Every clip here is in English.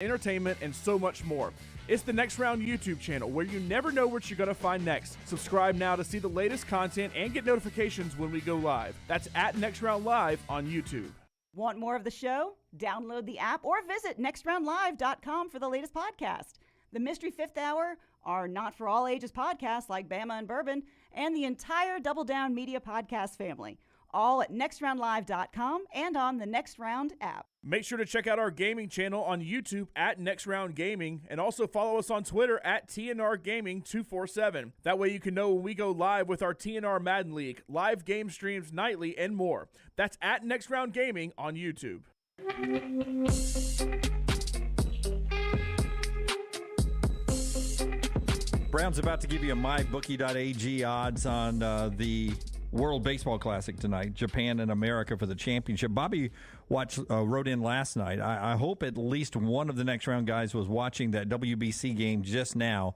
entertainment, and so much more. It's the Next Round YouTube channel where you never know what you're going to find next. Subscribe now to see the latest content and get notifications when we go live. That's at Next Round Live on YouTube. Want more of the show? Download the app or visit nextroundlive.com for the latest podcast. The Mystery Fifth Hour, our not for all ages podcasts like Bama and Bourbon, and the entire Double Down Media podcast family. All at nextroundlive.com and on the Next Round app. Make sure to check out our gaming channel on YouTube at Next Round Gaming, and also follow us on Twitter at TNR Gaming 247. That way you can know when we go live with our TNR Madden League, live game streams nightly, and more. That's at Next Round Gaming on YouTube. Brown's about to give you a mybookie.ag odds on the World Baseball Classic tonight, Japan and America for the championship. Bobby wrote in last night. I hope at least one of the Next Round guys was watching that WBC game just now.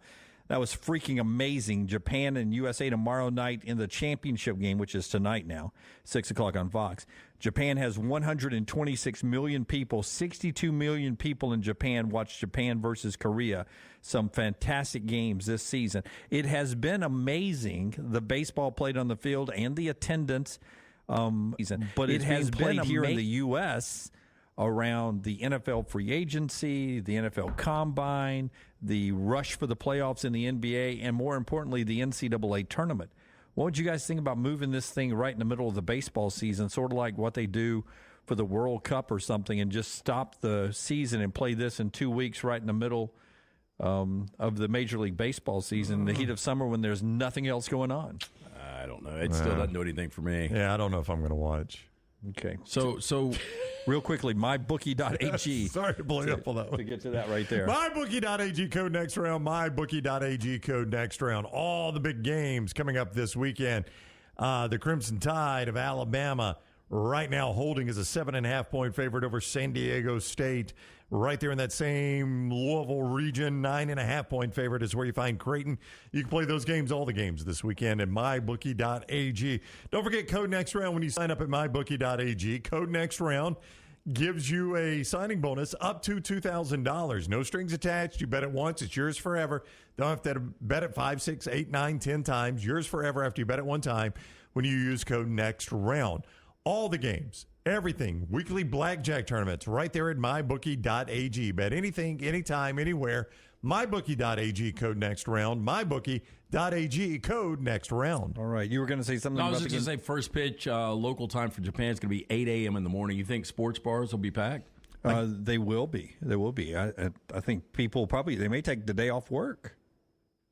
That was freaking amazing. Japan and USA tomorrow night in the championship game, which is tonight now, 6 o'clock on Fox. Japan has 126 million people. 62 million people in Japan watch Japan versus Korea. Some fantastic games this season. It has been amazing, the baseball played on the field and the attendance. But it has been here in the U.S., around the NFL free agency, the NFL Combine, the rush for the playoffs in the NBA, and more importantly, the NCAA tournament. What would you guys think about moving this thing right in the middle of the baseball season, sort of like what they do for the World Cup or something, and just stop the season and play this in 2 weeks right in the middle of the Major League Baseball season, in the heat of summer when there's nothing else going on? I don't know. It still doesn't do anything for me. Yeah, I don't know if I'm going to watch. Okay. So real quickly, mybookie.ag. Sorry to blow you up on that one. To get to that right there. Mybookie.ag, code next round. Mybookie.ag, code next round. All the big games coming up this weekend. The Crimson Tide of Alabama right now holding as a 7.5-point favorite over San Diego State. Right there in that same Louisville region, 9.5-point favorite is where you find Creighton. You can play those games, all the games this weekend at mybookie.ag. Don't forget code next round when you sign up at mybookie.ag. Code next round gives you a signing bonus up to $2,000. No strings attached. You bet it once. It's yours forever. Don't have to bet it 5, 6, 8, 9, 10 times. Yours forever after you bet it one time when you use code next round. All the games, everything, weekly blackjack tournaments right there at mybookie.ag. Bet anything, anytime, anywhere. Mybookie.ag, code next round. Mybookie.ag, code next round. All right. You were going to say something No, I about was just going to say first pitch, local time for Japan is going to be 8 a.m. in the morning. You think sports bars will be packed? They will be. They will be. I think people they may take the day off work.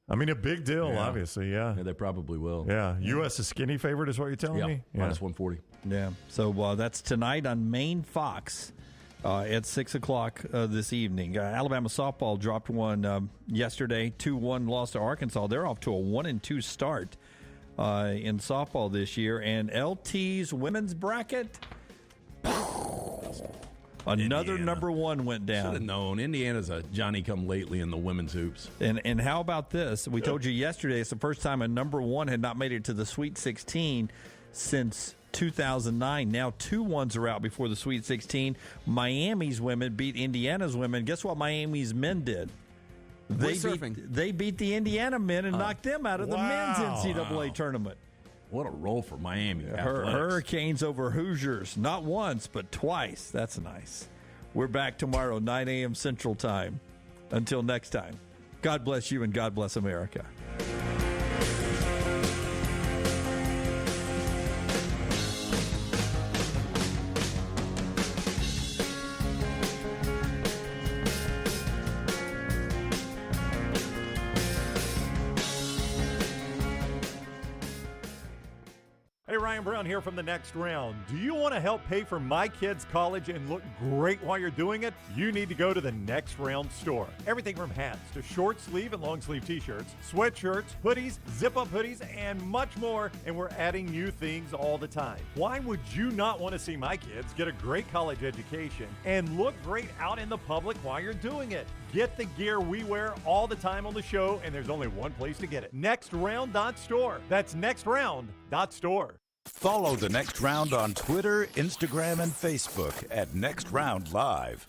I mean, a big deal, obviously, yeah. Yeah, they probably will. Yeah. U.S. is skinny favorite is what you're telling me? Yeah, minus 140. Yeah. So that's tonight on Main Fox at 6 o'clock this evening. Alabama softball dropped one yesterday, 2-1 loss to Arkansas. They're off to a 1-2 start in softball this year. And LT's women's bracket, another Indiana. number one went down. Should have known. Indiana's a Johnny-come-lately in the women's hoops. And how about this? We told you yesterday it's the first time a number one had not made it to the Sweet 16 since 2009. Now 2 ones are out before the Sweet 16. Miami's women beat Indiana's women. Guess what Miami's men did? They beat the Indiana men and knocked them out of the men's NCAA tournament. What a roll for Miami. Hurricanes over Hoosiers. Not once, but twice. That's nice. We're back tomorrow, 9 a.m. Central Time. Until next time, God bless you and God bless America. Hey, Ryan Brown here from the Next Round. Do you want to help pay for my kids' college and look great while you're doing it? You need to go to the Next Round store. Everything from hats to short sleeve and long sleeve t-shirts, sweatshirts, hoodies, zip-up hoodies, and much more. And we're adding new things all the time. Why would you not want to see my kids get a great college education and look great out in the public while you're doing it? Get the gear we wear all the time on the show, and there's only one place to get it. NextRound.store. That's NextRound.store. Follow the Next Round on Twitter, Instagram, and Facebook at Next Round Live.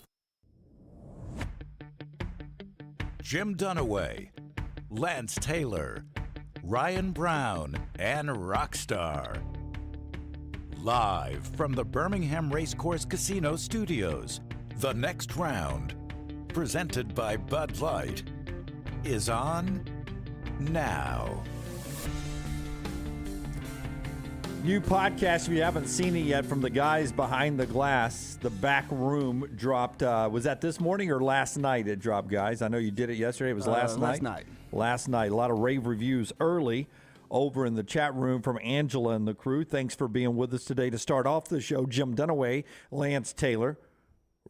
Jim Dunaway, Lance Taylor, Ryan Brown, and Rockstar. Live from the Birmingham Racecourse Casino Studios, the next round, presented by Bud Light, is on now. New podcast, if you haven't seen it yet, from the guys behind the glass. The Back Room dropped. Was that this morning or last night it dropped, guys? I know you did it yesterday. It was last night. Last night. A lot of rave reviews early over in the chat room from Angela and the crew. Thanks for being with us today to start off the show. Jim Dunaway, Lance Taylor,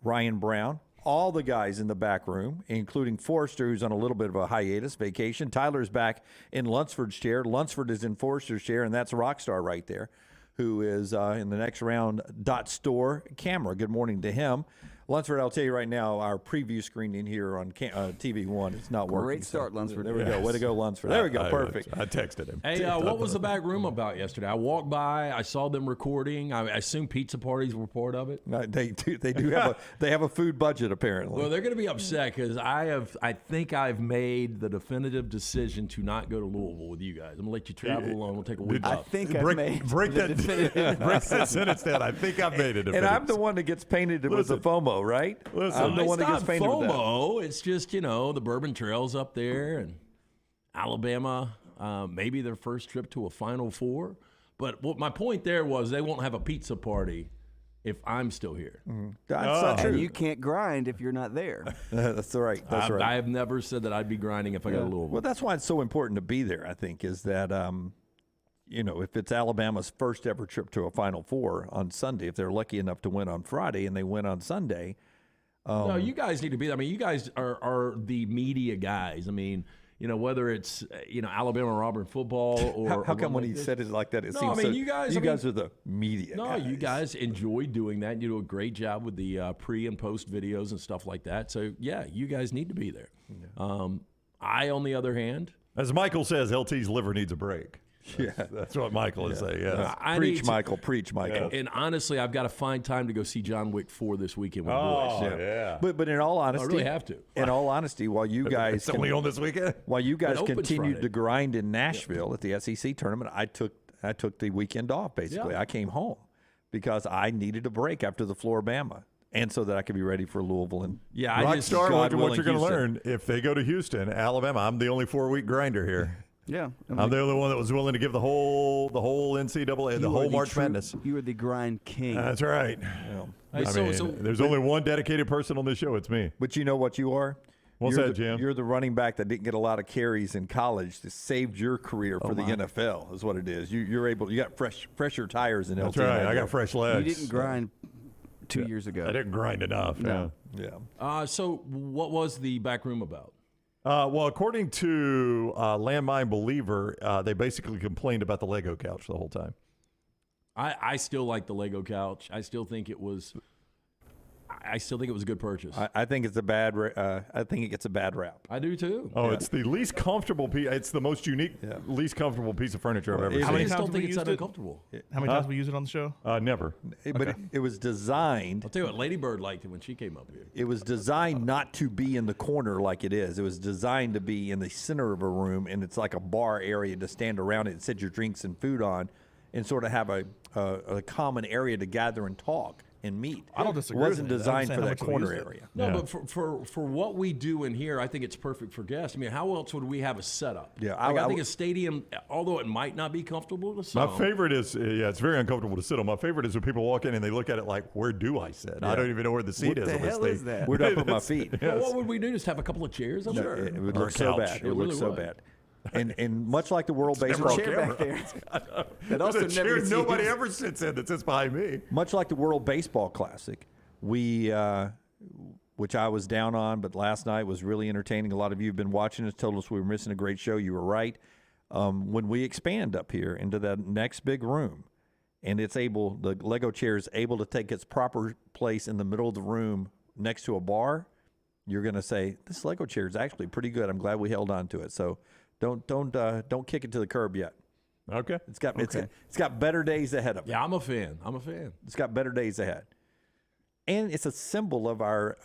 Ryan Brown, all the guys in the back room, including Forrester, who's on a little bit of a hiatus, vacation. Tyler's back in Lunsford's chair. Lunsford is in Forrester's chair, and that's Rockstar right there, who is in the next round .store camera. Good morning to him. Lunsford, I'll tell you right now, our preview screen in here on TV1 is not working. Great start, Lunsford. There we go. Way to go, Lunsford. There we go. Perfect. I texted him. Hey, what was the back room about yesterday? I walked by, I saw them recording. I assume pizza parties were part of it. They do have a food budget apparently. Well, they're going to be upset because I think I've made the definitive decision to not go to Louisville with you guys. I'm gonna let you travel alone. We'll take a week off. break that sentence down. I think I've made it. And I'm the one that gets painted with the FOMO, right? Listen, I'm the one that gets painted with that. FOMO. It's just, the Bourbon Trail's up there and Alabama, maybe their first trip to a Final Four. But what my point there was they won't have a pizza party if I'm still here. Mm-hmm. That's not true. And you can't grind if you're not there. That's right. That's right. I have never said that I'd be grinding if I got to Louisville. Well, that's why it's so important to be there, I think, is that, if it's Alabama's first ever trip to a Final Four on Sunday, if they're lucky enough to win on Friday and they win on Sunday. No, you guys need to be there. I mean, you guys are the media guys. I mean, whether it's, Alabama or Auburn football or. How come when he said it like that, it seems you guys are the media guys. You guys enjoy doing that. You do a great job with the pre and post videos and stuff like that. So, yeah, you guys need to be there. Yeah. I, on the other hand. As Michael says, LT's liver needs a break. Yeah, that's what Michael is saying. Yes. Preach, Michael. Preach, Michael. And honestly, I've got to find time to go see John Wick 4 this weekend with the boys. Yeah. But in all honesty, I really have to. In all honesty, while you guys it's only on this weekend. While you guys continued Friday. to grind in Nashville at the SEC tournament, I took the weekend off. Basically, I came home because I needed a break after the Floribama. And so that I could be ready for Louisville. And Rockstar, look at what you're going to learn. If they go to Houston, Alabama, I'm the only 4-week grinder here. Yeah, I'm the only one that was willing to give the whole NCAA, the whole March Madness. You are the grind king. That's right. There's only one dedicated person on this show. It's me. But you know what you are? What's that, Jim? You're the running back that didn't get a lot of carries in college that saved your career for the NFL. Is what it is. You got fresher tires in LT. That's right. I got fresh legs. You didn't grind 2 years ago. I didn't grind enough. No. Yeah. So what was the back room about? Well, according to Landmine Believer, they basically complained about the Lego couch the whole time. I still like the Lego couch. I still think it was a good purchase. I think it's a bad. I think it gets a bad rap. I do too. It's the least comfortable piece. It's the most unique, least comfortable piece of furniture I've ever seen. I still think it's that uncomfortable. How many times have we used it on the show? Never. But it was designed. I'll tell you what, Lady Bird liked it when she came up here. It was designed not to be in the corner like it is. It was designed to be in the center of a room, and it's like a bar area to stand around it and set your drinks and food on, and sort of have a common area to gather and talk and meet. I don't disagree. It wasn't with designed that. for that corner area. No, but for what we do in here, I think it's perfect for guests. I mean, how else would we have a setup? Yeah, I think a stadium, although it might not be comfortable to some. My favorite is, it's very uncomfortable to sit on. My favorite is when people walk in and they look at it like, where do I sit? I don't even know where the seat is. What the hell is that? Where do I put my feet? Well, what would we do? Just have a couple of chairs? I'm sure. It would Or look a so couch. bad. It would look really so would. bad. And much like the World Baseball chair back there. That also There's a never chair gets nobody used. ever sits in that sits behind me. Much like the World Baseball Classic, we, which I was down on, but last night was really entertaining. A lot of you have been watching us, told us we were missing a great show. You were right. When we expand up here into that next big room, and the Lego chair is able to take its proper place in the middle of the room next to a bar, you're going to say, this Lego chair is actually pretty good. I'm glad we held on to it. So don't kick it to the curb yet. Okay. It's got better days ahead of it. Yeah, I'm a fan. It's got better days ahead. And it's a symbol of our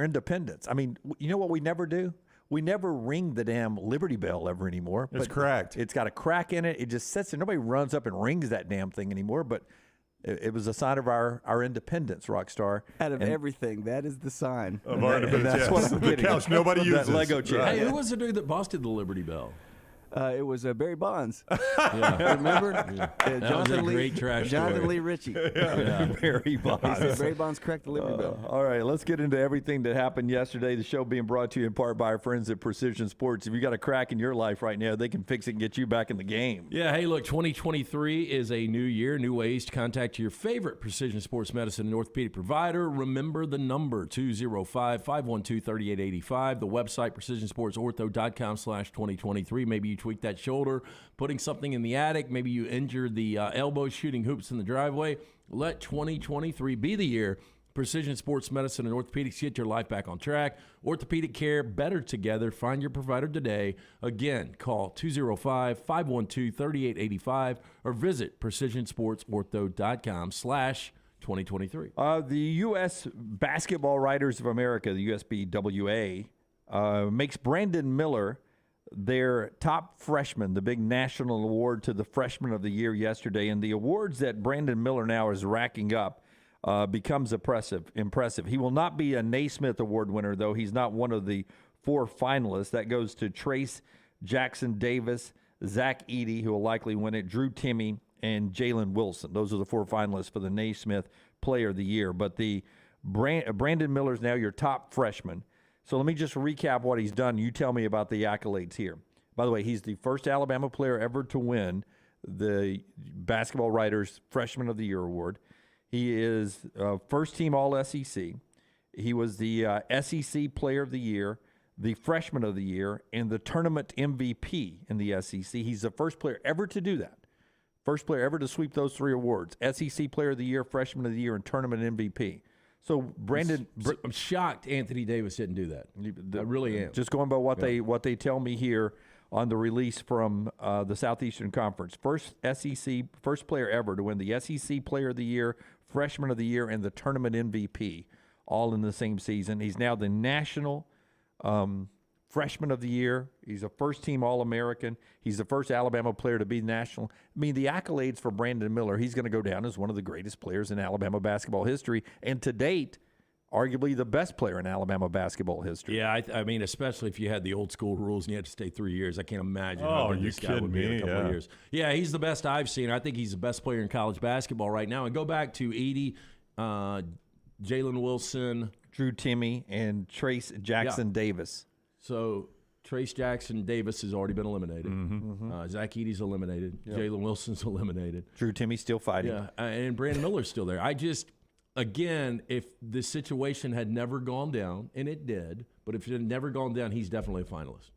independence. I mean, you know what we never do? we never ring the damn Liberty Bell ever anymore. It's But cracked. It's got a crack in it. It just sits there. Nobody runs up and rings that damn thing anymore. But it was a sign of our independence, Rockstar. Out of everything, that is the sign. Of our independence, that's what I'm the getting couch at. nobody That uses. Lego chair. Right. Hey, who was the dude that busted the Liberty Bell? It was Barry Bonds. Yeah. Remember? That was a great trash Jonathan story. Lee Richey. Barry Bonds. Barry Bonds cracked the Liberty Bell. All right, let's get into everything that happened yesterday. The show being brought to you in part by our friends at Precision Sports. If you got a crack in your life right now, they can fix it and get you back in the game. Yeah, hey, look, 2023 is a new year, new ways to contact your favorite precision sports medicine and orthopedic provider. Remember the number, 205-512-3885. The website, precisionsportsortho.com/2023. Maybe you tweaked that shoulder, putting something in the attic. Maybe you injured the elbow shooting hoops in the driveway. Let 2023 be the year Precision Sports Medicine and Orthopedics get your life back on track. Orthopedic care, better together. Find your provider today. Again, call 205-512-3885 or visit precisionsportsortho.com/2023. The U.S. Basketball Writers of America, the USBWA, makes Brandon Miller their top freshman, the big national award to the freshman of the year yesterday. And the awards that Brandon Miller now is racking up becomes impressive. He will not be a Naismith Award winner, though. He's not one of the 4 finalists. That goes to Trace Jackson Davis, Zach Edey, who will likely win it, Drew Timme, and Jalen Wilson. Those are the 4 finalists for the Naismith Player of the Year. But the Brandon Miller is now your top freshman. So let me just recap what he's done. You tell me about the accolades here. By the way, he's the first Alabama player ever to win the Basketball Writers Freshman of the Year Award. He is first-team All-SEC. He was the SEC Player of the Year, the Freshman of the Year, and the Tournament MVP in the SEC. He's the first player ever to do that. First player ever to sweep those 3 awards: SEC Player of the Year, Freshman of the Year, and Tournament MVP. So Brandon, I'm shocked Anthony Davis didn't do that. I really am. Just going by what they tell me here on the release from the Southeastern Conference. First player ever to win the SEC Player of the Year, Freshman of the Year, and the Tournament MVP, all in the same season. He's now the National Freshman of the Year. He's a first-team All-American. He's the first Alabama player to be national. I mean, the accolades for Brandon Miller, he's going to go down as one of the greatest players in Alabama basketball history, and to date, arguably the best player in Alabama basketball history. Yeah, I mean, especially if you had the old school rules and you had to stay 3 years. I can't imagine how good you this guy would be in a kidding couple me? of years. Yeah, he's the best I've seen. I think he's the best player in college basketball right now. And go back to Edey, Jalen Wilson, Drew Timme, and Trace Jackson Davis. So Trace Jackson Davis has already been eliminated. Zach Edey's eliminated. Jalen Wilson's eliminated. Drew Timme still fighting. Yeah, and Brandon Miller's still there. Again, if the situation had never gone down, and it did, but if it had never gone down, he's definitely a finalist.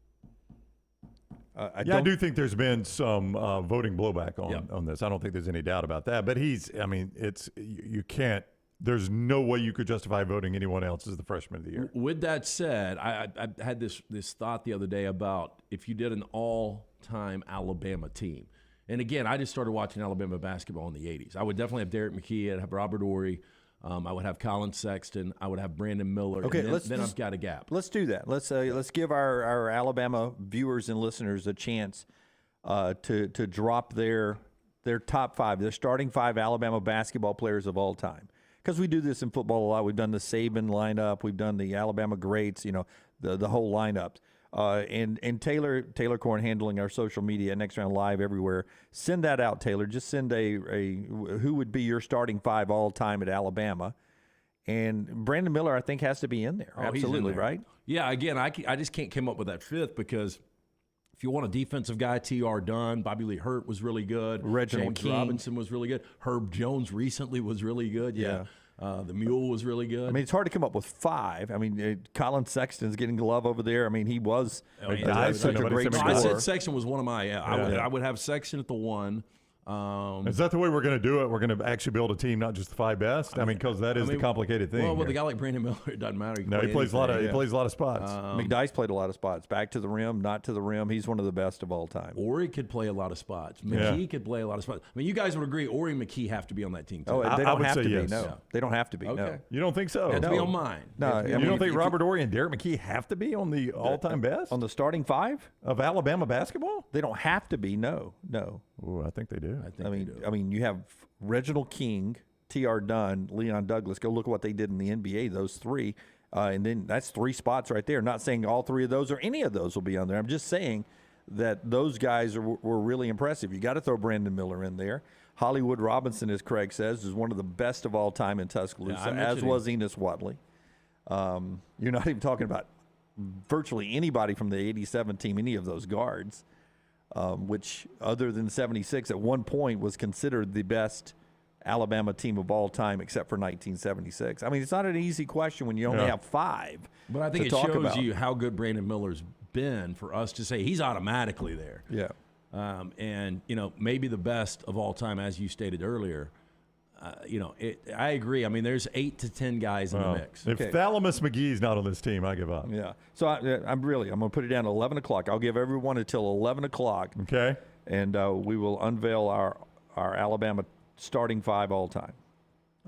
I do think there's been some voting blowback on this. I don't think there's any doubt about that. But you can't. There's no way you could justify voting anyone else as the freshman of the year. With that said, I had this thought the other day about if you did an all-time Alabama team. And again, I just started watching Alabama basketball in the 80s. I would definitely have Derek McKee. I'd have Robert Ory. I would have Colin Sexton. I would have Brandon Miller. Okay, and then I've got a gap. Let's do that. Let's give our Alabama viewers and listeners a chance to drop their top 5, their starting 5 Alabama basketball players of all time. Because we do this in football a lot. We've done the Saban lineup. We've done the Alabama greats. The whole lineup. And Taylor Corn handling our social media, Next Round Live everywhere. Send that out, Taylor. Just send a who would be your starting 5 all time at Alabama. And Brandon Miller, I think, has to be in there. Oh, he's in absolutely, there. right? Yeah, again, I just can't come up with that 5th because if you want a defensive guy, T.R. Dunn, Bobby Lee Hurt was really good. Reginald James King. Robinson was really good. Herb Jones recently was really good. Yeah. The Mule was really good. I mean, it's hard to come up with 5. I mean, Colin Sexton's getting glove over there. I mean, he was yeah. such a great Nobody said scorer. I said Sexton was one of my. I would have Sexton at the 1. Is that the way we're going to do it? We're going to actually build a team, not just the 5 best. I mean, because that is the complicated thing. Well, with here. a guy like Brandon Miller, it doesn't matter. He plays a lot of he plays a lot of spots. McDyess played a lot of spots. Back to the rim, not to the rim. He's one of the best of all time. Ori could play a lot of spots. McKee could play a lot of spots. I mean, you guys would agree Ori and McKee have to be on that team, too. Oh, they I don't would have say to yes. be. No, Yeah. they don't have to be. Okay. No. You don't think so? They have to be on mine. No, They have to be I on You mean, don't think if Robert Ory and Derek McKee have to be on the all-time best on the starting 5 of Alabama basketball? They don't have to be. No. Ooh, I think they do. I mean, you have Reginald King, T.R. Dunn, Leon Douglas. Go look at what they did in the NBA. Those 3, and then that's 3 spots right there. Not saying all 3 of those or any of those will be on there. I'm just saying that those guys were really impressive. You got to throw Brandon Miller in there. Hollywood Robinson, as Craig says, is one of the best of all time in Tuscaloosa, as was Enos Wadley. You're not even talking about virtually anybody from the 87 team, any of those guards, which other than 76 at one point was considered the best Alabama team of all time except for 1976. I mean, it's not an easy question when you only have 5. But I think to it talk shows about. you how good Brandon Miller's been for us to say he's automatically there. Yeah. And, maybe the best of all time, as you stated earlier. I agree. I mean, there's 8 to 10 guys in the mix. If Thalamus McGee's not on this team, I give up. Yeah. So I'm going to put it down at 11 o'clock. I'll give everyone until 11 o'clock. Okay. And we will unveil our Alabama starting 5 all time.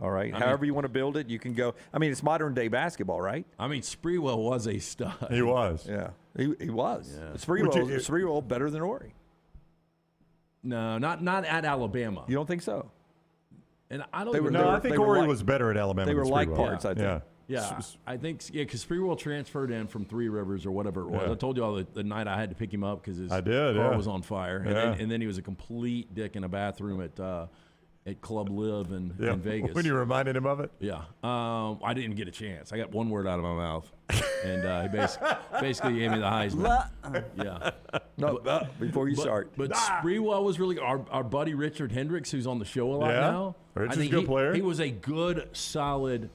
All right. However you want to build it, you can go. I mean, it's modern day basketball, right? I mean, Sprewell was a stud. He was. Yeah. He was. Yeah. Sprewell better than Ori. No, not at Alabama. You don't think so? And I don't. They were- even No, they I think they were Ori like- was better at Alabama. They were than like Sprewell. parts, I think. Yeah. Yeah, I think because Sprewell transferred in from Three Rivers or whatever it was. Yeah. I told you all the night I had to pick him up because his I did, car yeah. was on fire, Yeah. and then he was a complete dick in a bathroom at Club Live in Vegas. When you reminded him of it? Yeah, I didn't get a chance. I got one word out of my mouth, and he basically gave me the Heisman. Yeah. No, before you start. But Sprewell was really our buddy Richard Hendricks, who's on the show a lot Yeah. now. Richard's I think a good player. He was a good, solid,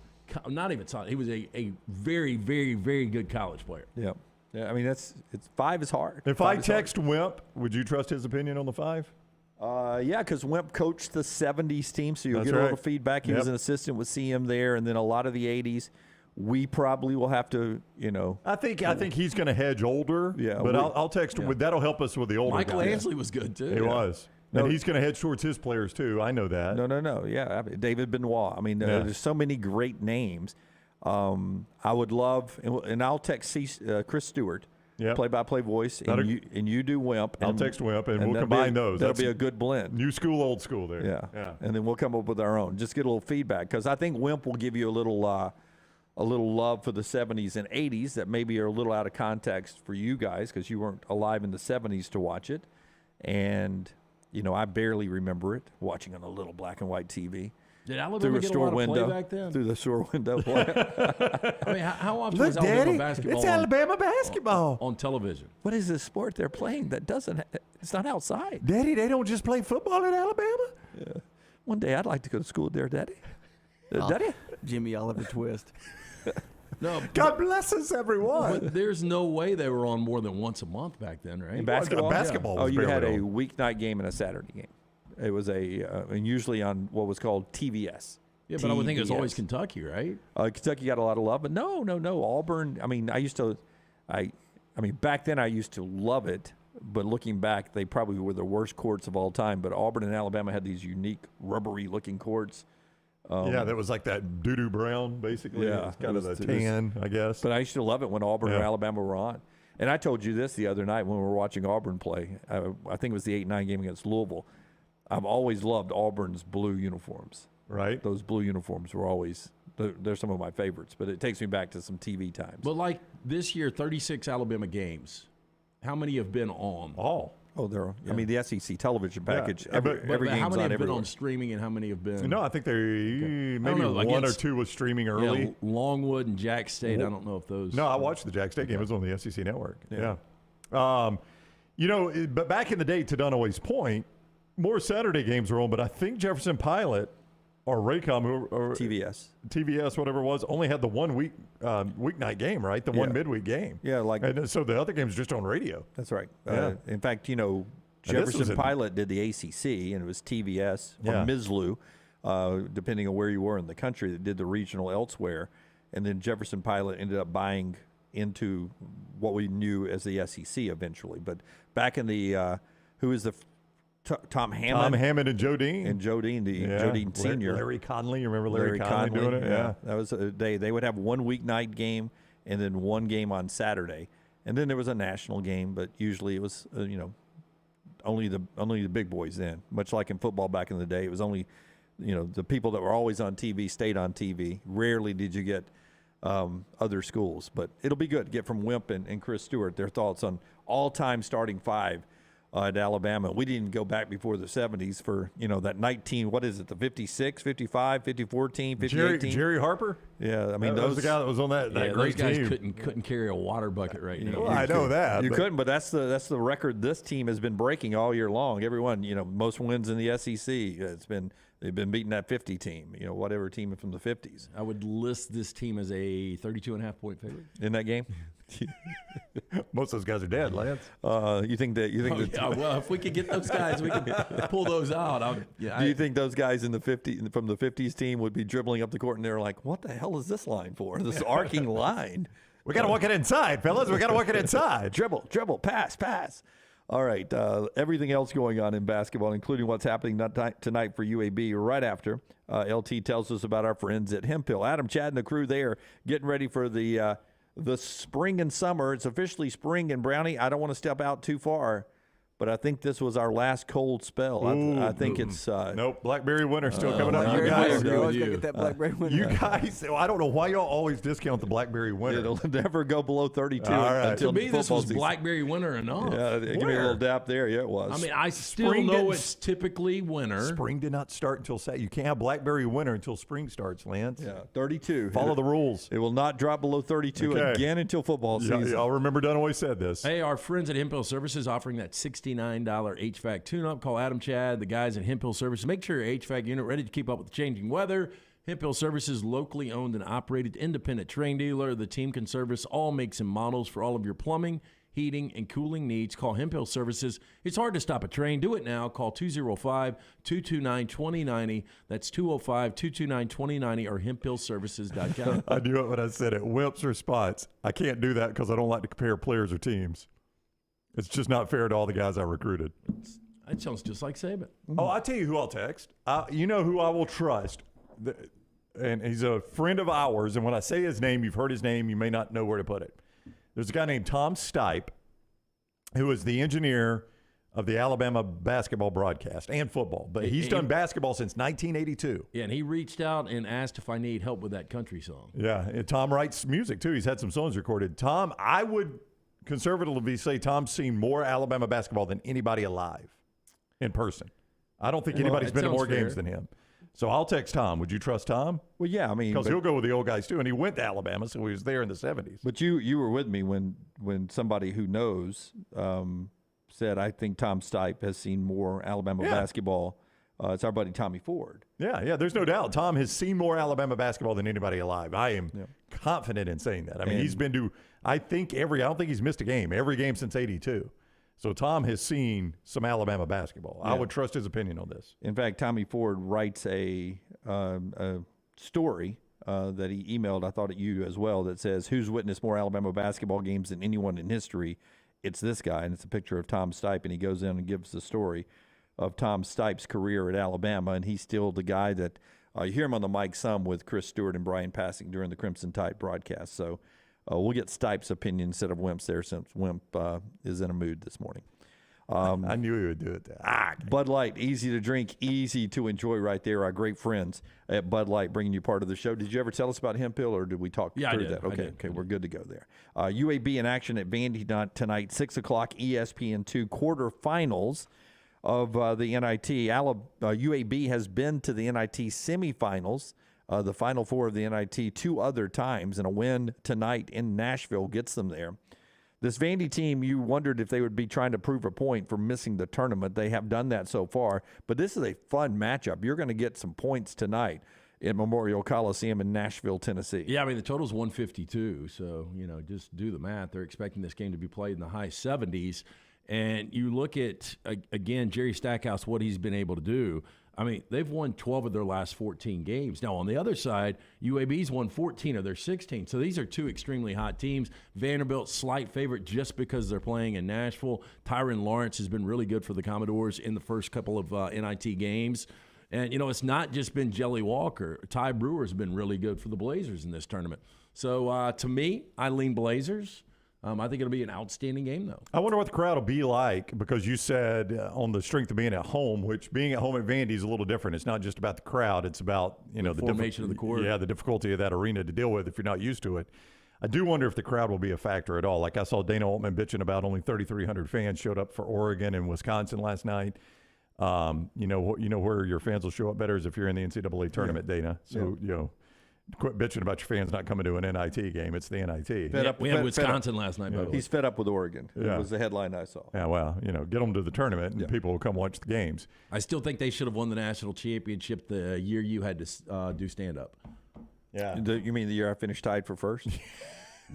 not even solid. He was a very, very, very good college player. Yeah. I mean, it's 5 is hard. If 5 I is hard. text Wimp, would you trust his opinion on the 5? Yeah, because Wimp coached the 70s team, so you'll That's get a right. little feedback. He was an assistant with CM there, and then a lot of the 80s. We probably will have to, I think he's going to hedge older. Yeah, but we- I'll text him. That'll help us with the older Michael guys. Ansley was good too. He was. No. And he's going to hedge towards his players, too. I know that. No. Yeah, I mean, David Benoit. I mean, there's so many great names. I would love, and I'll text Chris Stewart, Yep. play-by-play voice, and you do Wimp. I'll and- text Wimp, and we'll that'll combine be, those. That'll That's be a good blend. New school, old school there. Yeah. And then we'll come up with our own. Just get a little feedback, because I think Wimp will give you a little love for the 70s and 80s that maybe are a little out of context for you guys because you weren't alive in the 70s to watch it. And, I barely remember it, watching on a little black and white TV. Did Alabama Through a get a store lot of window. play back then? Through the store window. I mean, how often was Alabama basketball Alabama basketball. on television? What is this sport they're playing that doesn't, it's not outside? Daddy, they don't just play football in Alabama? One day I'd like to go to school there, Daddy. Daddy? Jimmy Oliver Twist. No, God bless us, everyone. but there's no way they were on more than once a month back then, right? In basketball? Basketball Oh, was you had barely a on. weeknight game and a Saturday game. It was and usually on what was called TVS. Yeah, but I would think it was always TBS. Kentucky, right? Kentucky got a lot of love, but no. Auburn. I mean, back then I used to love it, but looking back, they probably were the worst courts of all time. But Auburn and Alabama had these unique rubbery-looking courts. That was like that doo-doo brown, basically. Yeah, It was kind it of was- the it was- tan, I guess. But I used to love it when Auburn or Yeah. Alabama were on. And I told you this the other night when we were watching Auburn play. I think it was the 8-9 game against Louisville. I've always loved Auburn's blue uniforms. Right? Those blue uniforms were always they're some of my favorites. But it takes me back to some TV times. But like this year, 36 Alabama games. How many have been on? All. Oh, I mean, the SEC television package. Yeah, Every But game's how many on have been everywhere. on streaming and how many have been? No, I think maybe know, one or against- two was streaming early. Yeah, Longwood and Jack State. I don't know if those. No, I watched the Jack State game. It was on the SEC Network. Yeah. But back in the day, to Dunaway's point, more Saturday games were on, but I think Jefferson Pilot or Raycom or TVS, whatever it was, only had the 1 weeknight game, right? The one midweek game. Yeah, and so the other game's just on radio. That's right. Yeah. In fact, Jefferson Pilot did the ACC, and it was TVS or MSLU, depending on where you were in the country, that did the regional elsewhere. And then Jefferson Pilot ended up buying into what we knew as the SEC eventually. But back in the who is the Tom Hammond? Tom Hammond and Joe Dean. And Joe Dean, Joe Dean Sr. Larry Conley. You remember Larry Conley doing it? Yeah. That was a day. They would have one weeknight game and then one game on Saturday. And then there was a national game, but usually it was, only the big boys then. Much like in football back in the day, it was only, the people that were always on TV stayed on TV. Rarely did you get other schools. But it'll be good to get from Wimp and Chris Stewart their thoughts on all-time starting five at Alabama. We didn't go back before the 70s for, that 19, what is it, the 56, 55, 54 team, 58 team? Jerry Harper? Yeah, I mean, that was the guy that was on that great those guys team. couldn't carry a water bucket right now. Well, I know that. You couldn't, but that's the record this team has been breaking all year long. Everyone, most wins in the SEC. They've been beating that 50 team, whatever team from the 50s. I would list this team as a 32.5-point favorite. In that game? Most of those guys are dead, Lance. You think that? Well, if we could get those guys, we could pull those out. Do you think those guys from the 50s team would be dribbling up the court and they're like, "What the hell is this line for? This arcing line? We got to walk it inside, fellas. We got to walk it inside. Dribble, pass." All right, everything else going on in basketball, including what's happening tonight for UAB right after LT tells us about our friends at Hemphill. Adam, Chad, and the crew there getting ready for the spring and summer. It's officially spring in Brownie. I don't want to step out too far, but I think this was our last cold spell. I think it's nope. Blackberry winter still coming up. You You guys, guys, you always gotta get that blackberry winter. I don't know why y'all always discount the Blackberry winter. It'll never go below 32 right. until To me, this was season. Blackberry winter enough. Yeah, give me a little dap there. Yeah, it was. I mean, I still Spring know didn't- it's typically winter. Spring did not start until Saturday. You can't have Blackberry winter until spring starts, Lance. yeah, 32. Follow the rules. It will not drop below 32 Okay. again until football season. Y'all remember Dunaway said this. Hey, our friends at Hemphill Services offering that $69 HVAC tune-up. Call Adam, Chad, the guys at Hemphill Services. Make sure your HVAC unit ready to keep up with the changing weather. Hemphill Services, locally owned and operated independent Trane dealer. The team can service all makes and models for all of your plumbing, heating, and cooling needs. Call Hemphill Services. It's hard to stop a train. Do it now. Call 205-229-2090. That's 205-229-2090 or hemphillservices.com. I knew it when I said it. Wimp's response, I can't do that because I don't like to compare players or teams. It's just not fair to all the guys I recruited. That sounds just like Saban. Oh, I'll tell you who I'll text. You know who I will trust. And he's a friend of ours. And when I say his name, you've heard his name. You may not know where to put it. There's a guy named Tom Stipe, who is the engineer of the Alabama basketball broadcast and football. But he's done basketball since 1982. Yeah, and he reached out and asked if I need help with that country song. Yeah, and Tom writes music, too. He's had some songs recorded. Tom, I would conservatively say Tom's seen more Alabama basketball than anybody alive in person. I don't think anybody's been to more games than him. So I'll text Tom. Would you trust Tom? Well, yeah, I mean, because he'll go with the old guys too, and he went to Alabama, so he was there in the 70s. But you were with me when somebody who knows said, I think Tom Stipe has seen more Alabama basketball. It's our buddy Tommy Ford. Yeah, there's no doubt. Tom has seen more Alabama basketball than anybody alive. I am confident in saying that. I mean, he's been to, I don't think he's missed a game, every game since 82. So Tom has seen some Alabama basketball. I would trust his opinion on this. In fact, Tommy Ford writes a story that he emailed, I thought at you as well, that says, who's witnessed more Alabama basketball games than anyone in history? It's this guy, and it's a picture of Tom Stipe, and he goes in and gives the story of Tom Stipe's career at Alabama, and he's still the guy that you hear him on the mic some with Chris Stewart and Brian Passing during the Crimson Tide broadcast. So we'll get Stipe's opinion instead of Wimp's there, since Wimp is in a mood this morning. I knew he would do it there. Bud Light, easy to drink, easy to enjoy right there. Our great friends at Bud Light bringing you part of the show. Did you ever tell us about Hemphill, or did we talk through that? Okay, we're good to go there. UAB in action at Vandy tonight, 6 o'clock, ESPN2 quarterfinals of the NIT. UAB has been to the NIT semifinals, the Final Four of the NIT 2 other times, and a win tonight in Nashville gets them there. This Vandy team, you wondered if they would be trying to prove a point for missing the tournament. They have done that so far, but this is a fun matchup. You're going to get some points tonight at Memorial Coliseum in Nashville, Tennessee. Yeah, I mean, the total's 152, so, just do the math. They're expecting this game to be played in the high 70s. And you look at, again, Jerry Stackhouse, what he's been able to do. I mean, they've won 12 of their last 14 games. Now, on the other side, UAB's won 14 of their 16. So these are two extremely hot teams. Vanderbilt, slight favorite just because they're playing in Nashville. Tyron Lawrence has been really good for the Commodores in the first couple of NIT games. And, it's not just been Jelly Walker. Ty Brewer's been really good for the Blazers in this tournament. So, to me, I lean Blazers. I think it'll be an outstanding game, though. I wonder what the crowd will be like, because you said on the strength of being at home, which being at home at Vandy is a little different. It's not just about the crowd. It's about, the formation of the court. Yeah, the difficulty of that arena to deal with if you're not used to it. I do wonder if the crowd will be a factor at all. Like I saw Dana Altman bitching about only 3,300 fans showed up for Oregon and Wisconsin last night. You know where your fans will show up better is if you're in the NCAA tournament, Dana. So, quit bitching about your fans not coming to an NIT game. It's the NIT. We had Wisconsin last night, by the way. He's fed up with Oregon. Yeah. It was the headline I saw. Yeah, well, get them to the tournament and people will come watch the games. I still think they should have won the national championship the year you had to do stand-up. Yeah. You mean the year I finished tied for first?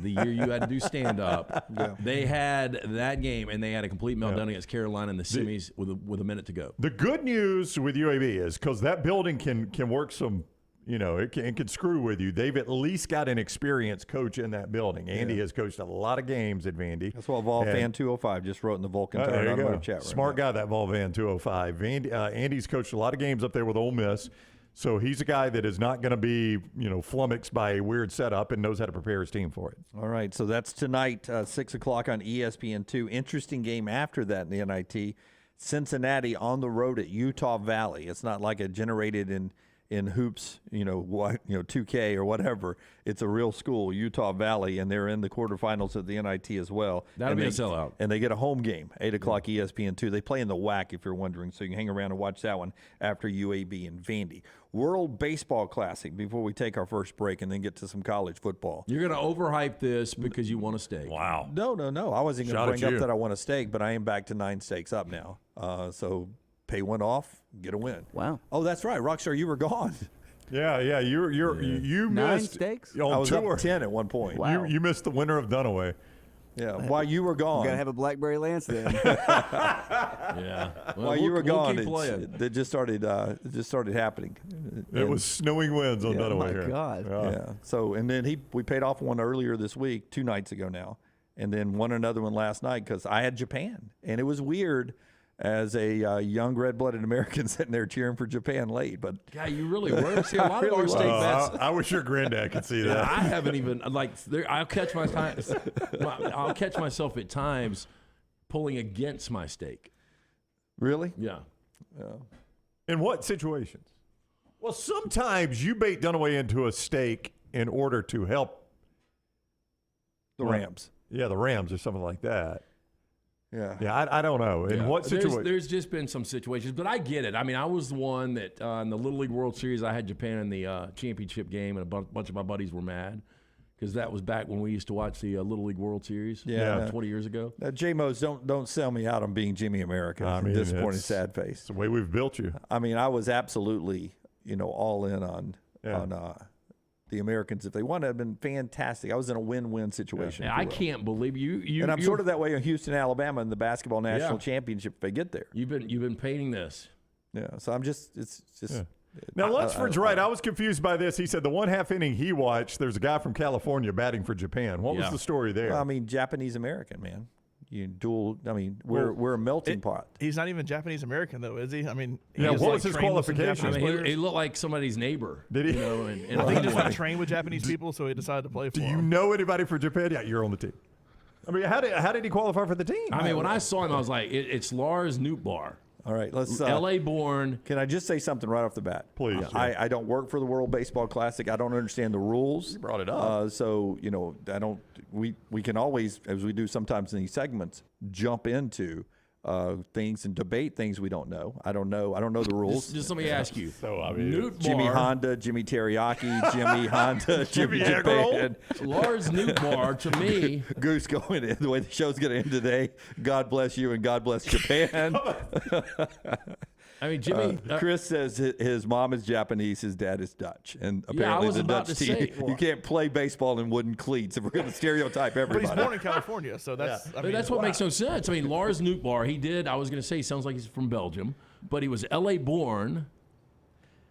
The year you had to do stand-up. Yeah. They had that game, and they had a complete meltdown against Carolina in the semis with a minute to go. The good news with UAB is because that building can work some – it can screw with you. They've at least got an experienced coach in that building. Andy has coached a lot of games at Vandy. That's what Volvan 205 just wrote in the Vulcan Automotive chat. Smart guy, that Volvan 205. Andy's coached a lot of games up there with Ole Miss. So he's a guy that is not going to be, flummoxed by a weird setup and knows how to prepare his team for it. All right, so that's tonight, 6 o'clock on ESPN2. Interesting game after that in the NIT. Cincinnati on the road at Utah Valley. It's not like it generated in hoops, 2K or whatever. It's a real school, Utah Valley, and they're in the quarterfinals of the NIT as well. That'll be a sellout. And they get a home game, 8 o'clock ESPN2. They play in the WAC, if you're wondering, so you can hang around and watch that one after UAB and Vandy. World Baseball Classic before we take our first break and then get to some college football. You're going to overhype this because you want a steak. Wow. No. I wasn't going to bring up that I want a steak, but I am back to 9 steaks up now. So pay one off, get a win. Wow. Oh, that's right. Rockstar, you were gone. Yeah. You 9 missed steaks? on I was tour. up 10 at one point. Wow. You missed the winner of Dunaway. Yeah, while you were gone. You gotta have a Blackberry Lance then. Yeah. Well, While you were gone, keep playing. it just started happening. It was snowing winds on Dunaway here. My God. Yeah. So and then we paid off one earlier this week, 2 nights ago now, and then won another one last night because I had Japan, and it was weird as a young red-blooded American sitting there cheering for Japan late. But God, you really were. See, a lot of our state bets. I wish your granddad could see that. I haven't even I'll catch myself at times pulling against my stake. really, Yeah. In what situations? Well, sometimes you bait Dunaway into a stake in order to help the Rams. Yeah, the Rams or something like that. Yeah. Yeah, I don't know. In what situation? There's just been some situations, but I get it. I mean, I was the one that in the Little League World Series, I had Japan in the championship game, and a bunch of my buddies were mad because that was back when we used to watch the Little League World Series. Yeah. 20 years ago. J-Mo's, don't sell me out on being Jimmy America. I mean, disappointed, it's sad face. the way we've built you. I mean, I was absolutely, all in on the Americans. If they won, it would have been fantastic. I was in a win-win situation. I can't believe you. And I'm sort of that way in Houston, Alabama, in the basketball national championship if they get there. You've been painting this. Yeah. So I'm just. It's just. Yeah. Now, Lunsford's right. I was confused by this. He said the one half inning he watched, there's a guy from California batting for Japan. What was the story there? Well, I mean, Japanese American, man. We're a melting pot. He's not even Japanese American, though, is he? I mean, what was his qualification? I mean, he looked like somebody's neighbor. Did he? And I think he just went to train with Japanese people, so he decided to play for Do you them. know anybody for Japan? Yeah, you're on the team. I mean, how did he qualify for the team? I mean, when I saw him, I was like, it's Lars Nootbaar. All right, let's. L.A. born. Can I just say something right off the bat? Please. I don't work for the World Baseball Classic. I don't understand the rules. You brought it up. So I don't. We can always, as we do sometimes in these segments, jump into things and debate things we don't know. I don't know the rules. Just let me ask you. So, I mean, Nootbaar, Jimmy Honda, Jimmy Teriyaki, Jimmy Honda, Jimmy Japan. Lars Nootbaar, to me. Goose going in the way the show's going to end today. God bless you and God bless Japan. I mean, Jimmy. Chris says his mom is Japanese, his dad is Dutch, and apparently was the about Dutch to team. say, You can't play baseball in wooden cleats if we're going to stereotype But everybody. he's born in California, so that's I mean, That's what makes no sense. I mean, Lars Nootbaar, I was going to say, he sounds like he's from Belgium, but he was L.A. born.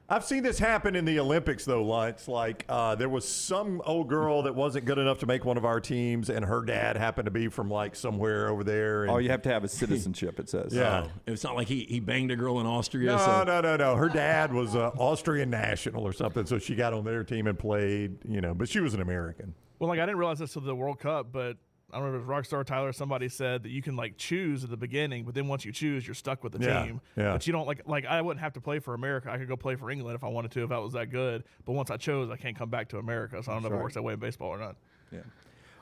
I've seen this happen in the Olympics, though, Lutz. Like, there was some old girl that wasn't good enough to make one of our teams, and her dad happened to be from, like, somewhere over there. And Oh, you have to have a citizenship, it says. Yeah. It's not like he banged a girl in Austria. No. Her dad was Austrian national or something, so she got on their team and played, but she was an American. well, like I didn't realize this till the World Cup, but I don't remember if Rockstar Tyler or somebody said that you can like choose at the beginning, but then once you choose, you're stuck with the team. Yeah. But you don't like I wouldn't have to play for America. I could go play for England if I wanted to, if I was that good. But once I chose, I can't come back to America. So I don't know if it works that way in baseball or not. Yeah.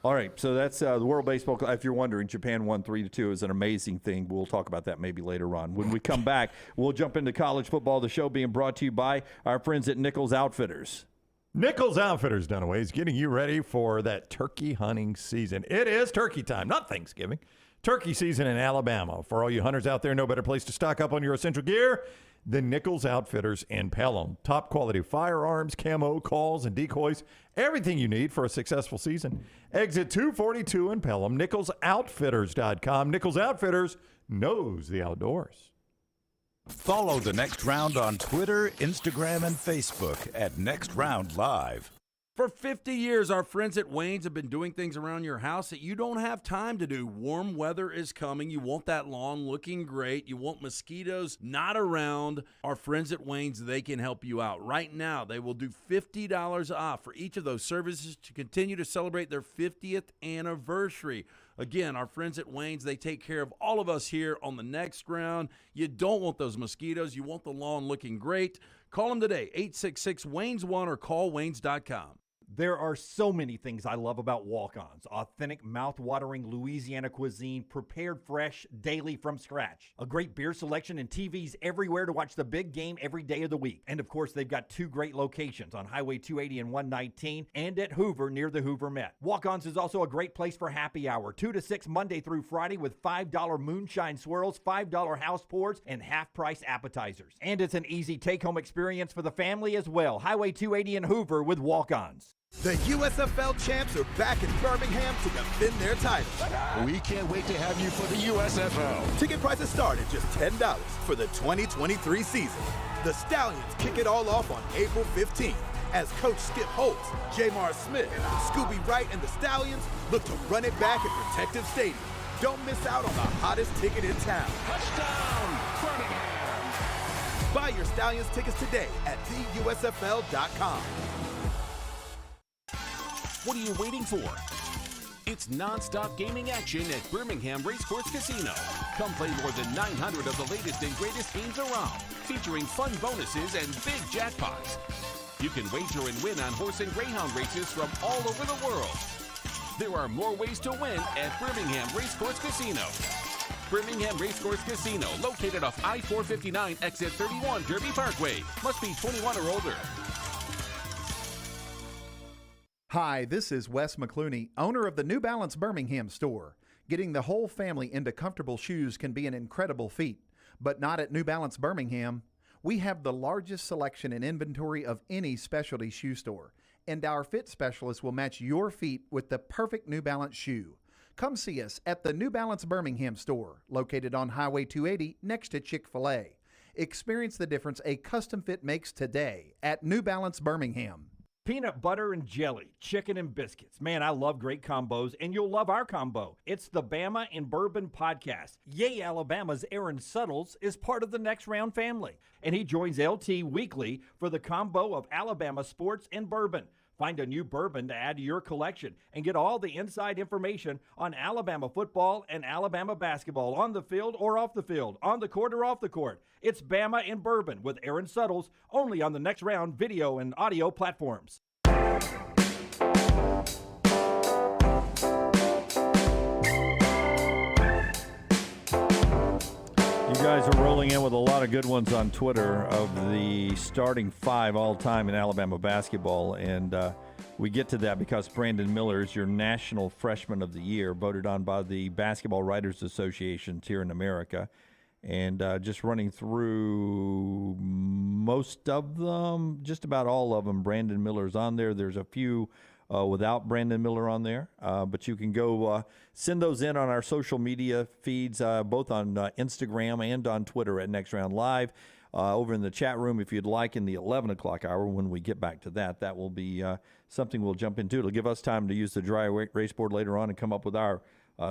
All right, so that's the World Baseball. If you're wondering, Japan won 3-2. It was an amazing thing. We'll talk about that maybe later on. When we come back, we'll jump into college football. The show being brought to you by our friends at Nichols Outfitters. Nichols Outfitters, Dunaway, is getting you ready for that turkey hunting season. It is turkey time, not Thanksgiving. Turkey season in Alabama. For all you hunters out there, no better place to stock up on your essential gear than Nichols Outfitters in Pelham. Top quality firearms, camo, calls, and decoys. Everything you need for a successful season. Exit 242 in Pelham. NicholsOutfitters.com. Nichols Outfitters knows the outdoors. Follow The Next Round on Twitter, Instagram, and Facebook at Next Round Live. For 50 years, our friends at Wayne's have been doing things around your house that you don't have time to do. Warm weather is coming. You want that lawn looking great. You want mosquitoes not around. Our friends at Wayne's, they can help you out. Right now, they will do $50 off for each of those services to continue to celebrate their 50th anniversary. Again, our friends at Wayne's, they take care of all of us here on The Next Round. You don't want those mosquitoes. You want the lawn looking great. Call them today, 866-WAYNES1 or call Waynes.com. There are so many things I love about walk-ons. Authentic, mouth-watering Louisiana cuisine, prepared fresh, daily from scratch. A great beer selection and TVs everywhere to watch the big game every day of the week. And of course, they've got two great locations on Highway 280 and 119 and at Hoover near the Hoover Met. Walk-ons is also a great place for happy hour, 2 to 6 Monday through Friday with $5 moonshine swirls, $5 house pours, and half-price appetizers. And it's an easy take-home experience for the family as well. Highway 280 and Hoover with walk-ons. The USFL champs are back in Birmingham to defend their title. We can't wait to have you for the USFL. Ticket prices start at just $10 for the 2023 season. The Stallions kick it all off on April 15th as Coach Skip Holtz, Jamar Smith, Scooby Wright, and the Stallions look to run it back at Protective Stadium. Don't miss out on the hottest ticket in town. Touchdown, Birmingham. Buy your Stallions tickets today at theusfl.com. What are you waiting for? It's non-stop gaming action at Birmingham Racecourse Casino. Come play more than 900 of the latest and greatest games around, featuring fun bonuses and big jackpots. You can wager and win on horse and greyhound races from all over the world. There are more ways to win at Birmingham Racecourse Casino. Birmingham Racecourse Casino, located off I-459, exit 31, Derby Parkway. Must be 21 or older. Hi, this is Wes McClooney, owner of the New Balance Birmingham store. Getting the whole family into comfortable shoes can be an incredible feat, but not at New Balance Birmingham. We have the largest selection and inventory of any specialty shoe store, and our fit specialists will match your feet with the perfect New Balance shoe. Come see us at the New Balance Birmingham store, located on Highway 280 next to Chick-fil-A. Experience the difference a custom fit makes today at New Balance Birmingham. Peanut butter and jelly, chicken and biscuits. Man, I love great combos, and you'll love our combo. It's the Bama and Bourbon Podcast. Yay, Alabama's Aaron Suttles is part of the Next Round family, and he joins LT weekly for the combo of Alabama sports and bourbon. Find a new bourbon to add to your collection and get all the inside information on Alabama football and Alabama basketball on the field or off the field, on the court or off the court. It's Bama and Bourbon with Aaron Suttles, only on the Next Round video and audio platforms. You guys are rolling in with a lot of good ones on Twitter of the starting five all-time in Alabama basketball, and we get to that because Brandon Miller is your National Freshman of the Year, voted on by the Basketball Writers Association here in America. And just running through most of them, just about all of them, Brandon Miller's on there. There's a few without Brandon Miller on there, but you can go send those in on our social media feeds, both on Instagram and on Twitter at Next Round Live. Over in the chat room, if you'd like, in the 11 o'clock hour, when we get back to that will be something we'll jump into. It'll give us time to use the dry erase board later on and come up with our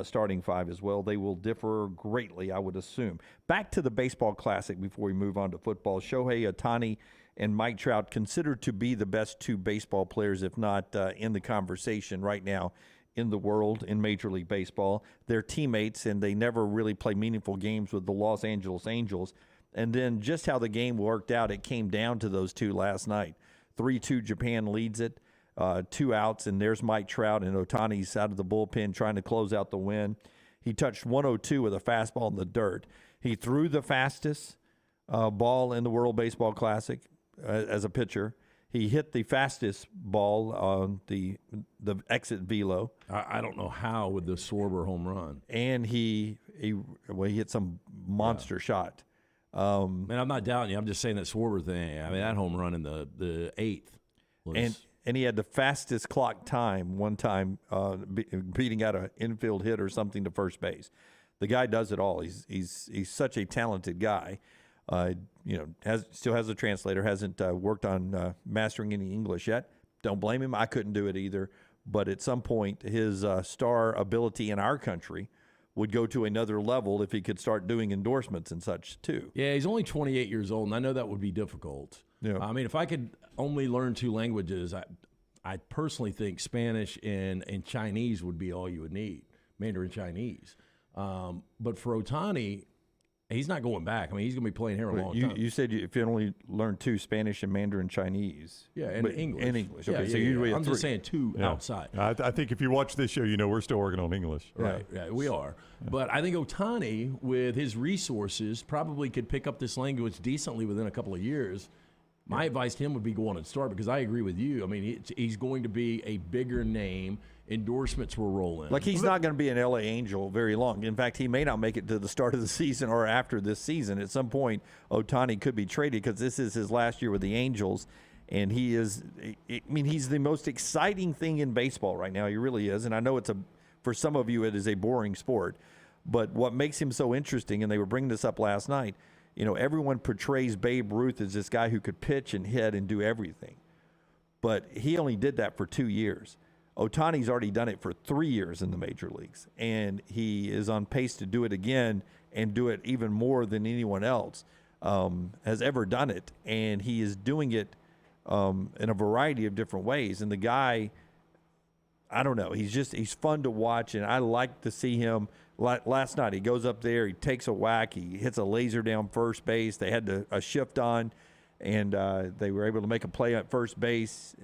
starting five as well. They will differ greatly, I would assume. Back to the baseball classic before we move on to football. Shohei Ohtani and Mike Trout considered to be the best two baseball players, if not in the conversation right now in the world in Major League Baseball. They're teammates, and they never really play meaningful games with the Los Angeles Angels. And then just how the game worked out, it came down to those two last night. 3-2 Japan leads it. 2 outs, and there's Mike Trout, and Ohtani's out of the bullpen trying to close out the win. He touched 102 with a fastball in the dirt. He threw the fastest ball in the World Baseball Classic as a pitcher. He hit the fastest ball on the exit velo. I don't know how with the Schwarber home run. And he hit some monster shot. Man, I'm not doubting you. I'm just saying that Schwarber thing. I mean, that home run in the 8th was... And he had the fastest clock time one time, beating out an infield hit or something to first base. The guy does it all. He's such a talented guy. Still has a translator. Hasn't worked on mastering any English yet. Don't blame him. I couldn't do it either. But at some point, his star ability in our country would go to another level if he could start doing endorsements and such too. Yeah, he's only 28 years old, and I know that would be difficult. Yeah. I mean, if I could only learn 2 languages, I personally think Spanish and Chinese would be all you would need, Mandarin Chinese. But for Ohtani, he's not going back. I mean, he's going to be playing here a long time. You said if you only learn 2, Spanish and Mandarin Chinese. Yeah, and English. And English. Okay, Yeah, so usually I'm 3. just saying 2 outside. I think if you watch this show, you know we're still working on English. Right, we are. But I think Ohtani, with his resources, probably could pick up this language decently within a couple of years. My advice to him would be go on and start, because I agree with you. I mean, he's going to be a bigger name. Endorsements will roll in. Like, he's not going to be an LA Angel very long. In fact, he may not make it to the start of the season or after this season. At some point, Ohtani could be traded because this is his last year with the Angels. And he's the most exciting thing in baseball right now. He really is. And I know for some of you, it is a boring sport. But what makes him so interesting, and they were bringing this up last night, everyone portrays Babe Ruth as this guy who could pitch and hit and do everything. But he only did that for 2 years. Ohtani's already done it for 3 years in the major leagues, and he is on pace to do it again and do it even more than anyone else has ever done it. And he is doing it in a variety of different ways. And the guy, I don't know, he's fun to watch, and I like to see him. Last night, he goes up there, he takes a whack, he hits a laser down first base. They had a shift on, and they were able to make a play at first base.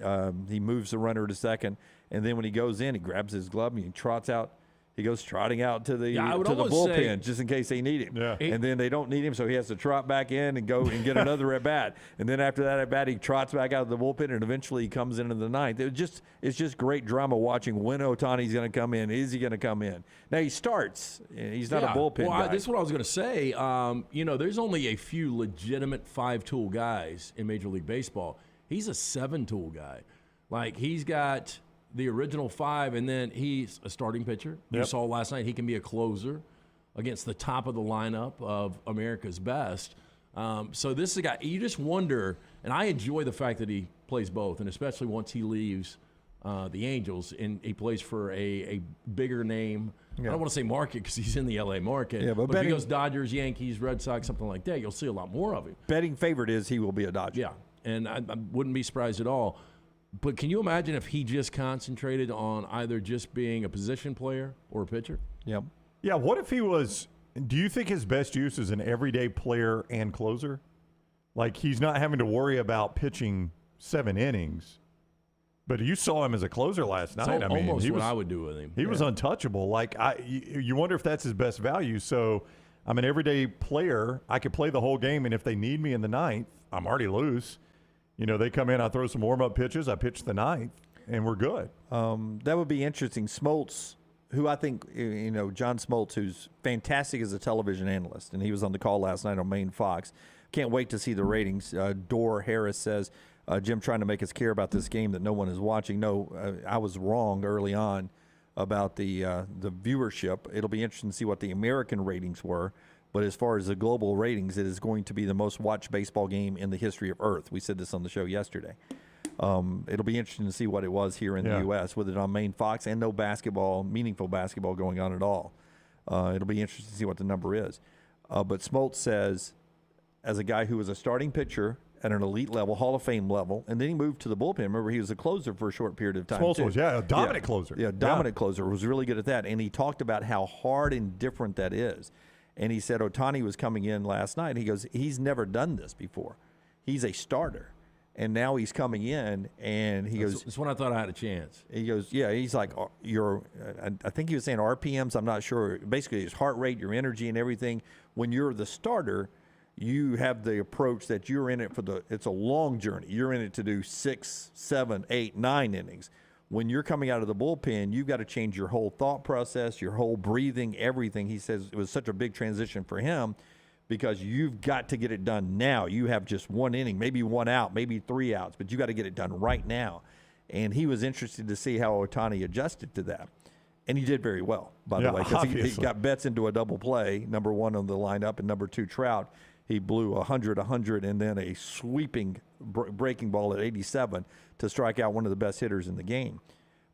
He moves the runner to second, and then when he goes in, he grabs his glove and he trots out. He goes trotting out to the bullpen just in case they need him. Yeah. And then they don't need him, so he has to trot back in and go and get another at bat. And then after that at bat, he trots back out of the bullpen, and eventually he comes into the ninth. It's just great drama watching when Ohtani's going to come in. Is he going to come in? Now he starts. He's not a bullpen guy. This is what I was going to say. There's only a few legitimate 5-tool guys in Major League Baseball. He's a 7-tool guy. Like, he's got the original 5, and then he's a starting pitcher. Yep. You saw last night he can be a closer against the top of the lineup of America's best. So this is a guy, you just wonder, and I enjoy the fact that he plays both, and especially once he leaves the Angels and he plays for a bigger name. Yeah. I don't want to say market because he's in the L.A. market. Yeah, but if he goes Dodgers, Yankees, Red Sox, something like that, you'll see a lot more of him. Betting favorite is he will be a Dodger. Yeah, and I wouldn't be surprised at all. But can you imagine if he just concentrated on either just being a position player or a pitcher? Yep. Yeah, what if he was – do you think his best use is an everyday player and closer? Like, he's not having to worry about pitching 7 innings. But you saw him as a closer last night. I mean, almost what I would do with him. He was untouchable. Like, you wonder if that's his best value. So, I'm an everyday player. I could play the whole game, and if they need me in the ninth, I'm already loose. They come in, I throw some warm-up pitches, I pitch the ninth, and we're good. That would be interesting. Smoltz who I think, John Smoltz, who's fantastic as a television analyst, and he was on the call last night on Maine Fox. Can't wait to see the ratings. Dor Harris says, Jim trying to make us care about this game that no one is watching. No, I was wrong early on about the viewership. It'll be interesting to see what the American ratings were. But as far as the global ratings, it is going to be the most watched baseball game in the history of Earth. We said this on the show yesterday. It'll be interesting to see what it was here in the U.S. with it on Maine Fox and no basketball, meaningful basketball going on at all. It'll be interesting to see what the number is. But Smoltz says, as a guy who was a starting pitcher at an elite level, Hall of Fame level, and then he moved to the bullpen. Remember, he was a closer for a short period of time. Smoltz was, a dominant closer. Yeah, dominant closer. Was really good at that. And he talked about how hard and different that is. And he said Ohtani was coming in last night. He goes, he's never done this before. He's a starter. And now he's coming in, and he goes. That's when I thought I had a chance. He goes, yeah. He's like, I think he was saying RPMs. I'm not sure. Basically, his heart rate, your energy, and everything. When you're the starter, you have the approach that you're in it it's a long journey. You're in it to do 6, 7, 8, 9 innings. When you're coming out of the bullpen, you've got to change your whole thought process, your whole breathing, everything. He says it was such a big transition for him because you've got to get it done now. You have just 1 inning, maybe 1 out, maybe 3 outs, but you got to get it done right now. And he was interested to see how Ohtani adjusted to that. And he did very well, by the way, because he got Betts into a double play, number 1 on the lineup, and number 2, Trout. He blew 100, and then a sweeping breaking ball at 87 to strike out one of the best hitters in the game.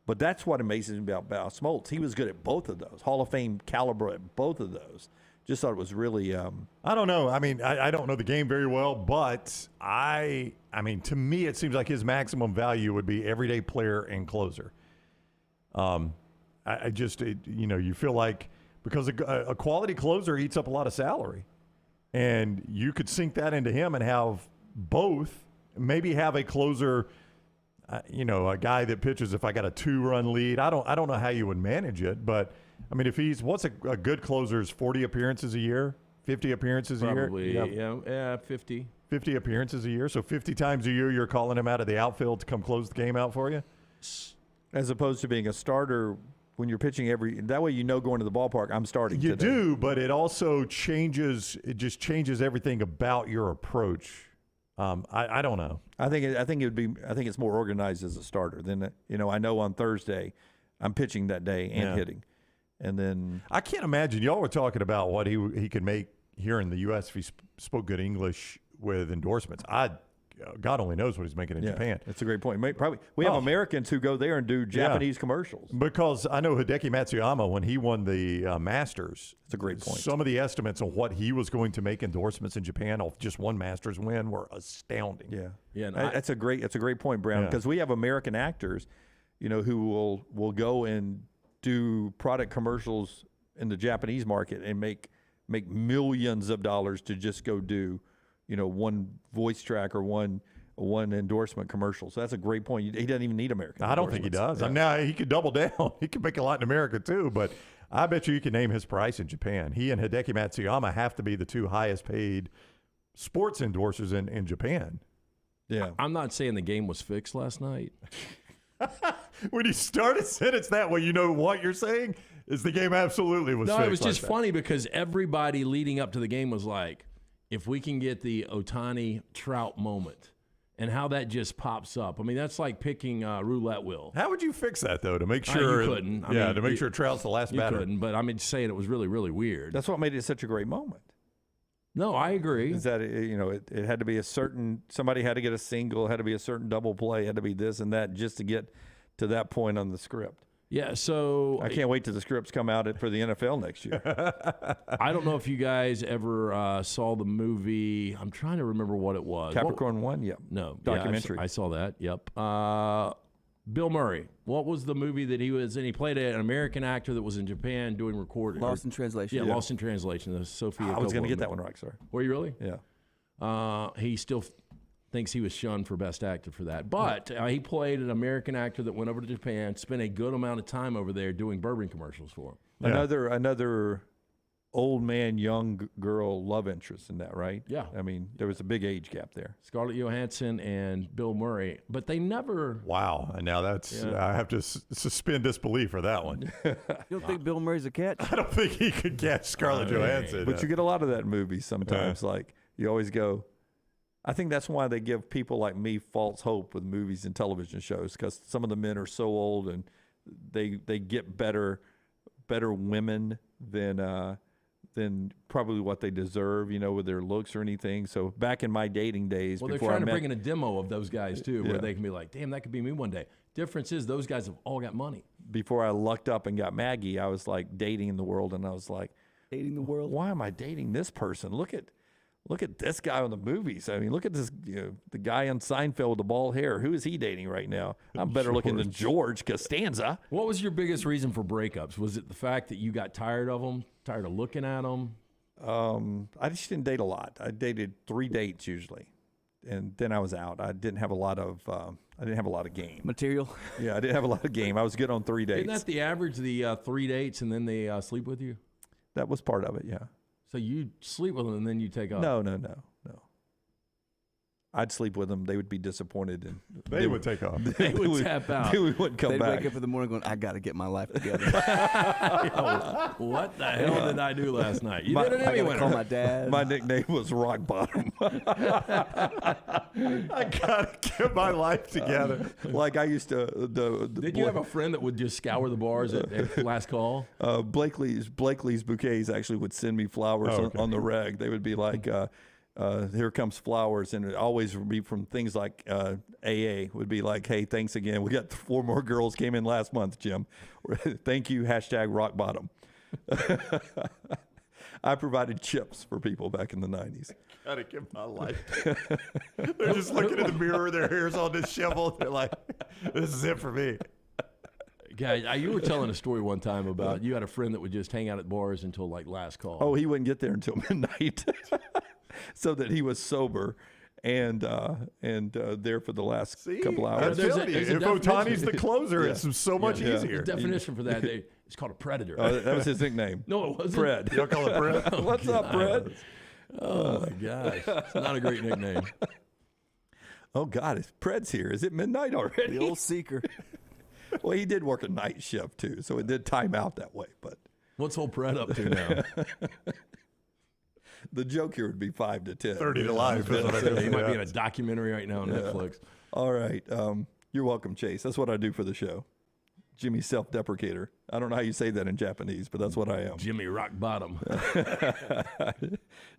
But that's what amazes me about Smoltz. He was good at both of those, Hall of Fame caliber at both of those. Just thought it was really I don't know. I mean, I don't know the game very well, but I mean, to me, it seems like his maximum value would be everyday player and closer. You feel like because a quality closer eats up a lot of salary. And you could sink that into him and have both, maybe have a closer, a guy that pitches if I got a 2-run lead. I don't know how you would manage it, but I mean, if what's a good closer's 40 appearances a year, 50 appearances a year? Probably, yeah, 50. 50 appearances a year. So 50 times a year you're calling him out of the outfield to come close the game out for you? As opposed to being a starter when you're pitching that way, going to the ballpark, I'm starting You today. do, but it also changes everything about your approach. I don't know. I think it's more organized as a starter than, I know on Thursday I'm pitching that day and hitting. And then I can't imagine. Y'all were talking about what he could make here in the U.S. if he spoke good English with endorsements. God only knows what he's making in Japan. That's a great point. We have Americans who go there and do Japanese commercials. Because I know Hideki Matsuyama, when he won the Masters. That's a great point. Some of the estimates on what he was going to make endorsements in Japan off just one Masters win were astounding. Yeah. That's a great point, Brown. Because we have American actors, who will go and do product commercials in the Japanese market and make millions of dollars to just go do one voice track or one endorsement commercial. So that's a great point. He doesn't even need American. I don't think he does. Yeah. Now he could double down. He could make a lot in America too, but I bet you can name his price in Japan. He and Hideki Matsuyama have to be the 2 highest paid sports endorsers in Japan. Yeah. I'm not saying the game was fixed last night. When you start a sentence that way, what you're saying is the game absolutely was fixed. No, it was just funny because everybody leading up to the game was like, if we can get the Ohtani Trout moment and how that just pops up. I mean, that's like picking a roulette wheel. How would you fix that, though, to make sure? You couldn't. To make sure Trout's the last batter. You couldn't, but I'm just saying it was really, really weird. That's what made it such a great moment. No, I agree. Is that, it had to be somebody had to get a single, had to be a certain double play, had to be this and that just to get to that point on the script. Yeah, so I can't wait till the scripts come out for the NFL next year. I don't know if you guys ever saw the movie. I'm trying to remember what it was. Capricorn 1? Yep. No. Documentary. I saw that. Yep. Bill Murray. What was the movie that he was in? He played an American actor that was in Japan doing recording. Lost in Translation. Yeah, Lost in Translation. The Sophia I was going to get Coppola that one right, sir. Were you really? Yeah. He still thinks he was shunned for Best Actor for that. But he played an American actor that went over to Japan, spent a good amount of time over there doing bourbon commercials for him. Yeah. Another old man, young girl love interest in that, right? Yeah. I mean, there was a big age gap there. Scarlett Johansson and Bill Murray, but they never. Wow. And now that's, I have to suspend disbelief for that one. You don't think Bill Murray's a catch? I don't think he could catch Scarlett Johansson. But you get a lot of that in movies sometimes. Like, you always go, I think that's why they give people like me false hope with movies and television shows, because some of the men are so old and they get better women than probably what they deserve, with their looks or anything. So back in my dating days, well, they're before trying to bring in a demo of those guys too, where Yeah. they can be like, "Damn, that could be me one day." Difference is those guys have all got money. before I lucked up and got Maggie, I was like dating the world, and I was like, dating the world. Why am I dating this person? Look at this guy on the movies. I mean, look at this, the guy on Seinfeld with the bald hair. Who is he dating right now? I'm better looking than George Costanza. What was your biggest reason for breakups? Was it the fact that you got tired of them, tired of looking at them? I just didn't date a lot. I dated 3 dates usually, and then I was out. I didn't have a lot of game material. Yeah, I didn't have a lot of game. I was good on 3 dates. Isn't that the average? The 3 dates and then they sleep with you. That was part of it. Yeah. So you sleep with them and then you take off. No. I'd sleep with them. They would be disappointed, and they would take off. They would tap out. They wouldn't come They'd back. wake up in the morning going, "I got to get my life together." What the hell did I do last night? You did it I anyway. gotta call my dad. My nickname was Rock Bottom. I gotta get my life together. Like I used to. Did you have a friend that would just scour the bars at last call? Blakely's Bouquets actually would send me flowers on the reg. They would be like, here comes flowers, and it always would be from things like AA would be like, hey, thanks again. We got 4 more girls came in last month, Jim. Thank you, #Rock Bottom. I provided chips for people back in the 90s. Gotta get my life together. They're just looking in the mirror, their hair's all disheveled. They're like, this is it for me. Guys, you were telling a story one time about you had a friend that would just hang out at bars until like last call. Oh, he wouldn't get there until midnight, so that he was sober and there for the last couple hours. I'm telling you, if Otani's the closer, it's so much easier. The definition for that, it's called a predator. That was his nickname. No, it wasn't. Pred. You don't call it Pred? What's up, Pred? Oh, my gosh. It's not a great nickname. Oh, God, Pred's here. Is it midnight already? The old seeker. Well, he did work a night shift, too, so it did time out that way. But what's old Pred up to now? The joke here would be 5 to 10. 30 to life. He might be in a documentary right now on Netflix. All right. You're welcome, Chase. That's what I do for the show. Jimmy Self-Deprecator. I don't know how you say that in Japanese, but that's what I am. Jimmy Rock Bottom.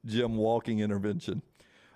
Jim Walking Intervention.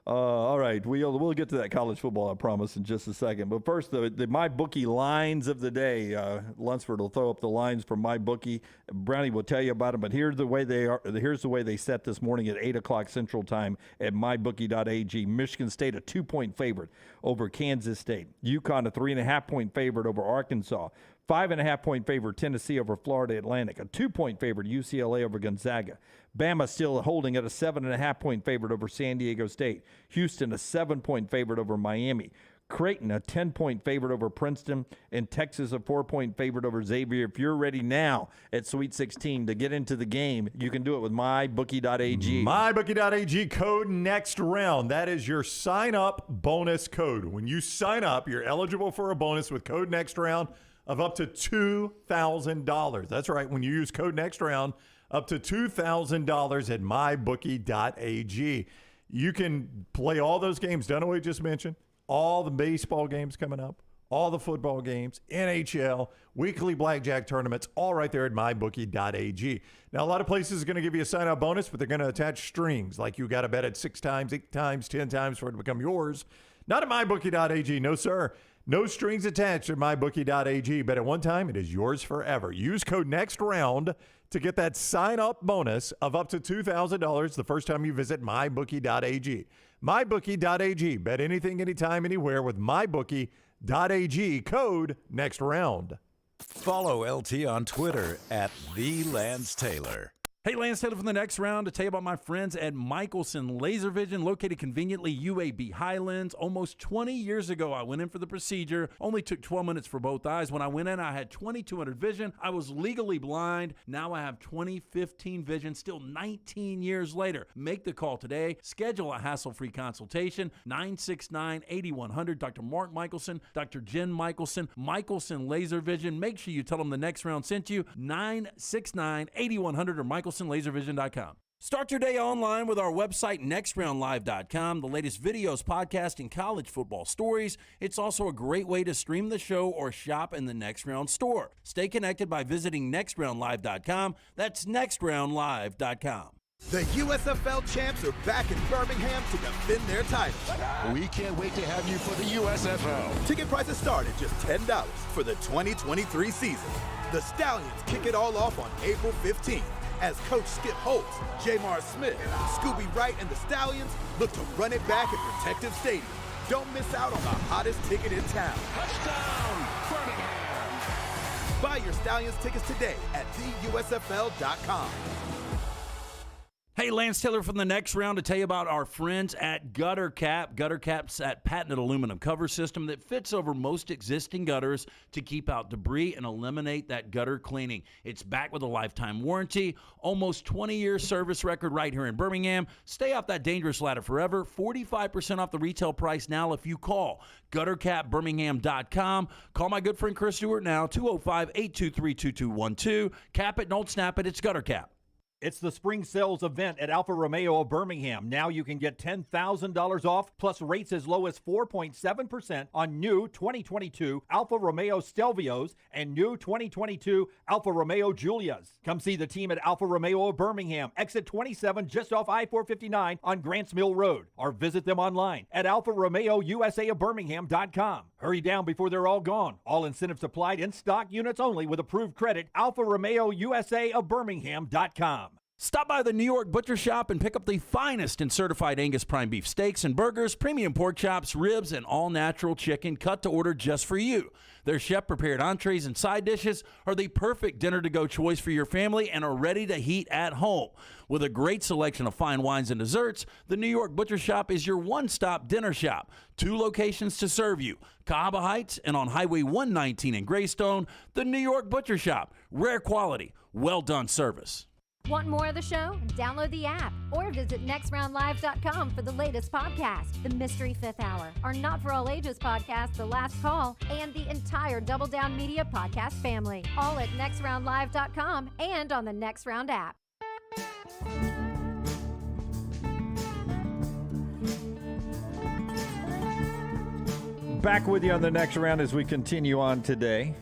All right, we'll get to that college football, I promise, in just a second. But first, the MyBookie lines of the day. Lunsford will throw up the lines for MyBookie. Brownie will tell you about them. But here's the way they are. Here's the way they set this morning at 8 o'clock Central Time at MyBookie.ag. Michigan State a 2-point favorite over Kansas State. UConn a 3.5-point favorite over Arkansas. 5.5-point favorite Tennessee over Florida Atlantic. A 2-point favorite UCLA over Gonzaga. Bama still holding at a 7.5-point favorite over San Diego State. Houston a 7-point favorite over Miami. Creighton a 10-point favorite over Princeton. And Texas a 4-point favorite over Xavier. If you're ready now at Sweet 16 to get into the game, you can do it with MyBookie.ag. MyBookie.ag code next round. That is your sign-up bonus code. When you sign up, you're eligible for a bonus with code next round of up to $2,000. That's right. When you use code next round, up to $2,000 at mybookie.ag. You can play all those games. Dunaway just mentioned all the baseball games coming up, all the football games, NHL, weekly blackjack tournaments, all right there at mybookie.ag. Now, a lot of places are going to give you a sign-up bonus, but they're going to attach strings, like you got to bet it 6 times, 8 times, 10 times for it to become yours. Not at mybookie.ag. No, sir. No strings attached at mybookie.ag, but at one time, it is yours forever. Use code NEXTROUND to get that sign-up bonus of up to $2,000 the first time you visit mybookie.ag. mybookie.ag. Bet anything, anytime, anywhere with mybookie.ag. Code NEXTROUND. Follow LT on Twitter at @TheLanceTaylor. Hey, Lance Taylor from the Next Round to tell you about my friends at Michelson Laser Vision, located conveniently UAB Highlands. Almost 20 years ago, I went in for the procedure. Only took 12 minutes for both eyes. When I went in, I had 2200 vision. I was legally blind. Now I have 20/15 vision, still 19 years later. Make the call today. Schedule a hassle-free consultation. 969-8100. Dr. Mark Michelson, Dr. Jen Michelson, Michelson Laser Vision. Make sure you tell them the Next Round sent you. 969-8100 or MichelsonLaserVision.com. Start your day online with our website, nextroundlive.com. The latest videos, podcasts, and college football stories. It's also a great way to stream the show or shop in the Next Round store. Stay connected by visiting nextroundlive.com. That's nextroundlive.com. The USFL champs are back in Birmingham to defend their title. We can't wait to have you for the USFL. Ticket prices start at just $10 for the 2023 season. The Stallions kick it all off on April 15th as Coach Skip Holtz, Jamar Smith, Scooby Wright, and the Stallions look to run it back at Protective Stadium. Don't miss out on the hottest ticket in town. Touchdown, Birmingham. Buy your Stallions tickets today at theusfl.com. Hey, Lance Taylor from the Next Round to tell you about our friends at Gutter Cap. Gutter Cap's that patented aluminum cover system that fits over most existing gutters to keep out debris and eliminate that gutter cleaning. It's backed with a lifetime warranty, almost 20-year service record right here in Birmingham. Stay off that dangerous ladder forever. 45% off the retail price now if you call guttercapbirmingham.com. Call my good friend Chris Stewart now, 205-823-2212. Cap it, don't snap it. It's Gutter Cap. It's the spring sales event at Alfa Romeo of Birmingham. Now you can get $10,000 off, plus rates as low as 4.7% on new 2022 Alfa Romeo Stelvios and new 2022 Alfa Romeo Giulias. Come see the team at Alfa Romeo of Birmingham, exit 27 just off I-459 on Grants Mill Road, or visit them online at alfaromeousa of Hurry down before they're all gone. All incentives applied, in stock units only with approved credit. Alfa Romeo USA of Birmingham.com. Stop by the New York Butcher Shop and pick up the finest in certified Angus prime beef steaks and burgers, premium pork chops, ribs, and all-natural chicken cut to order just for you. Their chef-prepared entrees and side dishes are the perfect dinner-to-go choice for your family and are ready to heat at home. With a great selection of fine wines and desserts, the New York Butcher Shop is your one-stop dinner shop. 2 locations to serve you, Cahaba Heights and on Highway 119 in Greystone. The New York Butcher Shop, rare quality, well-done service. Want more of the show? Download the app or visit nextroundlive.com for the latest podcast, The Mystery Fifth Hour, our Not For All Ages podcast, The Last Call, and the entire Double Down Media podcast family. All at nextroundlive.com and on the Next Round app. Back with you on the Next Round as we continue on today.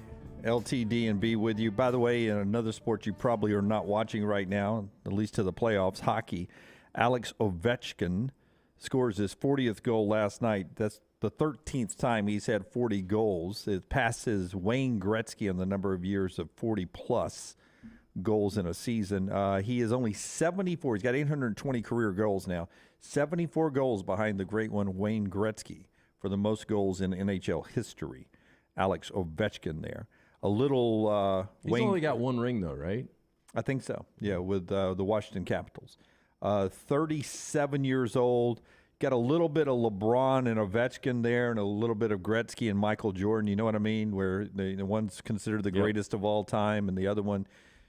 LTD and B with you. By the way, in another sport you probably are not watching right now, at least to the playoffs, hockey, Alex Ovechkin scores his 40th goal last night. That's the 13th time he's had 40 goals. It passes Wayne Gretzky on the number of years of 40-plus goals in a season. He is only 74. He's got 820 career goals now. 74 goals behind the great one, Wayne Gretzky, for the most goals in NHL history. Alex Ovechkin there. A little He's Wayne, only got one ring, though, right? I think so. Yeah, with the Washington Capitals. 37 years old. Got a little bit of LeBron and Ovechkin there, and a little bit of Gretzky and Michael Jordan. You know what I mean? Where the one's considered the greatest of all time, and the other one,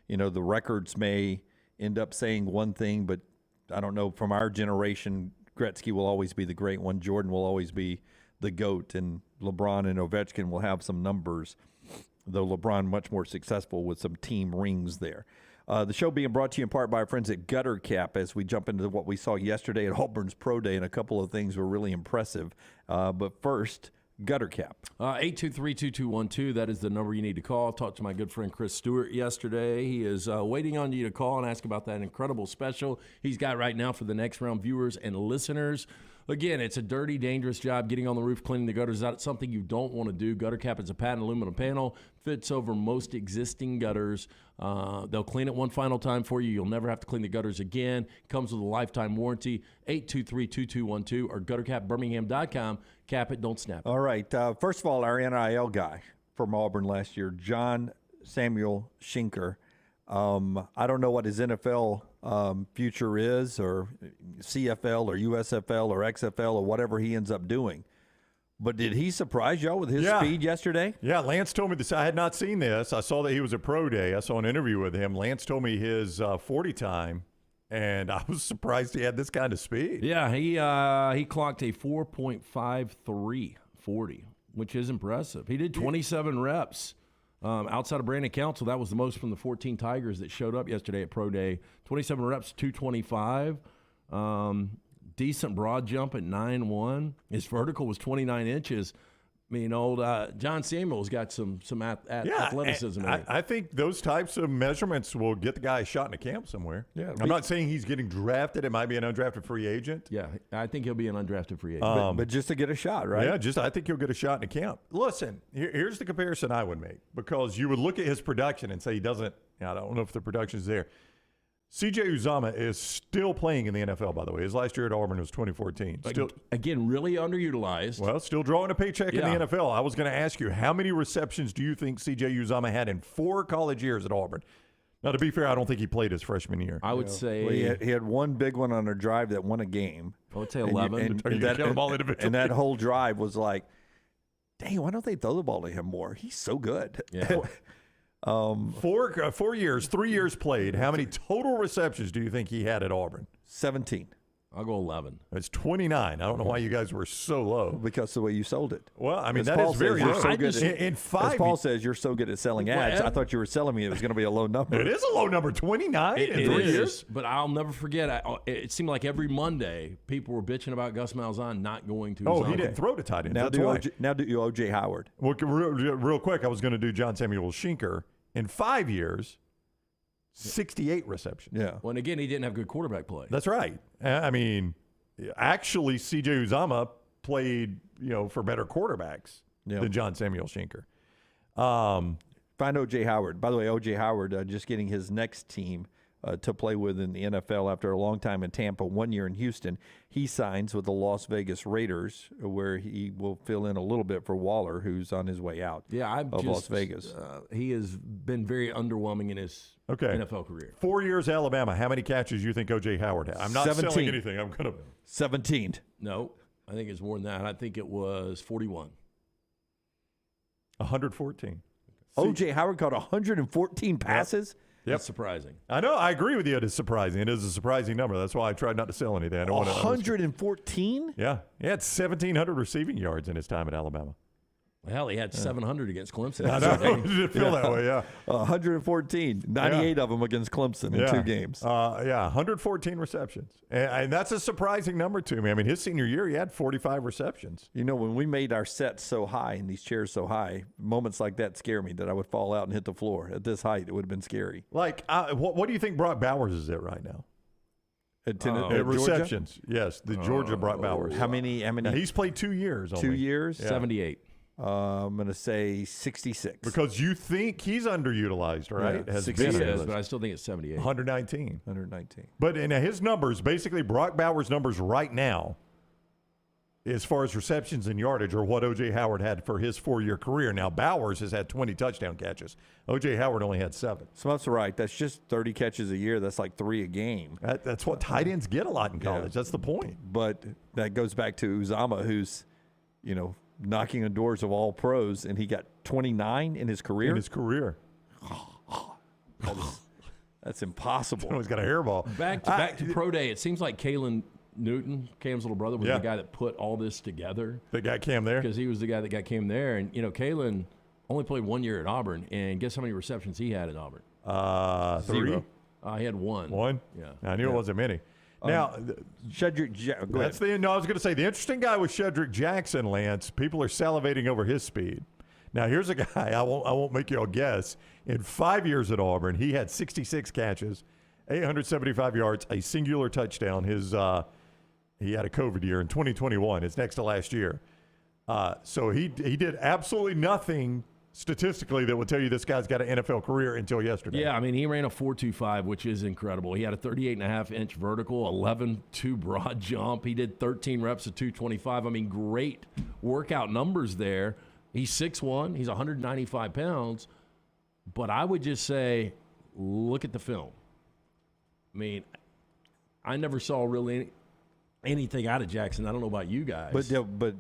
the records may end up saying one thing, but I don't know. From our generation, Gretzky will always be the great one. Jordan will always be the GOAT, and LeBron and Ovechkin will have some numbers, though LeBron much more successful with some team rings there. The show being brought to you in part by our friends at Gutter Cap as we jump into what we saw yesterday at Auburn's Pro Day, and a couple of things were really impressive. But first, Gutter Cap. 823-2212, that is the number you need to call. Talked to my good friend Chris Stewart yesterday. He is waiting on you to call and ask about that incredible special he's got right now for the Next Round viewers and listeners. Again, it's a dirty, dangerous job getting on the roof, cleaning the gutters. That's something you don't want to do. Gutter Cap is a patent aluminum panel, fits over most existing gutters. They'll clean it one final time for you. You'll never have to clean the gutters again. Comes with a lifetime warranty. 823-2212 or guttercapbirmingham.com. Cap it, don't snap it. All right. First of all, our NIL guy from Auburn last year, John Samuel Schinker, I don't know what his NFL future is, or CFL or USFL or XFL or whatever he ends up doing. But did he surprise y'all with his speed yesterday? Yeah, Lance told me this. I had not seen this. I saw that he was at Pro Day. I saw an interview with him. Lance told me his 40 time, and I was surprised he had this kind of speed. Yeah, he clocked a 4.53 40, which is impressive. He did 27 reps outside of Brandon Council. That was the most from the 14 Tigers that showed up yesterday at Pro Day. 27 reps, 225. Decent broad jump at 9.1. His vertical was 29 inches. I mean, old John Samuel's got some athleticism. I think those types of measurements will get the guy a shot in a camp somewhere. Yeah, I'm not saying he's getting drafted. It might be an undrafted free agent. Yeah, I think he'll be an undrafted free agent. But just to get a shot, right? Yeah, I think he'll get a shot in a camp. Listen, here's the comparison I would make, because you would look at his production and say he doesn't. I don't know if the production's there. C.J. Uzomah is still playing in the NFL, by the way. His last year at Auburn was 2014. Still, again, really underutilized. Well, still drawing a paycheck in the NFL. I was going to ask you, how many receptions do you think C.J. Uzomah had in 4 college years at Auburn? Now, to be fair, I don't think he played his freshman year. I would say well, he had one big one on a drive that won a game. I would say 11. Are you going to count them all individually? And that whole drive was like, dang, why don't they throw the ball to him more? He's so good. Yeah. 4 years, 3 years played. How many total receptions do you think he had at Auburn? 17. I'll go 11. It's 29. I don't know why you guys were so low. Because of the way you sold it. Well, I mean, As that Paul is very says, low. so good In 5 as Paul says, you're so good at selling ads. I thought you were selling me it was going to be a low number. It is a low number, 29 in 3 years. But I'll never forget, it seemed like every Monday people were bitching about Gus Malzahn not going to he didn't throw to tight ends. Now do you O.J. Howard. Well, real quick, I was going to do John Samuel Schinker. In 5 years, 68 receptions. Yeah. Well, and again, he didn't have good quarterback play. That's right. I mean, actually, C.J. Uzomah played, for better quarterbacks than John Samuel Schinker. Find O.J. Howard. By the way, O.J. Howard just getting his next team to play with in the NFL after a long time in Tampa, 1 year in Houston. He signs with the Las Vegas Raiders, where he will fill in a little bit for Waller, who's on his way out of Las Vegas. He has been very underwhelming in his NFL career. 4 years Alabama. How many catches do you think O.J. Howard had? I'm not 17. selling anything. I'm going to 17. No, I think it's more than that. I think it was 41. 114. O.J. Howard caught 114 passes? Yep. That's surprising. I know. I agree with you. It is surprising. It is a surprising number. That's why I tried not to sell anything. I don't 114? Yeah. He had 1,700 receiving yards in his time at Alabama. Hell, he had 700 against Clemson. I know. Did it feel that way? Yeah. 114. 98 of them against Clemson in 2 games. 114 receptions. And that's a surprising number to me. I mean, his senior year, he had 45 receptions. When we made our sets so high and these chairs so high, moments like that scare me, that I would fall out and hit the floor. At this height, it would have been scary. Like, what do you think Brock Bowers is at right now? At receptions. Yes, the Georgia Brock Bowers. How many? Now, he's played 2 years only. 2 years? Yeah. 78. I'm going to say 66. Because you think he's underutilized, right? Yeah, 66, but I still think it's 78. 119. 119. But in his numbers, basically Brock Bowers' numbers right now, as far as receptions and yardage, are what O.J. Howard had for his 4-year career. Now, Bowers has had 20 touchdown catches. O.J. Howard only had 7. So that's right. That's just 30 catches a year. That's like 3 a game. That's what tight ends get a lot in college. That's the point. But that goes back to Uzomah, who's, knocking on doors of all pros, and he got 29 in his career. That's impossible. He's got a hairball. Back to Pro Day, it seems like Kalen Newton, Cam's little brother, was the guy that put all this together. That got Cam there? Because he was the guy that got Cam there. And, Kalen only played 1 year at Auburn, and guess how many receptions he had at Auburn? 3. He had 1. 1? Yeah. I knew it wasn't many. Now, Shedrick, go ahead. I was going to say, the interesting guy was Shedrick Jackson, Lance. People are salivating over his speed. Now, here's a guy, I won't make you all guess. In 5 years at Auburn, he had 66 catches, 875 yards, a singular touchdown. He had a COVID year in 2021, his next to last year. So he did absolutely nothing statistically that would tell you this guy's got an NFL career until yesterday. Yeah, I mean, he ran a 4.25, which is incredible. He had a 38.5-inch vertical, 11.2 broad jump. He did 13 reps of 225. I mean, great workout numbers there. He's 6'1". He's 195 pounds. But I would just say, look at the film. I mean, I never saw really anything out of Jackson. I don't know about you guys. But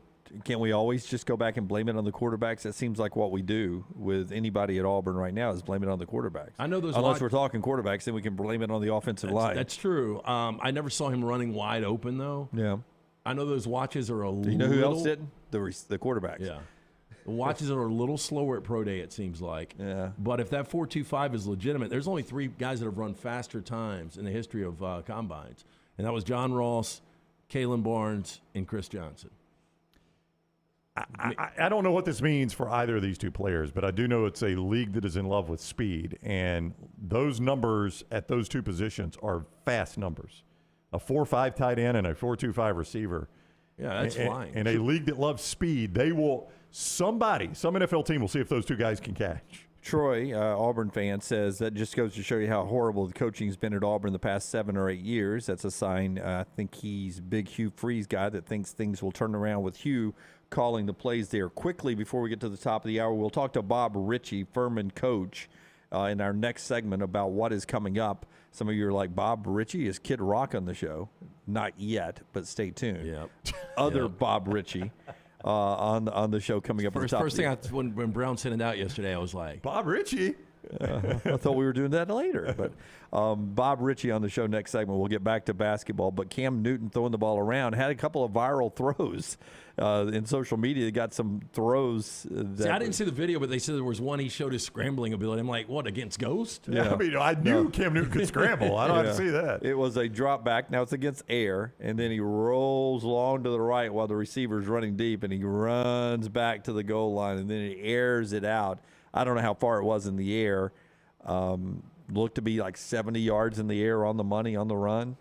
can't we always just go back and blame it on the quarterbacks? That seems like what we do with anybody at Auburn right now is blame it on the quarterbacks. I know those. Unless we're talking quarterbacks, then we can blame it on the offensive line. That's true. I never saw him running wide open, though. Yeah. I know those watches are a little. Do you know who else didn't? The quarterbacks. Yeah. The watches are a little slower at Pro Day, it seems like. Yeah. But if that 4.25 is legitimate, there's only 3 guys that have run faster times in the history of combines. And that was John Ross, Kalen Barnes, and Chris Johnson. I don't know what this means for either of these two players, but I do know it's a league that is in love with speed. And those numbers at those two positions are fast numbers. A 4.5 tight end and a 4.25 receiver. Yeah, that's flying. In a league that loves speed, they will – some NFL team will see if those two guys can catch. Troy, Auburn fan, says that just goes to show you how horrible the coaching's been at Auburn the past 7 or 8 years. That's a sign. I think he's big Hugh Freeze guy that thinks things will turn around with Hugh calling the plays there. Quickly, before we get to the top of the hour, we'll talk to Bob Richey, Fuhrman coach, in our next segment about what is coming up. Some of you are like, Bob Richey is Kid Rock on the show. Not yet, but stay tuned. Yep. Other Bob Richey. On the show coming up. First thing when Brown sent it out yesterday, I was like, Bob Richey. I thought we were doing that later. But Bob Richey on the show next segment. We'll get back to basketball. But Cam Newton throwing the ball around had a couple of viral throws in social media. They got some throws. I didn't see the video, but they said there was one he showed his scrambling ability. I'm like, what, against Ghost? Yeah. I mean, I knew Cam Newton could scramble. I don't have to see that. It was a drop back. Now it's against air, and then he rolls long to the right while the receiver's running deep, and he runs back to the goal line, and then he airs it out. I don't know how far it was in the air. Looked to be like 70 yards in the air on the money on the run,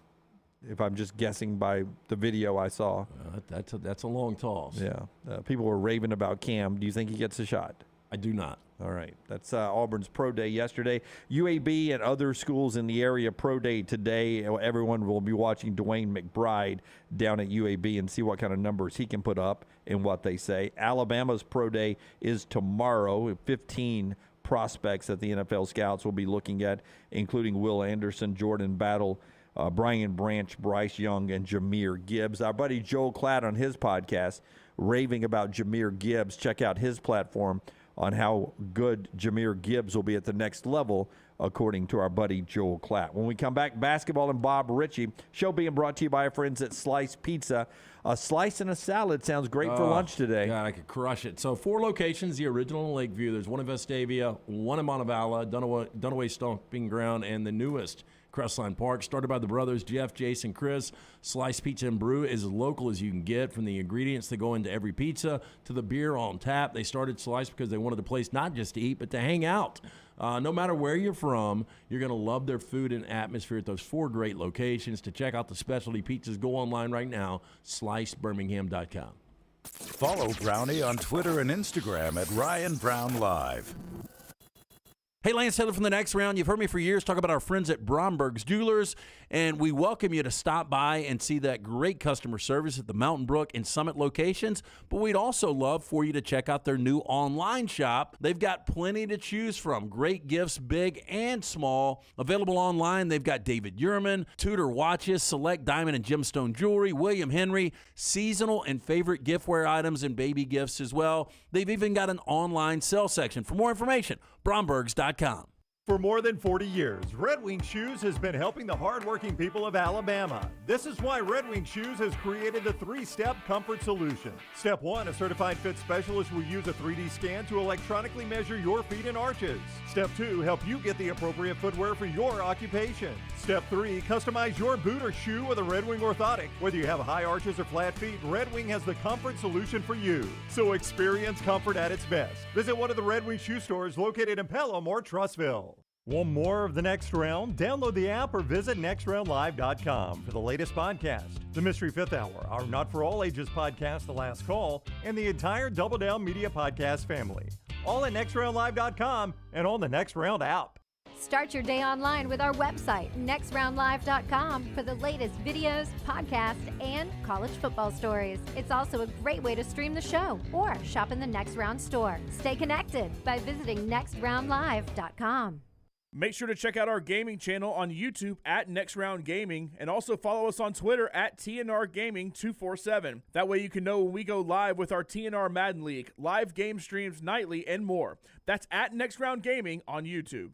if I'm just guessing by the video I saw. That's a long toss. Yeah. People were raving about Cam. Do you think he gets a shot? I do not. All right. That's Auburn's Pro Day yesterday. UAB and other schools in the area Pro Day today. Everyone will be watching Dwayne McBride down at UAB and see what kind of numbers he can put up and what they say. Alabama's Pro Day is tomorrow. 15 prospects that the NFL scouts will be looking at, including Will Anderson, Jordan Battle, Brian Branch, Bryce Young, and Jahmyr Gibbs. Our buddy Joel Klatt on his podcast raving about Jahmyr Gibbs. Check out his platform on how good Jahmyr Gibbs will be at the next level, according to our buddy Joel Klatt. When we come back, basketball and Bob Richey. Show being brought to you by our friends at Slice Pizza. A slice and a salad sounds great for lunch today. God, I could crush it. So 4 locations, the original in Lakeview. There's one in Vestavia, one in Montevallo, Dunaway Stomping Ground, and the newest, Crestline Park. Started by the brothers Jeff, Jason, Chris. Slice Pizza and Brew is as local as you can get, from the ingredients that go into every pizza to the beer on tap. They started Slice because they wanted a place not just to eat, but to hang out. No matter where you're from, you're going to love their food and atmosphere at those 4 great locations. To check out the specialty pizzas, go online right now, slicebirmingham.com. Follow Brownie on Twitter and Instagram at Ryan Brown Live. Hey, Lance Taylor from the Next Round. You've heard me for years talk about our friends at Bromberg's Jewelers, and we welcome you to stop by and see that great customer service at the Mountain Brook and Summit locations. But we'd also love for you to check out their new online shop. They've got plenty to choose from. Great gifts, big and small. Available online, they've got David Yurman, Tudor watches, select diamond and gemstone jewelry, William Henry, seasonal and favorite giftware items, and baby gifts as well. They've even got an online sale section. For more information, Brombergs.com. For more than 40 years, Red Wing Shoes has been helping the hardworking people of Alabama. This is why Red Wing Shoes has created the 3-step comfort solution. Step 1, a certified fit specialist will use a 3D scan to electronically measure your feet and arches. Step 2, help you get the appropriate footwear for your occupation. Step 3, customize your boot or shoe with a Red Wing orthotic. Whether you have high arches or flat feet, Red Wing has the comfort solution for you. So experience comfort at its best. Visit one of the Red Wing shoe stores located in Pelham or Trussville. Want more of The Next Round? Download the app or visit nextroundlive.com for the latest podcast, The Mystery Fifth Hour, our Not For All Ages podcast, The Last Call, and the entire Double Down Media podcast family. All at nextroundlive.com and on the Next Round app. Start your day online with our website, nextroundlive.com, for the latest videos, podcasts, and college football stories. It's also a great way to stream the show or shop in the Next Round store. Stay connected by visiting nextroundlive.com. Make sure to check out our gaming channel on YouTube at Next Round Gaming, and also follow us on Twitter at TNR Gaming 247. That way you can know when we go live with our TNR Madden League, live game streams nightly, and more. That's at Next Round Gaming on YouTube.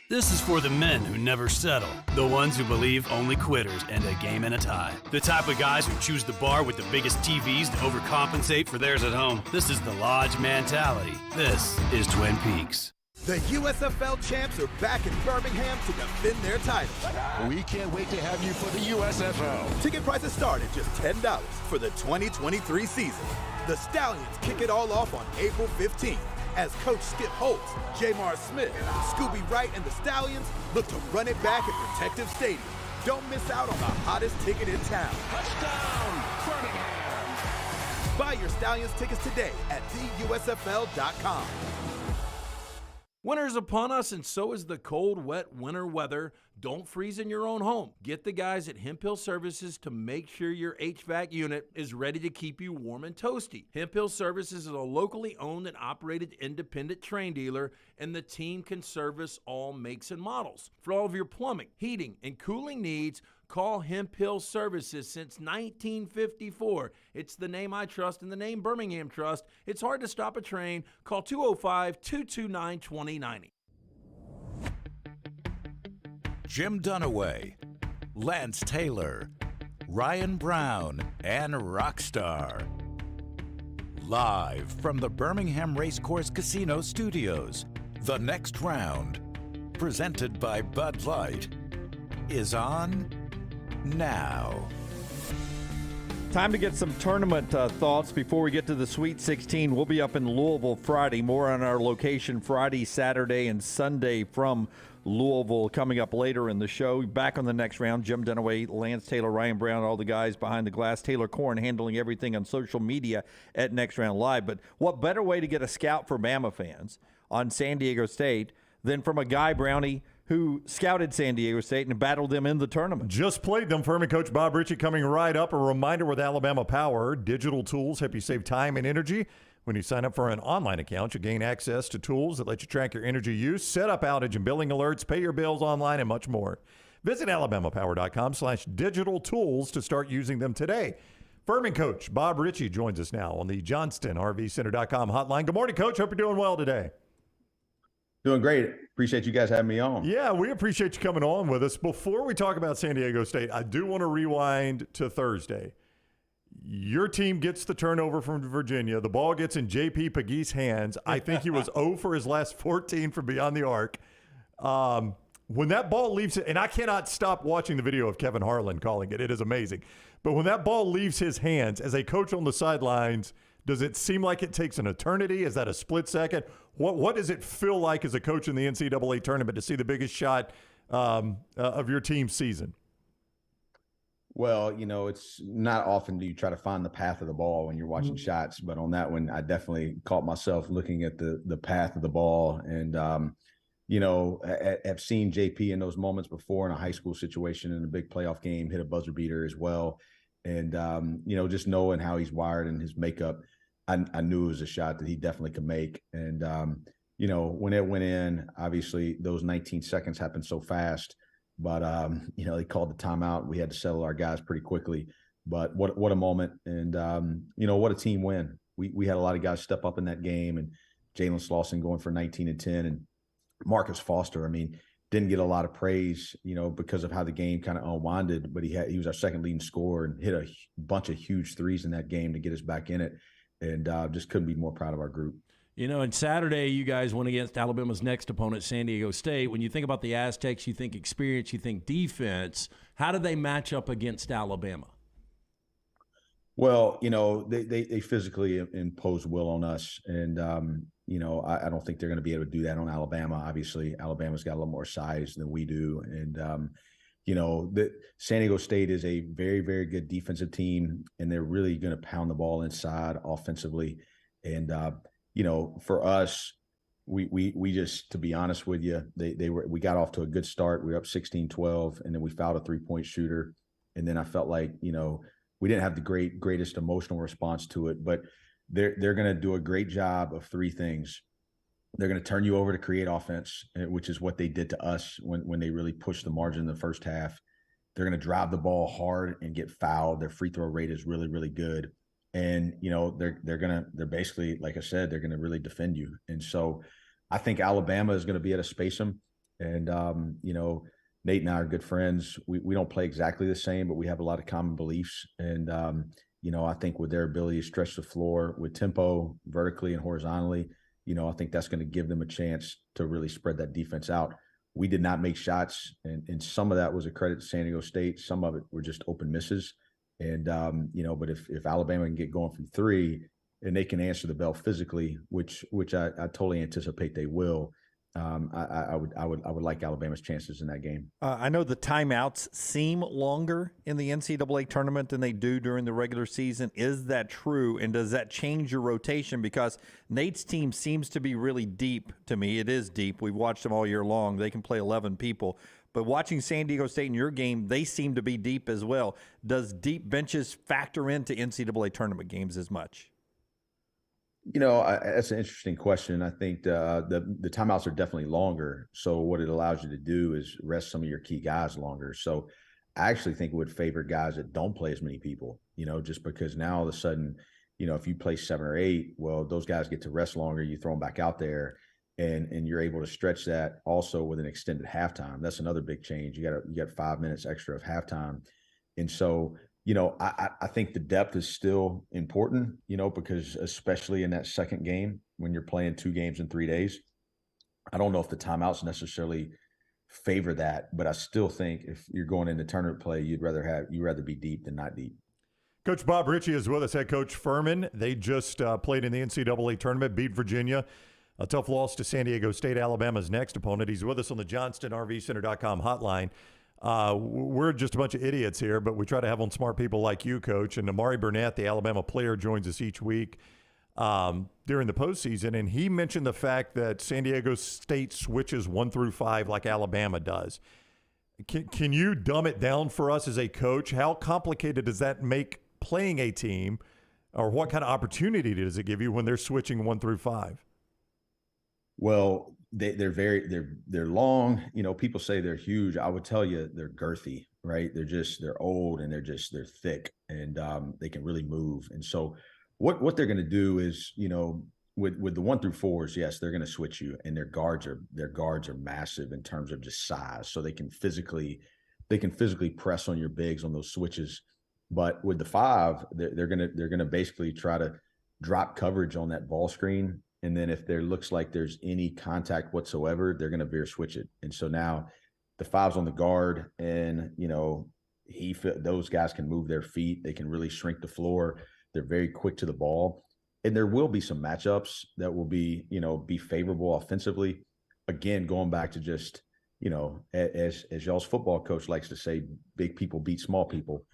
This is for the men who never settle, the ones who believe only quitters end a game in a tie, the type of guys who choose the bar with the biggest TVs to overcompensate for theirs at home. This is the Lodge mentality. This is Twin Peaks. The USFL champs are back in Birmingham to defend their title. We can't wait to have you for the USFL. Ticket prices start at just $10 for the 2023 season. The Stallions kick it all off on April 15th as Coach Skip Holtz, Jamar Smith, Scooby Wright, and the Stallions look to run it back at Protective Stadium. Don't miss out on the hottest ticket in town. Touchdown, Birmingham! Buy your Stallions tickets today at theusfl.com. Winter's upon us, and so is the cold, wet winter weather. Don't freeze in your own home. Get the guys at Hemp Hill Services to make sure your HVAC unit is ready to keep you warm and toasty. Hemp Hill Services is a locally owned and operated independent Trane dealer, and the team can service all makes and models. For all of your plumbing, heating, and cooling needs, call Hemp Hill Services since 1954. It's the name I trust and the name Birmingham trust. It's hard to stop a Trane. Call 205-229-2090. Jim Dunaway, Lance Taylor, Ryan Brown, and Rockstar. Live from the Birmingham Racecourse Casino Studios, the next round, presented by Bud Light, is on now. Time to get some tournament thoughts before we get to the Sweet 16. We'll be up in Louisville Friday. More on our location Friday, Saturday, and Sunday from Louisville coming up later in the show. Back on the next round, Jim Dunaway, Lance Taylor, Ryan Brown, all the guys behind the glass. Taylor Corn handling everything on social media at Next Round Live. But what better way to get a scout for Bama fans on San Diego State than from a guy, Brownie, who scouted San Diego State and battled them in the tournament. Just played them. Furman coach Bob Richey coming right up. A reminder with Alabama Power, digital tools help you save time and energy. When you sign up for an online account, you gain access to tools that let you track your energy use, set up outage and billing alerts, pay your bills online, and much more. Visit alabamapower.com/digital tools to start using them today. Furman coach Bob Richey joins us now on the JohnstonRVCenter.com hotline. Good morning, Coach. Hope you're doing well today. Doing great. Appreciate you guys having me on. Yeah, we appreciate you coming on with us. Before we talk about San Diego State, I do want to rewind to Thursday. Your team gets the turnover from Virginia. The ball gets in J.P. Pegues' hands. I think he was 0 for his last 14 from beyond the arc. When that ball leaves it, and I cannot stop watching the video of Kevin Harlan calling it. It is amazing. But when that ball leaves his hands, as a coach on the sidelines, does it seem like it takes an eternity? Is that a split second? What does it feel like as a coach in the NCAA tournament to see the biggest shot of your team's season? Well, you know, it's not often do you try to find the path of the ball when you're watching shots, but on that one, I definitely caught myself looking at the path of the ball, and you know, I've seen JP in those moments before in a high school situation in a big playoff game, hit a buzzer beater as well, and you know, just knowing how he's wired and his makeup, I knew it was a shot that he definitely could make, and you know, when it went in, obviously those 19 seconds happened so fast. But, you know, they called the timeout. We had to settle our guys pretty quickly. But what a moment. And, you know, what a team win. We had a lot of guys step up in that game. And Jalen Slauson going for 19 and 10. And Marcus Foster, I mean, didn't get a lot of praise, you know, because of how the game kind of unwinded. But he was our second leading scorer and hit a bunch of huge threes in that game to get us back in it. And just couldn't be more proud of our group. You know, and Saturday you guys went against Alabama's next opponent, San Diego State. When you think about the Aztecs, you think experience, you think defense. How do they match up against Alabama? Well, you know, they physically impose will on us. And, you know, I don't think they're going to be able to do that on Alabama. Obviously, Alabama's got a little more size than we do. And, you know, San Diego State is a very, very good defensive team, and they're really going to pound the ball inside offensively. And, you know, for us, we just, to be honest with you, we got off to a good start. We were up 16-12, and then we fouled a 3-point shooter. And then I felt like, you know, we didn't have the greatest emotional response to it, but they're going to do a great job of three things. They're going to turn you over to create offense, which is what they did to us when they really pushed the margin in the first half. They're going to drive the ball hard and get fouled. Their free throw rate is really, really good. And, they're basically, like I said, they're going to really defend you. And so I think Alabama is going to be able to space them. And, Nate and I are good friends. We don't play exactly the same, but we have a lot of common beliefs. And, I think with their ability to stretch the floor with tempo, vertically and horizontally, I think that's going to give them a chance to really spread that defense out. We did not make shots, and some of that was a credit to San Diego State. Some of it were just open misses. And, but if Alabama can get going from three and they can answer the bell physically, which I totally anticipate they will, I would like Alabama's chances in that game. I know the timeouts seem longer in the NCAA tournament than they do during the regular season. Is that true? And does that change your rotation? Because Nate's team seems to be really deep to me. It is deep. We've watched them all year long. They can play 11 people. But watching San Diego State in your game, they seem to be deep as well. Does deep benches factor into NCAA tournament games as much? That's an interesting question. I think the timeouts are definitely longer. So what it allows you to do is rest some of your key guys longer. So I actually think it would favor guys that don't play as many people, just because now all of a sudden, if you play 7 or 8, well, those guys get to rest longer. You throw them back out there and you're able to stretch that also with an extended halftime. That's another big change. You got 5 minutes extra of halftime. And so, I think the depth is still important, because especially in that second game, when you're playing 2 games in 3 days, I don't know if the timeouts necessarily favor that, but I still think if you're going into tournament play, you'd rather be deep than not deep. Coach Bob Richey is with us. Head Coach Fuhrman. They just played in the NCAA tournament, beat Virginia. A tough loss to San Diego State, Alabama's next opponent. He's with us on the JohnstonRVCenter.com hotline. We're just a bunch of idiots here, but we try to have on smart people like you, Coach. And Amari Burnett, the Alabama player, joins us each week during the postseason. And he mentioned the fact that San Diego State switches 1 through 5 like Alabama does. Can you dumb it down for us as a coach? How complicated does that make playing a team, or what kind of opportunity does it give you when they're switching 1 through 5? Well, they're long. People say they're huge. I would tell you they're girthy, right? They're old and they're thick, and they can really move. And so what they're going to do is, with the 1 through 4s, yes, they're going to switch you, and their guards are massive in terms of just size. So they can physically press on your bigs on those switches. But with the 5, they're going to basically try to drop coverage on that ball screen. And then if there looks like there's any contact whatsoever, they're going to veer switch it. And so now the 5's on the guard, and, those guys can move their feet. They can really shrink the floor. They're very quick to the ball. And there will be some matchups that will be favorable offensively. Again, going back to just, as y'all's football coach likes to say, big people beat small people.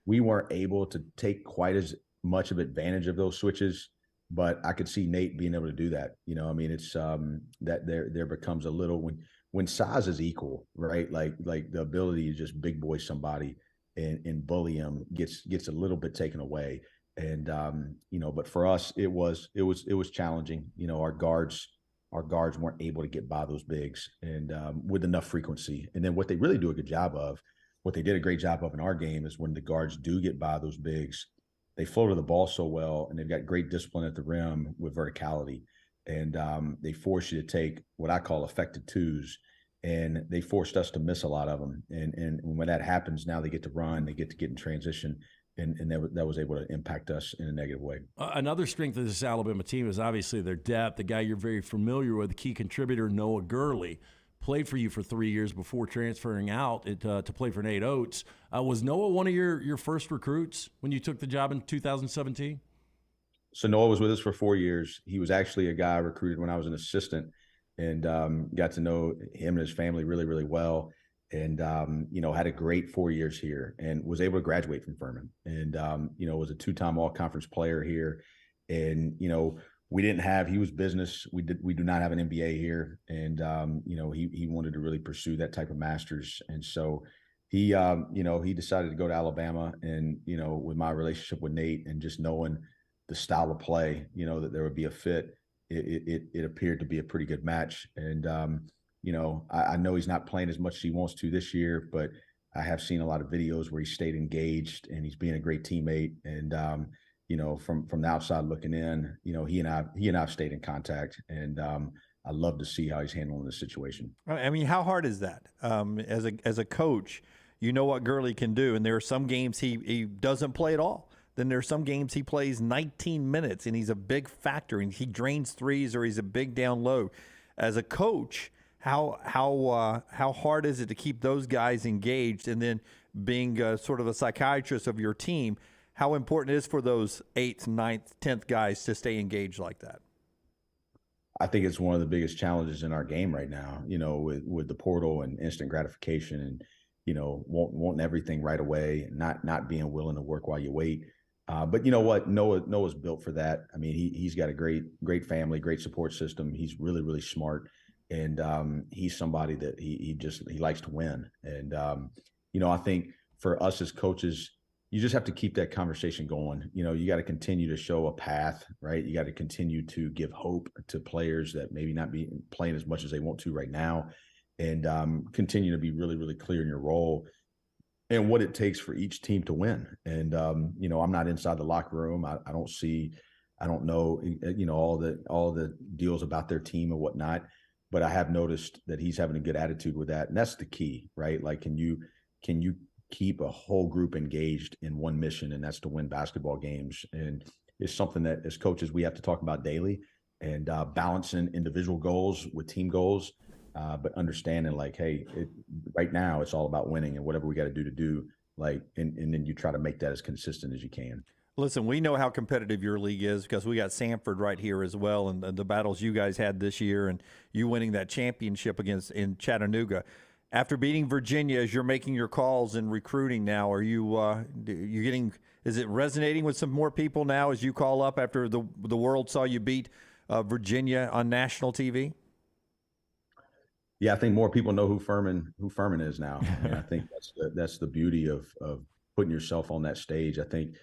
We weren't able to take quite as much of advantage of those switches. But I could see Nate being able to do that. It's that there becomes a little when size is equal, right? Like the ability to just big boy somebody and bully him gets a little bit taken away. And but for us, it was challenging. Our guards weren't able to get by those bigs and with enough frequency. And then what they really do a good job of, what they did a great job of in our game, is when the guards do get by those bigs, they floated the ball so well, and they've got great discipline at the rim with verticality. And they force you to take what I call affected 2s, and they forced us to miss a lot of them. And when that happens, now they get to run, they get to get in transition, and that was able to impact us in a negative way. Another strength of this Alabama team is obviously their depth. The guy you're very familiar with, the key contributor, Noah Gurley, played for you for 3 years before transferring out to play for Nate Oates. Was Noah one of your first recruits when you took the job in 2017? So Noah was with us for 4 years. He was actually a guy I recruited when I was an assistant, and got to know him and his family really, really well. And, had a great 4 years here and was able to graduate from Furman, and, was a 2-time all-conference player here. And, he was business. We do not have an MBA here. And, he wanted to really pursue that type of master's. And so he decided to go to Alabama, and, with my relationship with Nate and just knowing the style of play, that there would be a fit. it appeared to be a pretty good match. And I know he's not playing as much as he wants to this year, but I have seen a lot of videos where he stayed engaged and he's being a great teammate. And from the outside looking in, he and I have stayed in contact, and I love to see how he's handling the situation. I mean, how hard is that? As a coach, you know what Gurley can do, and there are some games he doesn't play at all. Then there are some games he plays 19 minutes, and he's a big factor, and he drains threes, or he's a big down low. As a coach, how hard is it to keep those guys engaged, and then being sort of a psychiatrist of your team, how important it is for those 8th, 9th, 10th guys to stay engaged like that? I think it's one of the biggest challenges in our game right now, with the portal and instant gratification and, wanting everything right away and not being willing to work while you wait. But you know what? Noah's built for that. I mean, he's got a great family, great support system. He's really, really smart. And he's somebody that he likes to win. And, I think for us as coaches, you just have to keep that conversation going. You got to continue to show a path, right? You got to continue to give hope to players that maybe not be playing as much as they want to right now, and continue to be really, really clear in your role and what it takes for each team to win. And, I'm not inside the locker room. I don't know, all the deals about their team and whatnot, but I have noticed that he's having a good attitude with that. And that's the key, right? Like, can you keep a whole group engaged in one mission, and that's to win basketball games? And it's something that as coaches we have to talk about daily, and balancing individual goals with team goals, but understanding like, hey, right now it's all about winning, and whatever we got to do, like, and then you try to make that as consistent as you can. Listen, we know how competitive your league is because we got Samford right here as well, and the battles you guys had this year, and you winning that championship in Chattanooga. After beating Virginia, as you're making your calls and recruiting now, are you getting? Is it resonating with some more people now as you call up after the world saw you beat Virginia on national TV? Yeah, I think more people know who Fuhrman is now, and I think that's the beauty of putting yourself on that stage. I think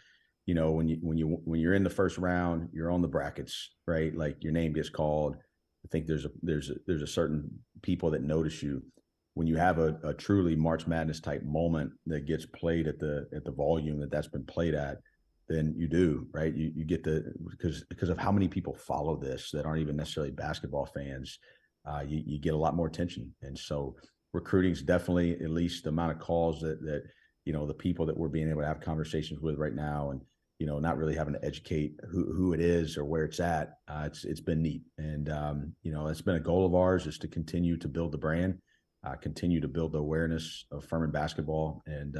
when you're in the first round, you're on the brackets, right? Like, your name gets called. I think there's a certain people that notice you. When you have a truly March Madness type moment that gets played at the volume that's been played at, then you do, right? You get because of how many people follow this that aren't even necessarily basketball fans, you get a lot more attention. And so recruiting is definitely, at least the amount of calls that the people that we're being able to have conversations with right now, and not really having to educate who it is or where it's at. It's been neat, and it's been a goal of ours, is to continue to build the brand. Continue to build the awareness of Fuhrman basketball, and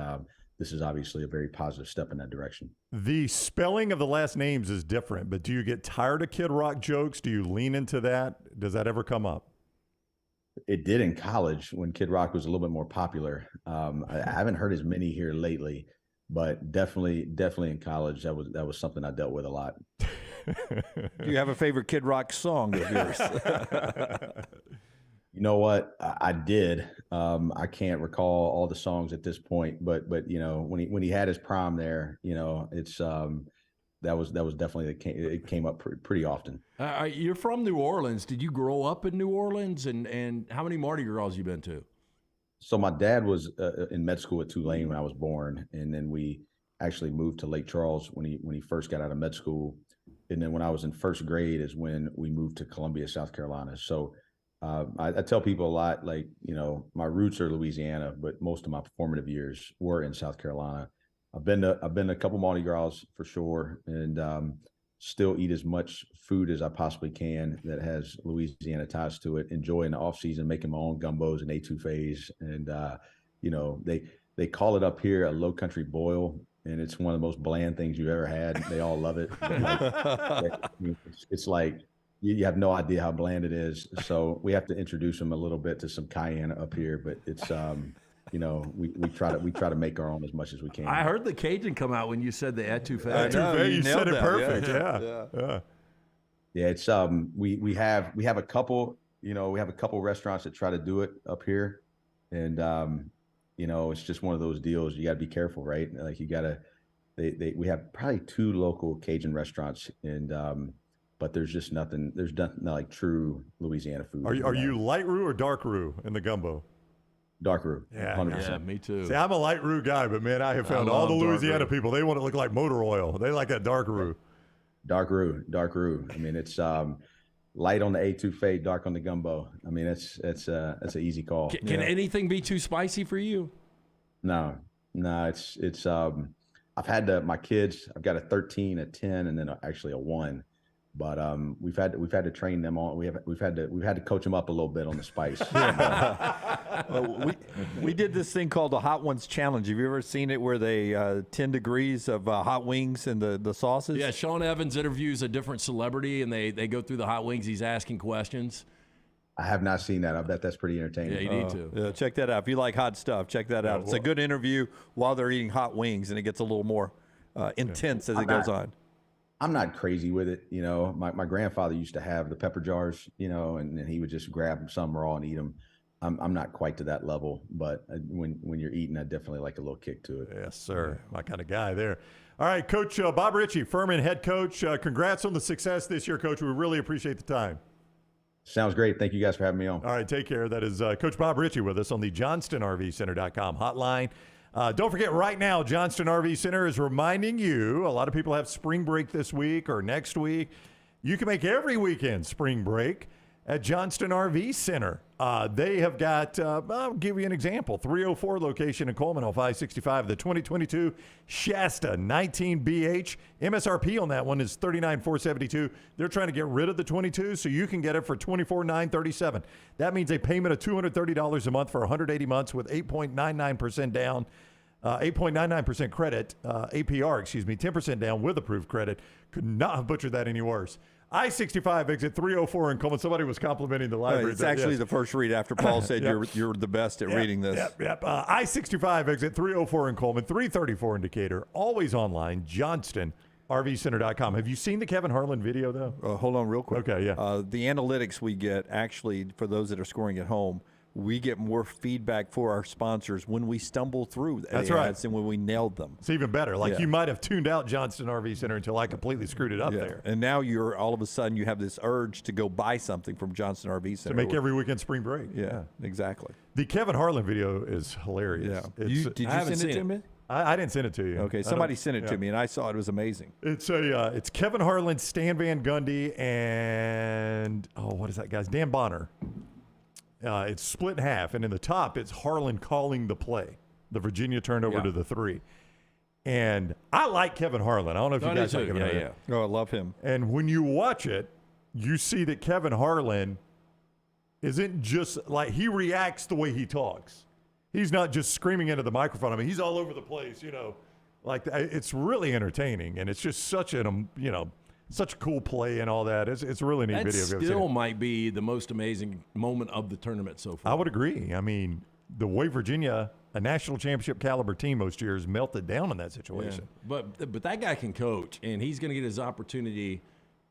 this is obviously a very positive step in that direction. The spelling of the last names is different, but do you get tired of Kid Rock jokes? Do you lean into that? Does that ever come up? It did in college when Kid Rock was a little bit more popular. I haven't heard as many here lately, but definitely in college, that was something I dealt with a lot. Do you have a favorite Kid Rock song of yours? You know what? I did. I can't recall all the songs at this point, but when he had his prime there, it's that was definitely it came up pretty often. You're from New Orleans. Did you grow up in New Orleans? And how many Mardi Gras you been to? So my dad was in med school at Tulane when I was born, and then we actually moved to Lake Charles when he first got out of med school, and then when I was in first grade is when we moved to Columbia, South Carolina. So. I tell people a lot, like, my roots are Louisiana, but most of my formative years were in South Carolina. I've been to a couple Mardi Gras for sure, and still eat as much food as I possibly can that has Louisiana ties to it. Enjoy in the off season making my own gumbos and etouffees, and they call it up here a low country boil, and it's one of the most bland things you've ever had. They all love it. It's like. You have no idea how bland it is. So we have to introduce them a little bit to some cayenne up here, but it's, we try to make our own as much as we can. I heard the Cajun come out when you said the etouffee. Etouffee, you said it perfect. Yeah. It's, we have a couple, we have a couple restaurants that try to do it up here. And, it's just one of those deals. You got to be careful, right? Like, you got to, we have probably 2 local Cajun restaurants, and, but there's just nothing. There's nothing like true Louisiana food. Are you light roux or dark roux in the gumbo? Dark roux? Yeah, 100%. Yeah, me too. See, I'm a light roux guy, but man, I have found all the Louisiana people, they want it to look like motor oil. They like that dark roux. Dark roux. I mean, it's light on the A2 dark on the gumbo. I mean, it's an easy call. Can anything be too spicy for you? No, it's I've had my kids. I've got a 13, a 10, and then actually a 1. But we've had to train them on. We've had to coach them up a little bit on the spice. We did this thing called the Hot Ones Challenge. Have you ever seen it where they 10 degrees of hot wings and the sauces? Yeah, Sean Evans interviews a different celebrity, and they go through the hot wings. He's asking questions. I have not seen that. I bet that's pretty entertaining. Yeah, you need to. Yeah, check that out. If you like hot stuff, check that out. It's a good interview while they're eating hot wings, and it gets a little more intense as it goes on. I'm not crazy with it. You know, my grandfather used to have the pepper jars, you know, and he would just grab some raw and eat them. I'm not quite to that level, but when you're eating, I definitely like a little kick to it. Yes, sir. My kind of guy there. All right, Coach Bob Richey, Fuhrman head coach. Congrats on the success this year, Coach. We really appreciate the time. Sounds great. Thank you guys for having me on. All right, take care. That is Coach Bob Richey with us on the JohnstonRVCenter.com hotline. Don't forget, right now, Johnston RV Center is reminding you, a lot of people have spring break this week or next week. You can make every weekend spring break at Johnston RV Center. They have got, I'll give you an example, 304 location in Coleman on 565, the 2022 Shasta 19BH. MSRP on that one is $39,472. They're trying to get rid of the 22, so you can get it for $24,937. That means a payment of $230 a month for 180 months with 8.99% down. 8.99% credit, APR, 10% down with approved credit. Could not have butchered that any worse. I-65 exit 304 in Coleman. Somebody was complimenting the library. It's actually the first read after Paul said you're the best at reading this. Yep. I-65 exit 304 in Coleman, 334 in Decatur. Always online, JohnstonRVCenter.com. Have you seen the Kevin Harlan video, though? Hold on real quick. Okay, yeah. The analytics we get, actually, for those that are scoring at home, we get more feedback for our sponsors when we stumble through That's right. ads than when we nailed them. It's even better. Like you might have tuned out Johnston RV Center until I completely screwed it up there. And now you're all of a sudden you have this urge to go buy something from Johnston RV Center. To make every weekend spring break. Yeah, exactly. The Kevin Harlan video is hilarious. Yeah. Did you send it to me? I didn't send it to you. Okay, somebody sent it to me, and I saw it. It was amazing. It's Kevin Harlan, Stan Van Gundy, and, what is that guy's? Dan Bonner. It's split in half, and in the top, it's Harlan calling the play. The Virginia turnover to the 3. And I like Kevin Harlan. I don't know if you guys like him. Yeah. Oh, I love him. And when you watch it, you see that Kevin Harlan isn't just like he reacts the way he talks. He's not just screaming into the microphone. I mean, he's all over the place, like it's really entertaining, and it's just such such a cool play and all that. It's a really neat video. That still might be the most amazing moment of the tournament so far. I would agree. I mean, the way Virginia, a national championship caliber team most years, melted down in that situation. Yeah. But that guy can coach, and he's going to get his opportunity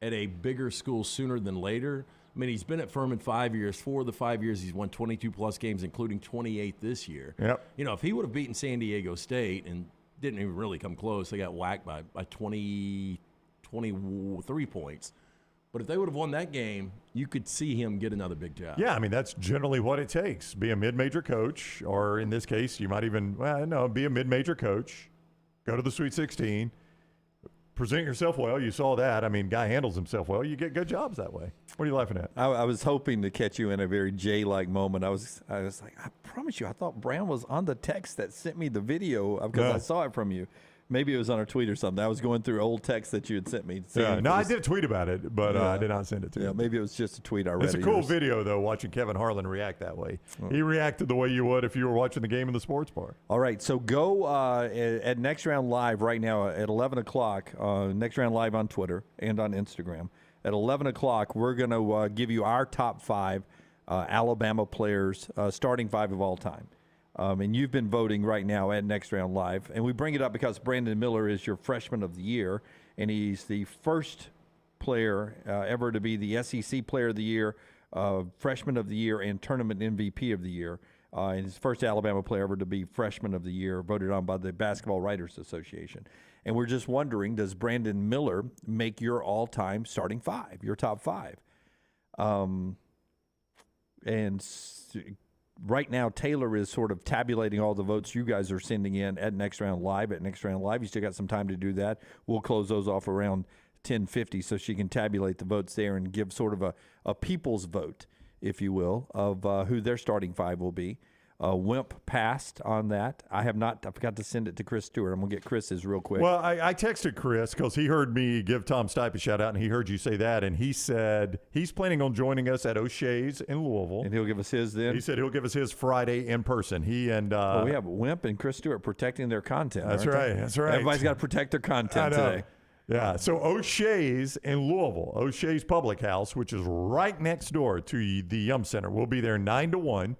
at a bigger school sooner than later. I mean, he's been at Furman 5 years. 4 of the 5 years, he's won 22-plus games, including 28 this year. Yep. If he would have beaten San Diego State and didn't even really come close, they got whacked by 23 points. But if they would have won that game, you could see him get another big job. Yeah, I mean, that's generally what it takes. Be a mid-major coach, or in this case, you might even, be a mid-major coach, go to the Sweet 16, present yourself well. You saw that. I mean, guy handles himself well. You get good jobs that way. What are you laughing at? I was hoping to catch you in a very Jay-like moment. I was like, I promise you, I thought Brown was on the text that sent me the video because I saw it from you. Maybe it was on a tweet or something. I was going through old texts that you had sent me. No, I did tweet about it, but I did not send it to you. Yeah, maybe it was just a tweet I read. It's a cool video, though, watching Kevin Harlan react that way. He reacted the way you would if you were watching the game in the sports bar. All right, so go at Next Round Live right now at 11 o'clock, Next Round Live on Twitter and on Instagram. At 11 o'clock, we're going to give you our top 5 Alabama players, starting 5 of all time. And you've been voting right now at Next Round Live. And we bring it up because Brandon Miller is your freshman of the year, and he's the first player ever to be the SEC Player of the Year, Freshman of the Year, and Tournament MVP of the Year. and his first Alabama player ever to be Freshman of the Year, voted on by the Basketball Writers Association. And we're just wondering, does Brandon Miller make your all-time starting five, your top five? Right now, Taylor is sort of tabulating all the votes you guys are sending in at Next Round Live. At Next Round Live, you still got some time to do that. We'll close those off around 10:50, so she can tabulate the votes there and give sort of a people's vote, if you will, of who their starting five will be. Wimp passed on that. I have not. I forgot to send it to Chris Stewart. I'm going to get Chris's real quick. Well, I texted Chris because he heard me give Tom Stipe a shout out, and he heard you say that, and he said he's planning on joining us at O'Shea's in Louisville. And he'll give us his then? He said he'll give us his Friday in person. He and we have Wimp and Chris Stewart protecting their content. That's right. That's right. Everybody's got to protect their content today. Yeah, so O'Shea's in Louisville, O'Shea's Public House, which is right next door to the Yum Center. We'll be there 9 to 1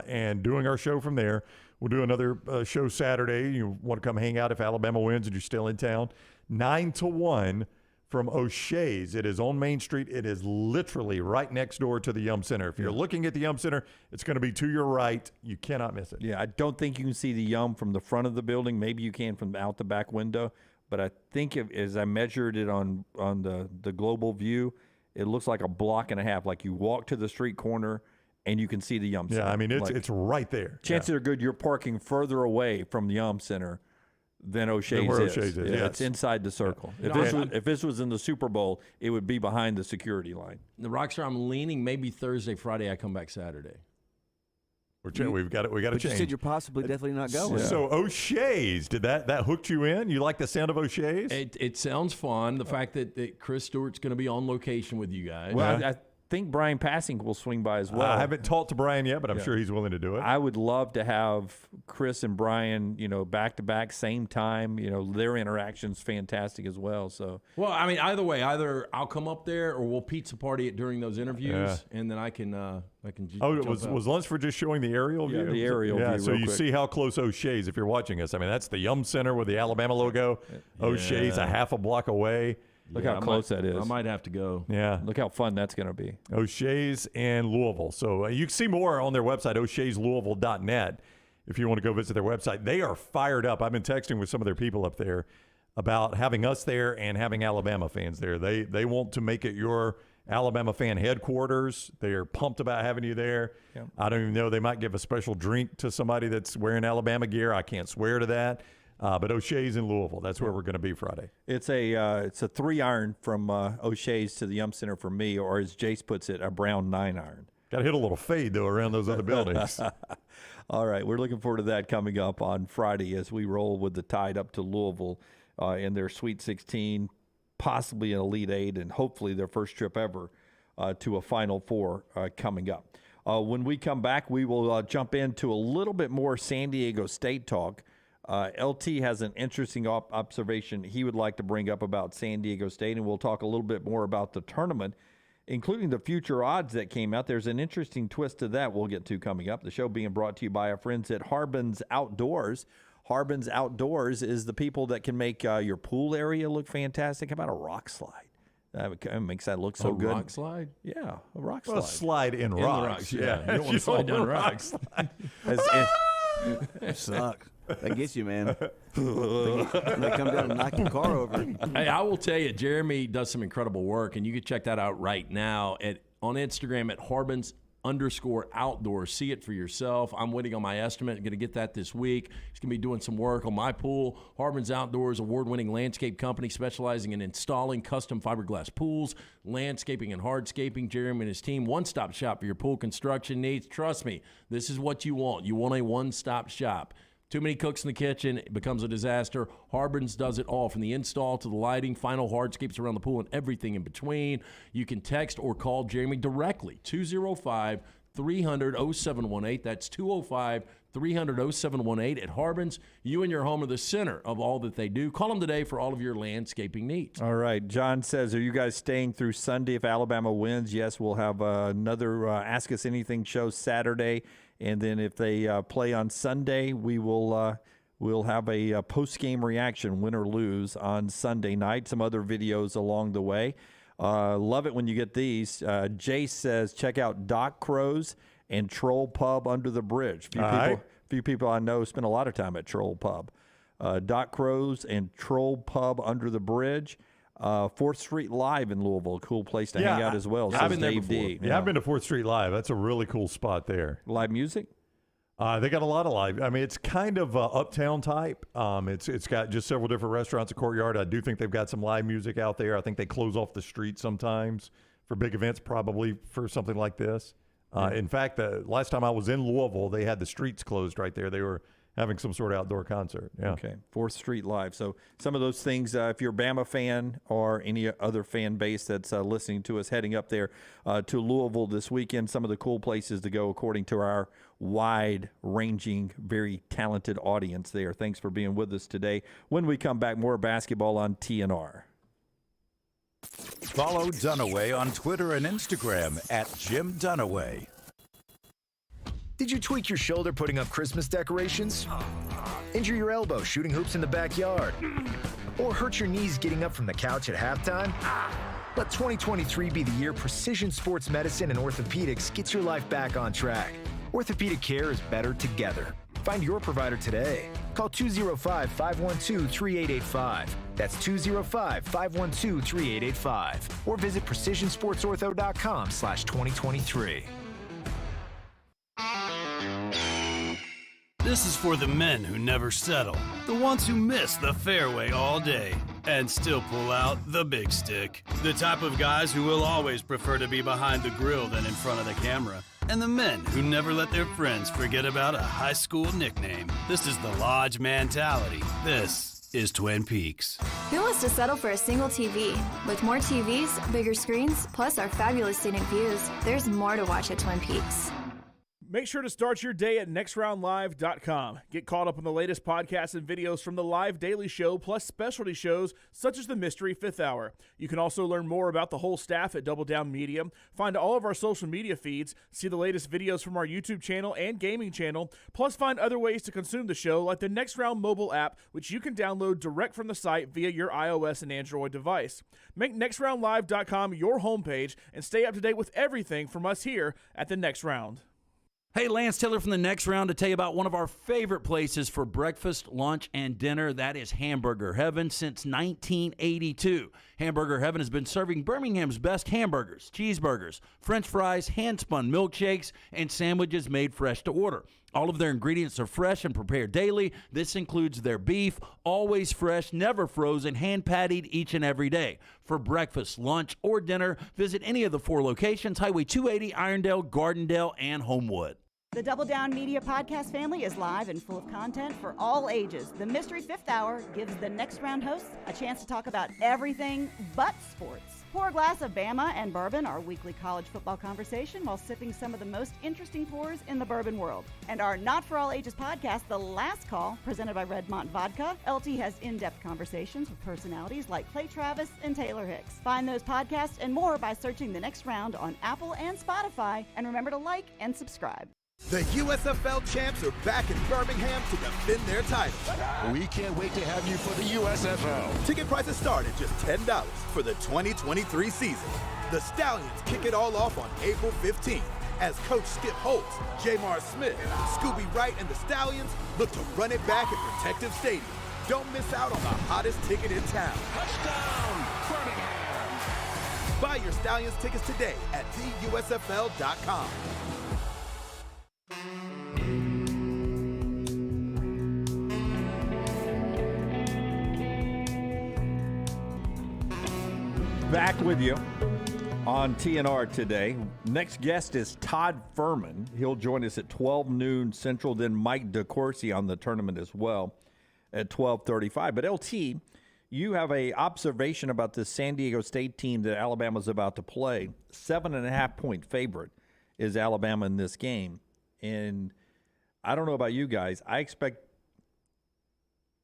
and doing our show from there. We'll do another show Saturday. You want to come hang out if Alabama wins and you're still in town. 9 to 1 from O'Shea's. It is on Main Street. It is literally right next door to the Yum Center. If you're looking at the Yum Center, it's going to be to your right. You cannot miss it. Yeah, I don't think you can see the Yum from the front of the building. Maybe you can from out the back window. But I think as I measured it on the global view, it looks like a block and a half. Like you walk to the street corner and you can see the Yum Center. Yeah, I mean, it's right there. Chances are good you're parking further away from the Yum Center than O'Shea's is. Yeah, it's inside the circle. If this was in the Super Bowl, it would be behind the security line. The Rockstar, I'm leaning maybe Thursday, Friday. I come back Saturday. We've got to change. You said you're possibly definitely not going. So O'Shea's, did that hooked you in? You like the sound of O'Shea's? It sounds fun. The fact that Chris Stewart's going to be on location with you guys. Well, I think Brian Passing will swing by as well. I haven't talked to Brian yet, but I'm sure he's willing to do it. I would love to have Chris and Brian, back to back, same time. Their interaction's fantastic as well. So, well, I mean, either way, either I'll come up there or we'll pizza party it during those interviews, and then I can. Was Lunsford just showing the aerial view? Yeah, the aerial view. So you see how close O'Shea's, if you're watching us. I mean, that's the Yum Center with the Alabama logo. O'Shea's a half a block away. Look how close that is. I might have to go. Yeah. Look how fun that's going to be. O'Shea's and Louisville. So you can see more on their website, o'sheaslouisville.net, if you want to go visit their website. They are fired up. I've been texting with some of their people up there about having us there and having Alabama fans there. They want to make it your Alabama fan headquarters. They are pumped about having you there. Yeah. I don't even know. They might give a special drink to somebody that's wearing Alabama gear. I can't swear to that. But O'Shea's in Louisville. That's where we're going to be Friday. It's a 3-iron from O'Shea's to the Yum Center for me, or as Jace puts it, a brown 9-iron. Got to hit a little fade, though, around those other buildings. All right. We're looking forward to that coming up on Friday as we roll with the Tide up to Louisville in their Sweet 16, possibly an Elite 8, and hopefully their first trip ever to a Final Four coming up. When we come back, we will jump into a little bit more San Diego State talk. LT has an interesting observation he would like to bring up about San Diego State, and we'll talk a little bit more about the tournament, including the future odds that came out. There's an interesting twist to that we'll get to coming up. The show being brought to you by our friends at Harbin's Outdoors. Harbin's Outdoors is the people that can make your pool area look fantastic. How about a rock slide? That makes that look so good. A rock slide? Yeah, a rock slide. Well, a slide in rocks. Yeah, you don't want to slide down rocks. Suck. That gets you, man. They come down and knock your car over. Hey, I will tell you, Jeremy does some incredible work, and you can check that out right now on Instagram at Harbins_outdoors. See it for yourself. I'm waiting on my estimate. I'm going to get that this week. He's going to be doing some work on my pool. Harbins Outdoors, award-winning landscape company specializing in installing custom fiberglass pools, landscaping, and hardscaping. Jeremy and his team, one-stop shop for your pool construction needs. Trust me, this is what you want. You want a one-stop shop. Too many cooks in the kitchen, it becomes a disaster. Harbins does it all, from the install to the lighting, final hardscapes around the pool, and everything in between. You can text or call Jeremy directly, 205-300-0718. That's 205-300-0718 at Harbins. You and your home are the center of all that they do. Call them today for all of your landscaping needs. All right. John says, are you guys staying through Sunday if Alabama wins? Yes, we'll have another Ask Us Anything show Saturday. And then if they play on Sunday, we'll have a post-game reaction, win or lose, on Sunday night. Some other videos along the way. Love it when you get these. Jace says, check out Doc Crow's and Troll Pub under the bridge. Few people I know spend a lot of time at Troll Pub. Doc Crow's and Troll Pub under the bridge. 4th Street Live in Louisville, cool place to hang out as well. I've been there Dave before. D. I've been to 4th Street Live. That's a really cool spot there. Live music? They got a lot of live. I mean, it's kind of uptown type. It's got just several different restaurants, a courtyard. I do think they've got some live music out there. I think they close off the street sometimes for big events, probably for something like this. In fact, the last time I was in Louisville, they had the streets closed right there. They were having some sort of outdoor concert. Yeah. Okay, 4th Street Live. So some of those things, if you're a Bama fan or any other fan base that's listening to us heading up there to Louisville this weekend, some of the cool places to go according to our wide-ranging, very talented audience there. Thanks for being with us today. When we come back, more basketball on TNR. Follow Dunaway on Twitter and Instagram at Jim Dunaway. Did you tweak your shoulder putting up Christmas decorations? Injure your elbow shooting hoops in the backyard? Or hurt your knees getting up from the couch at halftime? Let 2023 be the year precision sports medicine and orthopedics gets your life back on track. Orthopedic care is better together. Find your provider today. Call 205-512-3885. That's 205-512-3885. Or visit precisionsportsortho.com/2023. This is for the men who never settle, the ones who miss the fairway all day and still pull out the big stick, the type of guys who will always prefer to be behind the grill than in front of the camera, and the men who never let their friends forget about a high school nickname. This is the Lodge mentality. This is Twin Peaks. Who wants to settle for a single TV? With more TVs, bigger screens, plus our fabulous scenic views, there's more to watch at Twin Peaks. Make sure to start your day at nextroundlive.com. Get caught up on the latest podcasts and videos from the live daily show, plus specialty shows such as the Mystery Fifth Hour. You can also learn more about the whole staff at Double Down Media, find all of our social media feeds, see the latest videos from our YouTube channel and gaming channel, plus find other ways to consume the show like the Next Round mobile app, which you can download direct from the site via your iOS and Android device. Make nextroundlive.com your homepage and stay up to date with everything from us here at the Next Round. Hey, Lance Taylor from the Next Round to tell you about one of our favorite places for breakfast, lunch, and dinner. That is Hamburger Heaven since 1982. Hamburger Heaven has been serving Birmingham's best hamburgers, cheeseburgers, French fries, hand-spun milkshakes, and sandwiches made fresh to order. All of their ingredients are fresh and prepared daily. This includes their beef, always fresh, never frozen, hand-pattied each and every day. For breakfast, lunch, or dinner, visit any of the 4 locations, Highway 280, Irondale, Gardendale, and Homewood. The Double Down Media podcast family is live and full of content for all ages. The Mystery Fifth Hour gives the Next Round hosts a chance to talk about everything but sports. Pour a glass of Bama and bourbon, our weekly college football conversation, while sipping some of the most interesting pours in the bourbon world. And our Not For All Ages podcast, The Last Call, presented by Redmont Vodka. LT has in-depth conversations with personalities like Clay Travis and Taylor Hicks. Find those podcasts and more by searching The Next Round on Apple and Spotify. And remember to like and subscribe. The USFL champs are back in Birmingham to defend their title. We can't wait to have you for the USFL. Ticket prices start at just $10 for the 2023 season. The Stallions kick it all off on April 15th as Coach Skip Holtz, Jamar Smith, Scooby Wright, and the Stallions look to run it back at Protective Stadium. Don't miss out on the hottest ticket in town. Touchdown, Birmingham! Buy your Stallions tickets today at theusfl.com. Back with you on TNR today. Next guest is Todd Fuhrman. He'll join us at 12 noon Central, then Mike DeCourcy on the tournament as well at 12:35. But LT, you have a observation about this San Diego State team that Alabama's about to play. 7.5-point favorite is Alabama in this game. And I don't know about you guys. I expect,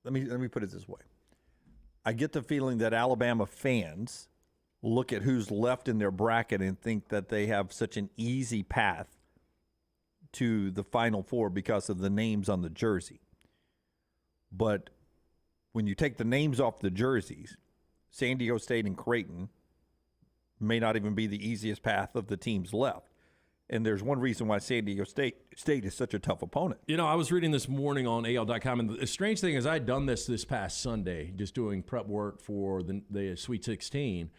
let me put it this way. I get the feeling that Alabama fans look at who's left in their bracket and think that they have such an easy path to the Final Four because of the names on the jersey. But when you take the names off the jerseys, San Diego State and Creighton may not even be the easiest path of the teams left. And there's one reason why San Diego State is such a tough opponent. You know, I was reading this morning on AL.com, and the strange thing is I had done this past Sunday, just doing prep work for the Sweet 16,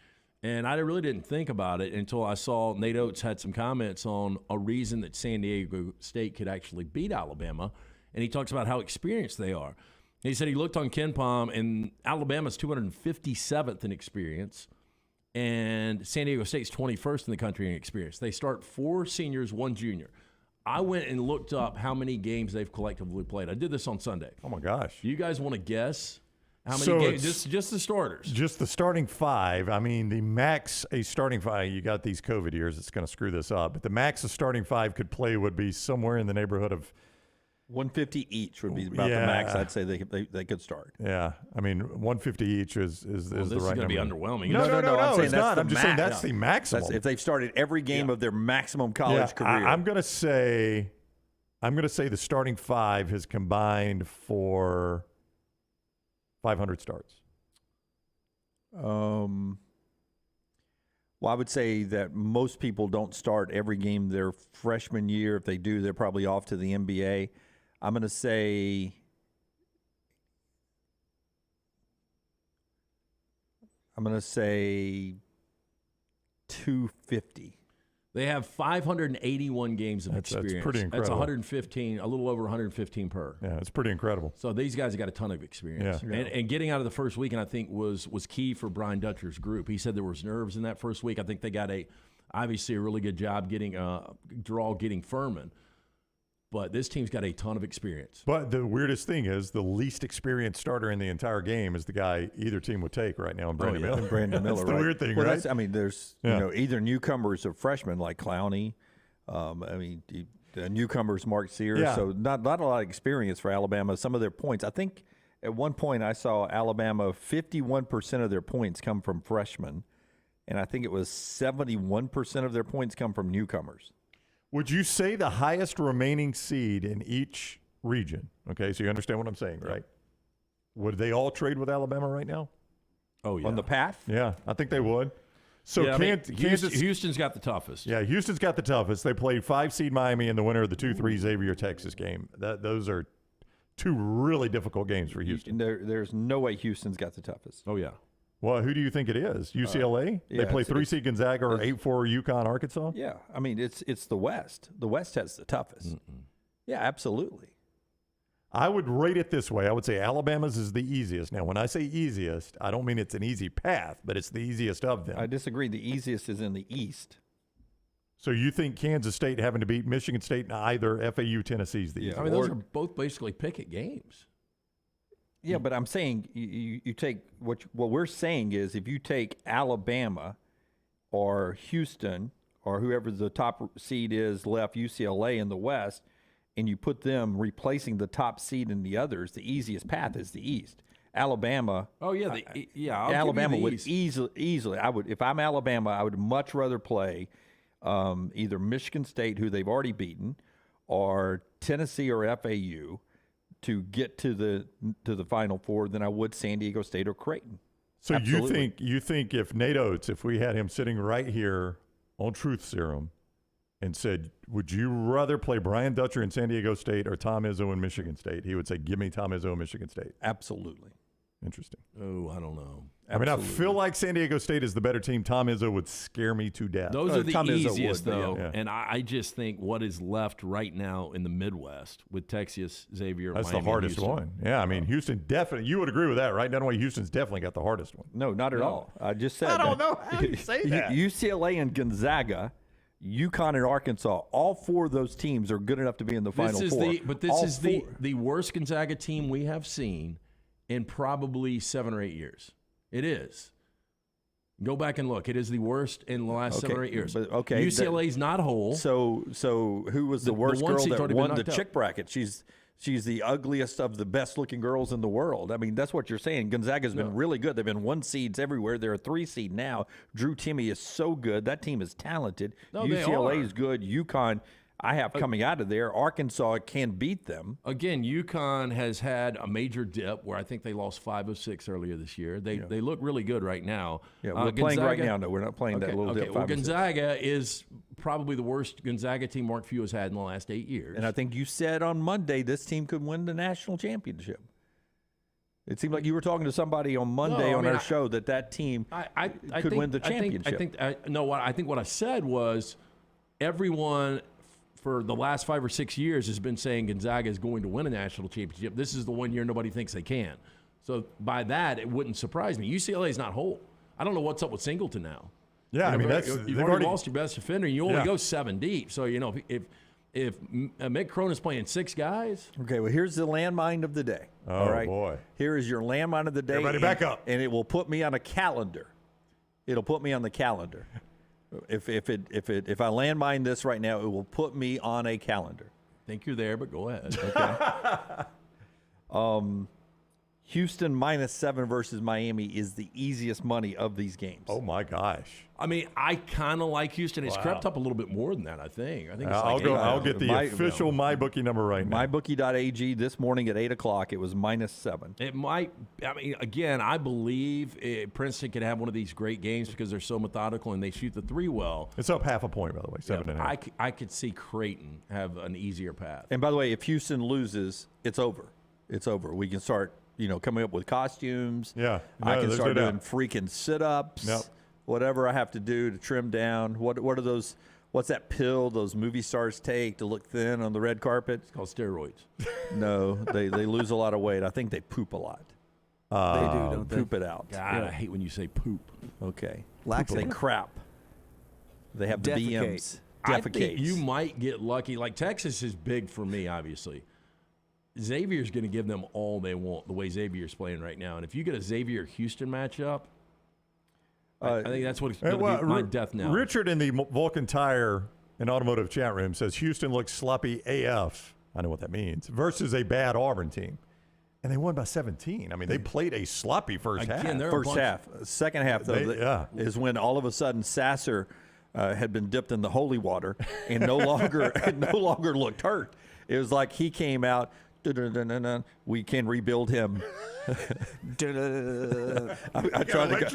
and I really didn't think about it until I saw Nate Oates had some comments on a reason that San Diego State could actually beat Alabama, and he talks about how experienced they are. And he said he looked on KenPom, and Alabama's 257th in experience, and San Diego State's 21st in the country in experience. They start 4 seniors, 1 junior. I went and looked up how many games they've collectively played. I did this on Sunday. Oh, my gosh. You guys want to guess how many games? Just the starters. Just the starting 5. I mean, the max a starting 5, you got these COVID years, it's going to screw this up. But the max a starting 5 could play would be somewhere in the neighborhood of 150 each would be about the max. I'd say they could start. Yeah, I mean 150 each is the right number. This is going to be underwhelming. No, I'm saying it's not. I'm just saying that's the maximum. That's if they've started every game of their maximum college career. I'm going to say the starting 5 has combined for 500 starts. Well, I would say that most people don't start every game their freshman year. If they do, they're probably off to the NBA. I'm going to say I'm going to say 250. They have 581 games of experience. That's pretty incredible. That's 115, a little over 115 per. Yeah, it's pretty incredible. So these guys have got a ton of experience. Yeah. And getting out of the first weekend, I think, was key for Brian Dutcher's group. He said there was nerves in that first week. I think they got obviously a really good job getting Fuhrman. But this team's got a ton of experience. But the weirdest thing is the least experienced starter in the entire game is the guy either team would take right now, Brandon Miller. Brandon Miller, That's the weird thing, well, right? I mean, there's either newcomers or freshmen like Clowney. The newcomers Mark Sears. Yeah. So not a lot of experience for Alabama. Some of their points, I think, at one point I saw Alabama 51% of their points come from freshmen, and I think it was 71% of their points come from newcomers. Would you say the highest remaining seed in each region? Okay, so you understand what I'm saying, right? Would they all trade with Alabama right now? Oh, yeah. On the path? Yeah, I think they would. So Kansas, Houston's got the toughest. Yeah, Houston's got the toughest. They played 5 seed Miami in the winner of the 2-3 Xavier Texas game. Those are 2 really difficult games for Houston. There's no way Houston's got the toughest. Oh, yeah. Well, who do you think it is? UCLA? They play 3 seed Gonzaga or 8-4 UConn, Arkansas? Yeah, I mean, it's the West. The West has the toughest. Yeah, absolutely. I would rate it this way. I would say Alabama's is the easiest. Now, when I say easiest, I don't mean it's an easy path, but it's the easiest of them. I disagree. The easiest is in the East. So you think Kansas State having to beat Michigan State and either FAU, Tennessee's the easiest? I mean, those are both basically picket games. Yeah, but I'm saying you take what we're saying is if you take Alabama or Houston or whoever the top seed is left, UCLA in the West, and you put them replacing the top seed in the others, the easiest path is the East. Alabama. Oh yeah, Alabama would easily. I would if I'm Alabama, I would much rather play either Michigan State, who they've already beaten, or Tennessee or FAU to get to the Final Four than I would San Diego State or Creighton. So Absolutely. you think if Nate Oates, if we had him sitting right here on Truth Serum and said, would you rather play Brian Dutcher in San Diego State or Tom Izzo in Michigan State? He would say, give me Tom Izzo in Michigan State. Absolutely. Interesting. Oh, I don't know. I mean, I feel like San Diego State is the better team. Tom Izzo would scare me to death. Those are the Tom Izzo easiest, would, though. yeah. And I just think what is left right now in the Midwest with Texas, Xavier, That's Miami, the hardest Houston. one. Yeah, I mean, Houston definitely. You would agree with that, right? Dunaway, Houston's definitely got the hardest one. No, not at all. I just said I don't that. know how you say that. UCLA and Gonzaga, UConn and Arkansas, all 4 of those teams are good enough to be in the Final Four. This is the worst Gonzaga team we have seen in probably 7 or 8 years. It is. Go back and look. It is the worst in the last 7 or 8 years. But, okay, UCLA's not whole. So who was the worst one girl seed's that already been won the knocked out. chick bracket? She's the ugliest of the best-looking girls in the world. I mean, that's what you're saying. Gonzaga's been really good. They've been 1 seeds everywhere. They're a 3 seed now. Drew Timme is so good. That team is talented. No, they UCLA are. is good. UConn. I have coming out of there. Arkansas can beat them. Again, UConn has had a major dip where I think they lost 5 of 6 earlier this year. They look really good right now. Yeah, we're playing right now. No, we're not playing that little dip. Well, Gonzaga is probably the worst Gonzaga team Mark Few has had in the last 8 years. And I think you said on Monday this team could win the national championship. It seemed like you were talking to somebody on Monday on our show that team could win the championship. I think what I said was everyone for the last 5 or 6 years has been saying Gonzaga is going to win a national championship. This is the one year nobody thinks they can. So by that, it wouldn't surprise me. UCLA is not whole. I don't know what's up with Singleton now. Yeah, I mean, you've already lost your best defender, and you only go 7 deep. So, if Mick Cronin's playing 6 guys. Okay, well, here's the landmine of the day. Oh, all right? Boy. Here is your landmine of the day. Everybody back up. And it will put me on a calendar. It'll put me on the calendar. If I landmine this right now, it will put me on a calendar. Think you're there, but go ahead. Okay. Houston -7 versus Miami is the easiest money of these games. Oh my gosh! I mean, I kind of like Houston. It's crept up a little bit more than that. I think it's I'll get the official MyBookie number right now. MyBookie.ag this morning at 8:00. It was -7. It might. I mean, again, I believe Princeton could have one of these great games because they're so methodical and they shoot the 3 well. It's up half a point, by the way, 7.5. I could see Creighton have an easier path. And by the way, if Houston loses, it's over. It's over. We can start. Coming up with costumes. Yeah. I can start doing freaking sit-ups, whatever I have to do to trim down. What are those? What's that pill those movie stars take to look thin on the red carpet? It's called steroids. No, they lose a lot of weight. I think they poop a lot. They do, don't they? Poop it out. God, I hate when you say poop. Okay. Laxative. They crap. They have the BMs. I think you might get lucky. Like Texas is big for me, obviously. Xavier's going to give them all they want the way Xavier's playing right now. And if you get a Xavier-Houston matchup, I think that's what's going to be my death knell. Richard in the Vulcan Tire and Automotive chat room says Houston looks sloppy AF. I know what that means. Versus a bad Auburn team. And they won by 17. I mean, they played a sloppy first half. First half. Second half, though, is when all of a sudden Sasser had been dipped in the holy water and no longer looked hurt. It was like he came out. We can rebuild him. I tried to go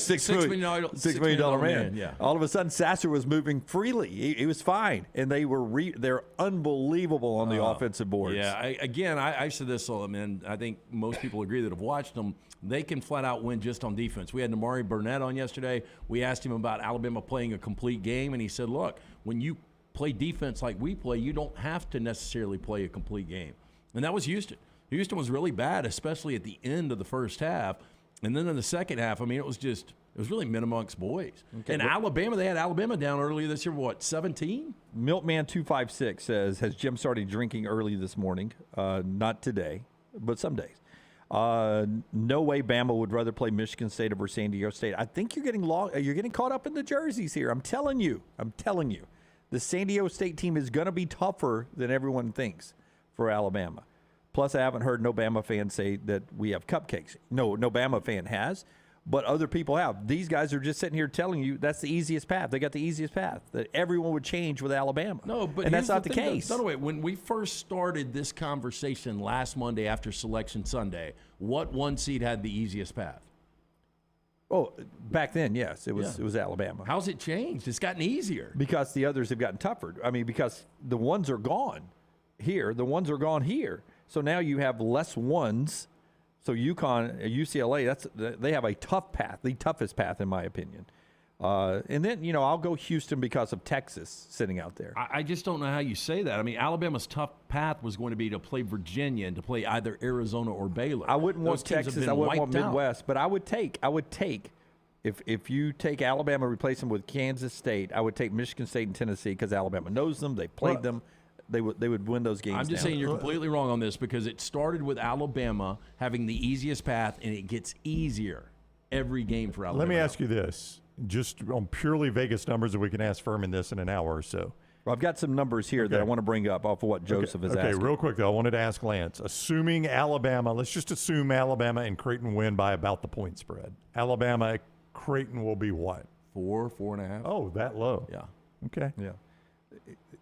$6 million man. Yeah. All of a sudden, Sasser was moving freely. He was fine, and they're unbelievable on the offensive boards. Yeah. I said this, and I think most people agree that have watched them. They can flat out win just on defense. We had Namari Burnett on yesterday. We asked him about Alabama playing a complete game, and he said, "Look, when you play defense like we play, you don't have to necessarily play a complete game." And that was Houston. Houston was really bad, especially at the end of the first half. And then in the second half, I mean, it was really men amongst boys. Okay. And Alabama, they had Alabama down earlier this year, 17? Milkman256 says, has Jim started drinking early this morning? Not today, but some days. No way Bama would rather play Michigan State over San Diego State. I think you're getting caught up in the jerseys here. I'm telling you. The San Diego State team is going to be tougher than everyone thinks for Alabama. Plus, I haven't heard no Bama fan say that we have cupcakes. No Bama fan has, but other people have. These guys are just sitting here telling you that's the easiest path. They got the easiest path, that everyone would change with Alabama. And that's not the case. By the way, when we first started this conversation last Monday after Selection Sunday, what 1 seed had the easiest path? Oh, back then, yes, it was Alabama. How's it changed? It's gotten easier. Because the others have gotten tougher. I mean, because the ones are gone here, the ones are gone here. So now you have less ones. So UConn, UCLA, they have a tough path, the toughest path in my opinion. And then, I'll go Houston because of Texas sitting out there. I just don't know how you say that. I mean, Alabama's tough path was going to be to play Virginia and to play either Arizona or Baylor. I wouldn't want Texas. I wouldn't want Midwest. But I would take, if you take Alabama, replace them with Kansas State, I would take Michigan State and Tennessee because Alabama knows them. They played them. They would win those games. I'm just saying you're completely wrong on this because it started with Alabama having the easiest path, and it gets easier every game for Alabama. Let me ask you this, just on purely Vegas numbers, and we can ask Fuhrman this in an hour or so. Well, I've got some numbers here that I want to bring up off of what Joseph is asking. Okay, real quick, though, I wanted to ask Lance, assuming Alabama, let's just assume Alabama and Creighton win by about the point spread. Alabama, Creighton will be what? 4.5. Oh, that low. Yeah. Okay. Yeah.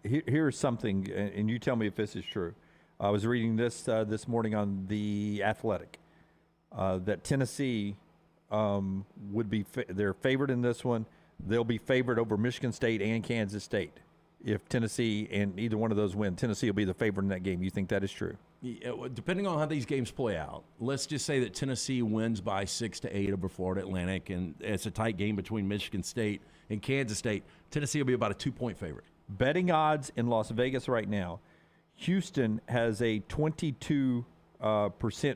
here's something, and you tell me if this is true. I was reading this this morning on The Athletic that Tennessee would be they're favored in this one. They'll be favored over Michigan State and Kansas State. If Tennessee and either one of those win, Tennessee will be the favorite in that game. You think that is true? Yeah, depending on how these games play out, let's just say that Tennessee wins by 6-8 over Florida Atlantic, and it's a tight game between Michigan State and Kansas State. Tennessee will be about a 2-point favorite. Betting odds in Las Vegas right now, Houston has a 22%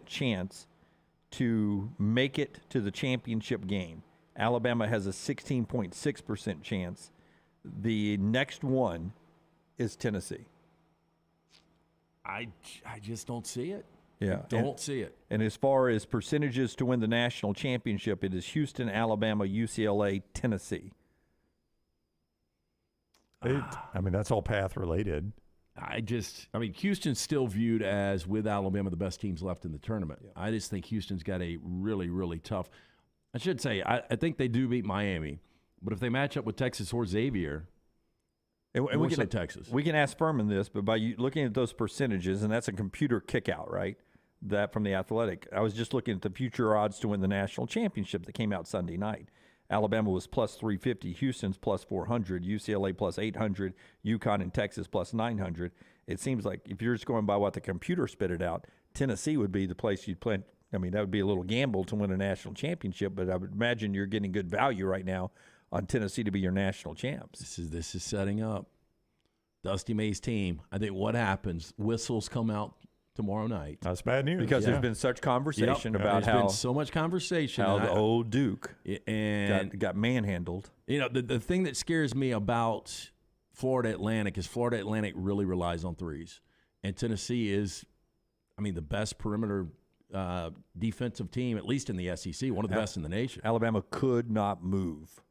chance to make it to the championship game. Alabama has a 16.6% chance. The next one is Tennessee. I just don't see it. Yeah. Don't see it. And as far as percentages to win the national championship, it is Houston, Alabama, UCLA, Tennessee. That's all path related. Houston's still viewed as, with Alabama, the best teams left in the tournament. Yeah. I just think Houston's got a really, really tough. I should say, I think they do beat Miami, but if they match up with Texas or Xavier, and we can Texas. We can ask Fuhrman this, but by looking at those percentages, and that's a computer kickout, right? That from The Athletic. I was just looking at the future odds to win the national championship that came out Sunday night. Alabama was plus 350, Houston's plus 400, UCLA plus 800, UConn and Texas plus 900. It seems like if you're just going by what the computer spit it out, Tennessee would be the place you'd play. I mean, that would be a little gamble to win a national championship, but I would imagine you're getting good value right now on Tennessee to be your national champs. This is setting up Dusty May's team. I think what happens, whistles come out tomorrow night. That's bad news. Because there's been such conversation about there's been so much conversation. How the old Duke got manhandled. The thing that scares me about Florida Atlantic is Florida Atlantic really relies on threes. And Tennessee is, the best perimeter defensive team, at least in the SEC, one of the best in the nation. Alabama could not move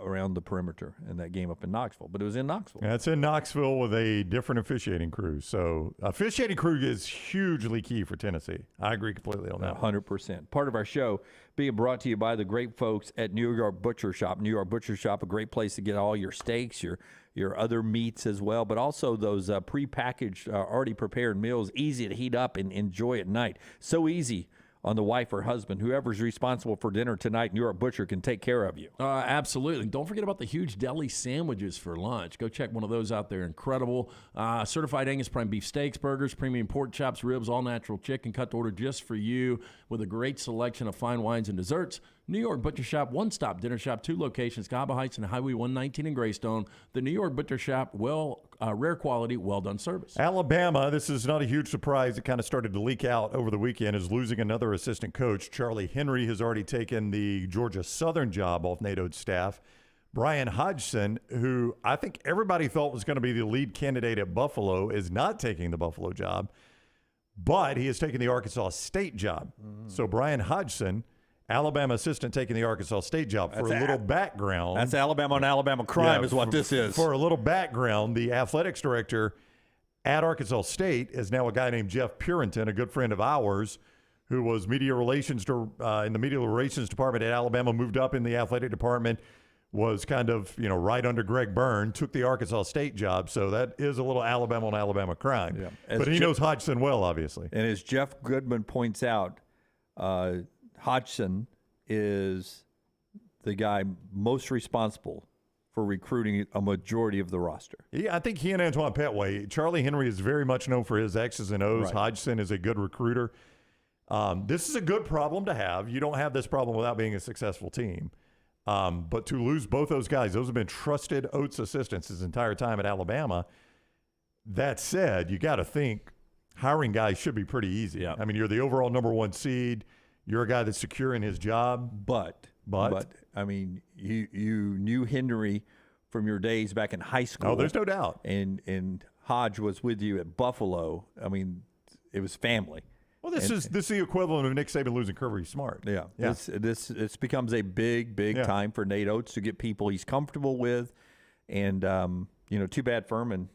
around the perimeter in that game up in Knoxville, but it was in Knoxville. Yeah, it's in Knoxville with a different officiating crew. So officiating crew is hugely key for Tennessee. I agree completely on that. 100%. Part of our show being brought to you by the great folks at New York Butcher Shop. New York Butcher Shop, a great place to get all your steaks, your other meats as well, but also those prepackaged, already prepared meals, easy to heat up and enjoy at night. So easy on the wife or husband. Whoever's responsible for dinner tonight, New York Butcher can take care of you. Absolutely. Don't forget about the huge deli sandwiches for lunch. Go check one of those out there. Incredible. Certified Angus prime beef steaks, burgers, premium pork chops, ribs, all natural chicken cut to order just for you with a great selection of fine wines and desserts. New York Butcher Shop, one-stop dinner shop, 2 locations, Cahaba Heights and Highway 119 in Greystone. The New York Butcher Shop, rare quality, well-done service. Alabama, this is not a huge surprise. It kind of started to leak out over the weekend, is losing another assistant coach. Charlie Henry has already taken the Georgia Southern job off Nate Oates' staff. Brian Hodgson, who I think everybody thought was going to be the lead candidate at Buffalo, is not taking the Buffalo job, but he has taken the Arkansas State job. So Brian Hodgson, Alabama assistant, taking the Arkansas State job. For a little background. That's Alabama on Alabama crime is what this is. For a little background, the athletics director at Arkansas State is now a guy named Jeff Purinton, a good friend of ours, who was in the media relations department at Alabama, moved up in the athletic department, was kind of, right under Greg Byrne, took the Arkansas State job. So that is a little Alabama on Alabama crime. Yeah. But he knows Hodgson well, obviously. And as Jeff Goodman points out, Hodgson is the guy most responsible for recruiting a majority of the roster. Yeah, I think he and Antoine Petway. Charlie Henry is very much known for his X's and O's. Right. Hodgson is a good recruiter. This is a good problem to have. You don't have this problem without being a successful team. But to lose both those guys, those have been trusted Oates assistants his entire time at Alabama. That said, you got to think hiring guys should be pretty easy. Yep. You're the overall number 1 seed. You're a guy that's secure in his job. But you knew Henry from your days back in high school. Oh, there's no doubt. And Hodge was with you at Buffalo. It was family. Well, this is the equivalent of Nick Saban losing Kirby Smart. Yeah. This becomes a big time for Nate Oates to get people he's comfortable with. And, too bad Fuhrman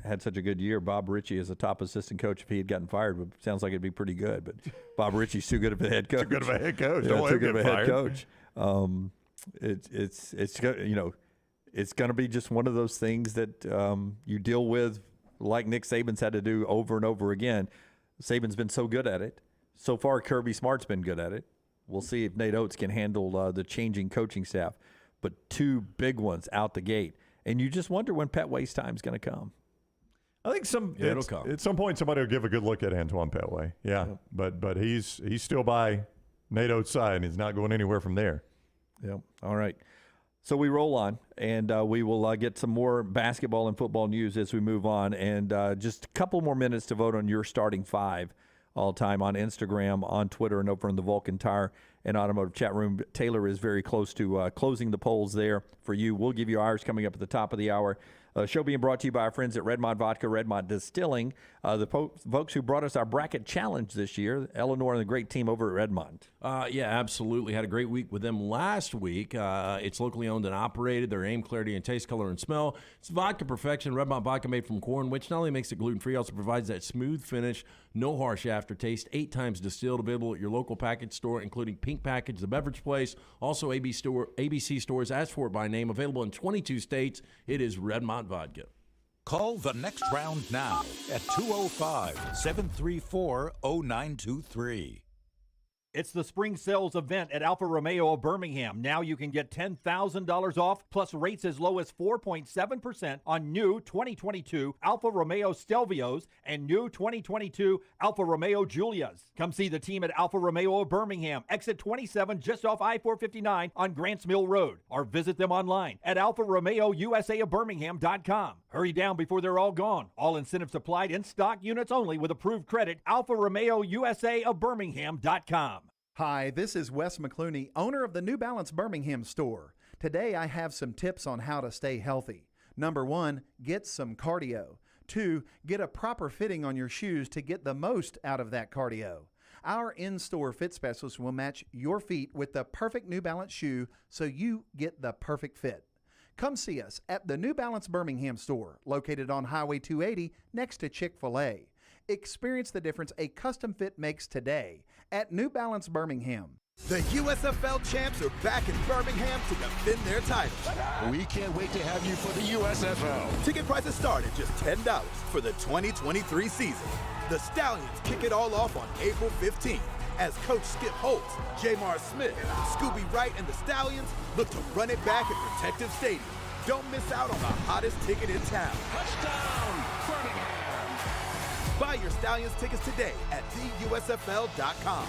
had such a good year. Bob Richey is a top assistant coach. If he had gotten fired, it sounds like it'd be pretty good. But Bob Richey's too good of a head coach. Too good of a head coach. Too good of a head coach. it's going to be just one of those things that you deal with, like Nick Saban's had to do over and over again. Saban's been so good at it. So far, Kirby Smart's been good at it. We'll see if Nate Oates can handle the changing coaching staff. But two big ones out the gate. And you just wonder when Petway's time's going to come. I think it'll come. At some point somebody will give a good look at Antoine Petway. Yeah. But he's still by Nate Oates' side, and he's not going anywhere from there. Yep. All right. So we roll on, and we will get some more basketball and football news as we move on. And just a couple more minutes to vote on your starting five all-time on Instagram, on Twitter, and over in the Vulcan Tire and Automotive chat room. Taylor is very close to closing the polls there for you. We'll give you ours coming up at the top of the hour. Show being brought to you by our friends at Redmont Vodka, Redmont Distilling, the folks who brought us our bracket challenge this year, Eleanor and the great team over at Redmont. Yeah, absolutely. Had a great week with them last week. It's locally owned and operated. Their aim, clarity, and taste, color, and smell. It's vodka perfection. Redmont vodka made from corn, which not only makes it gluten-free, also provides that smooth finish, no harsh aftertaste, 8 times distilled, available at your local package store, including Pink Package, the beverage place, also ABC stores. Ask for it by name. Available in 22 states. It is Redmont Vodka. Call the next round now at 205-734-0923. It's the spring sales event at Alfa Romeo of Birmingham. Now you can get $10,000 off plus rates as low as 4.7% on new 2022 Alfa Romeo Stelvios and new 2022 Alfa Romeo Giulias. Come see the team at Alfa Romeo of Birmingham, exit 27 just off I-459 on Grants Mill Road, or visit them online at alfaromeousaofbirmingham.com. Hurry down before they're all gone. All incentives applied, in stock units only with approved credit. alfaromeousaofbirmingham.com. Hi, this is Wes McClooney, owner of the New Balance Birmingham store. Today I have some tips on how to stay healthy. Number 1, get some cardio. 2, get a proper fitting on your shoes to get the most out of that cardio. Our in-store fit specialist will match your feet with the perfect New Balance shoe so you get the perfect fit. Come see us at the New Balance Birmingham store, located on Highway 280 next to Chick-fil-A. Experience the difference a custom fit makes today at New Balance Birmingham. The USFL champs are back in Birmingham to defend their titles. We can't wait to have you for the USFL. Ticket prices start at just $10 for the 2023 season. The Stallions kick it all off on April 15th as Coach Skip Holtz, Jamar Smith, Scooby Wright, and the Stallions look to run it back at Protective Stadium. Don't miss out on the hottest ticket in town. Touchdown, Birmingham! Buy your Stallions tickets today at theusfl.com.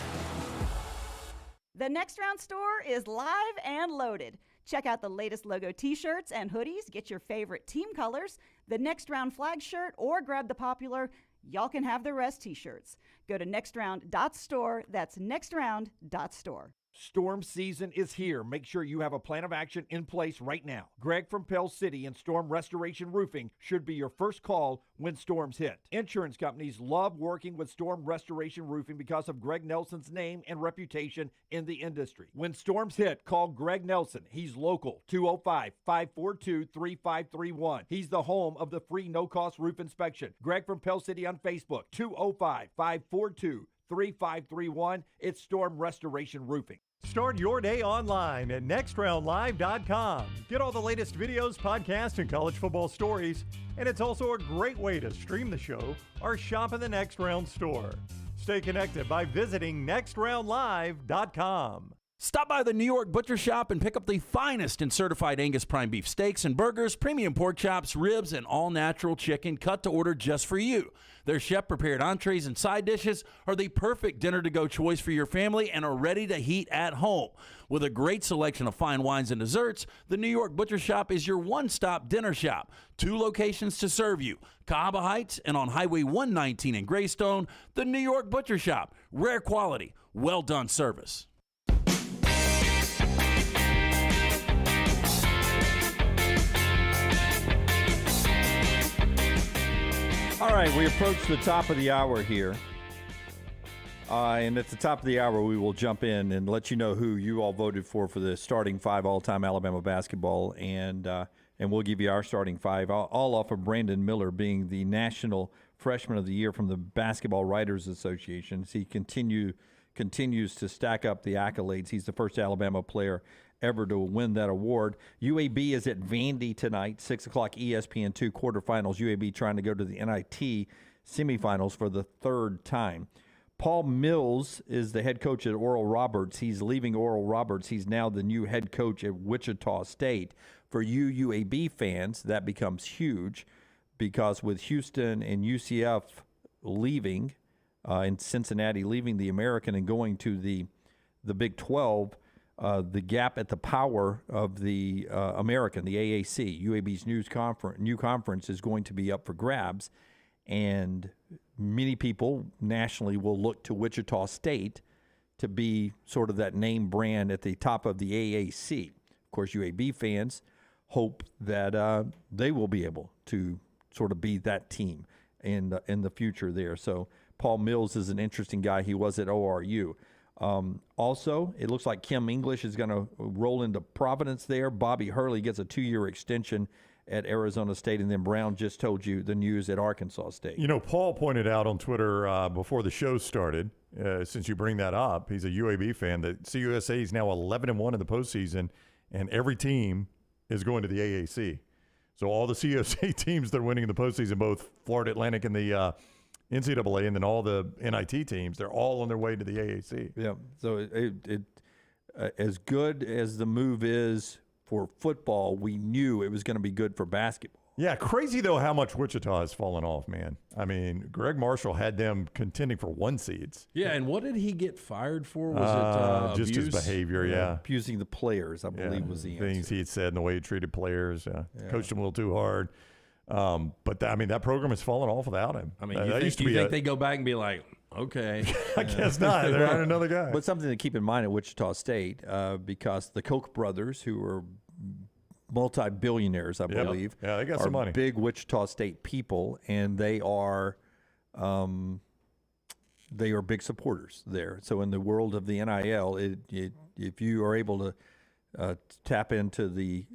The Next Round store is live and loaded. Check out the latest logo t-shirts and hoodies. Get your favorite team colors, the Next Round flag shirt, or grab the popular Y'all Can Have the Rest t-shirts. Go to nextround.store. That's nextround.store. Storm season is here. Make sure you have a plan of action in place right now. Greg from Pell City and Storm Restoration Roofing should be your first call when storms hit. Insurance companies love working with Storm Restoration Roofing because of Greg Nelson's name and reputation in the industry. When storms hit, call Greg Nelson. He's local, 205-542-3531. He's the home of the free no-cost roof inspection. Greg from Pell City on Facebook, 205-542-3531. It's Storm Restoration Roofing. Start your day online at nextroundlive.com. Get all the latest videos, podcasts, and college football stories. And it's also a great way to stream the show or shop in the Next Round store. Stay connected by visiting nextroundlive.com. Stop by the New York Butcher Shop and pick up the finest in certified Angus prime beef steaks and burgers, premium pork chops, ribs, and all-natural chicken cut to order just for you. Their chef-prepared entrees and side dishes are the perfect dinner-to-go choice for your family and are ready to heat at home. With a great selection of fine wines and desserts, the New York Butcher Shop is your one-stop dinner shop. 2 locations to serve you, Cahaba Heights and on Highway 119 in Greystone. The New York Butcher Shop, rare quality, well-done service. All right, we approach the top of the hour here. And at the top of the hour, we will jump in and let you know who you all voted for the starting 5 all-time Alabama basketball. And we'll give you our starting 5, all off of Brandon Miller being the National Freshman of the Year from the Basketball Writers Association. He continues to stack up the accolades. He's the first Alabama player ever to win that award. UAB is at Vandy tonight, 6 o'clock ESPN2 quarterfinals. UAB trying to go to the NIT semifinals for the third time. Paul Mills is the head coach at Oral Roberts. He's leaving Oral Roberts. He's now the new head coach at Wichita State. For you UAB fans, that becomes huge because with Houston and UCF leaving, and Cincinnati leaving the American and going to the Big 12, the gap at the power of the American, the AAC, UAB's new conference is going to be up for grabs. And many people nationally will look to Wichita State to be sort of that name brand at the top of the AAC. Of course, UAB fans hope that they will be able to sort of be that team in the future there. So Paul Mills is an interesting guy. He was at ORU. Also, it looks like Kim English is going to roll into Providence there. Bobby Hurley gets a 2-year extension at Arizona State, and then Brown just told you the news at Arkansas State. You know, Paul pointed out on Twitter before the show started, since you bring that up, he's a UAB fan, that CUSA is now 11-1 in the postseason, and every team is going to the AAC. So all the CUSA teams that are winning in the postseason, both Florida Atlantic and the NCAA, and then all the NIT teams, they're all on their way to the AAC. Yeah, so it as good as the move is for football, we knew it was going to be good for basketball. Yeah, crazy, though, how much Wichita has fallen off, man. I mean, Greg Marshall had them contending for 1 seeds. Yeah, and what did he get fired for? Was it just abuse? his behavior, yeah. Abusing the players, I believe, was the answer. Things he had said and the way he treated players. Coached them a little too hard. But, that program has fallen off without him. I mean, you think they go back and be like, okay. I guess not. They're on another guy. But something to keep in mind at Wichita State, because the Koch brothers, who are multi-billionaires, I believe, they got are some money. Big Wichita State people, and they are big supporters there. So in the world of the NIL, if you are able to tap into the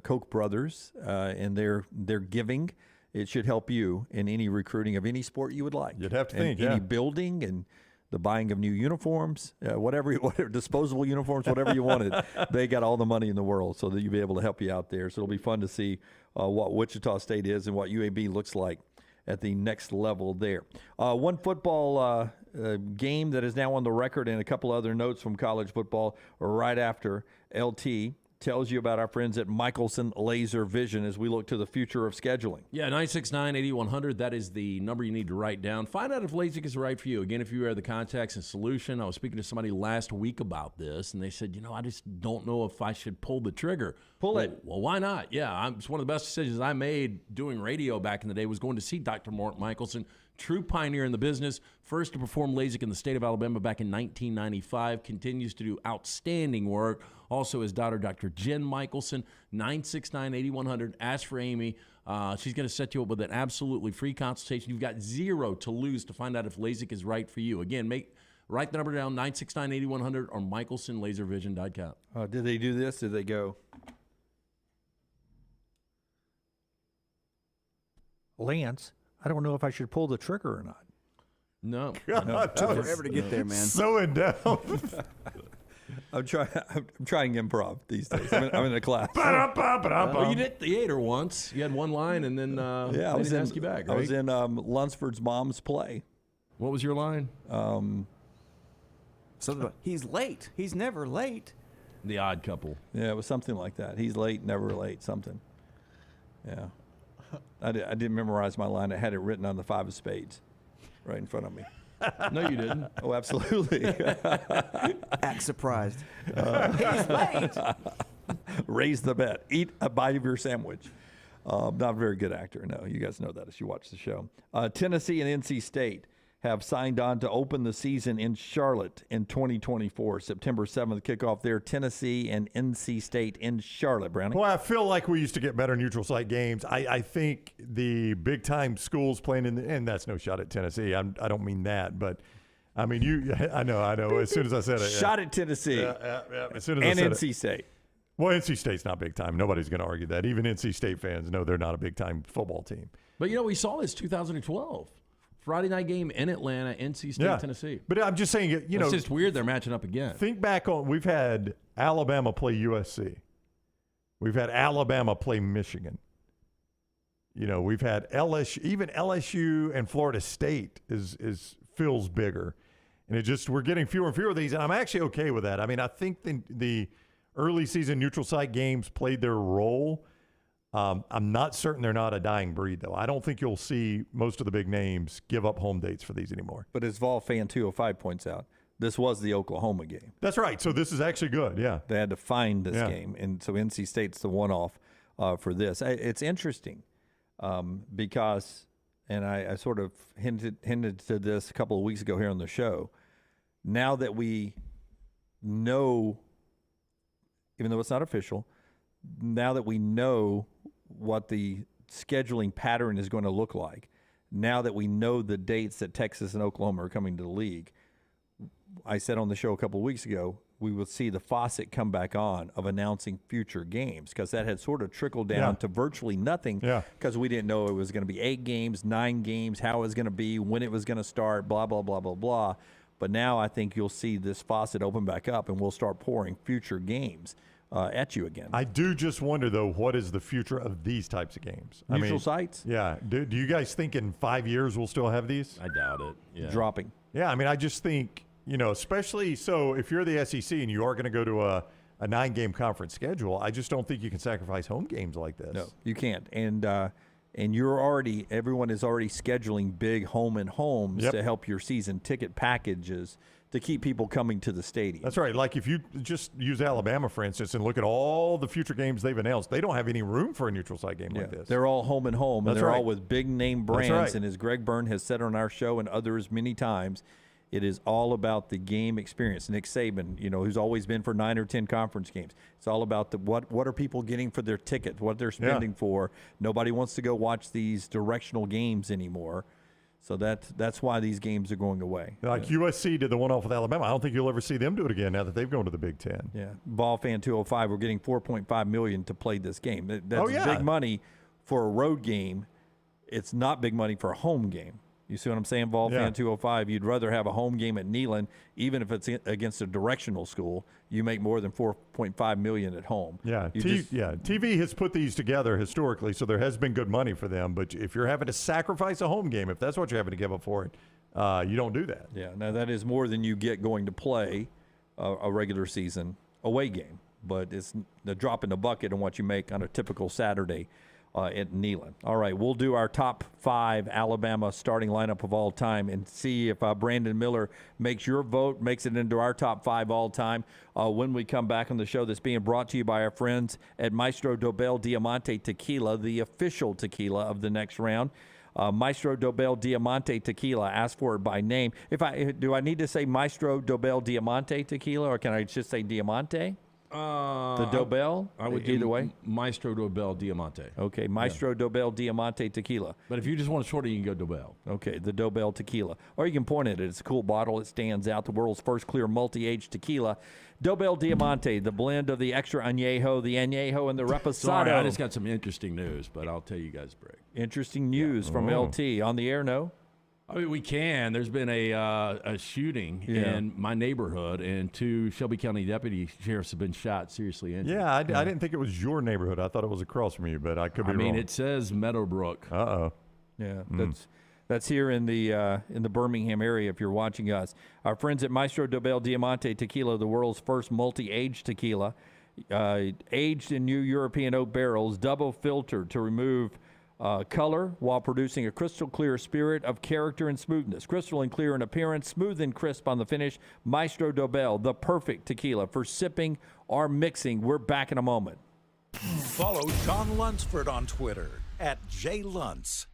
Koch brothers and their giving, it should help you in any recruiting of any sport you would like. You'd have to think, any building and the buying of new uniforms, whatever disposable uniforms, whatever you wanted. They got all the money in the world, so that you'll be able to help you out there. So it'll be fun to see what Wichita State is and what UAB looks like at the next level there. One football game that is now on the record, and a couple other notes from college football right after LT tells you about our friends at Michelson Laser Vision as we look to the future of scheduling. Yeah, 969-8100, that is the number you need to write down. Find out if LASIK is right for you. Again, if you are the contacts and solution, I was speaking to somebody last week about this, and they said, I just don't know if I should pull the trigger. Pull it. Well, why not? Yeah, it's one of the best decisions I made doing radio back in the day was going to see Dr. Mark Michelson, true pioneer in the business, first to perform LASIK in the state of Alabama back in 1995, continues to do outstanding work. Also, his daughter, Dr. Jen Michelson, 969-8100. Ask for Amy. She's going to set you up with an absolutely free consultation. You've got zero to lose to find out if LASIK is right for you. Again, write the number down, 969-8100 or michelsonlaservision.com. Did they do this? Did they go, Lance, I don't know if I should pull the trigger or not? No. God, took forever to get there, man. So in depth. I'm trying improv these days. I'm in a class. Well, you did theater once. You had one line, and then I didn't ask you back, right? I was in Lunsford's mom's play. What was your line? Something about, he's late. He's never late. The Odd Couple. Yeah, it was something like that. He's late, never late, something. Yeah. I didn't memorize my line. I had it written on the 5 of spades right in front of me. No, you didn't. Oh, absolutely. Act surprised. He's late. Raise the bet. Eat a bite of your sandwich. Not a very good actor. No, you guys know that as you watch the show. Tennessee and NC State have signed on to open the season in Charlotte in 2024. September 7th kickoff there. Tennessee and NC State in Charlotte, Brownie. Well, I feel like we used to get better neutral site games. I think the big-time schools playing and that's no shot at Tennessee. I don't mean that, but I mean, I know. As soon as I said it. Shot at Tennessee. As soon as and I said NC State. Well, NC State's not big time. Nobody's going to argue that. Even NC State fans know they're not a big-time football team. But, we saw this 2012. Friday night game in Atlanta, NC State, Tennessee. But I'm just saying, it's just weird they're matching up again. Think back on, we've had Alabama play USC. We've had Alabama play Michigan. We've had LSU, even LSU and Florida State feels bigger. And we're getting fewer and fewer of these, and I'm actually okay with that. I mean, I think the early season neutral site games played their role. I'm not certain they're not a dying breed, though. I don't think you'll see most of the big names give up home dates for these anymore. But as Vol Fan 205 points out, this was the Oklahoma game. That's right. So this is actually good, yeah. They had to find this game, and so NC State's the one-off for this. It's interesting because, and I sort of hinted to this a couple of weeks ago here on the show, now that we know, even though it's not official, now that we know what the scheduling pattern is going to look like, now that we know the dates that Texas and Oklahoma are coming to the league, I said on the show a couple of weeks ago, we will see the faucet come back on of announcing future games, because that had sort of trickled down to virtually nothing because we didn't know it was going to be 8 games, 9 games, how it was going to be, when it was going to start, blah, blah, blah, blah, blah. But now I think you'll see this faucet open back up, and we'll start pouring future games at you again. I do just wonder, though, what is the future of these types of games? Neutral sites? Yeah. Do you guys think in 5 years we'll still have these? I doubt it. Yeah. Dropping. Yeah, I mean, I just think, especially so if you're the SEC and you are going to go to a 9-game conference schedule, I just don't think you can sacrifice home games like this. No, you can't. And everyone is already scheduling big home and homes to help your season ticket packages to keep people coming to the stadium. That's right. Like if you just use Alabama, for instance, and look at all the future games they've announced, they don't have any room for a neutral site game like this. They're all home and home, and they're all with big name brands. That's right. And as Greg Byrne has said on our show and others many times, it is all about the game experience. Nick Saban, who's always been for 9 or 10 conference games. It's all about what are people getting for their ticket, what they're spending for. Nobody wants to go watch these directional games anymore. So that's why these games are going away. Like USC did the one-off with Alabama. I don't think you'll ever see them do it again now that they've gone to the Big Ten. Yeah. Ball Fan 205, we're getting $4.5 million to play this game. That's big money for a road game. It's not big money for a home game. You see what I'm saying, Vol Fan 205? You'd rather have a home game at Neyland, even if it's against a directional school. You make more than $4.5 million at home. Yeah, TV has put these together historically, so there has been good money for them. But if you're having to sacrifice a home game, if that's what you're having to give up for it, you don't do that. Yeah, now that is more than you get going to play a regular season away game. But it's the drop in the bucket on what you make on a typical Saturday at Neyland. All right, we'll do our top 5 Alabama starting lineup of all time and see if Brandon Miller makes your vote, makes it into our top 5 all time when we come back on the show that's being brought to you by our friends at Maestro Dobel Diamante Tequila, the official tequila of the next round. Maestro Dobel Diamante Tequila. Ask for it by name. Do I need to say Maestro Dobel Diamante Tequila, or can I just say Diamante? The Dobel? I would either way. Maestro Dobel Diamante. Okay, Maestro Dobel Diamante Tequila. But if you just want to shorten, you can go Dobel. Okay, the Dobel Tequila. Or you can point at it. It's a cool bottle. It stands out. The world's first clear multi-aged tequila. Dobel Diamante, the blend of the extra añejo, the añejo, and the reposado. Sorry, I just got some interesting news, but I'll tell you guys break. Interesting news from LT. On the air, no? I mean, we can. There's been a shooting in my neighborhood, and 2 Shelby County deputy sheriffs have been shot, seriously injured. Yeah, I didn't think it was your neighborhood. I thought it was across from you, but I could be wrong. I mean, it says Meadowbrook. Uh-oh. Yeah, that's here in the Birmingham area if you're watching us. Our friends at Maestro Dobel Diamante Tequila, the world's first multi-aged tequila, aged in new European oak barrels, double filtered to remove color while producing a crystal clear spirit of character and smoothness. Crystal and clear in appearance, smooth and crisp on the finish. Maestro Dobel, the perfect tequila for sipping or mixing. We're back in a moment. Follow John Lunsford on Twitter @JLuntz.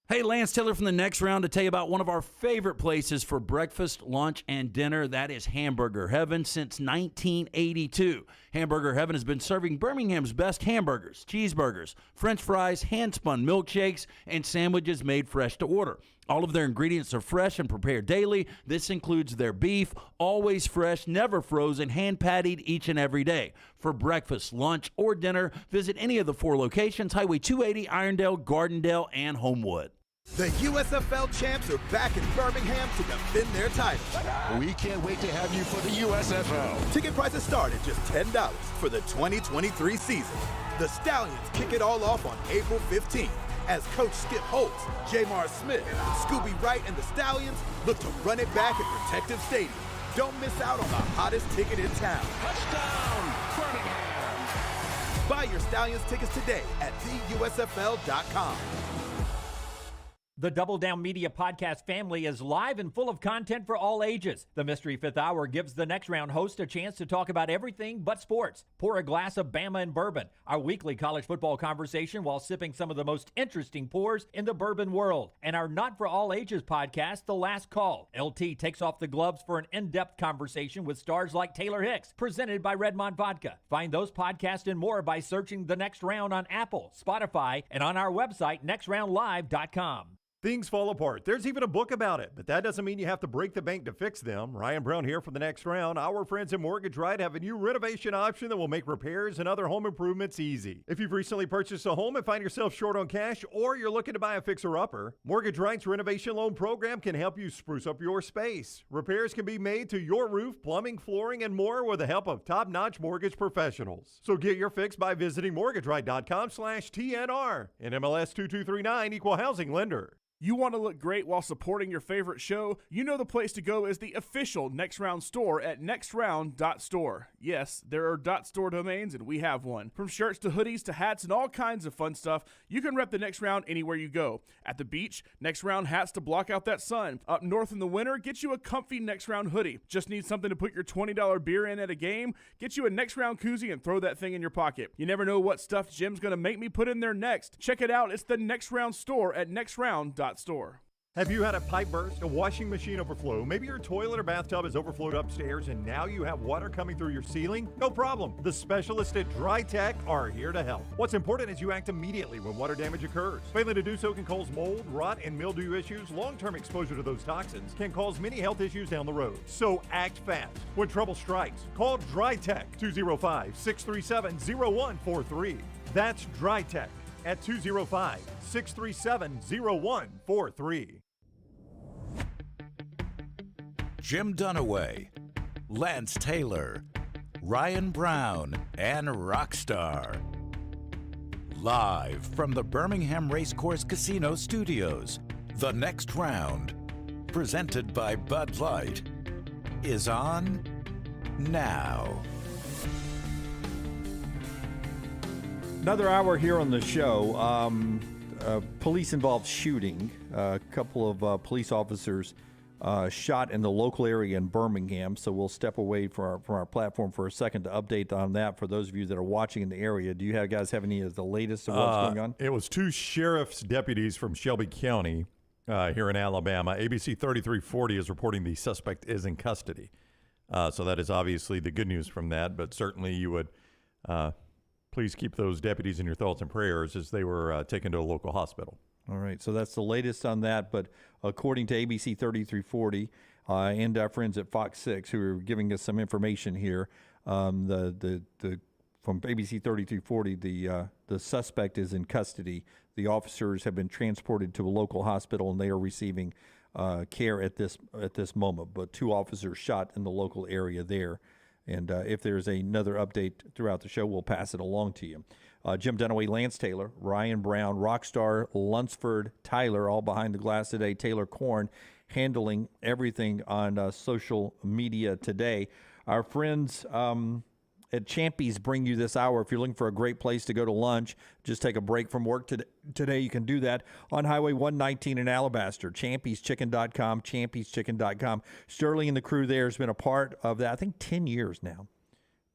Hey, Lance Taylor from the Next Round to tell you about one of our favorite places for breakfast, lunch, and dinner. That is Hamburger Heaven since 1982. Hamburger Heaven has been serving Birmingham's best hamburgers, cheeseburgers, French fries, hand-spun milkshakes, and sandwiches made fresh to order. All of their ingredients are fresh and prepared daily. This includes their beef, always fresh, never frozen, hand-pattied each and every day. For breakfast, lunch, or dinner, visit any of the 4 locations, Highway 280, Irondale, Gardendale, and Homewood. The USFL champs are back in Birmingham to defend their title. We can't wait to have you for the USFL. Ticket prices start at just $10 for the 2023 season. The Stallions kick it all off on April 15th as Coach Skip Holtz, Jamar Smith, Scooby Wright, and the Stallions look to run it back at Protective Stadium. Don't miss out on the hottest ticket in town. Touchdown, Birmingham! Buy your Stallions tickets today at theusfl.com. The Double Down Media podcast family is live and full of content for all ages. The Mystery Fifth Hour gives the Next Round host a chance to talk about everything but sports. Pour a glass of Bama and bourbon, our weekly college football conversation while sipping some of the most interesting pours in the bourbon world. And our Not For All Ages podcast, The Last Call. LT takes off the gloves for an in-depth conversation with stars like Taylor Hicks, presented by Redmond Vodka. Find those podcasts and more by searching The Next Round on Apple, Spotify, and on our website, nextroundlive.com. Things fall apart. There's even a book about it, but that doesn't mean you have to break the bank to fix them. Ryan Brown here for the Next Round. Our friends at Mortgage Right have a new renovation option that will make repairs and other home improvements easy. If you've recently purchased a home and find yourself short on cash, or you're looking to buy a fixer-upper, Mortgage Right's renovation loan program can help you spruce up your space. Repairs can be made to your roof, plumbing, flooring, and more with the help of top-notch mortgage professionals. So get your fix by visiting mortgageright.com/TNR. And MLS 2239, Equal Housing Lender. You want to look great while supporting your favorite show? You know the place to go is the official Next Round store at nextround.store. Yes, there are .store domains, and we have one. From shirts to hoodies to hats and all kinds of fun stuff, you can rep the Next Round anywhere you go. At the beach, Next Round hats to block out that sun. Up north in the winter, get you a comfy Next Round hoodie. Just need something to put your $20 beer in at a game? Get you a Next Round koozie and throw that thing in your pocket. You never know what stuff Jim's going to make me put in there next. Check it out. It's the Next Round store at nextround.store. Have you had a pipe burst, a washing machine overflow? Maybe your toilet or bathtub has overflowed upstairs and now you have water coming through your ceiling? No problem. The specialists at Dry Tech are here to help. What's important is you act immediately when water damage occurs. Failing to do so can cause mold, rot, and mildew issues. Long-term exposure to those toxins can cause many health issues down the road. So act fast. When trouble strikes, call Dry Tech 205-637-0143. That's Dry Tech at 205-637-0143. Jim Dunaway, Lance Taylor, Ryan Brown, and Rockstar. Live from the Birmingham Racecourse Casino Studios, the Next Round, presented by Bud Light, is on now. Another hour here on the show. Police-involved shooting. A couple of police officers shot in the local area in Birmingham. So we'll step away from our platform for a second to update on that for those of you that are watching in the area. Do you guys have any of the latest of what's going on? It was two sheriff's deputies from Shelby County here in Alabama. ABC 3340 is reporting the suspect is in custody. So that is obviously the good news from that. But certainly you would... please keep those deputies in your thoughts and prayers as they were taken to a local hospital. All right, so that's the latest on that. But according to ABC 3340 and our friends at Fox 6, who are giving us some information here, from ABC 3340, the suspect is in custody. The officers have been transported to a local hospital, and they are receiving care at this moment. But two officers shot in the local area there. And if there's another update throughout the show, we'll pass it along to you. Jim Dunaway, Lance Taylor, Ryan Brown, Rockstar, Lunsford, Tyler, all behind the glass today. Taylor Korn handling everything on social media today. Our friends at Champy's bring you this hour. If you're looking for a great place to go to lunch, just take a break from work today. You can do that on Highway 119 in Alabaster. Champy'sChicken.com, Champy'sChicken.com. Sterling and the crew there has been a part of that, I think, 10 years now.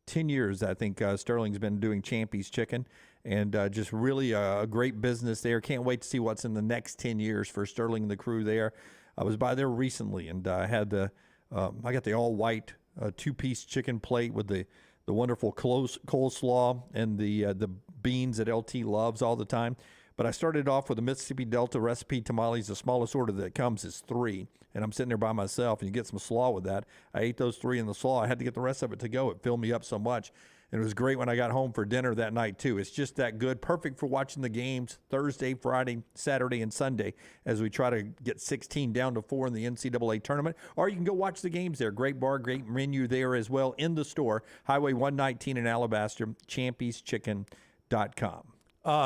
10 years, I think, Sterling's been doing Champy's Chicken, and just really a great business there. Can't wait to see what's in the next 10 years for Sterling and the crew there. I was by there recently, and I got the all-white two-piece chicken plate with the wonderful coleslaw and the beans that LT loves all the time. But I started off with a Mississippi Delta recipe tamales. The smallest order that comes is 3. And I'm sitting there by myself, and you get some slaw with that. I ate those 3 in the slaw. I had to get the rest of it to go. It filled me up so much. And it was great when I got home for dinner that night, too. It's just that good. Perfect for watching the games Thursday, Friday, Saturday, and Sunday as we try to get 16 down to 4 in the NCAA tournament. Or you can go watch the games there. Great bar, great menu there as well in the store. Highway 119 in Alabaster, champieschicken.com.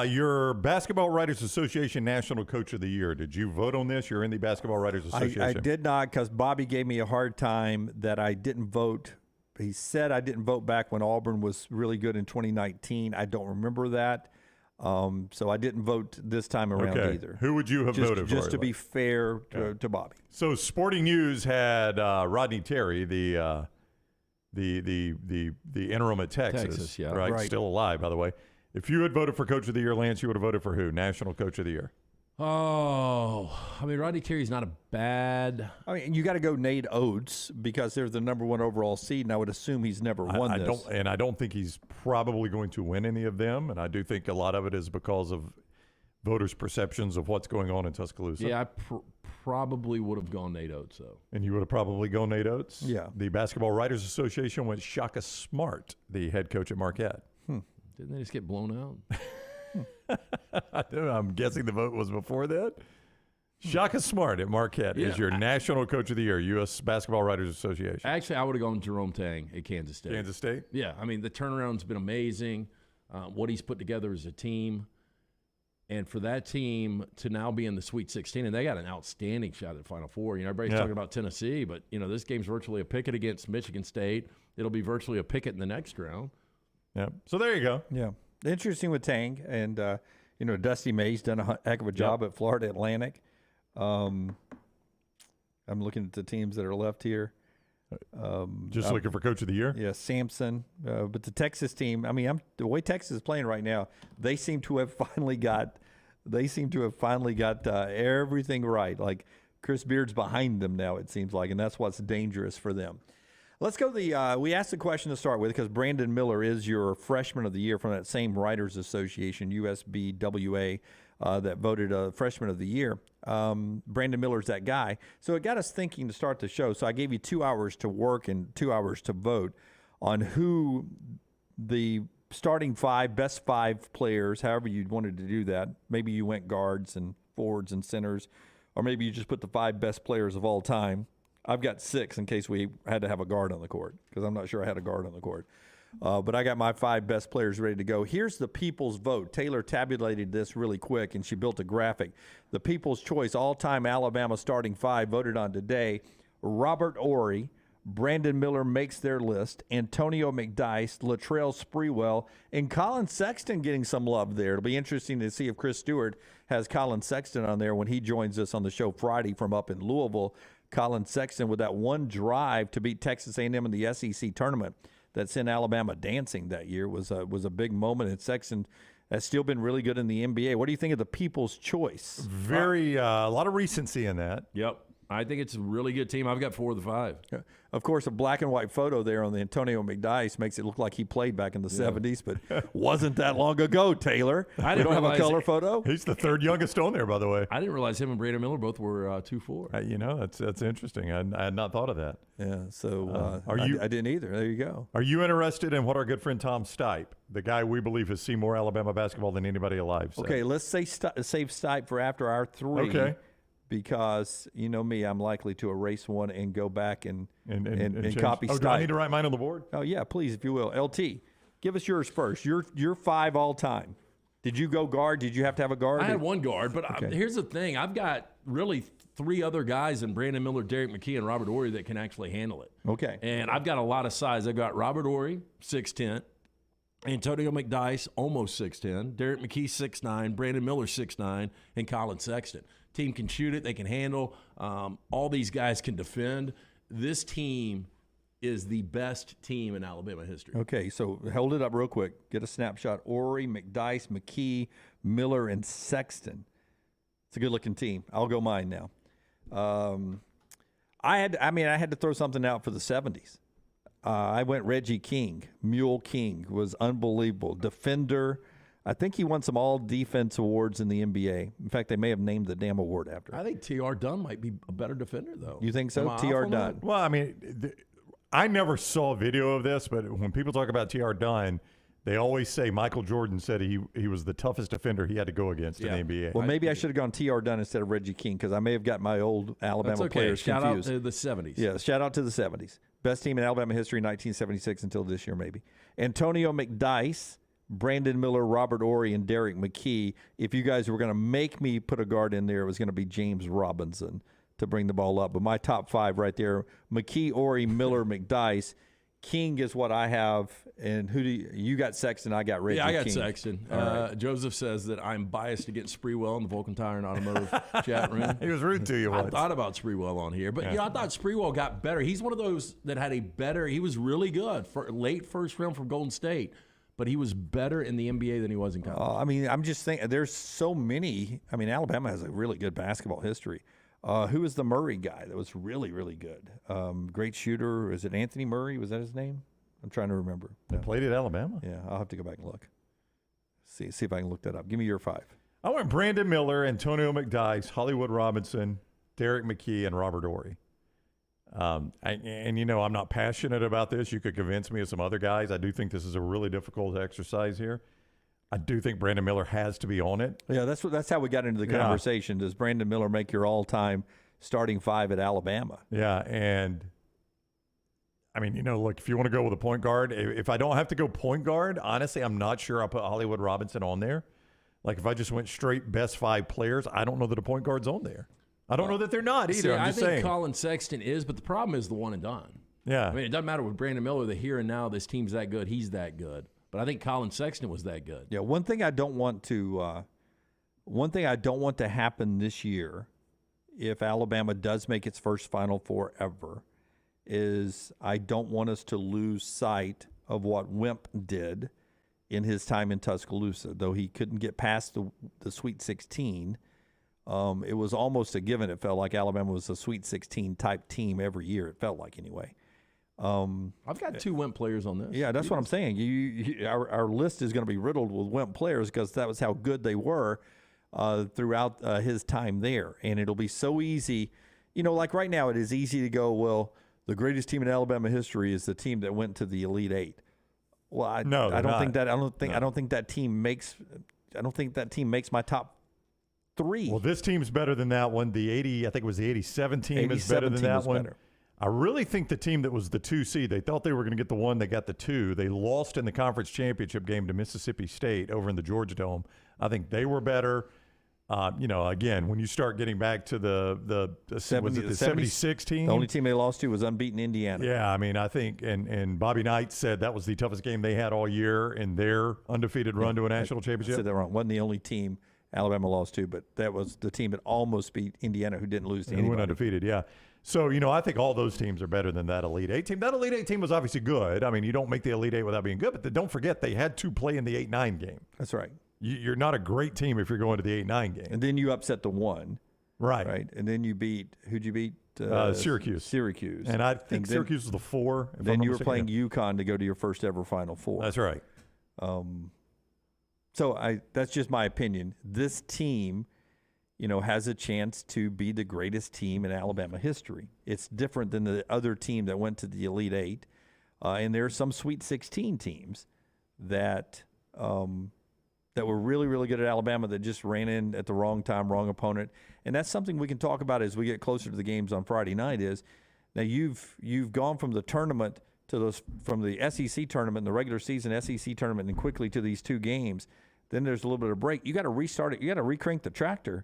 Your Basketball Writers Association National Coach of the Year. Did you vote on this? You're in the Basketball Writers Association. I did not, because Bobby gave me a hard time that I didn't vote. He said I didn't vote back when Auburn was really good in 2019. I don't remember that. So I didn't vote this time around either. Who would you have voted for? Just to be fair to Bobby. So Sporting News had Rodney Terry, the interim at Texas, yeah. right? Still alive, by the way. If you had voted for Coach of the Year, Lance, you would have voted for who? National Coach of the Year. Oh, I mean, Rodney Terry's not a bad. I mean, you got to go Nate Oates because they're the number 1 overall seed, and I would assume he's never won this. I don't think he's probably going to win any of them, and I do think a lot of it is because of voters' perceptions of what's going on in Tuscaloosa. Yeah, I probably would have gone Nate Oates, though. And you would have probably gone Nate Oates? Yeah. The Basketball Writers Association went Shaka Smart, the head coach at Marquette. Didn't they just get blown out? I'm guessing the vote was before that. Shaka Smart at Marquette is your National Coach of the Year, U.S. Basketball Writers Association. Actually, I would have gone Jerome Tang at Kansas State. Kansas State? Yeah, I mean, the turnaround's been amazing. What he's put together as a team. And for that team to now be in the Sweet 16, and they got an outstanding shot at the Final Four. You know, everybody's talking about Tennessee, but, you know, this game's virtually a picket against Michigan State. It'll be virtually a picket in the next round. Yeah. So there you go. Yeah. Interesting with Tang. And, you know, Dusty May's done a heck of a job at Florida Atlantic. I'm looking at the teams that are left here. Just looking for Coach of the Year? Yeah, Sampson. But the Texas team, I mean, the way Texas is playing right now, they seem to have finally got everything right. Like Chris Beard's behind them now, it seems like, and that's what's dangerous for them. Let's go we asked the question to start with because Brandon Miller is your Freshman of the Year from that same Writers Association, USBWA, that voted Freshman of the Year. Brandon Miller's that guy. So it got us thinking to start the show. So I gave you 2 hours to work and 2 hours to vote on who the starting best five players, however you wanted to do that. Maybe you went guards and forwards and centers, or maybe you just put the 5 best players of all time. I've got 6 in case we had to have a guard on the court because I'm not sure I had a guard on the court. But I got my 5 best players ready to go. Here's the people's vote. Taylor tabulated this really quick, and she built a graphic. The people's choice all-time Alabama starting 5 voted on today. Robert Horry, Brandon Miller makes their list. Antonio McDyess, Latrell Sprewell, and Colin Sexton getting some love there. It'll be interesting to see if Chris Stewart has Colin Sexton on there when he joins us on the show Friday from up in Louisville. Colin Sexton with that one drive to beat Texas A&M in the SEC tournament that sent Alabama dancing that year was a big moment. And Sexton has still been really good in the NBA. What do you think of the people's choice? A lot of recency in that. Yep. I think it's a really good team. I've got 4 of the 5. Of course, a black and white photo there on the Antonio McDyess makes it look like he played back in the 70s, but wasn't that long ago, Taylor. We don't have a color photo. He's the 3rd youngest on there, by the way. I didn't realize him and Brandon Miller both were 2'4". You know, that's interesting. I had not thought of that. Yeah, so I didn't either. There you go. Are you interested in what our good friend Tom Stipe, the guy we believe has seen more Alabama basketball than anybody alive, said? Okay, let's save Stipe for after our 3. Okay. Because you know me, I'm likely to erase one and go back and copy Stipe. Do I need to write mine on the board? Oh yeah, please, if you will. LT, give us yours first. Your 5 all time. Did you go guard? Did you have to have a guard? I had one guard, but here's the thing: I've got really 3 other guys in Brandon Miller, Derek McKee, and Robert Horry that can actually handle it. Okay. And I've got a lot of size. I've got Robert Horry, 6'10", Antonio McDyess, almost 6'10", Derek McKee, 6'9", Brandon Miller, 6'9", and Colin Sexton. Team can shoot it. They can handle. All these guys can defend. This team is the best team in Alabama history. Okay, so hold it up real quick. Get a snapshot. Horry, McDyess, McKee, Miller, and Sexton. It's a good-looking team. I'll go mine now. I had to throw something out for the 70s. I went Reggie King. Mule King was unbelievable. Defender. I think he won some all-defense awards in the NBA. In fact, they may have named the damn award after him. I think T.R. Dunn might be a better defender, though. You think so? T.R. Dunn. Well, I mean, I never saw a video of this, but when people talk about T.R. Dunn, they always say Michael Jordan said he was the toughest defender he had to go against in the NBA. Well, maybe I should have gone T.R. Dunn instead of Reggie King because I may have got my old Alabama players Shout confused. out to the 70s. Yeah, shout out to the 70s. Best team in Alabama history, 1976 until this year maybe. Antonio McDyess, Brandon Miller, Robert Ory, and Derek McKee. If you guys were going to make me put a guard in there, it was going to be James Robinson to bring the ball up. But my top 5 right there, McKee, Ory, Miller, McDyess. King is what I have. And who do you got? Sexton, I got Reggie Yeah, I got King. Sexton. Right. Joseph says that I'm biased against Spreewell in the Vulcan Tire and Automotive chat room. He was rude to you I once. thought about Spreewell on here, but I thought Spreewell got better. He's one of those that had he was really good for late first round from Golden State, but he was better in the NBA than he was in college. I mean, I'm just thinking there's so many. I mean, Alabama has a really good basketball history. Who was the Murray guy that was really, really good? Great shooter. Is it Anthony Murray? Was that his name? I'm trying to remember. He played at Alabama? Yeah, I'll have to go back and look. See if I can look that up. Give me your 5. I went Brandon Miller, Antonio McDyess, Hollywood Robinson, Derek McKee, and Robert Ory. I'm not passionate about this. You could convince me of some other guys. I do think this is a really difficult exercise here. I do think Brandon Miller has to be on it. Yeah, that's how we got into the conversation. Does Brandon Miller make your all-time starting 5 at Alabama? Yeah, and I mean, look, if you want to go with a point guard, if I don't have to go point guard, honestly, I'm not sure I'll put Hollywood Robinson on there. Like, if I just went straight best 5 players, I don't know that a point guard's on there. I don't know that they're not either. I'm just saying. I think Colin Sexton is, but the problem is the one and done. Yeah. I mean, it doesn't matter with Brandon Miller, the here and now, this team's that good, he's that good. But I think Colin Sexton was that good. Yeah, one thing I don't want to happen this year, if Alabama does make its first Final Four ever, is I don't want us to lose sight of what Wimp did in his time in Tuscaloosa. Though he couldn't get past the Sweet 16, it was almost a given. It felt like Alabama was a Sweet 16 type team every year. It felt like anyway. I've got 2 Wimp players on this. Yeah, that's what I'm saying. Our list is going to be riddled with Wimp players because that was how good they were throughout his time there. And it'll be so easy. Like right now, it is easy to go, well, the greatest team in Alabama history is the team that went to the Elite Eight. Well, I don't think that team makes my top 3. Well, this team's better than that one. I think it was the 87 team is better than that one. Better. I really think the team that was the 2 seed, they thought they were going to get the one, they got the 2. They lost in the conference championship game to Mississippi State over in the Georgia Dome. I think they were better. Again, when you start getting back to the 76 team? The only team they lost to was unbeaten Indiana. Yeah, I mean, I think, and Bobby Knight said that was the toughest game they had all year in their undefeated run to a national championship. I said that wrong. Wasn't the only team Alabama lost to, but that was the team that almost beat Indiana, who didn't lose to anybody. Who went undefeated, yeah. So, I think all those teams are better than that Elite Eight team. That Elite Eight team was obviously good. I mean, you don't make the Elite Eight without being good, but don't forget they had to play in the 8-9 game. That's right. You're not a great team if you're going to the 8-9 game. And then you upset the 1. Right. And then you beat, who'd you beat? Syracuse. And I think Syracuse was the 4. Then you were playing UConn to go to your first ever Final Four. That's right. So that's just my opinion. This team, has a chance to be the greatest team in Alabama history. It's different than the other team that went to the Elite Eight. And there are some Sweet 16 teams that were really, really good at Alabama that just ran in at the wrong time, wrong opponent. And that's something we can talk about as we get closer to the games on Friday night is now you've gone from the tournament from the SEC tournament, the regular season SEC tournament, and quickly to these 2 games. Then there's a little bit of break. You got to restart it. You got to recrank the tractor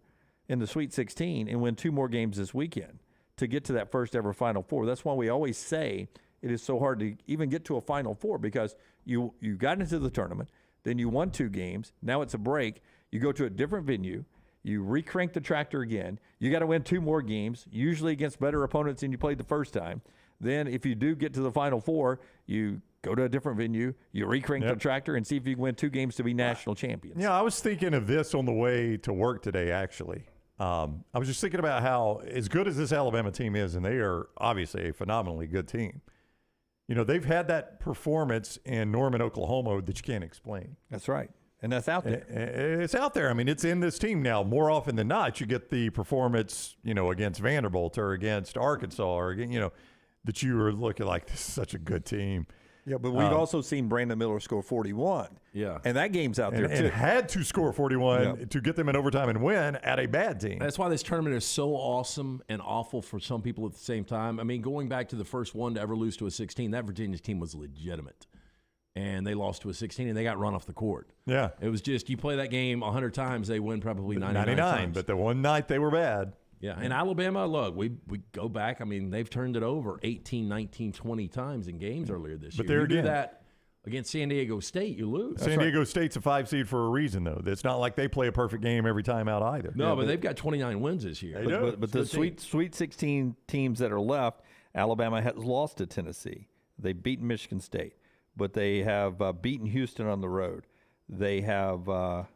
in the Sweet 16 and win 2 more games this weekend to get to that first ever Final Four. That's why we always say it is so hard to even get to a Final Four because you got into the tournament, then you won 2 games. Now it's a break. You go to a different venue. You recrank the tractor again. You got to win 2 more games, usually against better opponents than you played the first time. Then if you do get to the Final Four, you go to a different venue, you recrank the tractor, and see if you can win 2 games to be national champions. Yeah, I was thinking of this on the way to work today, actually. I was just thinking about how, as good as this Alabama team is, and they are obviously a phenomenally good team, they've had that performance in Norman, Oklahoma that you can't explain. That's right. And that's out there. It's out there. I mean, it's in this team now. More often than not, you get the performance, against Vanderbilt or against Arkansas or, that you were looking like, this is such a good team. Yeah, but we've also seen Brandon Miller score 41. Yeah. And that game's out there, too. And had to score 41 to get them in overtime and win at a bad team. That's why this tournament is so awesome and awful for some people at the same time. I mean, going back to the first one to ever lose to a 16, that Virginia team was legitimate. And they lost to a 16, and they got run off the court. Yeah. It was just, you play that game 100 times, they win probably 99 times. But the one night they were bad. Yeah, and Alabama, look, we go back. I mean, they've turned it over 18, 19, 20 times in games earlier this year. But there you again, do that against San Diego State, you lose. San Diego State's a 5 seed for a reason, though. It's not like they play a perfect game every time out either. No, but they've got 29 wins this year. But the Sweet 16 teams that are left, Alabama has lost to Tennessee. They've beaten Michigan State, but they have beaten Houston on the road. They have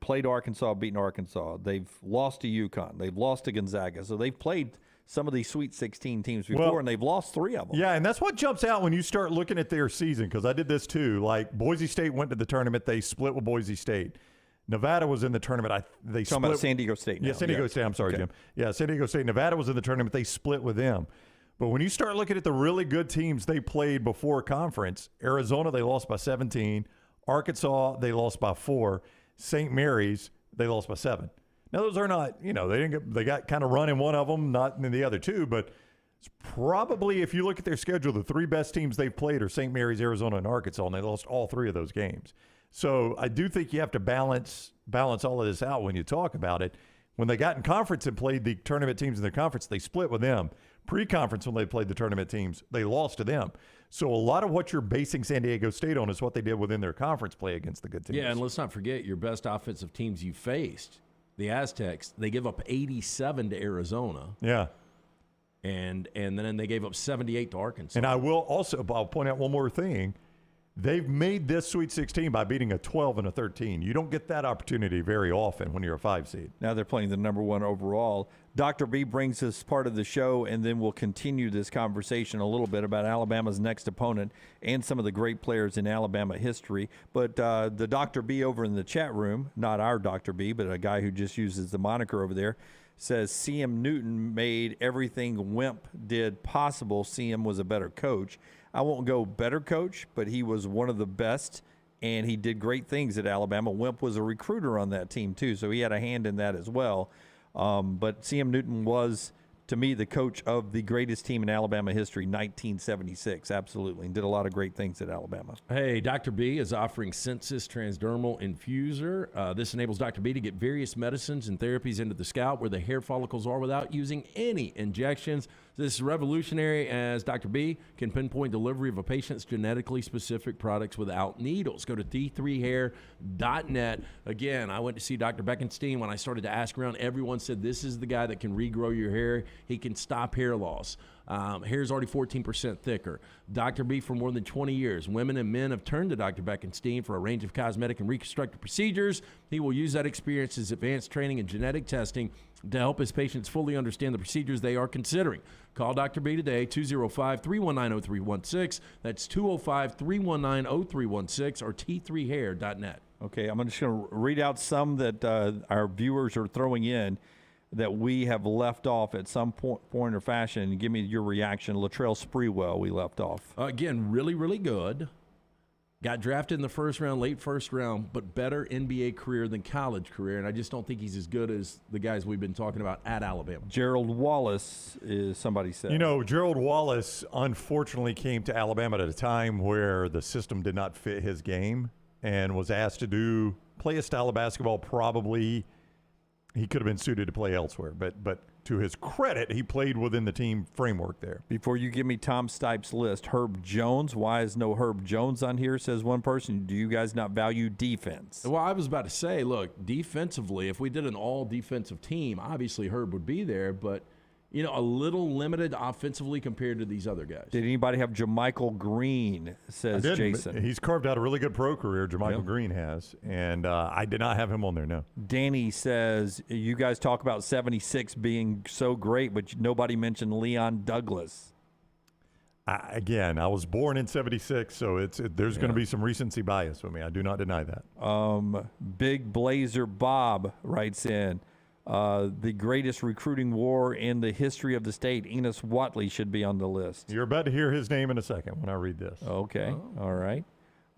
played Arkansas, beaten Arkansas. They've lost to UConn. They've lost to Gonzaga. So they've played some of these Sweet 16 teams before, and they've lost 3 of them. Yeah, and that's what jumps out when you start looking at their season, because I did this too. Like, Boise State went to the tournament. They split with Boise State. Nevada was in the tournament. They talking about San Diego State now. Yeah, San Diego State. I'm sorry, Jim. Yeah, San Diego State. Nevada was in the tournament. They split with them. But when you start looking at the really good teams they played before conference, Arizona, they lost by 17. Arkansas, they lost by 4. St. Mary's, they lost by 7. Now, those are not, they got kind of run in one of them, not in the other 2, but it's probably, if you look at their schedule, the 3 best teams they've played are St. Mary's, Arizona, and Arkansas, and they lost all 3 of those games. So I do think you have to balance all of this out when you talk about it. When they got in conference and played the tournament teams in their conference, they split with them. Pre-conference, when they played the tournament teams, they lost to them. So a lot of what you're basing San Diego State on is what they did within their conference play against the good teams. Yeah, and let's not forget your best offensive teams you faced, the Aztecs. They give up 87 to Arizona. Yeah. And then they gave up 78 to Arkansas. And I'll point out one more thing. They've made this Sweet 16 by beating a 12 and a 13. You don't get that opportunity very often when you're a 5 seed. Now they're playing the number 1 overall. Dr. B brings us part of the show, and then we'll continue this conversation a little bit about Alabama's next opponent and some of the great players in Alabama history. But the Dr. B over in the chat room, not our Dr. B, but a guy who just uses the moniker over there, says C.M. Newton made everything Wimp did possible. C.M. was a better coach. I won't go better coach, but he was one of the best, and he did great things at Alabama. Wimp was a recruiter on that team, too, so he had a hand in that as well. But C.M. Newton was, to me, the coach of the greatest team in Alabama history, 1976, absolutely, and did a lot of great things at Alabama. Hey, Dr. B is offering Sensus Transdermal Infuser. This enables Dr. B to get various medicines and therapies into the scalp where the hair follicles are without using any injections. This is revolutionary, as Dr. B can pinpoint delivery of a patient's genetically specific products without needles. Go to d3hair.net. Again, I went to see Dr. Beckenstein. When I started to ask around, everyone said this is the guy that can regrow your hair. He can stop hair loss. Hair is already 14% thicker. Dr. B for more than 20 years. Women and men have turned to Dr. Beckenstein for a range of cosmetic and reconstructive procedures. He will use that experience, his advanced training and genetic testing to help his patients fully understand the procedures they are considering. Call Dr. B today, 205-319-0316. That's 205-319-0316 or t3hair.net. Okay, I'm just going to read out some that our viewers are throwing in that we have left off at some point or fashion. Give me your reaction. Latrell Sprewell, we left off. Again, really, really good. Got drafted in the first round, late first round, but better NBA career than college career, and I just don't think he's as good as the guys we've been talking about at Alabama. Gerald Wallace, is somebody said. Gerald Wallace unfortunately came to Alabama at a time where the system did not fit his game and was asked to play a style of basketball probably he could have been suited to play elsewhere. But to his credit, he played within the team framework there. Before you give me Tom Stipe's list, Herb Jones. Why is no Herb Jones on here, says one person. Do you guys not value defense? Well, I was about to say, look, defensively, if we did an all-defensive team, obviously Herb would be there, but a little limited offensively compared to these other guys. Did anybody have JaMychal Green, says Jason? He's carved out a really good pro career, JaMychal Green has, and I did not have him on there, no. Danny says, you guys talk about 76 being so great, but nobody mentioned Leon Douglas. Again, I was born in 76, so there's going to be some recency bias with me. I do not deny that. Big Blazer Bob writes in, the greatest recruiting war in the history of the state. Enos Watley should be on the list. You're about to hear his name in a second when I read this. Okay, all right.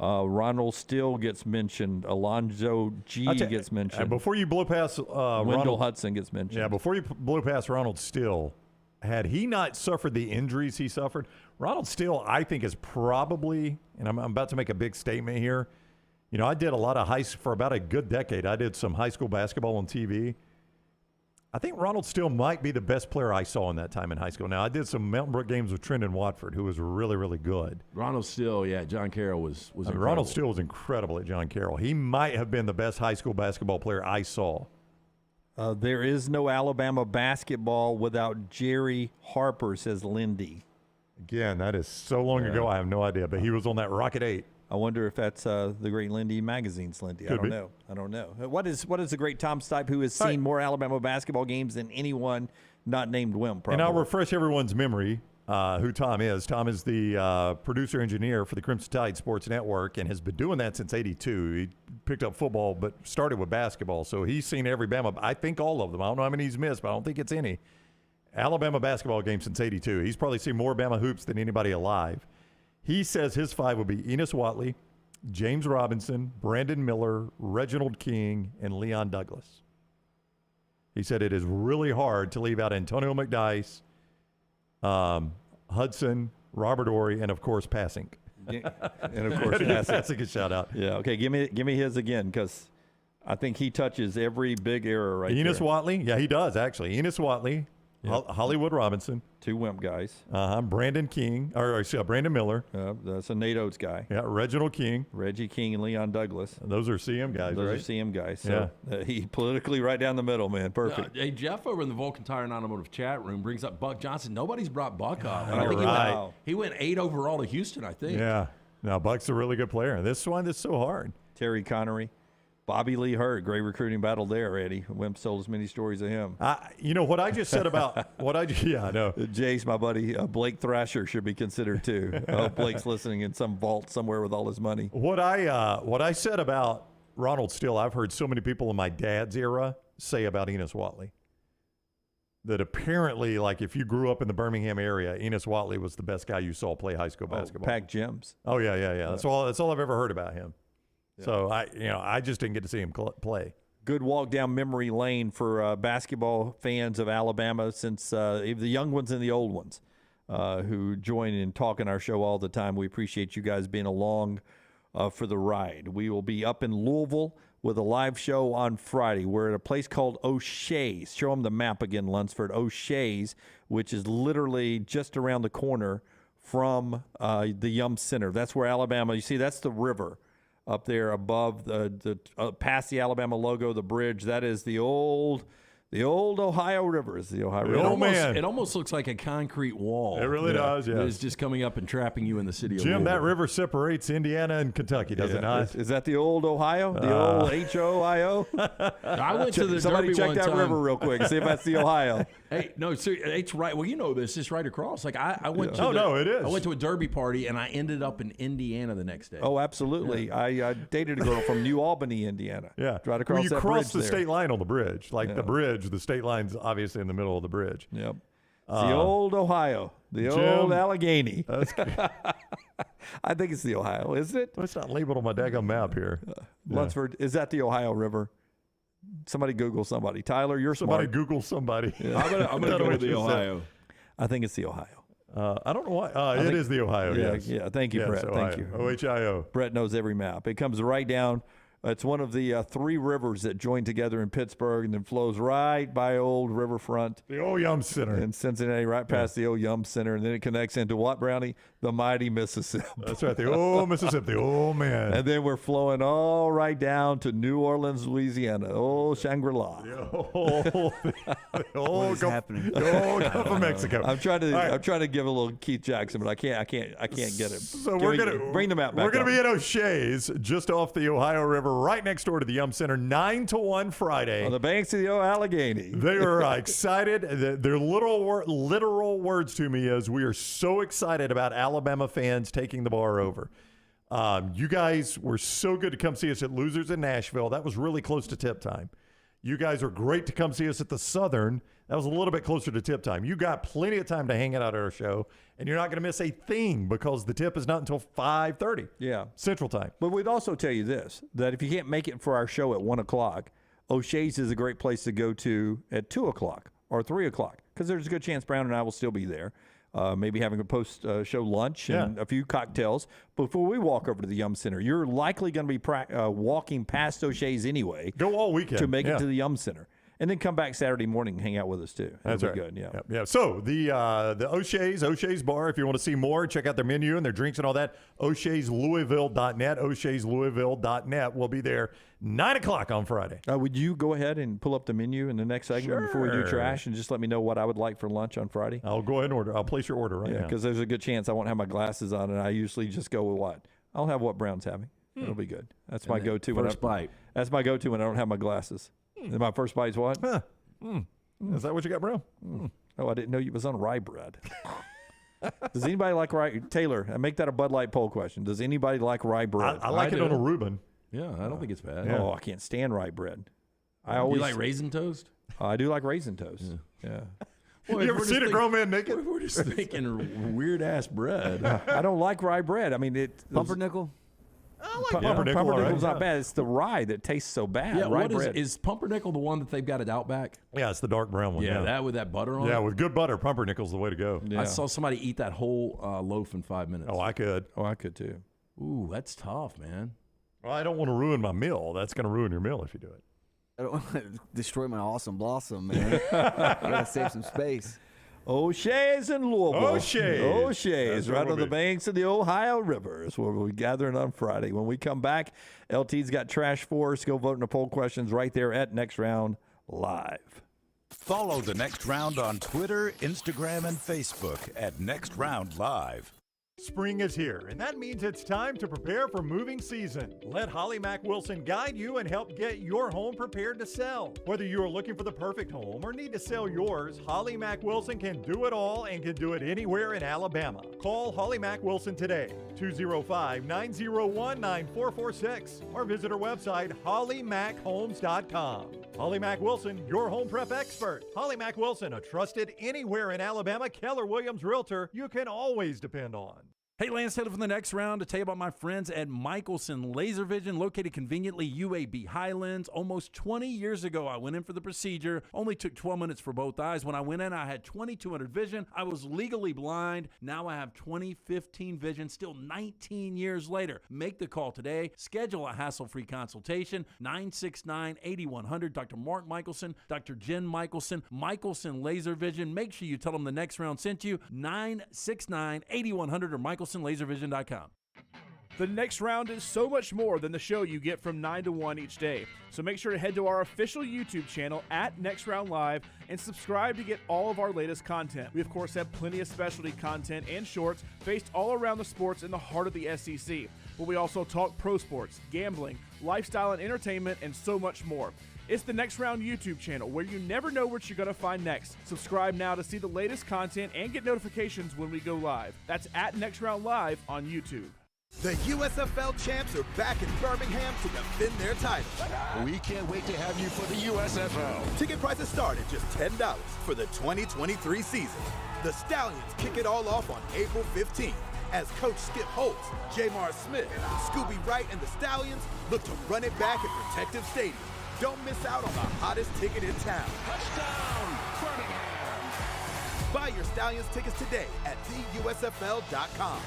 Ronald Still gets mentioned. Alonzo G gets mentioned. Before you blow past Wendell Hudson gets mentioned. Yeah, before you blow past Ronald Still, had he not suffered the injuries he suffered, Ronald Still, I think, is probably, and I'm about to make a big statement here. You know, I did a lot of for about a good decade. I did some high school basketball on TV. I think Ronald Still might be the best player I saw in that time in high school. Now, I did some Mountain Brook games with Trendon Watford, who was really, really good. Ronald Still, yeah, John Carroll was incredible. Ronald Still was incredible at John Carroll. He might have been the best high school basketball player I saw. There is no Alabama basketball without Jerry Harper, says Lindy. Again, that is so long ago, I have no idea. But he was on that Rocket 8. I wonder if that's the great Lindy Magazine's Lindy. I don't know. What is the great Tom Stipe, who has seen more Alabama basketball games than anyone not named Wim, probably. And I'll refresh everyone's memory who Tom is. Tom is the producer-engineer for the Crimson Tide Sports Network and has been doing that since '82. He picked up football but started with basketball. So he's seen every Bama. I think all of them. I don't know how many he's missed, but I don't think it's any. Alabama basketball game since '82. He's probably seen more Bama hoops than anybody alive. He says his 5 would be Enos Watley, James Robinson, Brandon Miller, Reginald King, and Leon Douglas. He said it is really hard to leave out Antonio McDyess, Hudson, Robert Ory, and, of course, Passink. And, of course, Passink a shout-out. Yeah, okay, give me his again, because I think he touches every big era right there. Enos Watley? Yeah, he does, actually. Enos Watley, Hollywood Robinson. 2 Wimp guys. Brandon Miller. That's a Nate Oates guy. Yeah, Reginald King. Reggie King and Leon Douglas. Those are CM guys, Those right? are CM guys. So he politically right down the middle, man. Perfect. Hey, Jeff over in the Vulcan Tire and Automotive chat room brings up Buck Johnson. Nobody's brought Buck up. I think he went 8 overall to Houston, I think. Yeah. No, Buck's a really good player. This one is so hard. Terry Connery. Bobby Lee Hurt, great recruiting battle there, Eddie. Wimp told as many stories of him. You know what I just said about I know. Jace, my buddy, Blake Thrasher should be considered too. I hope Blake's listening in some vault somewhere with all his money. What I said about Ronald Still, I've heard so many people in my dad's era say about Enos Watley. That apparently, like, if you grew up in the Birmingham area, Enos Watley was the best guy you saw play high school basketball. Pack gyms. Oh yeah. That's all I've ever heard about him. Yeah. So I just didn't get to see him play. Good walk down memory lane for basketball fans of Alabama, since the young ones and the old ones who join in talking our show all the time. We appreciate you guys being along for the ride. We will be up in Louisville with a live show on Friday. We're at a place called O'Shea's. Show them the map again, Lunsford. O'Shea's, which is literally just around the corner from the Yum Center. That's where Alabama, you see, that's the river. Up there above past the Alabama logo, the bridge, that is the old Ohio River. Is the Ohio River? It almost looks like a concrete wall. It really does. Yeah, it's just coming up and trapping you in the city. Jim, of that river separates Indiana and Kentucky, does it not? Is that the old Ohio? The old HOIO? I went to the Somebody Derby check one that time. river real quick and see if that's the Ohio. Hey, no, it's right. Well, you know this. It's right across. Like I went to. It is. I went to a Derby party and I ended up in Indiana the next day. Oh, absolutely. Yeah. I dated a girl from New Albany, Indiana. Yeah, right across you that cross bridge the state line on the bridge, the bridge. The state line's obviously in the middle of the bridge. Yep. It's the old Ohio, the old Allegheny. I think it's the Ohio, isn't it? Well, it's not labeled on my daggone map here. Lunsford, is that the Ohio River? Somebody Google somebody. Tyler, you're somebody smart. Google somebody. Yeah. I'm gonna go with the Ohio. I think it's the Ohio. I don't know why. It is the Ohio. Yeah. Thank you, Brett. Ohio. Thank you. OHIO. Brett knows every map. It comes right down. It's one of the 3 rivers that join together in Pittsburgh and then flows right by old riverfront. The old Yum Center. In Cincinnati, right past the old Yum Center. And then it connects into what, Brownie? The mighty Mississippi. That's right. The old Mississippi. Oh, man. And then we're flowing all right down to New Orleans, Louisiana. Old Shangri-La. The old Gulf of Mexico. I'm trying to give a little Keith Jackson, but I can't get him. So we're gonna bring the map back. We're gonna be at O'Shea's, just off the Ohio River, right next door to the Yum Center, 9 to 1 Friday. On the banks of the Allegheny. They are excited. Their literal words to me is, we are so excited about Alabama fans taking the bar over. You guys were so good to come see us at Losers in Nashville. That was really close to tip time. You guys are great to come see us at the Southern. That was a little bit closer to tip time. You got plenty of time to hang out at our show, and you're not going to miss a thing because the tip is not until 5:30 Central Time. But we'd also tell you this, that if you can't make it for our show at 1 o'clock, O'Shea's is a great place to go to at 2 o'clock or 3 o'clock because there's a good chance Brown and I will still be there. Maybe having a post-show lunch and a few cocktails before we walk over to the Yum Center. You're likely going to be walking past O'Shea's anyway. Go all weekend. To make it to the Yum Center. And then come back Saturday morning and hang out with us, too. That's It'll be right. good, Yeah. So the O'Shea's Bar, if you want to see more, check out their menu and their drinks and all that, O'Shea'sLouisville.net, O'Shea'sLouisville.net. We'll be there 9 o'clock on Friday. Would you go ahead and pull up the menu in the next segment before we do trash and just let me know what I would like for lunch on Friday? I'll go ahead and order. I'll place your order right now. Because there's a good chance I won't have my glasses on, and I usually just go with what? I'll have what Brown's having. It'll be good. That's my go-to. First bite. That's my go-to when I don't have my glasses. And my first bite's what? Is that what you got, bro? Oh, I didn't know you was on rye bread. Does anybody like rye? Taylor, I make that a Bud Light poll question. Does anybody like rye bread? I like it on a Reuben. Yeah, I don't think it's bad. Oh, I can't stand rye bread. You like raisin toast? I do like raisin toast. Yeah. Well, you ever seen a grown man naked? We're just thinking weird-ass bread. I don't like rye bread. I mean, Pumpernickel? I like pumpernickel. Pumpernickel's not bad. It's the rye that tastes so bad. Yeah, rye what bread. is pumpernickel the one that they've got at Outback? Yeah, it's the dark brown one. Yeah, that with that butter on it? Yeah, with good butter, pumpernickel's the way to go. Yeah. I saw somebody eat that whole loaf in 5 minutes. Oh, I could. Oh, I could too. Ooh, that's tough, man. Well, I don't want to ruin my meal. That's going to ruin your meal if you do it. I don't want to destroy my awesome blossom, man. I gotta save some space. O'Shea's in Louisville. O'Shea's. Right on the banks of the Ohio River is where we'll be gathering on Friday. When we come back, LT's got trash for us. Go vote in the poll questions right there at Next Round Live. Follow the Next Round on Twitter, Instagram, and Facebook at Next Round Live. Spring is here, and that means it's time to prepare for moving season. Let Holly Mack Wilson guide you and help get your home prepared to sell. Whether you are looking for the perfect home or need to sell yours, Holly Mack Wilson can do it all and can do it anywhere in Alabama. Call Holly Mack Wilson today, 205-901-9446, or visit her website, hollymackhomes.com. Holly Mack Wilson, your home prep expert. Holly Mack Wilson, a trusted anywhere in Alabama Keller Williams realtor you can always depend on. Hey, Lance Taylor from the Next Round to tell you about my friends at Michelson Laser Vision, located conveniently UAB Highlands. Almost 20 years ago, I went in for the procedure. Only took 12 minutes for both eyes. When I went in, I had 20/200 vision. I was legally blind. Now I have 20/15 vision, still 19 years later. Make the call today. Schedule a hassle-free consultation, 969-8100. Dr. Mark Michelson, Dr. Jen Michelson, Michelson Laser Vision. Make sure you tell them the Next Round sent you, 969-8100 or MichelsonLaserVision.com. The Next Round is so much more than the show you get from 9 to 1 each day. So make sure to head to our official YouTube channel at Next Round Live and subscribe to get all of our latest content. We, of course, have plenty of specialty content and shorts based all around the sports in the heart of the SEC. But we also talk pro sports, gambling, lifestyle and entertainment, and so much more. It's the Next Round YouTube channel where you never know what you're going to find next. Subscribe now to see the latest content and get notifications when we go live. That's at Next Round Live on YouTube. The USFL champs are back in Birmingham to defend their title. We can't wait to have you for the USFL. Ticket prices start at just $10 for the 2023 season. The Stallions kick it all off on April 15th as Coach Skip Holtz, Jamar Smith, Scooby Wright, and the Stallions look to run it back at Protective Stadium. Don't miss out on the hottest ticket in town. Touchdown, Birmingham. Buy your Stallions tickets today at theusfl.com.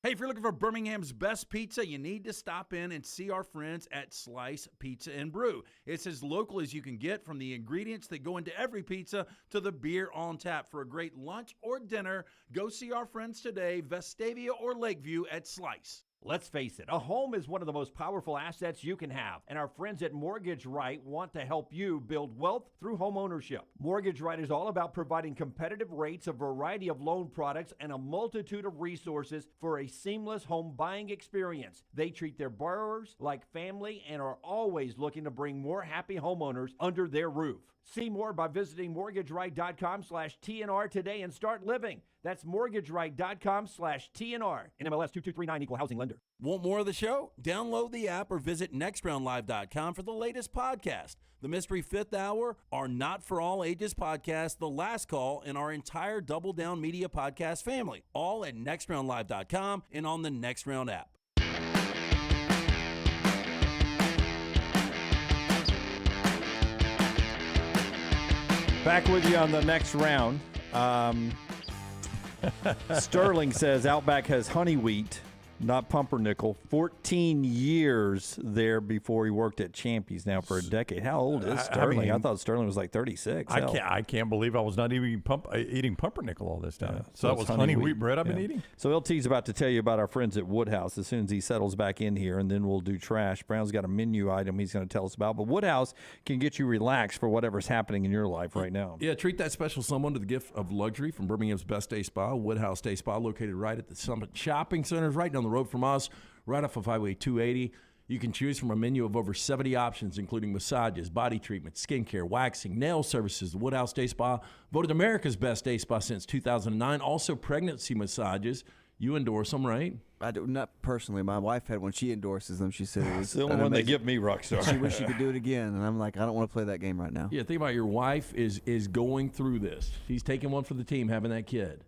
Hey, if you're looking for Birmingham's best pizza, you need to stop in and see our friends at Slice Pizza and Brew. It's as local as you can get, from the ingredients that go into every pizza to the beer on tap. For a great lunch or dinner, go see our friends today, Vestavia or Lakeview at Slice. Let's face it, a home is one of the most powerful assets you can have, and our friends at Mortgage Right want to help you build wealth through home ownership. Mortgage Right is all about providing competitive rates, a variety of loan products, and a multitude of resources for a seamless home buying experience. They treat their borrowers like family and are always looking to bring more happy homeowners under their roof. See more by visiting mortgageright.com/TNR today and start living. That's mortgageright.com/TNR. NMLS 2239, equal housing lender. Want more of the show? Download the app or visit nextroundlive.com for the latest podcast. The Mystery Fifth Hour, our Not For All Ages podcast, The Last Call, and our entire Double Down Media podcast family. All at nextroundlive.com and on the Next Round app. Back with you on the next round. Sterling says Outback has honey wheat, not pumpernickel. 14 years there before he worked at Champy's now for a decade. How old is Sterling? I thought Sterling was like 36. I can't believe I was not even eating pumpernickel all this time. So that was honey wheat bread I've been eating? So LT's about to tell you about our friends at Woodhouse as soon as he settles back in here, and then we'll do trash. Brown's got a menu item he's going to tell us about. But Woodhouse can get you relaxed for whatever's happening in your life right now. Yeah, treat that special someone to the gift of luxury from Birmingham's Best Day Spa, Woodhouse Day Spa, located right at the Summit Shopping Center, right down the road from us, right off of Highway 280. You can choose from a menu of over 70 options, including massages, body treatment, skincare, waxing, nail services. The Woodhouse Day Spa, voted America's Best Day Spa since 2009. Also, pregnancy massages. You endorse them, right? I do not personally. My wife had one. She endorses them. She said it was the only one they give me, Rockstar. She wished she could do it again, and I'm like, I don't want to play that game right now. Yeah, think about it. Your wife is going through this. She's taking one for the team, having that kid.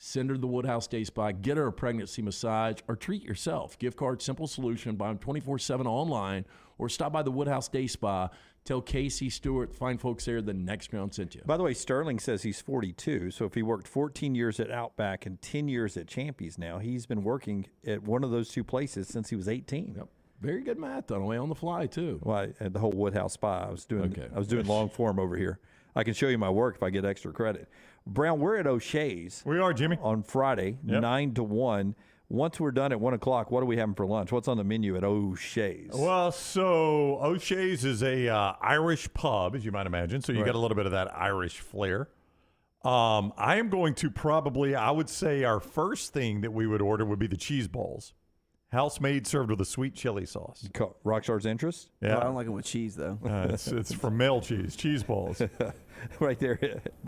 Send her to the Woodhouse Day Spa, get her a pregnancy massage, or treat yourself. Gift card, simple solution. Buy them 24/7 online, or stop by the Woodhouse Day Spa. Tell Casey Stewart, fine folks there, the Next Round sent you. By the way, Sterling says he's 42, so if he worked 14 years at Outback and 10 years at Champy's now, he's been working at one of those two places since he was 18. Yep. Very good math, on the way on the fly, too. Well, at the whole Woodhouse Spa, I was doing long form over here. I can show you my work if I get extra credit. Brown, we're at O'Shea's. We are, Jimmy. On Friday, 9 to 1. Once we're done at 1 o'clock, what are we having for lunch? What's on the menu at O'Shea's? Well, so O'Shea's is a Irish pub, as you might imagine. So you got a little bit of that Irish flair. I am going to probably, I would say our first thing that we would order would be the cheese balls. House-made, served with a sweet chili sauce. Rockstar's interest? Yeah. I don't like them with cheese, though. It's from male cheese balls. Right there.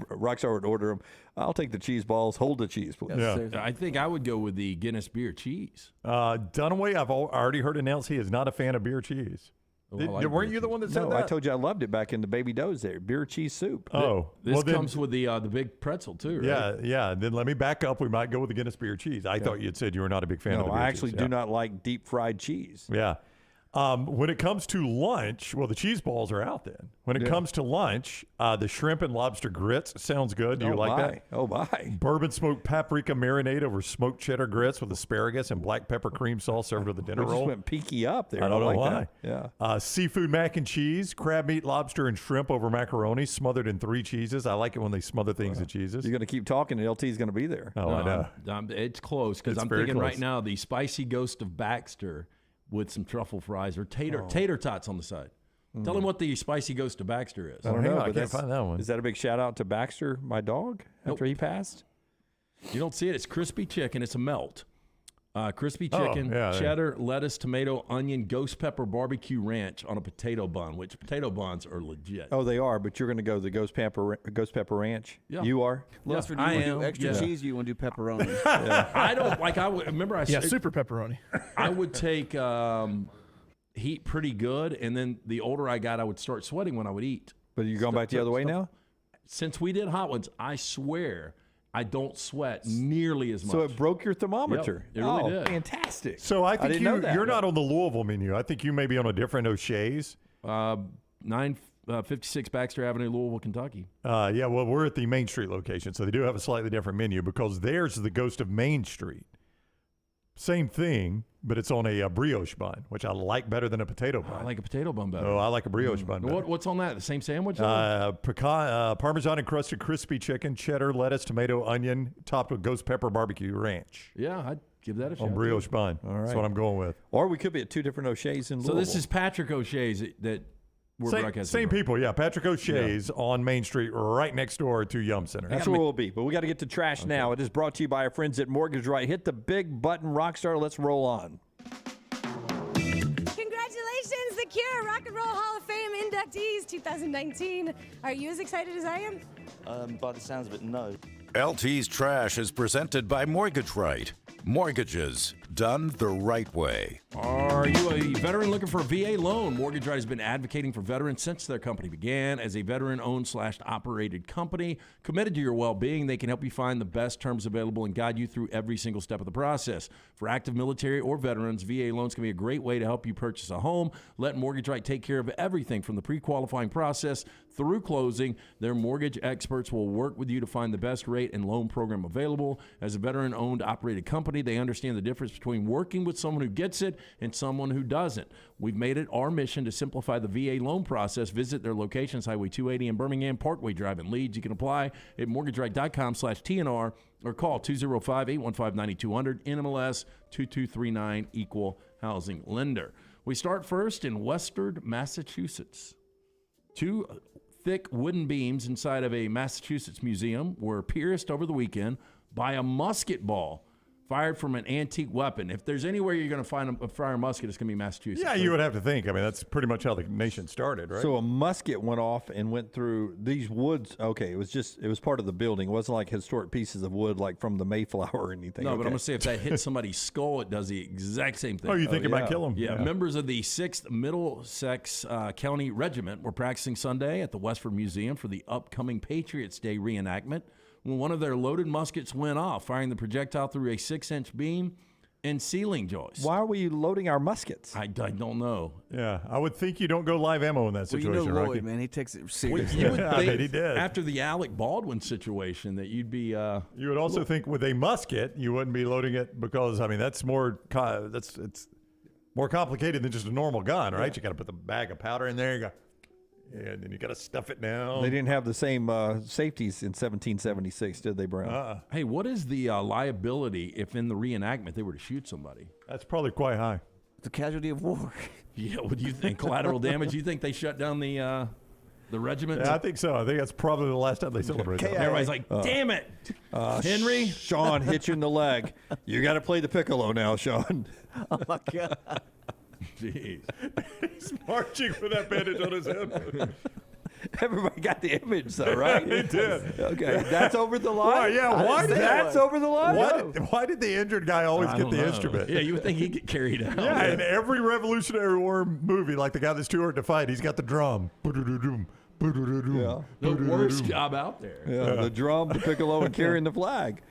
Rockstar would order them. I'll take the cheese balls. Hold the cheese, please. Yeah. I think I would go with the Guinness beer cheese. Dunaway, I've already heard announce he is not a fan of beer cheese. Weren't you the one that said that? I told you I loved it back in the Baby Doe's there. Beer cheese soup. This comes with the big pretzel, too, right? Yeah. Then let me back up. We might go with the Guinness beer cheese. I thought you had said you were not a big fan of the beer cheese. I actually do not like deep fried cheese. Yeah. When it comes to lunch, well, the cheese balls are out then. When it comes to lunch, the shrimp and lobster grits sounds good. Do you like that? Oh, my. Bourbon smoked paprika marinade over smoked cheddar grits with asparagus and black pepper cream sauce served with a dinner roll. Just went peaky up there. I don't know why. That. Yeah. Seafood mac and cheese, crab meat, lobster, and shrimp over macaroni smothered in 3 cheeses. I like it when they smother things in cheeses. You're going to keep talking and LT's going to be there. Oh, I know. It's close because I'm thinking right now the spicy ghost of Baxter with some truffle fries or tater tots on the side. Tell him what the spicy ghost of Baxter is. I don't know. I can't find that one. Is that a big shout out to Baxter, my dog, after he passed? You don't see it. It's crispy chicken. It's a melt. Crispy chicken, cheddar, lettuce, tomato, onion, ghost pepper, barbecue ranch on a potato bun, which potato buns are legit. Oh, they are, but you're going to go the ghost pepper ranch? Yeah. You are? Lester, do you want to do extra cheese or you want to do pepperoni? I don't, like, remember I said. Yeah, super pepperoni. I would take heat pretty good, and then the older I got, I would start sweating when I would eat. But you're going back the other way now? Since we did hot ones, I swear I don't sweat nearly as much. So it broke your thermometer. Yep, it really did. Fantastic. So I think you're not No. on the Louisville menu. I think you may be on a different O'Shea's. 956 Baxter Avenue, Louisville, Kentucky. Yeah, well, we're at the Main Street location, so they do have a slightly different menu because theirs is the Ghost of Main Street. Same thing, but it's on a brioche bun, which I like better than a potato bun. I like a potato bun better. Oh, I like a brioche bun better. What's on that? The same sandwich? Parmesan encrusted crispy chicken, cheddar, lettuce, tomato, onion, topped with ghost pepper barbecue ranch. Yeah, I'd give that a shot. On brioche bun. All right. That's what I'm going with. Or we could be at 2 different O'Shea's in Louisville. So this is Patrick O'Shea's that we're broadcasting. Same people, yeah. Patrick O'Shea's on Main Street, right next door to Yum Center. That's where we'll be. But we got to get to trash now. It is brought to you by our friends at Mortgage Right. Hit the big button, Rockstar. Let's roll on. Congratulations, The Cure, Rock and Roll Hall of Fame inductees 2019. Are you as excited as I am? By the sounds of it, no. LT's Trash is presented by Mortgage Right. Mortgages done the right way. Are you a veteran looking for a VA loan? Mortgage Right has been advocating for veterans since their company began. As a veteran-owned/operated company committed to your well-being, they can help you find the best terms available and guide you through every single step of the process. For active military or veterans, VA loans can be a great way to help you purchase a home. Let Mortgage Right take care of everything from the pre-qualifying process through closing. Their mortgage experts will work with you to find the best rate and loan program available. As a veteran-owned, operated company, they understand the difference between working with someone who gets it and someone who doesn't. We've made it our mission to simplify the VA loan process. Visit their locations, Highway 280 in Birmingham, Parkway Drive in Leeds. You can apply at mortgageright.com/TNR or call 205-815-9200, NMLS 2239, Equal Housing Lender. We start first in Western Massachusetts. Two thick wooden beams inside of a Massachusetts museum were pierced over the weekend by a musket ball fired from an antique weapon. If there's anywhere you're going to find a fire musket, it's going to be Massachusetts. Yeah, you would have to think. I mean, that's pretty much how the nation started, right? So a musket went off and went through these woods. Okay, it was part of the building. It wasn't like historic pieces of wood like from the Mayflower or anything. No, okay. but I'm going to say if that hit somebody's skull, it does the exact same thing. Oh, you think it might kill them? Yeah, members of the 6th Middlesex County Regiment were practicing Sunday at the Westford Museum for the upcoming Patriots Day reenactment when one of their loaded muskets went off, firing the projectile through a 6-inch beam and ceiling joist. Why are we loading our muskets? I don't know. Yeah, I would think you don't go live ammo in that situation, well, you know Rocky. Lloyd, man, he takes it seriously. You would think I bet he did. after the Alec Baldwin situation that you'd be. You would also think with a musket, you wouldn't be loading it because, I mean, it's more complicated than just a normal gun, right? You got to put the bag of powder in there. And then you got to stuff it down. They didn't have the same safeties in 1776, did they, Brown? Hey, what is the liability if in the reenactment they were to shoot somebody? That's probably quite high. The casualty of war. Yeah, what do you think? Collateral damage? You think they shut down the regiment? Yeah, I think so. I think that's probably the last time they celebrate. Everybody's like, damn it, Henry. Sean hit you in the leg. You got to play the piccolo now, Sean. Oh, my God. Jeez. He's marching with that bandage on his head. Everybody got the image, though, right? They did. Okay, that's over the line. Well, yeah, why did that's over the line? Why did the injured guy always get the instrument? Yeah, you would think he'd get carried out. Yeah, in every Revolutionary War movie, like the guy that's too hard to fight, he's got the drum. Yeah. The worst job out there. Yeah, the drum, the piccolo, and carrying the flag.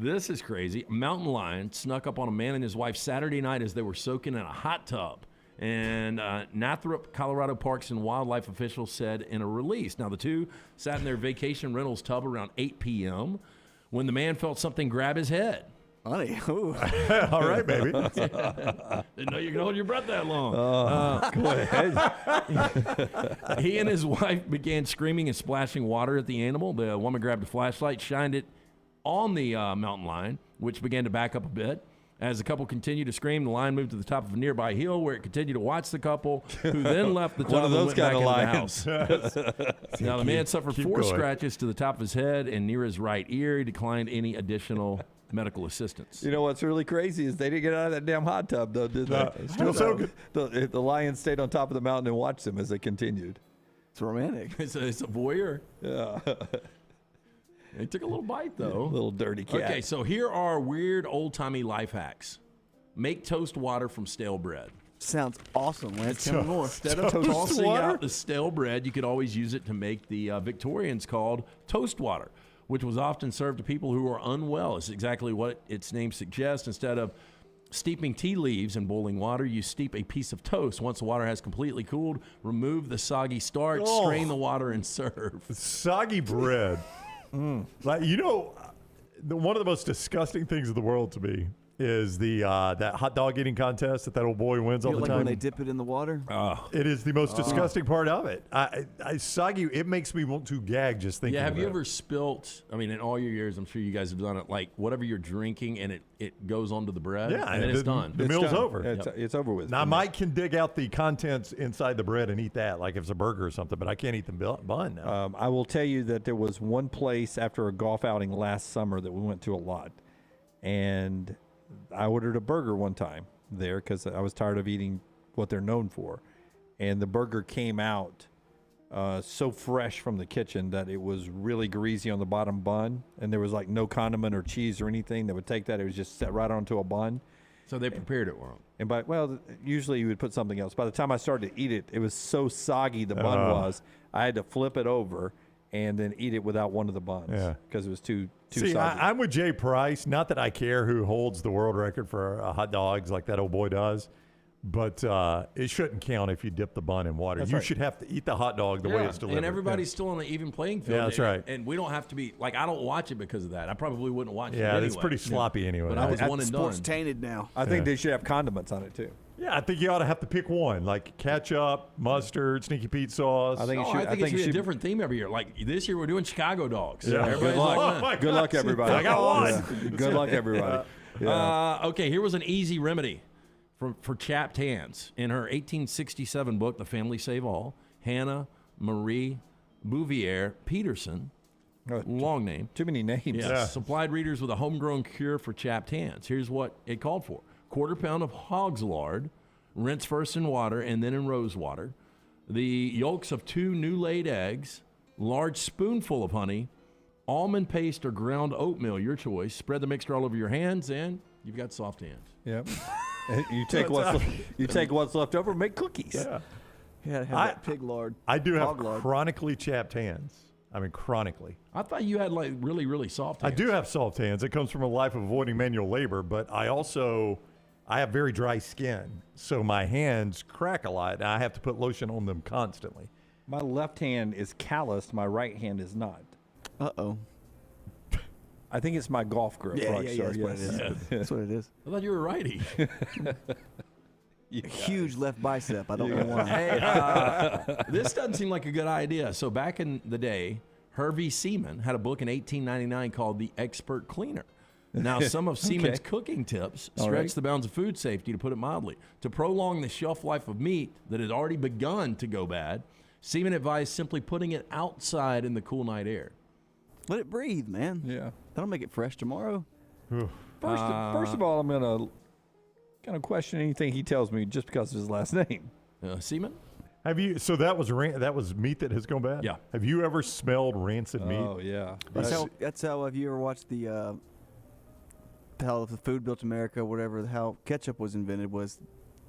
This is crazy. A mountain lion snuck up on a man and his wife Saturday night as they were soaking in a hot tub. And Nathrop, Colorado Parks and Wildlife officials said in a release. Now, the two sat in their vacation rentals tub around 8 p.m. when the man felt something grab his head. Honey, all right, baby. Didn't know you could hold your breath that long. Go ahead. He and his wife began screaming and splashing water at the animal. The woman grabbed a flashlight, shined it on the mountain lion, which began to back up a bit. As the couple continued to scream, the lion moved to the top of a nearby hill where it continued to watch the couple, who then left the tub and went back into the house. Now, the man suffered 4 scratches to the top of his head and near his right ear. He declined any additional medical assistance. You know what's really crazy is they didn't get out of that damn hot tub, though, did they? Still so good. The lion stayed on top of the mountain and watched them as they continued. It's romantic. It's a voyeur. Yeah. He took a little bite, though. Little dirty cat. Okay, so here are weird old-timey life hacks. Make toast water from stale bread. Sounds awesome. Lance, tell me more. Instead of tossing out the stale bread, you could always use it to make the Victorians called toast water, which was often served to people who were unwell. It's exactly what its name suggests. Instead of steeping tea leaves in boiling water, you steep a piece of toast. Once the water has completely cooled, remove the soggy starch, strain the water, and serve. Soggy bread. Like, you know, one of the most disgusting things in the world to me is the that hot dog eating contest that old boy wins all the time. When they dip it in the water? It is the most disgusting part of it. Soggy, it makes me want to gag just thinking Yeah, have you about ever spilt, I mean, in all your years, I'm sure you guys have done it, like whatever you're drinking and it goes onto the bread, Yeah, and it's done. The meal's over. It's over with. Now, Mike can dig out the contents inside the bread and eat that, like if it's a burger or something, but I can't eat the bun now. I will tell you that there was one place after a golf outing last summer that we went to a lot, and I ordered a burger one time there because I was tired of eating what they're known for. And the burger came out so fresh from the kitchen that it was really greasy on the bottom bun, and there was like no condiment or cheese or anything that would take that. It was just set right onto a bun. So they prepared it wrong. And usually you would put something else. By the time I started to eat it, it was so soggy the bun was. I had to flip it over and then eat it without one of the buns because it was too See, soggy. I'm with Jay Price. Not that I care who holds the world record for hot dogs like that old boy does, but it shouldn't count if you dip the bun in water. That's you right. should have to eat the hot dog the way it's delivered. And everybody's still on an even playing field. Yeah, that's right. And we don't have to be like, I don't watch it because of that. I probably wouldn't watch it Yeah, anyway. it's pretty sloppy anyway. But I was one and Sports done. tainted now. I think they should have condiments on it too. Yeah, I think you ought to have to pick one, like ketchup, mustard, Sneaky Pete sauce. I think it No, should. I think it should be a different theme every year. Like this year, we're doing Chicago dogs. Yeah. Everybody's Good luck. like, Oh my Good luck, gosh. everybody. I got one. Yeah. Good luck, everybody. Yeah. Okay, here was an easy remedy for chapped hands. In her 1867 book, The Family Save All, Hannah Marie Bouvier Peterson, long name. Too many names. Yes, supplied readers with a homegrown cure for chapped hands. Here's what it called for. 1/4 pound of hog's lard, rinse first in water and then in rose water. The yolks of 2 new laid eggs, large spoonful of honey, almond paste or ground oatmeal, your choice. Spread the mixture all over your hands and you've got soft hands. Yep. you take what's left over, make cookies. Yeah. You gotta have that pig lard. I do have hog lard. chronically chapped hands. I mean, chronically. I thought you had like really, really soft hands. I do have soft hands. It comes from a life of avoiding manual labor, but I have very dry skin, so my hands crack a lot, and I have to put lotion on them constantly. My left hand is calloused. My right hand is not. Uh-oh. I think it's my golf grip. Yeah, Rockstar, that's what it is. yes. That's what it is. I thought you were righty. A huge left bicep. I don't know why. Hey, this doesn't seem like a good idea. So back in the day, Hervey Seaman had a book in 1899 called The Expert Cleaner. Now, some of Seaman's cooking tips stretch the bounds of food safety, to put it mildly. To prolong the shelf life of meat that had already begun to go bad, Seaman advised simply putting it outside in the cool night air. Let it breathe, man. Yeah. That'll make it fresh tomorrow. First of all, I'm gonna kind of question anything he tells me just because of his last name. Seaman? Have you? So that was meat that has gone bad. Yeah. Have you ever smelled rancid meat? Oh yeah. That's how. Have you ever watched the how the food built America, whatever? How ketchup was invented was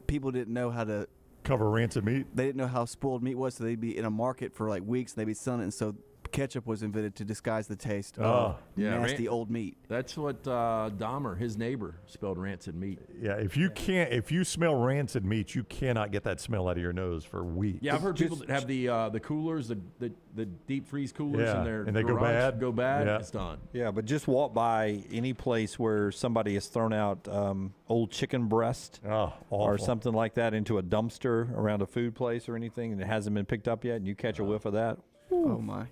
people didn't know how to cover rancid meat. They didn't know how spoiled meat was, so they'd be in a market for like weeks and they'd be selling it. And so ketchup was invented to disguise the taste of nasty old meat. That's what Dahmer, his neighbor, spelled rancid meat. Yeah, if you smell rancid meat, you cannot get that smell out of your nose for weeks. Yeah, I've heard people that have the coolers, the deep freeze coolers in their and they garage go bad. Yeah. It's done. Yeah, but just walk by any place where somebody has thrown out old chicken breast or something like that into a dumpster around a food place or anything, and it hasn't been picked up yet, and you catch a whiff of that. Oh my.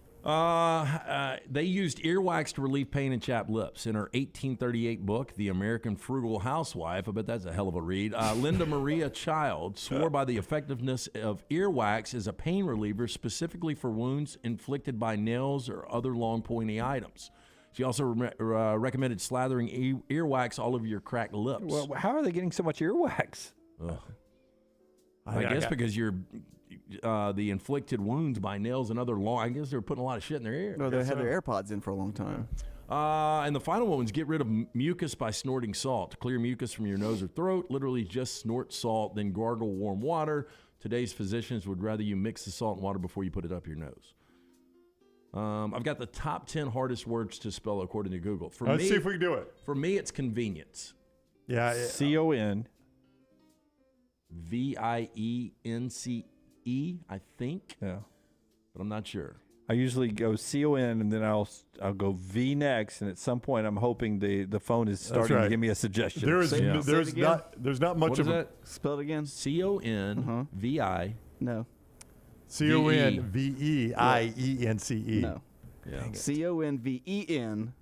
They used earwax to relieve pain in chapped lips. In her 1838 book, The American Frugal Housewife, I bet that's a hell of a read, Linda Maria Child swore by the effectiveness of earwax as a pain reliever specifically for wounds inflicted by nails or other long pointy items. She also recommended slathering earwax all over your cracked lips. Well, how are they getting so much earwax? I guess because you're the inflicted wounds by nails and other long. I guess they were putting a lot of shit in their ear. No, they had their AirPods in for a long time. And the final one was get rid of mucus by snorting salt. To clear mucus from your nose or throat, literally just snort salt, then gargle warm water. Today's physicians would rather you mix the salt and water before you put it up your nose. I've got the top 10 hardest words to spell according to Google. Let's see if we can do it. For me, it's convenience. Yeah. CON. VIENCE, I think. Yeah. But I'm not sure. I usually go CON and then I'll go V next, and at some point I'm hoping the phone is starting to give me a suggestion. There's not much what of is that? Spell it again. CONVI. No. CONVEIENCE. No. Yeah. CONVENIENCE.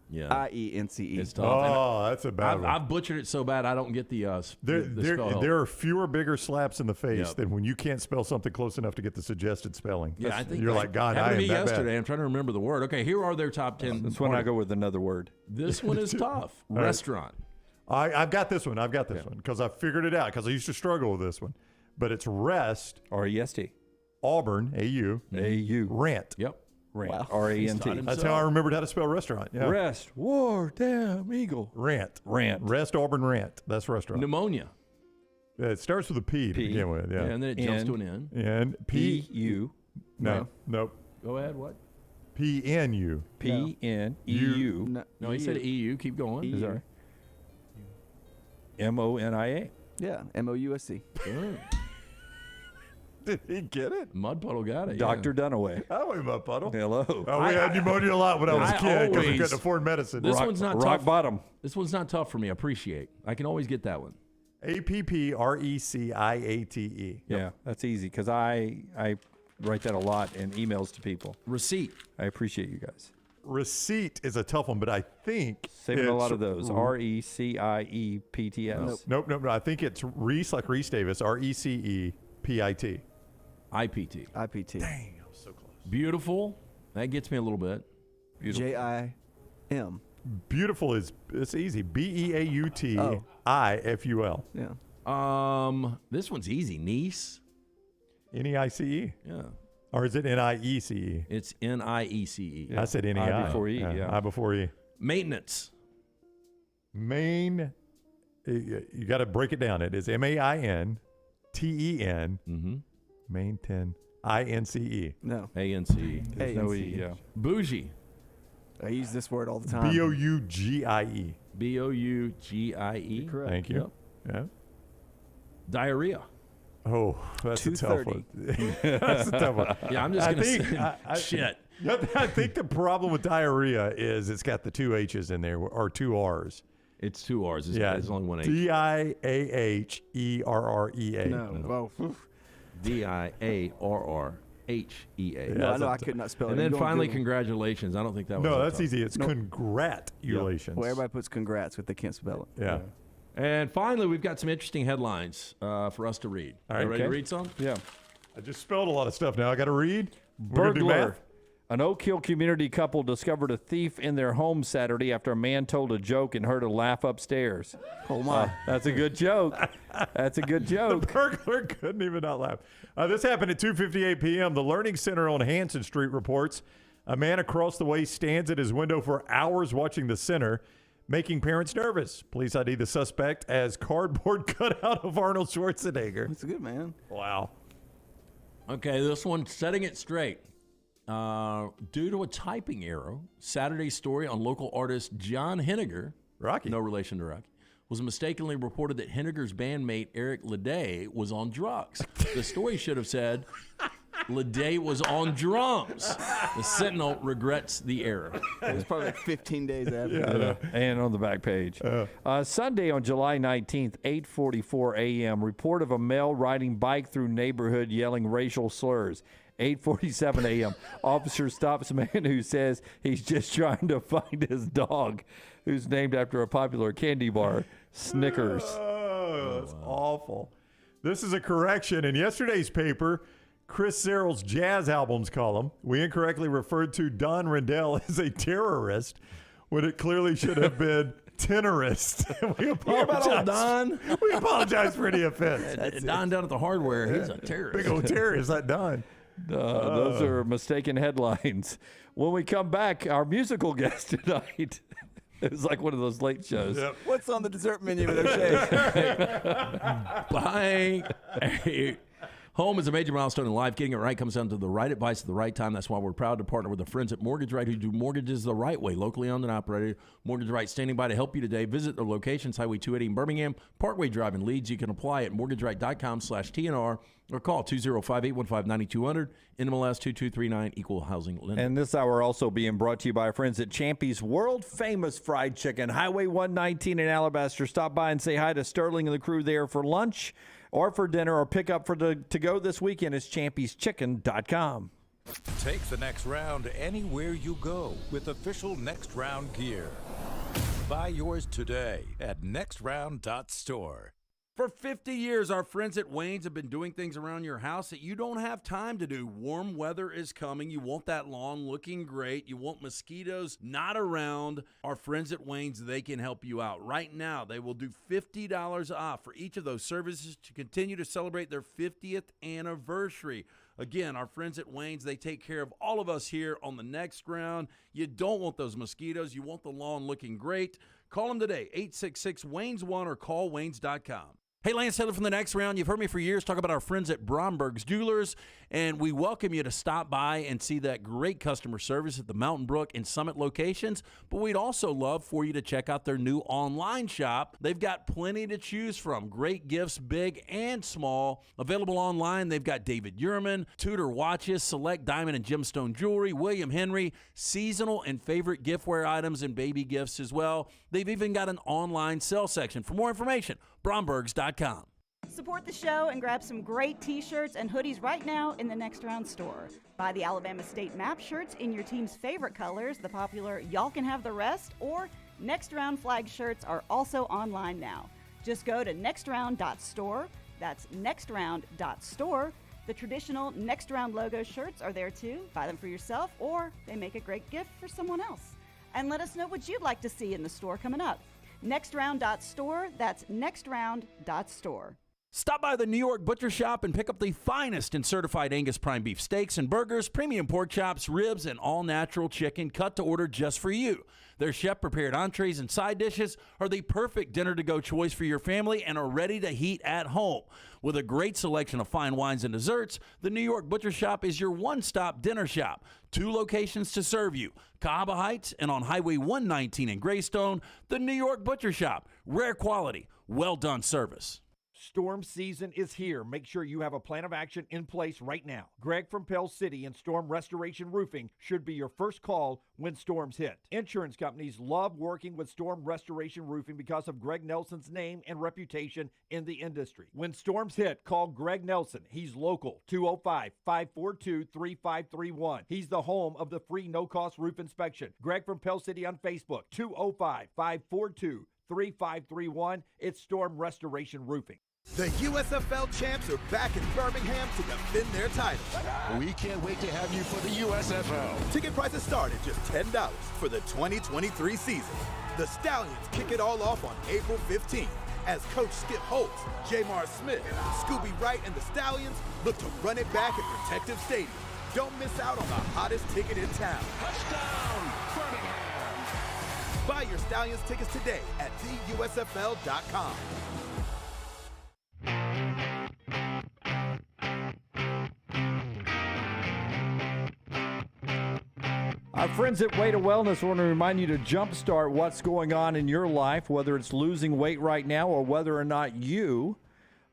It's tough. Oh, that's a bad one. I've butchered it so bad I don't get the spell. There are fewer bigger slaps in the face than when you can't spell something close enough to get the suggested spelling. Yeah, I think you're like, God, happened I to am me that yesterday. bad. I'm trying to remember the word. Okay, here are their top 10. That's when I go with another word. This one is tough. All right. Restaurant. I've got this one. I've got this one because I figured it out because I used to struggle with this one. But it's rest. R-E-S-T. Auburn, A-U. A-U. Rant. Yep. Rant. Wow. R-A-N-T. That's how I remembered how to spell restaurant. Yeah. Rest. War. Damn. Eagle. Rant. Rant. Rest Auburn Rant. That's restaurant. Pneumonia. Yeah, it starts with a P to begin with. Yeah. And then it jumps to an N. And P-U. No. Nope. Go ahead. What? P-N-U. P-N-E-U. No, he said EU. Keep going. Sorry. M-O-N-I-A. Yeah, M-O-U-S-C. Did he get it? Mud Puddle got it. Dr. Dunaway. Oh, we Mud Puddle. Hello. Oh, we had pneumonia a lot when I was a kid because we couldn't afford medicine. This one's not rock tough. bottom. This one's not tough for me. I appreciate. I can always get that one. A-P-P-R-E-C-I-A-T-E. Yeah, that's easy because I write that a lot in emails to people. Receipt. I appreciate you guys. Receipt is a tough one, but I think Saving a lot it's of those. R-E-C-I-E-P-T-S. Nope. I think it's Reese, like Reese Davis, R-E-C-E-P-I-T. I-P-T. I-P-T. Dang, I was so close. Beautiful. That gets me a little bit. Beautiful. J-I-M. Beautiful it's easy. B-E-A-U-T-I-F-U-L. Yeah. This one's easy. Niece. N-E-I-C-E? Yeah. Or is it N-I-E-C-E? It's N-I-E-C-E. Yeah. I said N-E-I. I before E, yeah. I before E. Maintenance. Main, you got to break it down. It is M-A-I-N-T-E-N. Mm-hmm. Mainten. I-N-C-E. No. A-N-C-E. There's no E, yeah. Bougie. I use this word all the time. B-O-U-G-I-E. B-O-U-G-I-E. Correct. Thank you. Yep. Yeah. Diarrhea. Oh, that's a tough one. 2:30. That's a tough one. Yeah, I'm just going to say shit. I think the problem with diarrhea is it's got the two H's in there, or two R's. It's two R's. It's only one H. D-I-A-H-E-R-R-E-A. No. Well, D-I-A-R-R-H-E-A. no, I know I could not spell it. And then You don't finally, do- congratulations. I don't think that was No, that that's tough. easy. It's congratulations. Well, everybody puts congrats if they can't spell it. Yeah. And finally, we've got some interesting headlines for us to read. All right, You ready to okay. read some? Yeah. I just spelled a lot of stuff. Now I got to read. We're gonna do Burglar. math? An Oak Hill community couple discovered a thief in their home Saturday after a man told a joke and heard a laugh upstairs. Oh, my. That's a good joke. That's a good joke. The burglar couldn't even not laugh. This happened at 2:58 p.m. The Learning Center on Hanson Street reports a man across the way stands at his window for hours watching the center, making parents nervous. Police ID the suspect as cardboard cutout of Arnold Schwarzenegger. That's good, man. Wow. Okay, this one, setting it straight. Due to a typing error, Saturday's story on local artist John Henniger, Rocky, no relation to Rocky, was mistakenly reported that Henniger's bandmate Eric Leday was on drugs. The story should have said Leday was on drums. The Sentinel regrets the error. It was probably like 15 days after. Yeah. And on the back page. Sunday on July 19th, 8:44 a.m., report of a male riding bike through neighborhood yelling racial slurs. 8:47 a.m., officer stops a man who says he's just trying to find his dog, who's named after a popular candy bar, Snickers. Oh, that's awful. This is a correction. In yesterday's paper, Chris Serrell's jazz albums column, we incorrectly referred to Don Rendell as a terrorist when it clearly should have been tenorist. We apologize. Don? We apologize for any offense. Don down at the hardware, he's a terrorist. Big old terrorist, that Don. Those are mistaken headlines. When we come back, our musical guest tonight. It was like one of those late shows. Yep. What's on the dessert menu with O'Shea? Bye. Home is a major milestone in life. Getting it right comes down to the right advice at the right time. That's why we're proud to partner with the friends at Mortgage Right who do mortgages the right way, locally owned and operated. Mortgage Right standing by to help you today. Visit their locations, Highway 280 in Birmingham, Parkway Drive in Leeds. You can apply at mortgageright.com/TNR or call 205-815-9200, NMLS 2239, Equal Housing Lender. And this hour also being brought to you by our friends at Champy's World Famous Fried Chicken, Highway 119 in Alabaster. Stop by and say hi to Sterling and the crew there for lunch or for dinner or pick up for to go this weekend is champyschicken.com. Take the next round anywhere you go with official Next Round gear. Buy yours today at nextround.store. For 50 years, our friends at Wayne's have been doing things around your house that you don't have time to do. Warm weather is coming. You want that lawn looking great. You want mosquitoes not around. Our friends at Wayne's, they can help you out. Right now, they will do $50 off for each of those services to continue to celebrate their 50th anniversary. Again, our friends at Wayne's, they take care of all of us here on the Next Round. You don't want those mosquitoes. You want the lawn looking great. Call them today, 866-WAYNES1 or call Waynes.com. Hey, Lance Taylor from the Next Round. You've heard me for years talk about our friends at Bromberg's Jewelers, and we welcome you to stop by and see that great customer service at the Mountain Brook and Summit locations. But we'd also love for you to check out their new online shop. They've got plenty to choose from. Great gifts, big and small. Available online, they've got David Yurman, Tudor watches, select diamond and gemstone jewelry, William Henry, seasonal and favorite giftware items, and baby gifts as well. They've even got an online sale section. For more information, Brombergs.com. Support the show and grab some great t-shirts and hoodies right now in the Next Round store. Buy the Alabama State Map shirts in your team's favorite colors, the popular Y'all Can Have the Rest, or Next Round flag shirts are also online now. Just go to nextround.store. That's nextround.store. The traditional Next Round logo shirts are there too. Buy them for yourself, or they make a great gift for someone else. And let us know what you'd like to see in the store coming up. Nextround.store, that's nextround.store. Stop by the New York Butcher Shop and pick up the finest in certified Angus prime beef steaks and burgers, premium pork chops, ribs, and all-natural chicken cut to order just for you. Their chef-prepared entrees and side dishes are the perfect dinner-to-go choice for your family and are ready to heat at home. With a great selection of fine wines and desserts, the New York Butcher Shop is your one-stop dinner shop. 2 locations to serve you, Cahaba Heights and on Highway 119 in Greystone. The New York Butcher Shop, rare quality, well-done service. Storm season is here. Make sure you have a plan of action in place right now. Greg from Pell City and Storm Restoration Roofing should be your first call when storms hit. Insurance companies love working with Storm Restoration Roofing because of Greg Nelson's name and reputation in the industry. When storms hit, call Greg Nelson. He's local, 205-542-3531. He's the home of the free no-cost roof inspection. Greg from Pell City on Facebook, 205-542-3531. It's Storm Restoration Roofing. The USFL champs are back in Birmingham to defend their title. We can't wait to have you for the USFL. Ticket prices start at just $10 for the 2023 season. The Stallions kick it all off on April 15th as Coach Skip Holtz, Jamar Smith, Scooby Wright, and the Stallions look to run it back at Protective Stadium. Don't miss out on the hottest ticket in town. Touchdown, Birmingham! Buy your Stallions tickets today at theusfl.com. Our friends at Weight of Wellness want to remind you to jumpstart what's going on in your life, whether it's losing weight right now or whether or not you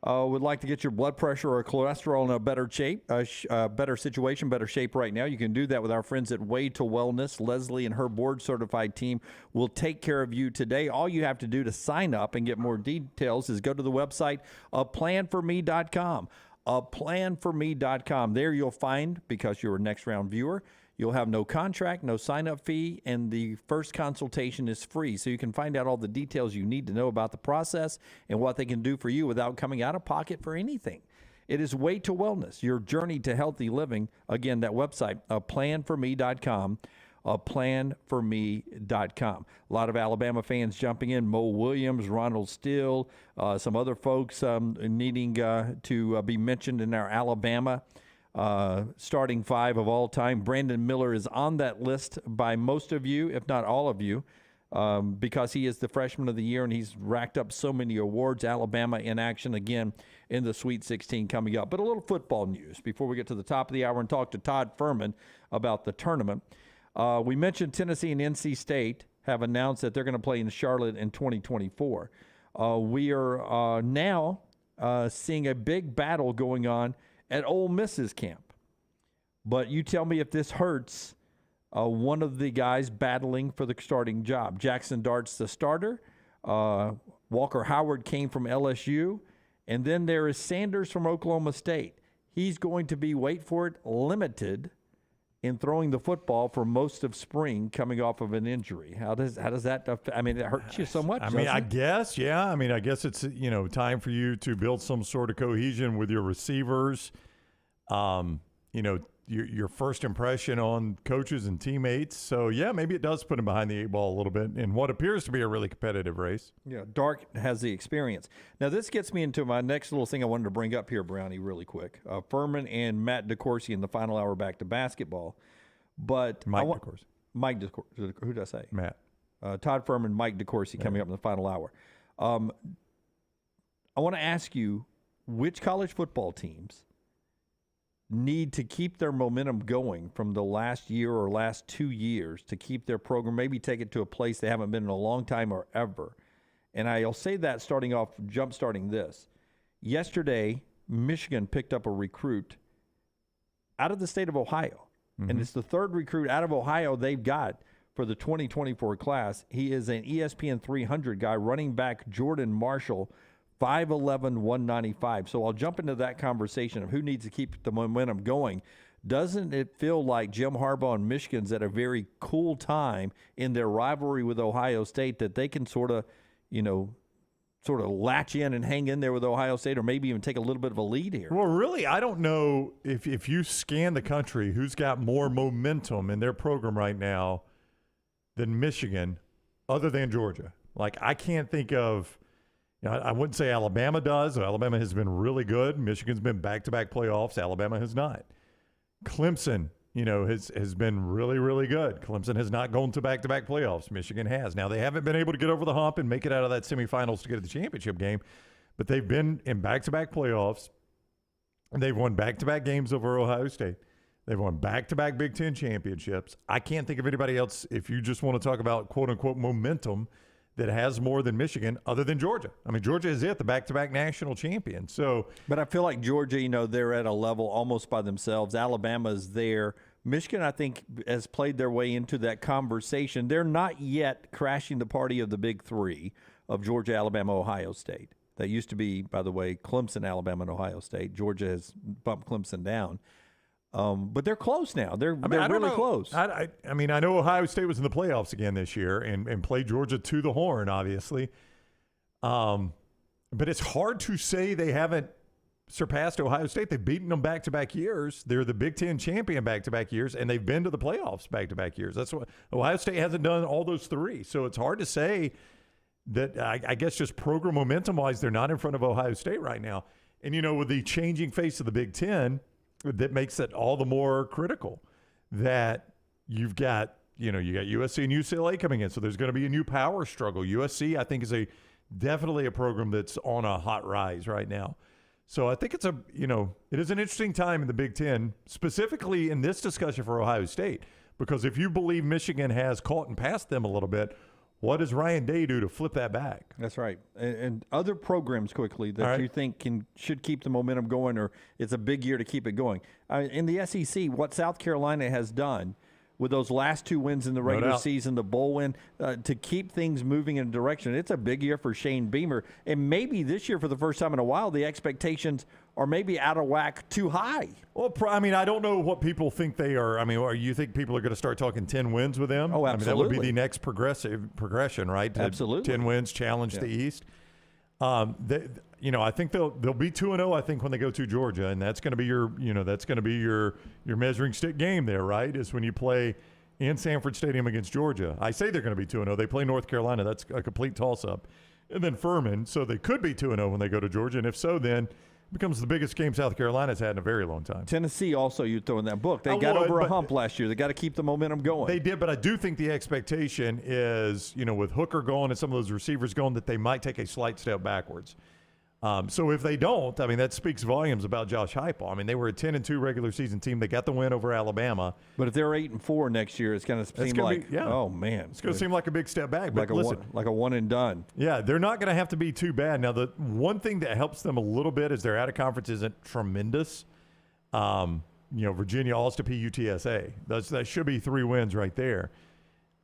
would like to get your blood pressure or cholesterol in a better shape, better situation, better shape right now. You can do that with our friends at Way to Wellness. Leslie and her board-certified team will take care of you today. All you have to do to sign up and get more details is go to the website, aplanforme.com. Aplanforme.com. There you'll find, because you're a Next Round viewer, you'll have no contract, no sign-up fee, and the first consultation is free. So you can find out all the details you need to know about the process and what they can do for you without coming out of pocket for anything. It is Way to Wellness, your journey to healthy living. Again, that website, aplanforme.com, aplanforme.com. A lot of Alabama fans jumping in, Mo Williams, Ronald Steele, some other folks needing to be mentioned in our Alabama starting 5 of all time. Brandon Miller is on that list by most of you, if not all of you, because he is the freshman of the year and he's racked up so many awards. Alabama in action again in the Sweet 16 coming up. But a little football news before we get to the top of the hour and talk to Todd Fuhrman about the tournament. We mentioned Tennessee and NC State have announced that they're going to play in Charlotte in 2024. We are now seeing a big battle going on at Ole Miss's camp. But you tell me if this hurts one of the guys battling for the starting job. Jackson Dart's the starter. Walker Howard came from LSU. And then there is Sanders from Oklahoma State. He's going to be, wait for it, limited in throwing the football for most of spring coming off of an injury. How does that affect? I mean, it hurts you so much. I mean, I guess, yeah. I mean, I guess it's, time for you to build some sort of cohesion with your receivers. your first impression on coaches and teammates. So, yeah, maybe it does put him behind the 8 ball a little bit in what appears to be a really competitive race. Yeah, Dark has the experience. Now, this gets me into my next little thing I wanted to bring up here, Brownie, really quick. Fuhrman and Matt DeCourcy in the final hour back to basketball. But Mike DeCourcy. Mike DeCourcy. Who did I say? Matt. Todd Fuhrman, Mike DeCourcy coming up in the final hour. I want to ask you, which college football teams need to keep their momentum going from the last year or last 2 years to keep their program, maybe take it to a place they haven't been in a long time or ever? And I'll say that jump-starting this. Yesterday, Michigan picked up a recruit out of the state of Ohio. Mm-hmm. And it's the third recruit out of Ohio they've got for the 2024 class. He is an ESPN 300 guy, running back Jordan Marshall, 5'11", 195. So I'll jump into that conversation of who needs to keep the momentum going. Doesn't it feel like Jim Harbaugh and Michigan's at a very cool time in their rivalry with Ohio State that they can sort of latch in and hang in there with Ohio State, or maybe even take a little bit of a lead here? Well, really, I don't know if you scan the country, who's got more momentum in their program right now than Michigan, other than Georgia. Like, I can't think of, I wouldn't say Alabama does. Alabama has been really good. Michigan's been back-to-back playoffs. Alabama has not. Clemson, has been really, really good. Clemson has not gone to back-to-back playoffs. Michigan has. Now, they haven't been able to get over the hump and make it out of that semifinals to get to the championship game, but they've been in back-to-back playoffs, and they've won back-to-back games over Ohio State. They've won back-to-back Big Ten championships. I can't think of anybody else, if you just want to talk about quote-unquote momentum, that has more than Michigan other than Georgia. I mean, Georgia is the back-to-back national champion. So, but I feel like Georgia, they're at a level almost by themselves. Alabama's there. Michigan, I think, has played their way into that conversation. They're not yet crashing the party of the big three of Georgia, Alabama, Ohio State. That used to be, by the way, Clemson, Alabama, and Ohio State. Georgia has bumped Clemson down. But they're close now. They're really close. I know Ohio State was in the playoffs again this year and played Georgia to the horn, obviously. But it's hard to say they haven't surpassed Ohio State. They've beaten them back-to-back years. They're the Big Ten champion back-to-back years, and they've been to the playoffs back-to-back years. That's what Ohio State hasn't done all those three. So it's hard to say that, I guess, just program momentum-wise, they're not in front of Ohio State right now. And, with the changing face of the Big Ten, that makes it all the more critical that you've got, you got USC and UCLA coming in. So there's going to be a new power struggle. USC, I think, is definitely a program that's on a hot rise right now. So I think it is an interesting time in the Big Ten, specifically in this discussion for Ohio State, because if you believe Michigan has caught and passed them a little bit, what does Ryan Day do to flip that back? That's right. And other programs quickly that you think should keep the momentum going, or it's a big year to keep it going. In the SEC, what South Carolina has done with those last 2 wins in the regular season, the bowl win, to keep things moving in a direction, it's a big year for Shane Beamer. And maybe this year, for the first time in a while, the expectations are maybe out of whack too high. Well, I don't know what people think they are. You think people are going to start talking 10 wins with them? Oh, absolutely. That would be the next progression, right? Absolutely. 10 wins, challenge the East. I think they'll be 2-0. I think when they go to Georgia, and that's going to be your measuring stick game there, right? Is when you play in Sanford Stadium against Georgia. I say they're going to be 2-0. They play North Carolina. That's a complete toss-up. And then Furman, so they could be 2-0 when they go to Georgia. And if so, then it becomes the biggest game South Carolina's had in a very long time. Tennessee also, you throw in that book. They got over a hump last year. They got to keep the momentum going. They did, but I do think the expectation is, with Hooker gone and some of those receivers gone, that they might take a slight step backwards. So if they don't, that speaks volumes about Josh Heupel. They were a 10-2 regular season team. They got the win over Alabama. But if they're 8-4 next year, it's going to seem like, oh man, it's going to seem like a big step back. But like a one and done. Yeah, they're not going to have to be too bad. Now, the one thing that helps them a little bit is their out of conference isn't tremendous. Virginia, All-Star, UTSA. That should be 3 wins right there.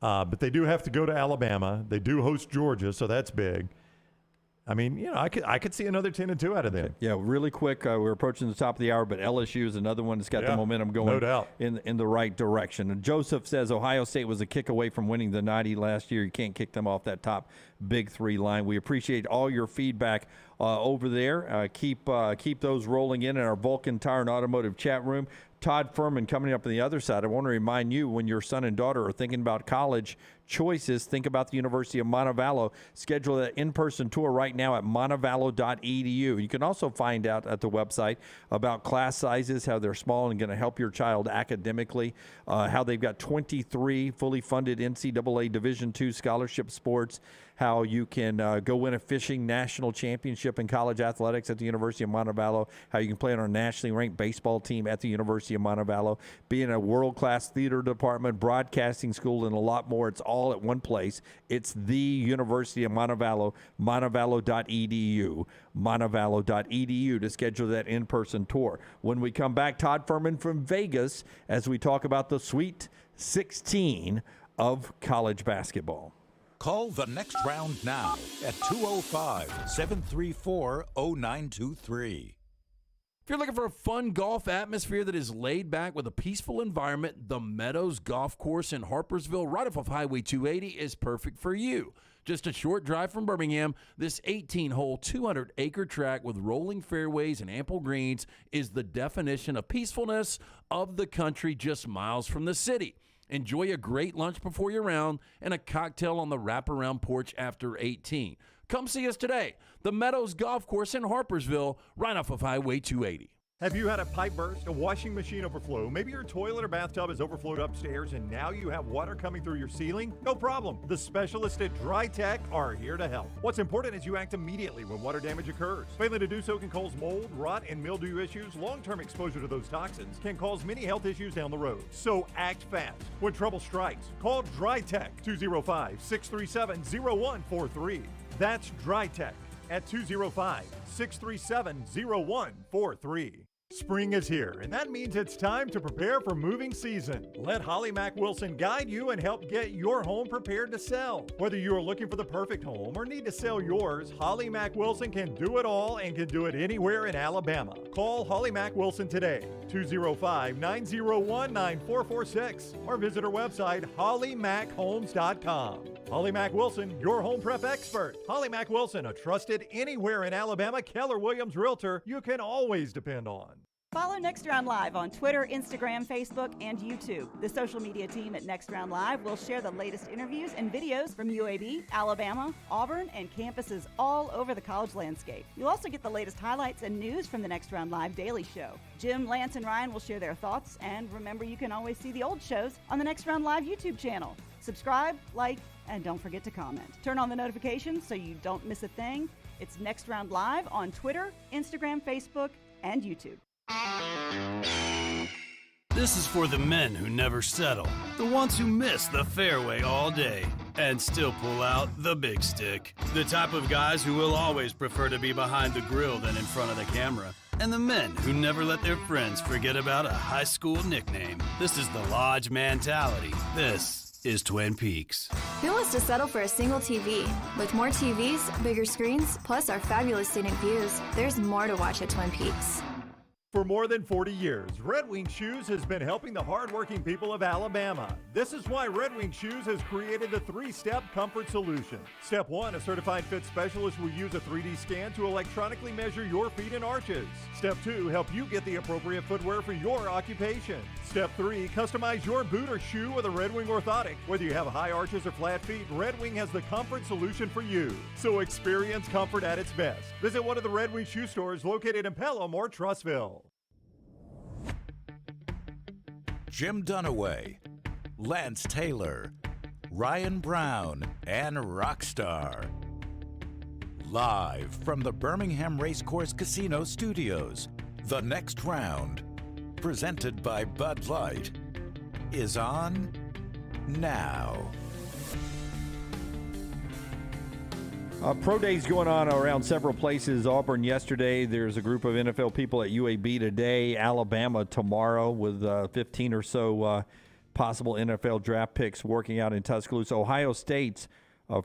But they do have to go to Alabama. They do host Georgia, so that's big. I could see another 10-2 out of them. Yeah, really quick. We're approaching the top of the hour, but LSU is another one that's got the momentum going in the right direction. And Joseph says Ohio State was a kick away from winning the 90 last year. You can't kick them off that top Big Three line. We appreciate all your feedback over there. Keep those rolling in our Vulcan Tire and Automotive chat room. Todd Fuhrman coming up on the other side. I want to remind you, when your son and daughter are thinking about college choices, think about the University of Montevallo. Schedule an in-person tour right now at montevallo.edu. You can also find out at the website about class sizes, how they're small and going to help your child academically, how they've got 23 fully funded NCAA Division II scholarship sports, how you can go win a fishing national championship in college athletics at the University of Montevallo, how you can play on a nationally ranked baseball team at the University of Montevallo, be in a world-class theater department, broadcasting school, and a lot more. It's all at one place. It's the University of Montevallo, montevallo.edu, montevallo.edu to schedule that in-person tour. When we come back, Todd Fuhrman from Vegas as we talk about the Sweet 16 of college basketball. Call the Next Round now at 205-734-0923. If you're looking for a fun golf atmosphere that is laid back with a peaceful environment, the Meadows Golf Course in Harpersville, right off of Highway 280, is perfect for you. Just a short drive from Birmingham, this 18-hole, 200-acre track with rolling fairways and ample greens is the definition of peacefulness of the country just miles from the city. Enjoy a great lunch before your round and a cocktail on the wraparound porch after 18. Come see us today. The Meadows Golf Course in Harpersville, right off of Highway 280. Have you had a pipe burst, a washing machine overflow? Maybe your toilet or bathtub has overflowed upstairs and now you have water coming through your ceiling? No problem. The specialists at Dry Tech are here to help. What's important is you act immediately when water damage occurs. Failing to do so can cause mold, rot, and mildew issues. Long-term exposure to those toxins can cause many health issues down the road. So act fast. When trouble strikes, call Dry Tech 205-637-0143. That's Dry Tech at 205-637-0143. Spring is here, and that means it's time to prepare for moving season. Let Holly Mack Wilson guide you and help get your home prepared to sell. Whether you are looking for the perfect home or need to sell yours, Holly Mack Wilson can do it all and can do it anywhere in Alabama. Call Holly Mack Wilson today, 205-901-9446, or visit her website, hollymackhomes.com. Holly Mack Wilson, your home prep expert. Holly Mack Wilson, a trusted anywhere in Alabama Keller Williams realtor you can always depend on. Follow Next Round Live on Twitter, Instagram, Facebook, and YouTube. The social media team at Next Round Live will share the latest interviews and videos from UAB, Alabama, Auburn, and campuses all over the college landscape. You'll also get the latest highlights and news from the Next Round Live Daily Show. Jim, Lance, and Ryan will share their thoughts, and remember, you can always see the old shows on the Next Round Live YouTube channel. Subscribe, like, and don't forget to comment. Turn on the notifications so you don't miss a thing. It's Next Round Live on Twitter, Instagram, Facebook, and YouTube. This is for the men who never settle, the ones who miss the fairway all day and still pull out the big stick, the type of guys who will always prefer to be behind the grill than in front of the camera, and the men who never let their friends forget about a high school nickname. This is the Lodge mentality. This is Twin Peaks. Who wants to settle for a single TV? With more TVs, bigger screens, plus our fabulous scenic views, there's more to watch at Twin Peaks. For more than 40 years, Red Wing Shoes has been helping the hardworking people of Alabama. This is why Red Wing Shoes has created the 3-step comfort solution. Step 1, a certified fit specialist will use a 3D scan to electronically measure your feet and arches. Step 2, help you get the appropriate footwear for your occupation. Step 3, customize your boot or shoe with a Red Wing orthotic. Whether you have high arches or flat feet, Red Wing has the comfort solution for you. So experience comfort at its best. Visit one of the Red Wing shoe stores located in Pelham or Trussville. Jim Dunaway, Lance Taylor, Ryan Brown, and Rockstar. Live from the Birmingham Racecourse Casino Studios, the Next Round, presented by Bud Light, is on now. Pro days going on around several places. Auburn yesterday. There's a group of NFL people at UAB today. Alabama tomorrow with 15 or so possible NFL draft picks working out in Tuscaloosa. Ohio State's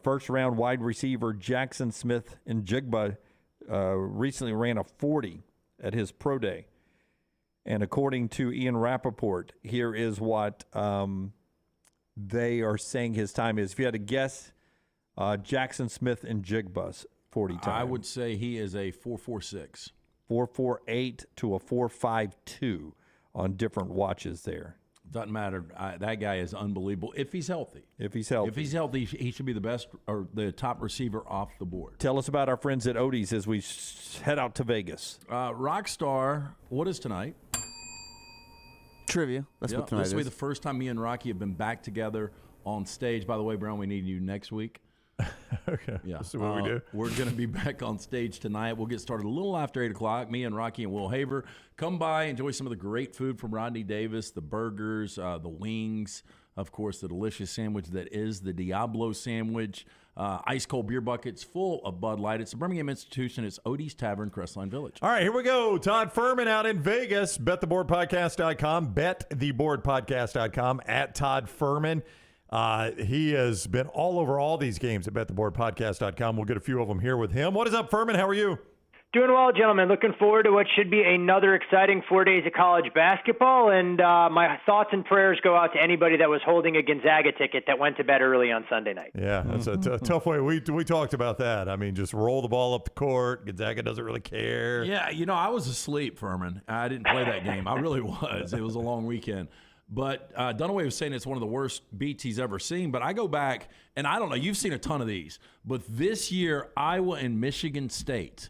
first-round wide receiver Jackson Smith-Njigba recently ran a 40 at his pro day. And according to Ian Rappaport, here is what they are saying his time is. If you had to guess Jackson Smith and Jigbus 40 times. I would say he is a 4.46. 4.48 to a 4.52 on different watches there. Doesn't matter. That guy is unbelievable if he's healthy. If he's healthy, he should be the best or the top receiver off the board. Tell us about our friends at Odie's as we head out to Vegas. Rockstar, what is tonight? Trivia. That's what tonight is. This will be the first time me and Rocky have been back together on stage. By the way, Brown, we need you next week. Okay. Yeah. That's what we do. We're going to be back on stage tonight. We'll get started a little after 8 o'clock. Me and Rocky and Will Haver. Come by, enjoy some of the great food from Rodney Davis, the burgers, the wings, of course, the delicious sandwich that is the Diablo sandwich, ice-cold beer buckets full of Bud Light. It's the Birmingham Institution. It's Odie's Tavern, Crestline Village. All right, here we go. Todd Fuhrman out in Vegas. BetTheBoardPodcast.com. BetTheBoardPodcast.com at Todd Fuhrman. He has been all over all these games at BetTheBoardPodcast.com. We'll get a few of them here with him. What is up, Fuhrman? How are you? Doing well, gentlemen. Looking forward to what should be another exciting 4 days of college basketball. And my thoughts and prayers go out to anybody that was holding a Gonzaga ticket that went to bed early on Sunday night. Yeah, that's a tough way. We talked about that. I mean, just roll the ball up the court. Gonzaga doesn't really care. Yeah, I was asleep, Furman. I didn't play that game. I really was. It was a long weekend. But Dunaway was saying it's one of the worst beats he's ever seen. But I go back, and I don't know, you've seen a ton of these. But this year, Iowa and Michigan State,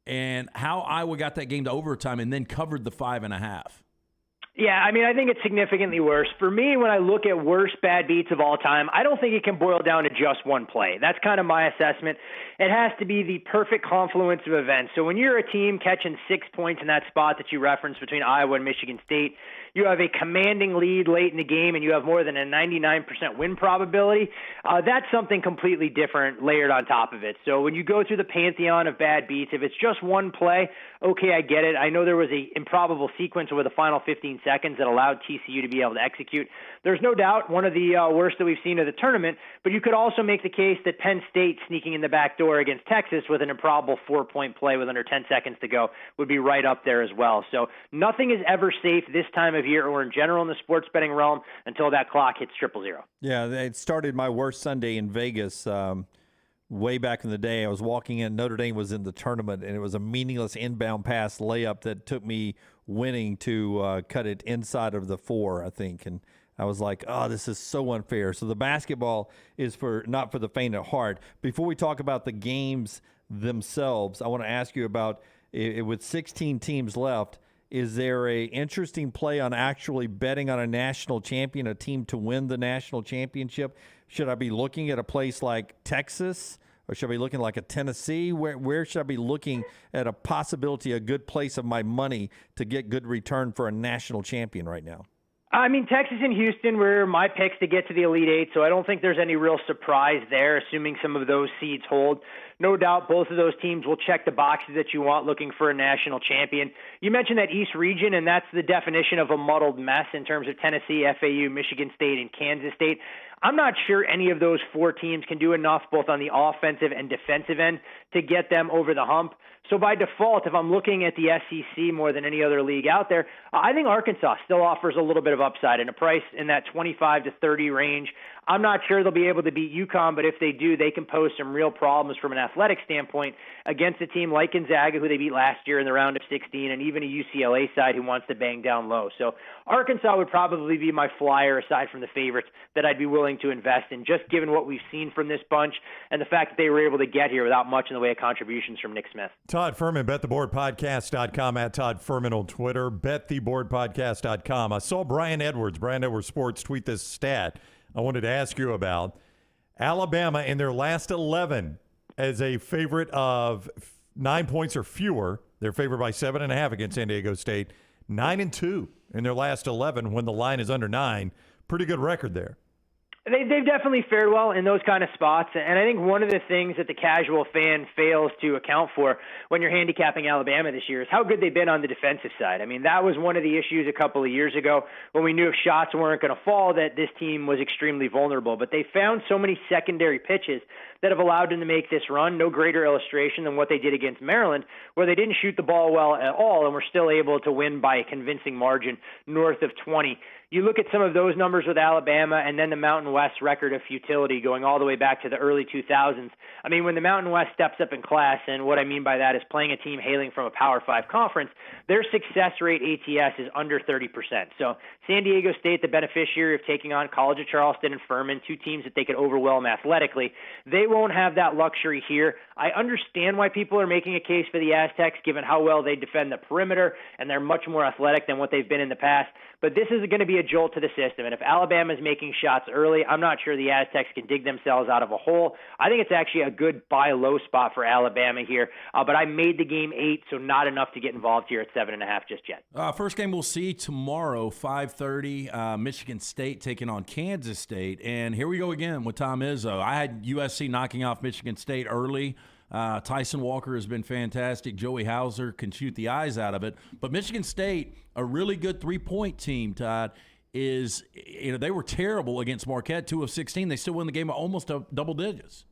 and how Iowa got that game to overtime and then covered the 5.5. Yeah, I mean, I think it's significantly worse. For me, when I look at worst bad beats of all time, I don't think it can boil down to just one play. That's kind of my assessment. It has to be the perfect confluence of events. So when you're a team catching 6 points in that spot that you referenced between Iowa and Michigan State, you have a commanding lead late in the game, and you have more than a 99% win probability, that's something completely different layered on top of it. So when you go through the pantheon of bad beats, if it's just one play, okay, I get it. I know there was an improbable sequence over the final 15 seconds that allowed TCU to be able to execute. There's no doubt one of the worst that we've seen of the tournament, but you could also make the case that Penn State sneaking in the back door against Texas with an improbable 4-point play with under 10 seconds to go would be right up there as well. So nothing is ever safe this time of year or in general in the sports betting realm until that clock hits 000. Yeah, it started my worst Sunday in Vegas way back in the day. I was walking in, Notre Dame was in the tournament, and it was a meaningless inbound pass layup that took me winning to cut it inside of the 4, I think. And I was like, oh, this is so unfair. So the basketball is not for the faint of heart. Before we talk about the games themselves, I want to ask you about, with 16 teams left, is there a interesting play on actually betting on a national champion, a team to win the national championship? Should I be looking at a place like Texas, or should I be looking like a Tennessee? Where should I be looking at a possibility, a good place of my money to get good return for a national champion right now? I mean, Texas and Houston were my picks to get to the Elite Eight, so I don't think there's any real surprise there, assuming some of those seeds hold. No doubt both of those teams will check the boxes that you want looking for a national champion. You mentioned that East region, and that's the definition of a muddled mess in terms of Tennessee, FAU, Michigan State, and Kansas State. I'm not sure any of those 4 teams can do enough both on the offensive and defensive end to get them over the hump. So by default, if I'm looking at the SEC more than any other league out there, I think Arkansas still offers a little bit of upside and a price in that 25 to 30 range. I'm not sure they'll be able to beat UConn, but if they do, they can pose some real problems from an athletic standpoint against a team like Gonzaga, who they beat last year in the round of 16, and even a UCLA side who wants to bang down low. So Arkansas would probably be my flyer aside from the favorites that I'd be willing to invest in, just given what we've seen from this bunch and the fact that they were able to get here without much in the way of contributions from Nick Smith. Todd Fuhrman, BetTheBoardPodcast.com, at Todd Fuhrman on Twitter, BetTheBoardPodcast.com. I saw Brian Edwards Sports, tweet this stat I wanted to ask you about. Alabama in their last 11 as a favorite of 9 points or fewer. They're favored by 7.5 against San Diego State. 9-2 in their last 11 when the line is under 9. Pretty good record there. They've definitely fared well in those kind of spots, and I think one of the things that the casual fan fails to account for when you're handicapping Alabama this year is how good they've been on the defensive side. I mean, that was one of the issues a couple of years ago when we knew if shots weren't going to fall that this team was extremely vulnerable, but they found so many secondary pitches that have allowed them to make this run. No greater illustration than what they did against Maryland, where they didn't shoot the ball well at all and were still able to win by a convincing margin north of 20. You look at some of those numbers with Alabama and then the Mountain West record of futility going all the way back to the early 2000s. I mean, when the Mountain West steps up in class, and what I mean by that is playing a team hailing from a Power 5 conference, their success rate ATS is under 30%. So San Diego State, the beneficiary of taking on College of Charleston and Furman, two teams that they could overwhelm athletically, they won't have that luxury here. I understand why people are making a case for the Aztecs, given how well they defend the perimeter, and they're much more athletic than what they've been in the past. But this is going to be a jolt to the system. And if Alabama's making shots early, I'm not sure the Aztecs can dig themselves out of a hole. I think it's actually a good buy low spot for Alabama here. But I made the game 8, so not enough to get involved here at 7.5 just yet. First game we'll see tomorrow, 5:30, Michigan State taking on Kansas State. And here we go again with Tom Izzo. I had USC knocking off Michigan State early. Tyson Walker has been fantastic. Joey Hauser can shoot the eyes out of it. But Michigan State, a really good three-point team, Todd, is, they were terrible against Marquette, 2 of 16. They still win the game almost double digits.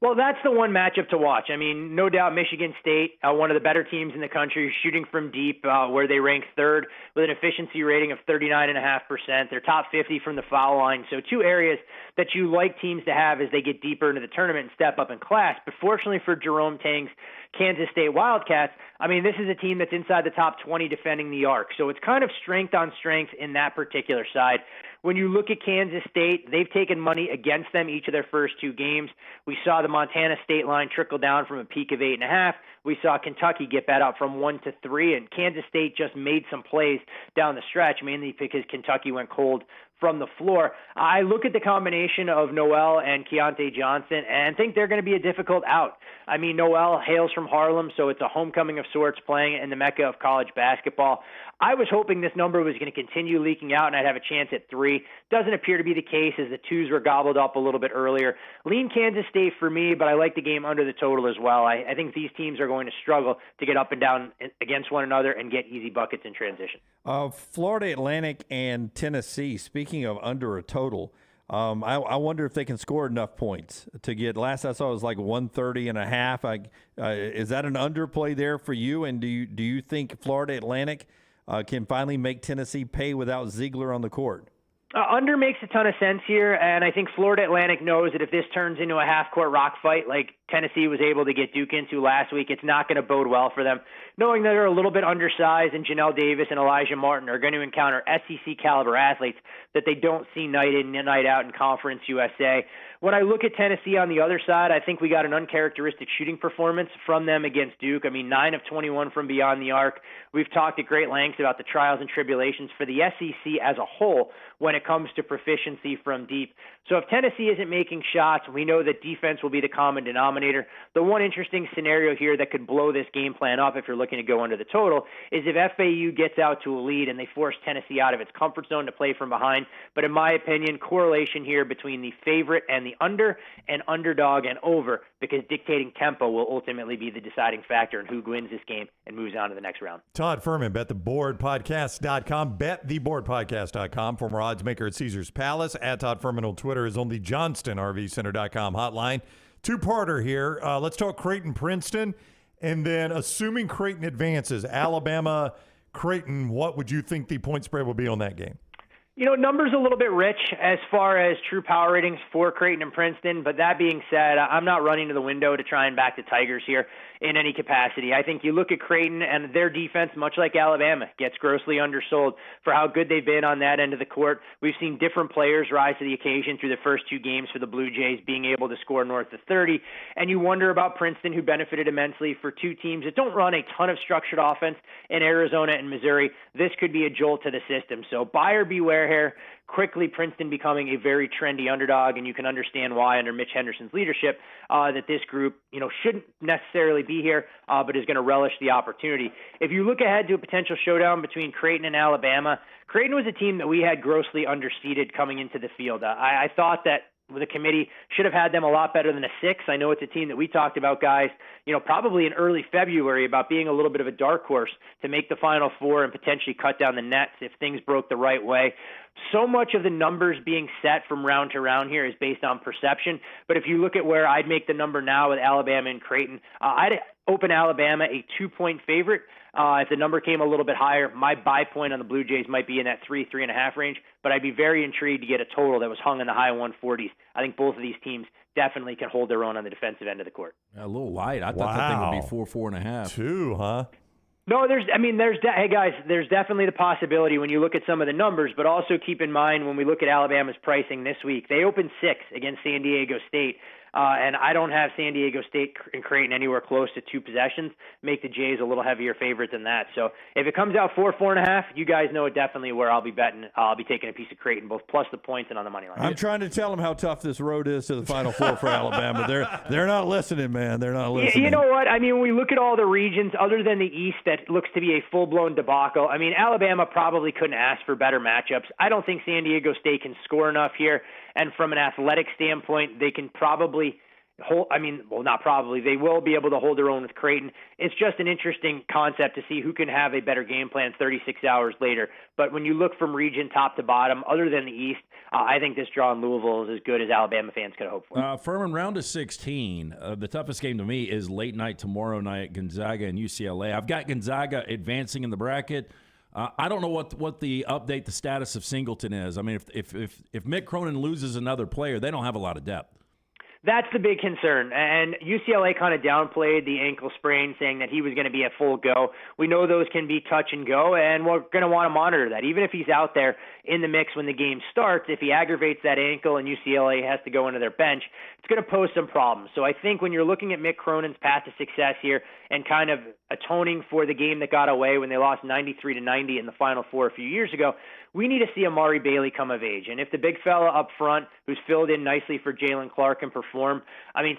Well, that's the one matchup to watch. I mean, no doubt Michigan State, one of the better teams in the country, shooting from deep, where they rank third with an efficiency rating of 39.5%. They're top 50 from the foul line. So two areas that you like teams to have as they get deeper into the tournament and step up in class. But fortunately for Jerome Tang's Kansas State Wildcats, I mean, this is a team that's inside the top 20 defending the arc. So it's kind of strength on strength in that particular side. When you look at Kansas State, they've taken money against them each of their first 2 games. We saw the Montana State line trickle down from a peak of 8.5. We saw Kentucky get bet up from 1 to 3, and Kansas State just made some plays down the stretch, mainly because Kentucky went cold from the floor. I look at the combination of Noel and Keontae Johnson and think they're going to be a difficult out. I mean, Noel hails from Harlem, so it's a homecoming of sorts playing in the mecca of college basketball. I was hoping this number was going to continue leaking out and I'd have a chance at 3. Doesn't appear to be the case as the 2s were gobbled up a little bit earlier. Lean Kansas State for me, but I like the game under the total as well. I think these teams are going to struggle to get up and down against one another and get easy buckets in transition. Florida Atlantic and Tennessee, speaking of under a total, I wonder if they can score enough points to get, last I saw it was like 130.5. Is that an underplay there for you? And do you think Florida Atlantic can finally make Tennessee pay without Ziegler on the court? Under makes a ton of sense here, and I think Florida Atlantic knows that if this turns into a half-court rock fight like Tennessee was able to get Duke into last week, it's not going to bode well for them. Knowing that they're a little bit undersized and Janelle Davis and Elijah Martin are going to encounter SEC-caliber athletes that they don't see night in and night out in Conference USA. When I look at Tennessee on the other side, I think we got an uncharacteristic shooting performance from them against Duke. I mean, 9 of 21 from beyond the arc. We've talked at great lengths about the trials and tribulations for the SEC as a whole when it comes to proficiency from deep. So if Tennessee isn't making shots, we know that defense will be the common denominator. The one interesting scenario here that could blow this game plan up if you're looking to go under the total is if FAU gets out to a lead and they force Tennessee out of its comfort zone to play from behind. But in my opinion, correlation here between the favorite and the under and underdog and over, because dictating tempo will ultimately be the deciding factor in who wins this game and moves on to the next round. Todd Fuhrman, bettheboardpodcast.com, bettheboardpodcast.com, former odds maker at Caesars Palace, at Todd Fuhrman on Twitter is on the JohnstonRVCenter.com hotline. Two-parter here. Let's talk Creighton-Princeton, and then assuming Creighton advances, Alabama-Creighton, what would you think the point spread will be on that game? You know, numbers a little bit rich as far as true power ratings for Creighton and Princeton, but that being said, I'm not running to the window to try and back the Tigers here in any capacity. I think you look at Creighton and their defense, much like Alabama, gets grossly undersold for how good they've been on that end of the court. We've seen different players rise to the occasion through the first 2 games for the Blue Jays, being able to score north of 30. And you wonder about Princeton, who benefited immensely for 2 teams that don't run a ton of structured offense in Arizona and Missouri. This could be a jolt to the system. So buyer beware here. Quickly, Princeton becoming a very trendy underdog, and you can understand why under Mitch Henderson's leadership that this group, shouldn't necessarily be here, but is going to relish the opportunity. If you look ahead to a potential showdown between Creighton and Alabama, Creighton was a team that we had grossly underseeded coming into the field. I thought that the committee should have had them a lot better than a 6. I know it's a team that we talked about, guys, probably in early February about being a little bit of a dark horse to make the Final Four and potentially cut down the nets if things broke the right way. So much of the numbers being set from round to round here is based on perception. But if you look at where I'd make the number now with Alabama and Creighton, I'd open Alabama a 2-point favorite. If the number came a little bit higher, my buy point on the Blue Jays might be in that 3.5 range. But I'd be very intrigued to get a total that was hung in the high 140s. I think both of these teams definitely can hold their own on the defensive end of the court. A little light. I thought that thing would be 4.5. 2, huh? No, hey guys, there's definitely the possibility when you look at some of the numbers, but also keep in mind when we look at Alabama's pricing this week, they opened 6 against San Diego State. And I don't have San Diego State and Creighton anywhere close to 2 possessions. Make the Jays a little heavier favorite than that. So if it comes out 4.5, you guys know definitely where I'll be betting. I'll be taking a piece of Creighton, both plus the points and on the money line. I'm trying to tell them how tough this road is to the Final Four for Alabama. They're not listening, man. They're not listening. You know what? I mean, when we look at all the regions other than the East that looks to be a full-blown debacle, I mean, Alabama probably couldn't ask for better matchups. I don't think San Diego State can score enough here. And from an athletic standpoint, they can probably they will be able to hold their own with Creighton. It's just an interesting concept to see who can have a better game plan 36 hours later. But when you look from region top to bottom, other than the East, I think this draw in Louisville is as good as Alabama fans could hope for. Fuhrman, round of 16, the toughest game to me is late night tomorrow night, Gonzaga and UCLA. I've got Gonzaga advancing in the bracket. I don't know what the status of Singleton is. I mean, if Mick Cronin loses another player, they don't have a lot of depth. That's the big concern. And UCLA kind of downplayed the ankle sprain, saying that he was going to be a full go. We know those can be touch and go, and we're going to want to monitor that. Even if he's out there in the mix when the game starts, if he aggravates that ankle and UCLA has to go into their bench, it's going to pose some problems. So I think when you're looking at Mick Cronin's path to success here and kind of atoning for the game that got away when they lost 93-90 in the Final Four a few years ago, we need to see Amari Bailey come of age. And if the big fella up front, who's filled in nicely for Jalen Clark, can perform,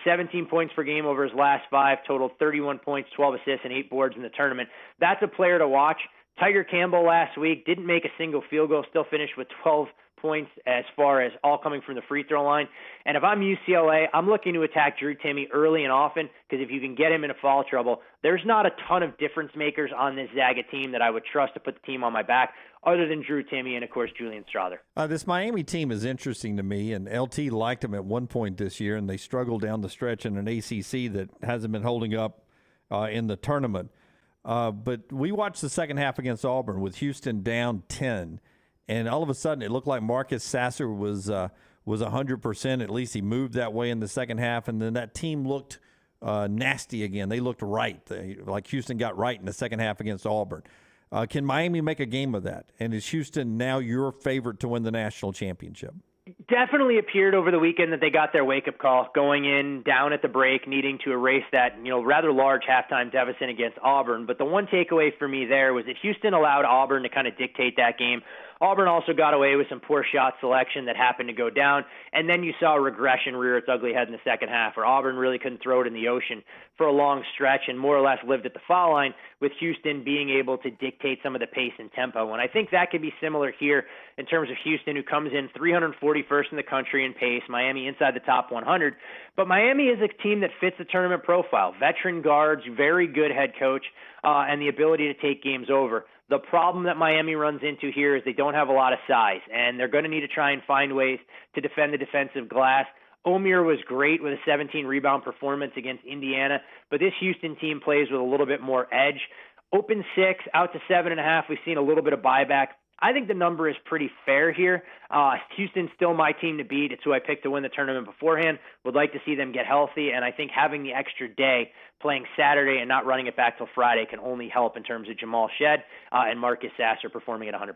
17 points per game over his last 5, totaled 31 points, 12 assists, and 8 boards in the tournament. That's a player to watch. Tiger Campbell last week didn't make a single field goal, still finished with 12 points as far as all coming from the free throw line. And if I'm UCLA, I'm looking to attack Drew Timme early and often, because if you can get him into foul trouble, there's not a ton of difference makers on this Zaga team that I would trust to put the team on my back, other than Drew Timme and, of course, Julian Strother. This Miami team is interesting to me, and LT liked them at one point this year, and they struggled down the stretch in an ACC that hasn't been holding up in the tournament. But we watched the second half against Auburn with Houston down 10, and all of a sudden it looked like Marcus Sasser was 100%. At least he moved that way in the second half, and then that team looked nasty again. They looked right, like Houston got right in the second half against Auburn. Can Miami make a game of that? And is Houston now your favorite to win the national championship? Definitely appeared over the weekend that they got their wake-up call, going in down at the break, needing to erase that rather large halftime deficit against Auburn. But the one takeaway for me there was that Houston allowed Auburn to kind of dictate that game. Auburn also got away with some poor shot selection that happened to go down, and then you saw a regression rear its ugly head in the second half, where Auburn really couldn't throw it in the ocean for a long stretch and more or less lived at the foul line, with Houston being able to dictate some of the pace and tempo. And I think that could be similar here in terms of Houston, who comes in 341st in the country in pace, Miami inside the top 100. But Miami is a team that fits the tournament profile. Veteran guards, very good head coach, and the ability to take games over. The problem that Miami runs into here is they don't have a lot of size, and they're going to need to try and find ways to defend the defensive glass. Omier was great with a 17-rebound performance against Indiana, but this Houston team plays with a little bit more edge. Open 6, out to 7.5. We've seen a little bit of buyback. I think the number is pretty fair here. Houston's still my team to beat. It's who I picked to win the tournament beforehand. Would like to see them get healthy, and I think having the extra day, playing Saturday and not running it back till Friday, can only help in terms of Jamal Shed and Marcus Sasser performing at 100%.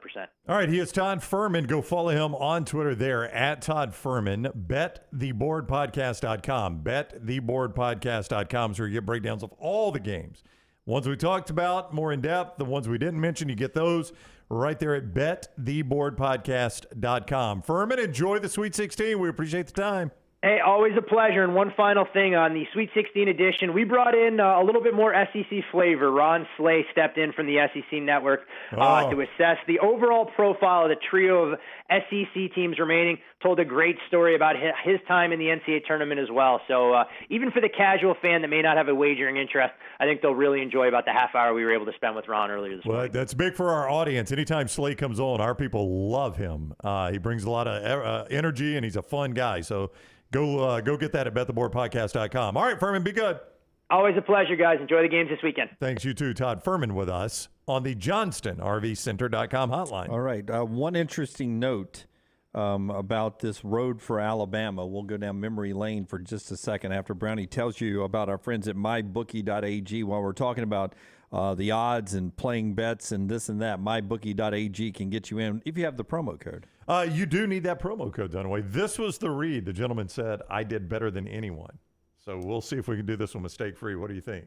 All right, he is Todd Fuhrman. Go follow him on Twitter there, at Todd Fuhrman. BetTheBoardPodcast.com. BetTheBoardPodcast.com is where you get breakdowns of all the games. Ones we talked about more in depth, the ones we didn't mention, you get those right there at BetTheBoardPodcast.com. Fuhrman, enjoy the Sweet 16. We appreciate the time. Hey, always a pleasure. And one final thing on the Sweet 16 edition, we brought in a little bit more SEC flavor. Ron Slay stepped in from the SEC Network to assess the overall profile of the trio of SEC teams remaining. Told a great story about his time in the NCAA tournament as well. So even for the casual fan that may not have a wagering interest, I think they'll really enjoy about the half hour we were able to spend with Ron earlier this morning. That's big for our audience. Anytime Slay comes on, our people love him. He brings a lot of energy, and he's a fun guy. So go get that at bettheboardpodcast.com. All right, Fuhrman, be good. Always a pleasure, guys. Enjoy the games this weekend. Thanks, you too. Todd Fuhrman with us on the JohnstonRVCenter.com hotline. All right. One interesting note about this road for Alabama. We'll go down memory lane for just a second after Brownie tells you about our friends at mybookie.ag. While we're talking about the odds and playing bets and this and that, mybookie.ag can get you in if you have the promo code. You do need that promo code, Dunaway. This was the read. The gentleman said, I did better than anyone. So we'll see if we can do this one mistake-free. What do you think?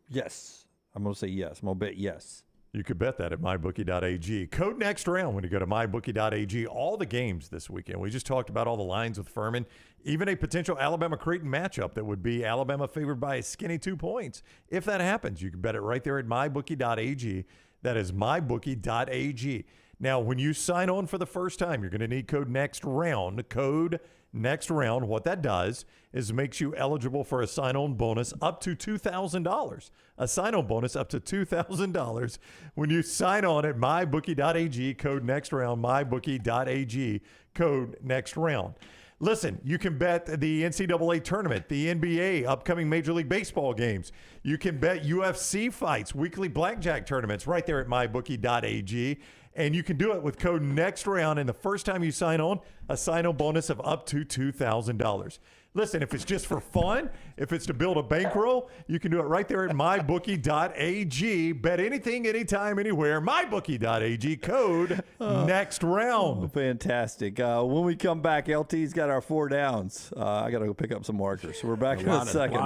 Yes. I'm going to say yes. I'm going to bet yes. You could bet that at mybookie.ag. Code next round when you go to mybookie.ag. All the games this weekend. We just talked about all the lines with Fuhrman. Even a potential Alabama-Creighton matchup that would be Alabama favored by a skinny 2 points. If that happens, you can bet it right there at mybookie.ag. That is mybookie.ag. Now, when you sign on for the first time, you're going to need code next round. Code next round. What that does is makes you eligible for a sign-on bonus up to $2,000. A sign-on bonus up to $2,000 when you sign on at mybookie.ag. Code next round. Mybookie.ag. Code next round. Listen, you can bet the NCAA tournament, the NBA, upcoming Major League Baseball games. You can bet UFC fights, weekly blackjack tournaments right there at mybookie.ag. And you can do it with code next round. And the first time you sign on, a sign-on bonus of up to $2,000. Listen, if it's just for fun, if it's to build a bankroll, you can do it right there at mybookie.ag. Bet anything, anytime, anywhere. Mybookie.ag. Code next round. Fantastic. When we come back, LT's got our 4 downs. I got to go pick up some markers. So we're back in a second.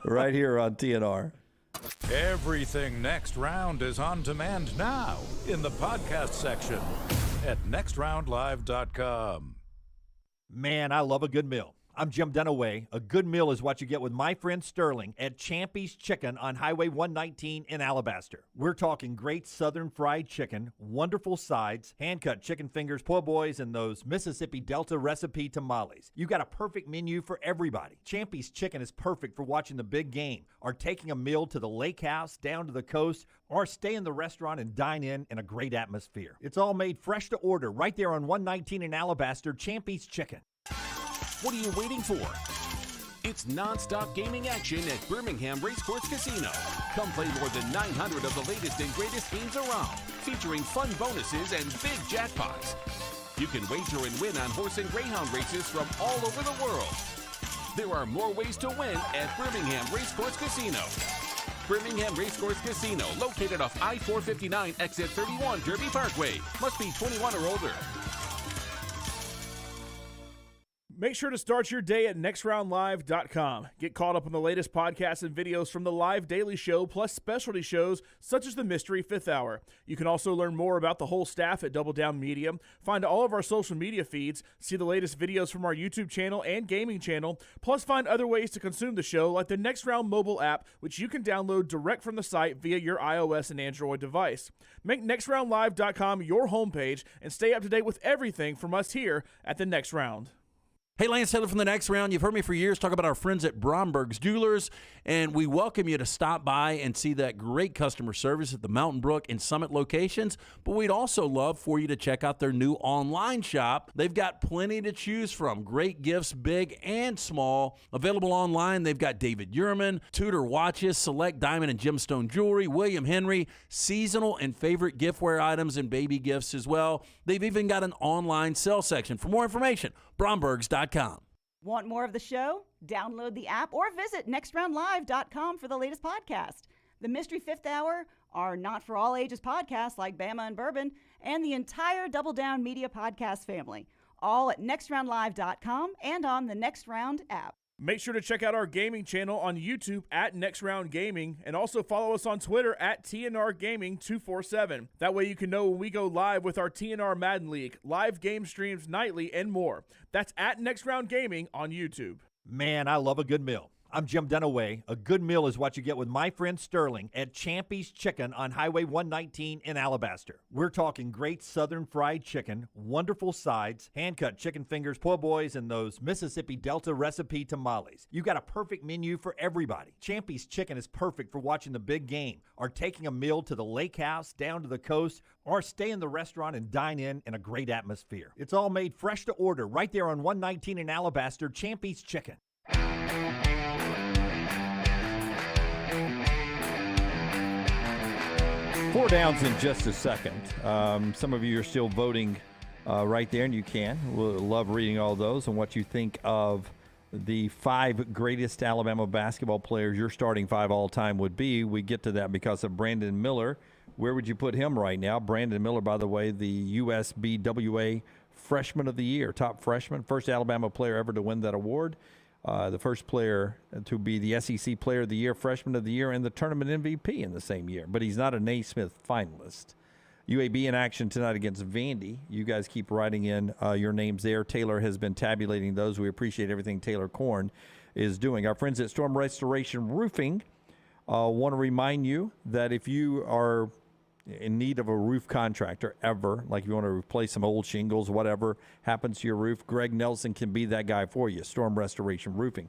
Right here on TNR. Everything Next Round is on demand now in the podcast section at nextroundlive.com. Man, I love a good meal. I'm Jim Dunaway. A good meal is what you get with my friend Sterling at Champy's Chicken on Highway 119 in Alabaster. We're talking great southern fried chicken, wonderful sides, hand-cut chicken fingers, po' boys, and those Mississippi Delta recipe tamales. You got a perfect menu for everybody. Champy's Chicken is perfect for watching the big game, or taking a meal to the lake house, down to the coast, or stay in the restaurant and dine in a great atmosphere. It's all made fresh to order right there on 119 in Alabaster, Champy's Chicken. What are you waiting for? It's non-stop gaming action at Birmingham Racecourse Casino. Come play more than 900 of the latest and greatest games around, featuring fun bonuses and big jackpots. You can wager and win on horse and greyhound races from all over the world. There are more ways to win at Birmingham Racecourse Casino. Birmingham Racecourse Casino, located off I-459 exit 31 Derby Parkway. Must be 21 or older. Make sure to start your day at nextroundlive.com. Get caught up on the latest podcasts and videos from the live daily show, plus specialty shows such as the Mystery Fifth Hour. You can also learn more about the whole staff at Double Down Media, find all of our social media feeds, see the latest videos from our YouTube channel and gaming channel, plus find other ways to consume the show like the Next Round mobile app, which you can download direct from the site via your iOS and Android device. Make nextroundlive.com your homepage and stay up to date with everything from us here at the Next Round. Hey, Lance Taylor from the Next Round. You've heard me for years talk about our friends at Bromberg's Jewelers, and we welcome you to stop by and see that great customer service at the Mountain Brook and Summit locations. But we'd also love for you to check out their new online shop. They've got plenty to choose from. Great gifts, big and small. Available online, they've got David Yurman, Tudor watches, select diamond and gemstone jewelry, William Henry, seasonal and favorite giftware items and baby gifts as well. They've even got an online sale section. For more information, Brombergs.com. Want more of the show? Download the app or visit nextroundlive.com for the latest podcast. The Mystery Fifth Hour, our not-for-all-ages podcasts like Bama and Bourbon, and the entire Double Down Media podcast family, all at nextroundlive.com and on the Next Round app. Make sure to check out our gaming channel on YouTube at Next Round Gaming, and also follow us on Twitter at TNR Gaming 247. That way you can know when we go live with our TNR Madden League, live game streams nightly, and more. That's at Next Round Gaming on YouTube. Man, I love a good meal. I'm Jim Dunaway. A good meal is what you get with my friend Sterling at Champy's Chicken on Highway 119 in Alabaster. We're talking great southern fried chicken, wonderful sides, hand-cut chicken fingers, po' boys, and those Mississippi Delta recipe tamales. You got a perfect menu for everybody. Champy's Chicken is perfect for watching the big game, or taking a meal to the lake house, down to the coast, or stay in the restaurant and dine in a great atmosphere. It's all made fresh to order right there on 119 in Alabaster, Champy's Chicken. 4 downs in just a second. Some of you are still voting right there, and you can. We'll love reading all those and what you think of the 5 greatest Alabama basketball players your starting 5 all-time would be. We get to that because of Brandon Miller. Where would you put him right now? Brandon Miller, by the way, the USBWA Freshman of the Year, top freshman, first Alabama player ever to win that award. The first player to be the SEC Player of the Year, Freshman of the Year, and the tournament MVP in the same year. But he's not a Naismith finalist. UAB in action tonight against Vandy. You guys keep writing in your names there. Taylor has been tabulating those. We appreciate everything Taylor Korn is doing. Our friends at Storm Restoration Roofing want to remind you that if you are in need of a roof contractor ever, like if you want to replace some old shingles, whatever happens to your roof, Greg Nelson can be that guy for you, Storm Restoration Roofing.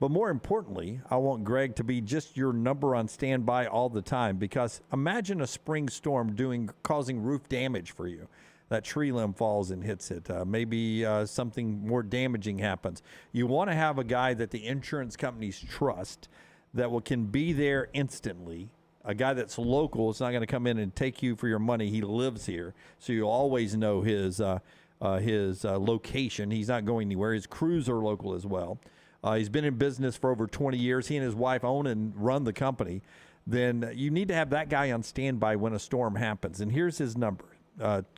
But more importantly, I want Greg to be just your number on standby all the time, because imagine a spring storm causing roof damage for you. That tree limb falls and hits it. Maybe something more damaging happens. You want to have a guy that the insurance companies trust that can be there instantly. A guy that's local is not going to come in and take you for your money. He lives here, so you always know his location. He's not going anywhere. His crews are local as well. He's been in business for over 20 years. He and his wife own and run the company. Then you need to have that guy on standby when a storm happens. And here's his number.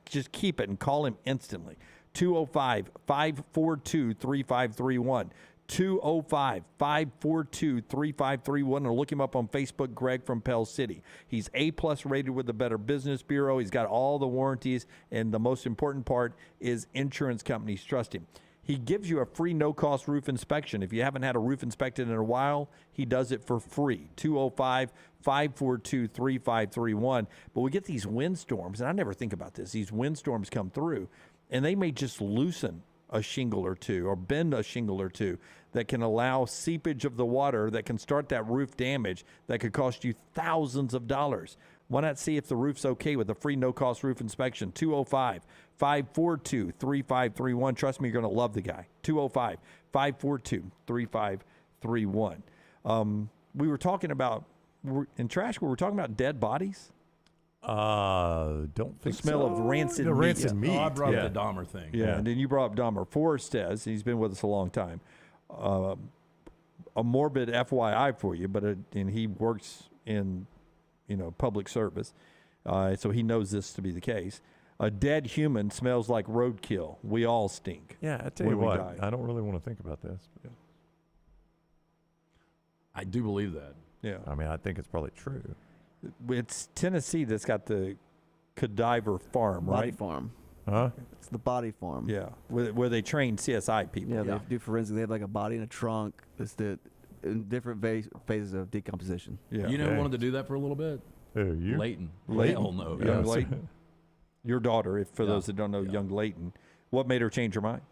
Just keep it and call him instantly. 205-542-3531. 205-542-3531, or look him up on Facebook, Greg from Pell City. He's A-plus rated with the Better Business Bureau. He's got all the warranties, and the most important part is insurance companies trust him. He gives you a free no-cost roof inspection. If you haven't had a roof inspected in a while, he does it for free. 205-542-3531. But we get these windstorms, and I never think about this. These windstorms come through, and they may just loosen a shingle or two or bend a shingle or two that can allow seepage of the water that can start that roof damage that could cost you thousands of dollars. Why not see if the roof's okay with a free no-cost roof inspection? 205-542-3531. Trust me, you're going to love the guy. 205-542-3531. We were talking about, in trash, we were talking about dead bodies. Don't think the smell of rancid meat. Rancid meat. Oh, I brought up the Dahmer thing. Yeah, and then you brought up Dahmer. Forrest says, he's been with us a long time, a morbid FYI for you, but and he works in, public service, so he knows this to be the case. A dead human smells like roadkill. We all stink. Yeah, I tell you what, I don't really want to think about this. Yeah. I do believe that. Yeah. I mean, I think it's probably true. It's Tennessee that's got the cadaver farm, Body right? farm. Huh? It's the body farm. Yeah, where they train CSI people. Yeah, they do forensic. They have like a body and a trunk. It's in different phases of decomposition. Yeah. You never wanted to do that for a little bit? Who, you? Leighton. Leighton. Hell no. Young Leighton. Your daughter, for those that don't know, young Leighton. What made her change her mind?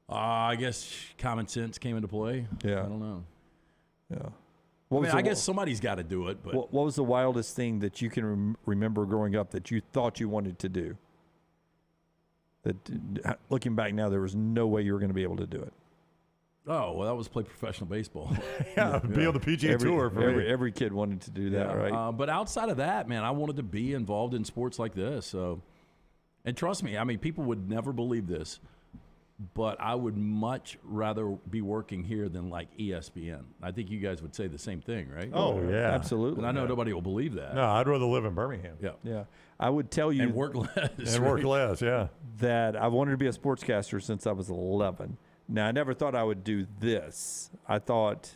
I guess common sense came into play. Yeah. I don't know. Yeah. I guess somebody's got to do it. But what was the wildest thing that you can remember growing up that you thought you wanted to do? That, looking back now, there was no way you were going to be able to do it. Oh, well, that was play professional baseball. Be on the PGA Tour. Every kid wanted to do that, right? But outside of that, man, I wanted to be involved in sports like this. So, and trust me, I mean, people would never believe this, but I would much rather be working here than like ESPN. I think you guys would say the same thing, right? Oh, yeah. Absolutely. And I know nobody will believe that. No, I'd rather live in Birmingham. Yeah. Yeah. I would tell you. And work less. And work less, yeah. That I wanted to be a sportscaster since I was 11. Now, I never thought I would do this. I thought,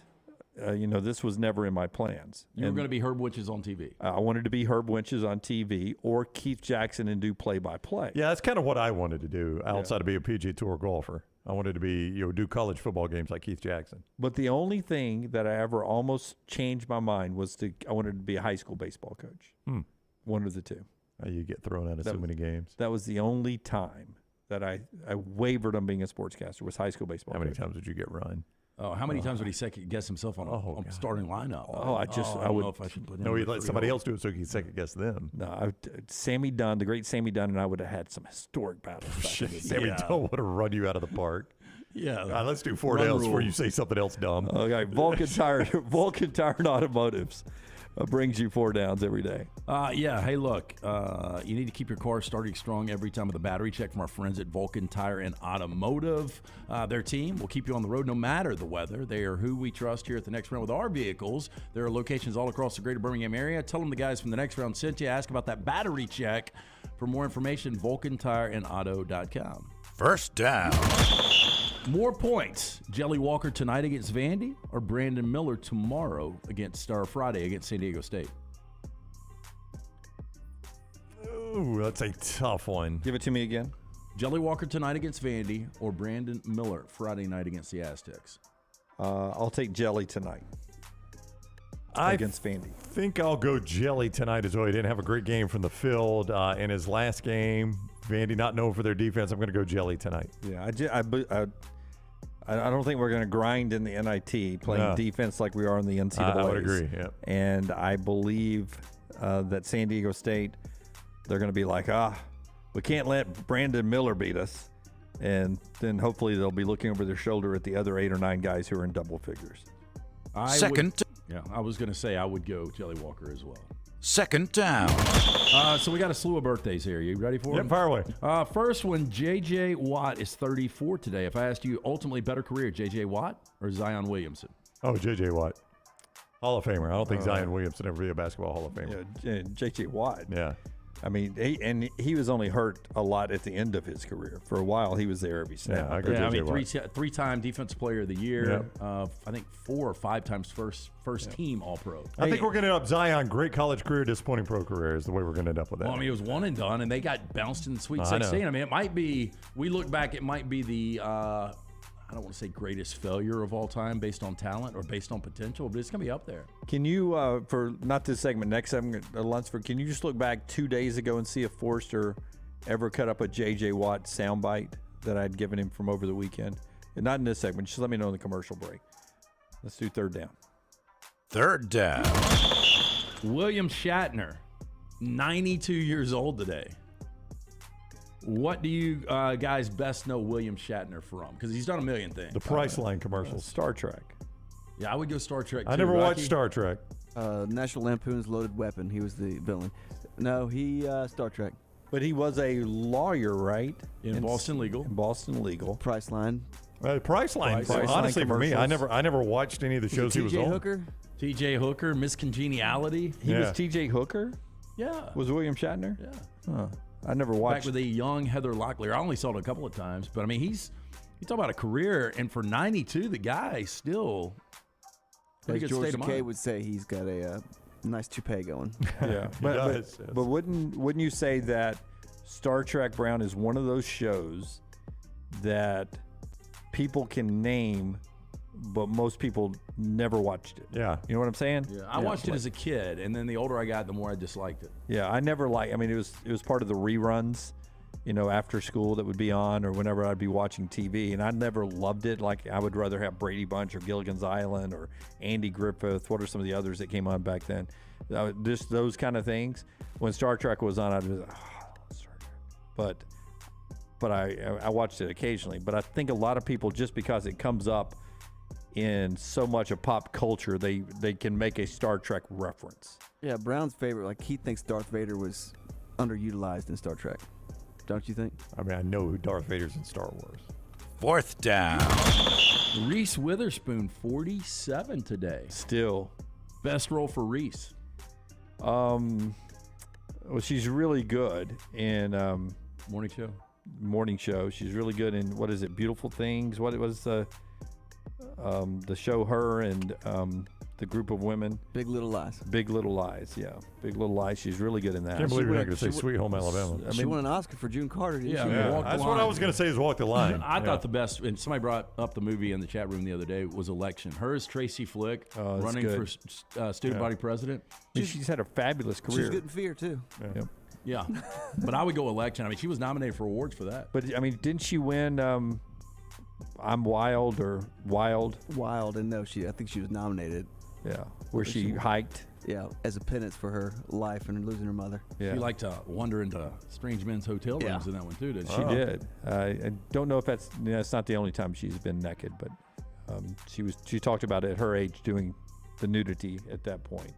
this was never in my plans. You were going to be Herb Winches on TV. I wanted to be Herb Winches on TV or Keith Jackson and do play-by-play. Yeah, that's kind of what I wanted to do outside of being a PGA Tour golfer. I wanted to be, do college football games like Keith Jackson. But the only thing that I ever almost changed my mind was I wanted to be a high school baseball coach. One of the two. You get thrown out of so many games. That was the only time that I wavered on being a sportscaster was high school baseball. How many times would you get run? Oh, how many times would he second guess himself on a starting lineup? I don't know if I should put him. No, he'd let somebody else do it so he could second guess them. No, Sammy Dunn, the great Sammy Dunn, and I would have had some historic battles. Sammy Dunn would have run you out of the park. Yeah. Let's do 4 L's before you say something else dumb. Okay, Vulcan Tire and Automotives brings you 4 downs every day. Hey, look, you need to keep your car starting strong every time with a battery check from our friends at Vulcan Tire and Automotive. Their team will keep you on the road no matter the weather. They are who we trust here at the Next Round with our vehicles. There are locations all across the greater Birmingham area. Tell them the guys from the Next Round sent you. Ask about that battery check. For more information, VulcanTireandAuto.com. First down. More points. Jelly Walker tonight against Vandy or Brandon Miller tomorrow Friday against San Diego State? Ooh, that's a tough one. Give it to me again. Jelly Walker tonight against Vandy or Brandon Miller Friday night against the Aztecs? I'll take Jelly tonight against Vandy. I think I'll go Jelly tonight as well. He didn't have a great game from the field in his last game. Vandy not known for their defense. I'm going to go Jelly tonight. Yeah, I don't think we're going to grind in the NIT playing defense like we are in the NCAA. I would agree, yeah. And I believe that San Diego State, they're going to be like, we can't let Brandon Miller beat us. And then hopefully they'll be looking over their shoulder at the other 8 or 9 guys who are in double figures. I was going to say I would go Jelly Walker as well. Second down. So we got a slew of birthdays here. You ready for them? Fire away. First one, J.J. Watt is 34 today. If I asked you, ultimately better career, J.J. Watt or Zion Williamson? Oh, J.J. Watt. Hall of Famer. I don't think Zion Williamson ever be a basketball Hall of Famer. Yeah, J.J. Watt. Yeah. I mean, he was only hurt a lot at the end of his career. For a while, he was there every snap. Yeah, I agree. I mean, three-time Defensive Player of the Year. I think 4 or 5 times first team All-Pro. I think we're going to end up Zion, great college career, disappointing pro career is the way we're going to end up with that. Well, I mean, it was one and done, and they got bounced in the Sweet 16. I mean, it might be, we look back, it might be the, I don't want to say greatest failure of all time based on talent or based on potential, but it's going to be up there. Can you, for not this segment, next segment, Lunsford, can you just look back 2 days ago and see if Forrester ever cut up a J.J. Watt soundbite that I'd given him from over the weekend? And not in this segment. Just let me know in the commercial break. Let's do third down. Third down. William Shatner, 92 years old today. What do you guys best know William Shatner from? Because he's done a million things. The Priceline commercials. Star Trek. Yeah, I would go Star Trek, too. I never watched Star Trek. National Lampoon's Loaded Weapon. He was the villain. No, Star Trek. But he was a lawyer, right? In Boston Legal. In Boston Legal. Priceline. Priceline. Honestly, for me, I never watched any of the shows he was on. Hooker? T.J. Hooker, Miss Congeniality. He was T.J. Hooker? Yeah. Was William Shatner? Yeah. Huh. I never watched. Back with a young Heather Locklear. I only saw it a couple of times, but I mean, you talk about a career, and for 92, the guy still pretty good George state of Takei mind. would say he's got a nice toupee going. Yeah, but wouldn't you say that Star Trek Brown is one of those shows that people can name, but most people never watched it? Yeah. You know what I'm saying? Yeah, I watched it as a kid, and then the older I got, the more I disliked it. Yeah, I never I mean, it was part of the reruns, after school that would be on or whenever I'd be watching TV, and I never loved it. Like, I would rather have Brady Bunch or Gilligan's Island or Andy Griffith. What are some of the others that came on back then? Just those kind of things. When Star Trek was on, I'd be like, Star Trek. But I watched it occasionally. But I think a lot of people, just because it comes up in so much of pop culture, they can make a Star Trek reference. Yeah, Brown's favorite, like he thinks Darth Vader was underutilized in Star Trek. Don't you think? I mean, I know who Darth Vader's in Star Wars. Fourth down. Reese Witherspoon, 47 today. Still. Best role for Reese? Well, she's really good in Morning Show. morning show. She's really good in, what is it, Beautiful Things? What was the show, her and the group of women? Big Little Lies. Big Little Lies, yeah. Big Little Lies. She's really good in that. Can't believe you're not going to say Sweet Home Alabama. She won an Oscar for June Carter, didn't she? That's what I was going to say is Walk the Line. I thought the best, and somebody brought up the movie in the chat room the other day, was Election. Her as Tracy Flick, running for student body president. She's had a fabulous career. She's good in Fear, too. Yeah. But I would go Election. I mean, she was nominated for awards for that. But, I mean, didn't she win I'm Wild or Wild? Wild, and no, I think she was nominated. Yeah, where she hiked. Yeah, as a penance for her life and losing her mother. Yeah. She liked to wander into strange men's hotel rooms in that one, too, didn't she? She did. I don't know if that's not the only time she's been naked, but she talked about at her age doing the nudity at that point.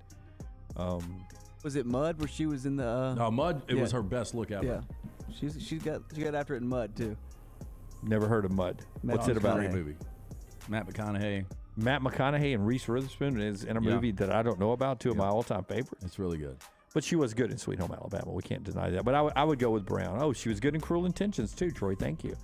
Was it Mud where she was in the? No, Mud. It was her best look ever. Yeah, she got after it in Mud too. Never heard of Mud. What's it about? Great movie. Matt McConaughey and Reese Witherspoon is in a movie that I don't know about. Two of my all-time favorites. It's really good. But she was good in Sweet Home Alabama. We can't deny that. But I would go with Brown. Oh, she was good in Cruel Intentions too, Troy. Thank you.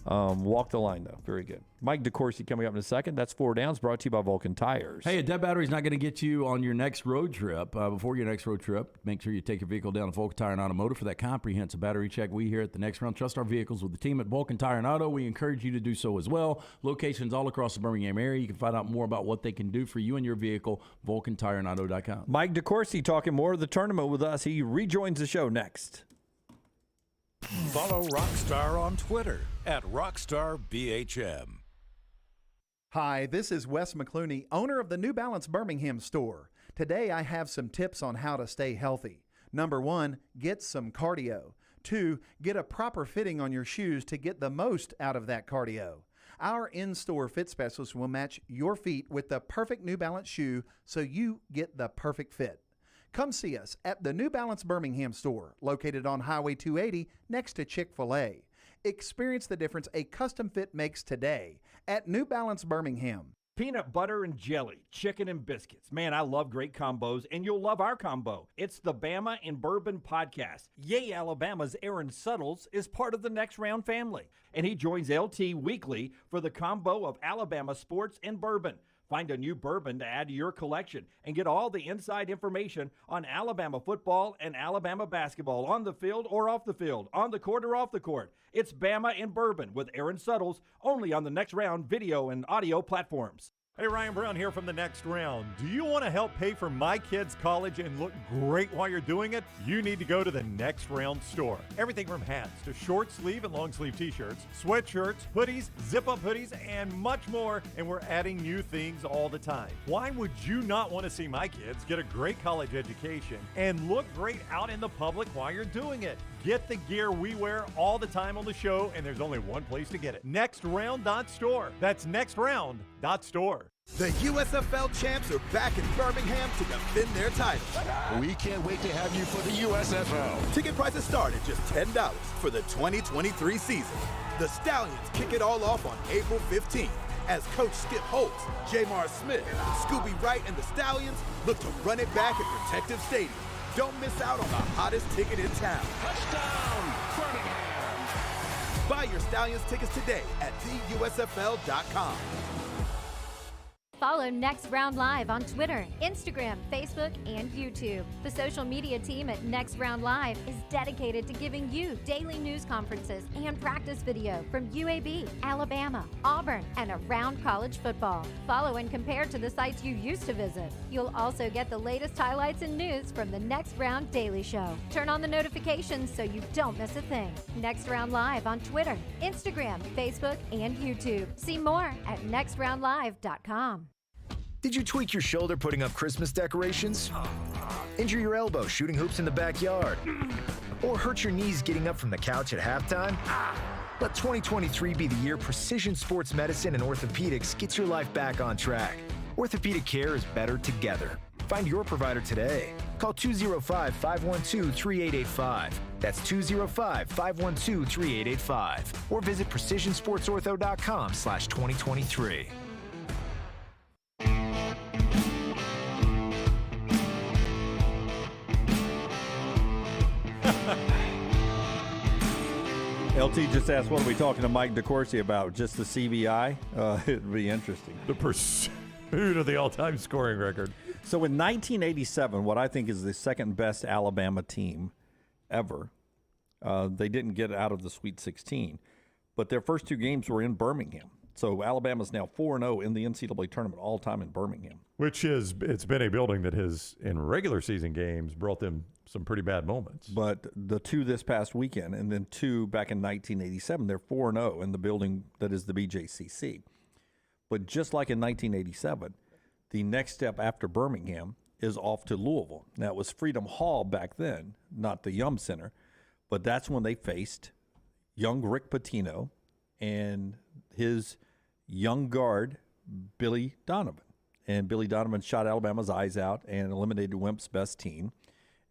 Walk the Line, though. Very good. Mike DeCourcy coming up in a second. That's 4 Downs, brought to you by Vulcan Tires. Hey, a dead battery is not going to get you on your next road trip. Before your next road trip, make sure you take your vehicle down to Vulcan Tire and Automotive for that comprehensive battery check. We here at the Next Round trust our vehicles with the team at Vulcan Tire and Auto. We encourage you to do so as well. Locations all across the Birmingham area. You can find out more about what they can do for you and your vehicle, VulcanTireandAuto.com. Mike DeCourcy talking more of the tournament with us. He rejoins the show next. Follow Rockstar on Twitter @RockstarBHM. Hi, this is Wes McClooney, owner of the New Balance Birmingham store. Today I have some tips on how to stay healthy. Number 1, get some cardio. 2, get a proper fitting on your shoes to get the most out of that cardio. Our in-store fit specialist will match your feet with the perfect New Balance shoe so you get the perfect fit. Come see us at the New Balance Birmingham store, located on Highway 280 next to Chick-fil-A. Experience the difference a custom fit makes today at New Balance Birmingham. Peanut butter and jelly, chicken and biscuits. Man, I love great combos, and you'll love our combo. It's the Bama and Bourbon podcast. Yay, Alabama's Aaron Suttles is part of the Next Round family, and he joins LT weekly for the combo of Alabama sports and bourbon. Find a new bourbon to add to your collection and get all the inside information on Alabama football and Alabama basketball on the field or off the field, on the court or off the court. It's Bama and Bourbon with Aaron Suttles, only on the Next Round video and audio platforms. Hey, Ryan Brown here from the Next Round. Do you want to help pay for my kids' college and look great while you're doing it? You need to go to the Next Round store. Everything from hats to short sleeve and long sleeve t-shirts, sweatshirts, hoodies, zip-up hoodies, and much more. And we're adding new things all the time. Why would you not want to see my kids get a great college education and look great out in the public while you're doing it? Get the gear we wear all the time on the show, and there's only one place to get it. NextRound.store. That's NextRound.store. The USFL champs are back in Birmingham to defend their titles. We can't wait to have you for the USFL. Ticket prices start at just $10 for the 2023 season. The Stallions kick it all off on April 15th as Coach Skip Holtz, Jamar Smith, Scooby Wright, and the Stallions look to run it back at Protective Stadium. Don't miss out on the hottest ticket in town. Touchdown, Birmingham. Buy your Stallions tickets today at theusfl.com. Follow Next Round Live on Twitter, Instagram, Facebook, and YouTube. The social media team at Next Round Live is dedicated to giving you daily news conferences and practice video from UAB, Alabama, Auburn, and around college football. Follow and compare to the sites you used to visit. You'll also get the latest highlights and news from the Next Round Daily Show. Turn on the notifications so you don't miss a thing. Next Round Live on Twitter, Instagram, Facebook, and YouTube. See more at nextroundlive.com. Did you tweak your shoulder putting up Christmas decorations? Injure your elbow shooting hoops in the backyard? Or hurt your knees getting up from the couch at halftime? Let 2023 be the year precision sports medicine and orthopedics gets your life back on track. Orthopedic care is better together. Find your provider today. Call 205-512-3885. That's 205-512-3885. Or visit precisionsportsortho.com/2023. LT just asked, what are we talking to Mike DeCourcy about? Just the CBI? It'd be interesting. The pursuit of the all-time scoring record. So in 1987, what I think is the second best Alabama team ever, they didn't get out of the Sweet 16, but their first 2 games were in Birmingham. So Alabama's now 4-0 in the NCAA tournament all time in Birmingham. Which is, it's been a building that has, in regular season games, brought them some pretty bad moments. But the 2 this past weekend and then 2 back in 1987, they're 4-0 in the building that is the BJCC. But just like in 1987, the next step after Birmingham is off to Louisville. Now, it was Freedom Hall back then, not the Yum Center, but that's when they faced young Rick Pitino and his young guard, Billy Donovan. And Billy Donovan shot Alabama's eyes out and eliminated Wimp's best team.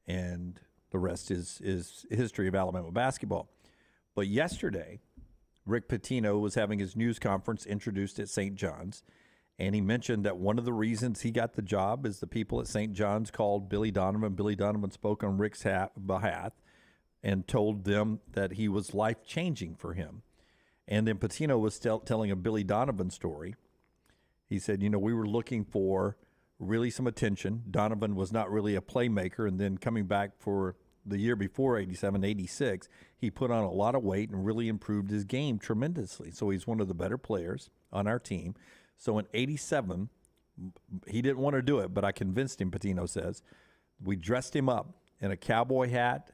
And the rest is history of Alabama basketball. But yesterday, Rick Pitino was having his news conference introduced at St. John's, and he mentioned that one of the reasons he got the job is the people at St. John's called Billy Donovan. Billy Donovan spoke on Rick's behalf and told them that he was life-changing for him. And then Pitino was telling a Billy Donovan story. He said, we were looking for really some attention. Donovan was not really a playmaker, and then coming back for the year before 87, 86, he put on a lot of weight and really improved his game tremendously. So he's one of the better players on our team. So in 87, he didn't want to do it, but I convinced him, Pitino says. We dressed him up in a cowboy hat,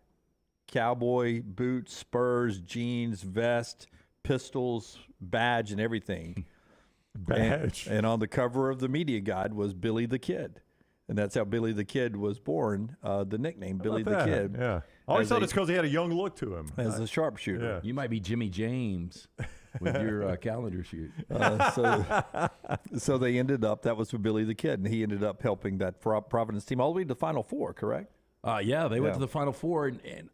cowboy boots, spurs, jeans, vest, pistols, badge, and everything. Badge. And on the cover of the media guide was Billy the Kid. And that's how Billy the Kid was born, the nickname Billy the Kid. Yeah. I always thought it's because he had a young look to him. As a sharpshooter. Yeah. You might be Jimmy James with your calendar shoot. So they ended up, that was with Billy the Kid, and he ended up helping that Providence team all the way to the Final Four, correct? Yeah, they went to the Final Four. And,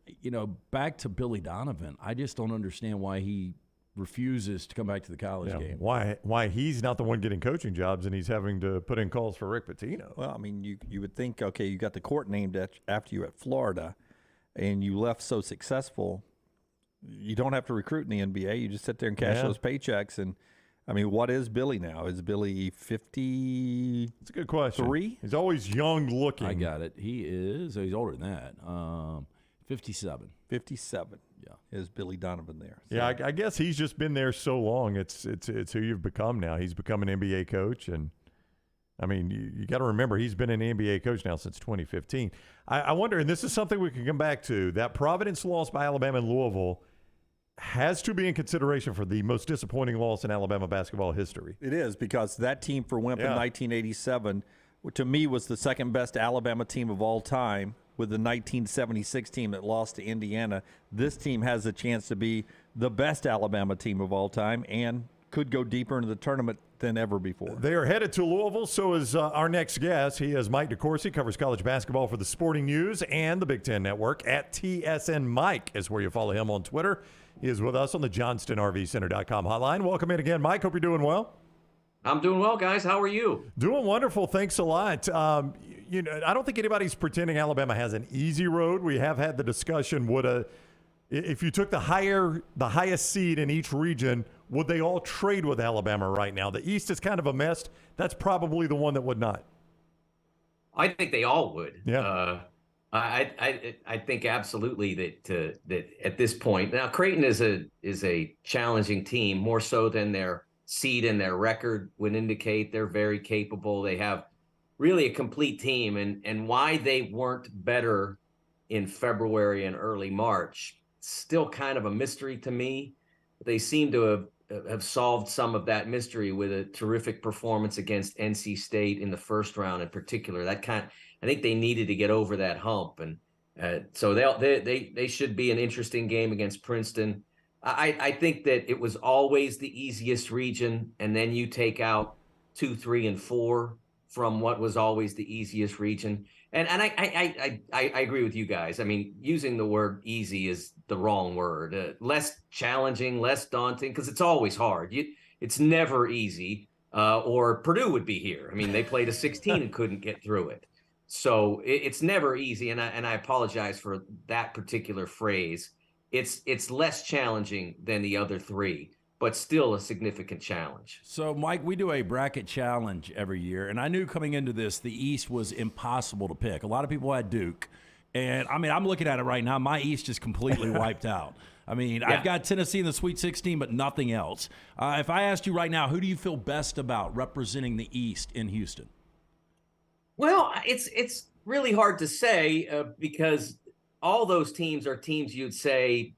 back to Billy Donovan, I just don't understand why he refuses to come back to the college game. Why he's not the one getting coaching jobs and he's having to put in calls for Rick Pitino? Well, I mean, you would think, okay, you got the court named after you at Florida, and you left so successful, you don't have to recruit in the NBA. You just sit there and cash those paychecks. And, I mean, what is Billy now? Is Billy 50? That's a good question. He's always young looking. I got it. He's older than that. 57. 57. Yeah, is Billy Donovan there? So. Yeah, I guess he's just been there so long. It's who you've become now. He's become an NBA coach, and I mean, you got to remember he's been an NBA coach now since 2015. I wonder, and this is something we can come back to. That Providence loss by Alabama and Louisville has to be in consideration for the most disappointing loss in Alabama basketball history. It is, because that team for Wimp in 1987, to me, was the second best Alabama team of all time. With the 1976 team that lost to Indiana, this team has a chance to be the best Alabama team of all time and could go deeper into the tournament than ever before. They are headed to Louisville. So is our next guest. He is Mike DeCourcy, covers college basketball for the Sporting News and the Big Ten Network. At TSN Mike is where you follow him on Twitter. He is with us on the JohnstonRVCenter.com hotline. Welcome in again, Mike. Hope you're doing well. I'm doing well, guys. How are you? Doing wonderful. Thanks a lot. I don't think anybody's pretending Alabama has an easy road. We have had the discussion, if you took the highest seed in each region, would they all trade with Alabama right now? The East is kind of a mess. That's probably the one that would not. I think they all would. Yeah. I think absolutely that at this point now, Creighton is a challenging team, more so than their seed and their record would indicate. They're very capable. They have really a complete team, and why they weren't better in February and early March, still kind of a mystery to me. They seem to have solved some of that mystery with a terrific performance against NC State in the first round in particular. I think they needed to get over that hump, and so they should be an interesting game against Princeton. I think that it was always the easiest region, and then you take out 2, 3, and 4 from what was always the easiest region. And I agree with you guys. I mean, using the word easy is the wrong word. Less challenging, less daunting, because it's always hard. It's never easy, or Purdue would be here. I mean, they played a 16 and couldn't get through it. So it's never easy, and I apologize for that particular phrase. it's less challenging than the other three, but still a significant challenge. So, Mike, we do a bracket challenge every year, and I knew coming into this the East was impossible to pick. A lot of people had Duke, and I mean, I'm looking at it right now. My East is completely wiped out. I mean, I've got Tennessee in the Sweet 16, but nothing else. If I asked you right now, who do you feel best about representing the East in Houston? Well, it's really hard to say because all those teams are teams you'd say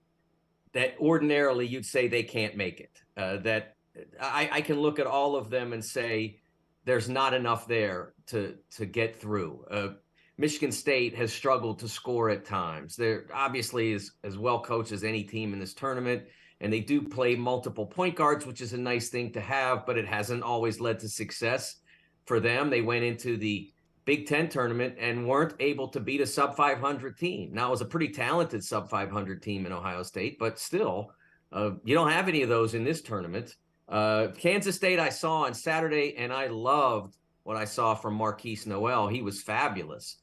that ordinarily you'd say they can't make it. That I can look at all of them and say there's not enough there to get through. Michigan State has struggled to score at times. They're obviously as well coached as any team in this tournament, and they do play multiple point guards, which is a nice thing to have, but it hasn't always led to success for them. They went into the Big Ten tournament and weren't able to beat a sub-500 team. Now, it was a pretty talented sub-500 team in Ohio State, but still, you don't have any of those in this tournament. Kansas State I saw on Saturday, and I loved what I saw from Marquise Noel. He was fabulous.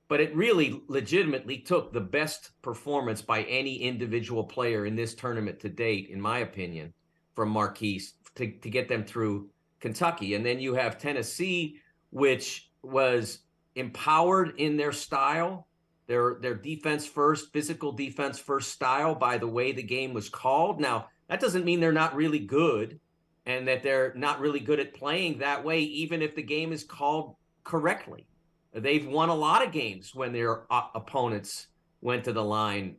But it really legitimately took the best performance by any individual player in this tournament to date, in my opinion, from Marquise to get them through Kentucky. And then you have Tennessee, which was empowered in their style, their defense first, physical defense first style by the way the game was called. Now, that doesn't mean they're not really good and that they're not really good at playing that way, even if the game is called correctly. They've won a lot of games when their opponents went to the line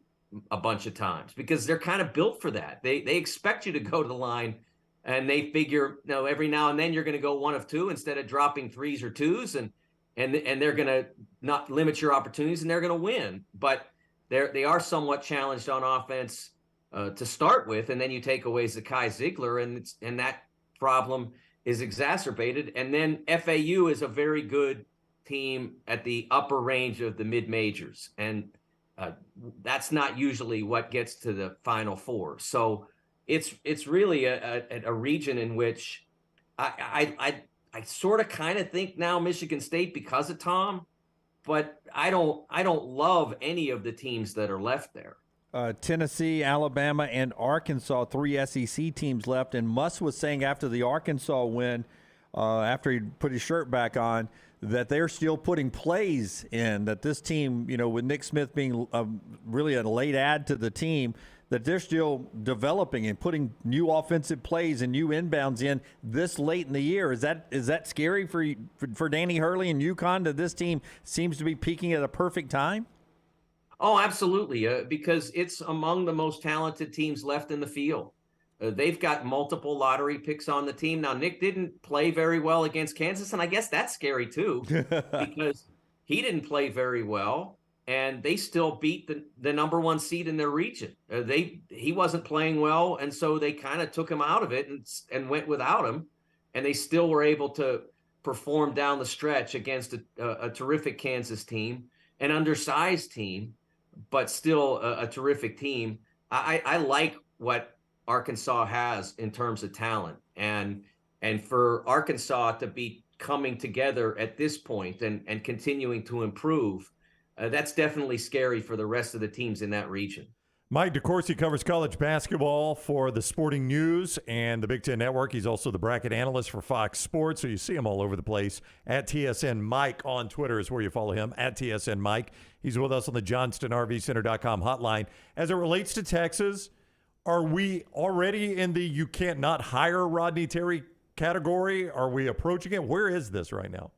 a bunch of times because they're kind of built for that. They expect you to go to the line, and they figure, every now and then you're going to go one of two instead of dropping threes or twos, and they're going to not limit your opportunities, and they're going to win. But they are somewhat challenged on offense to start with, and then you take away Zakai Ziegler, and that problem is exacerbated. And then FAU is a very good team at the upper range of the mid-majors, and that's not usually what gets to the Final Four. So it's really a region in which I sort of kind of think now Michigan State because of Tom, but I don't love any of the teams that are left there. Tennessee, Alabama, and Arkansas, 3 SEC teams left. And Muss was saying after the Arkansas win, after he put his shirt back on, that they're still putting plays in, that this team, with Nick Smith being really a late add to the team, that they're still developing and putting new offensive plays and new inbounds in this late in the year. Is that scary for Danny Hurley and UConn, that this team seems to be peaking at a perfect time? Oh, absolutely, because it's among the most talented teams left in the field. They've got multiple lottery picks on the team. Now, Nick didn't play very well against Kansas, and I guess that's scary too, because he didn't play very well, and they still beat the number one seed in their region. He wasn't playing well, and so they kind of took him out of it and went without him, and they still were able to perform down the stretch against a terrific Kansas team, an undersized team, but still a terrific team. I like what Arkansas has in terms of talent, and for Arkansas to be coming together at this point and continuing to improve, that's definitely scary for the rest of the teams in that region. Mike DeCourcy covers college basketball for the Sporting News and the Big Ten Network. He's also the bracket analyst for Fox Sports, so you see him all over the place. At TSN Mike on Twitter is where you follow him, at TSN Mike. He's with us on the JohnstonRVCenter.com hotline. As it relates to Texas, are we already in the you can't not hire Rodney Terry category? Are we approaching it? Where is this right now?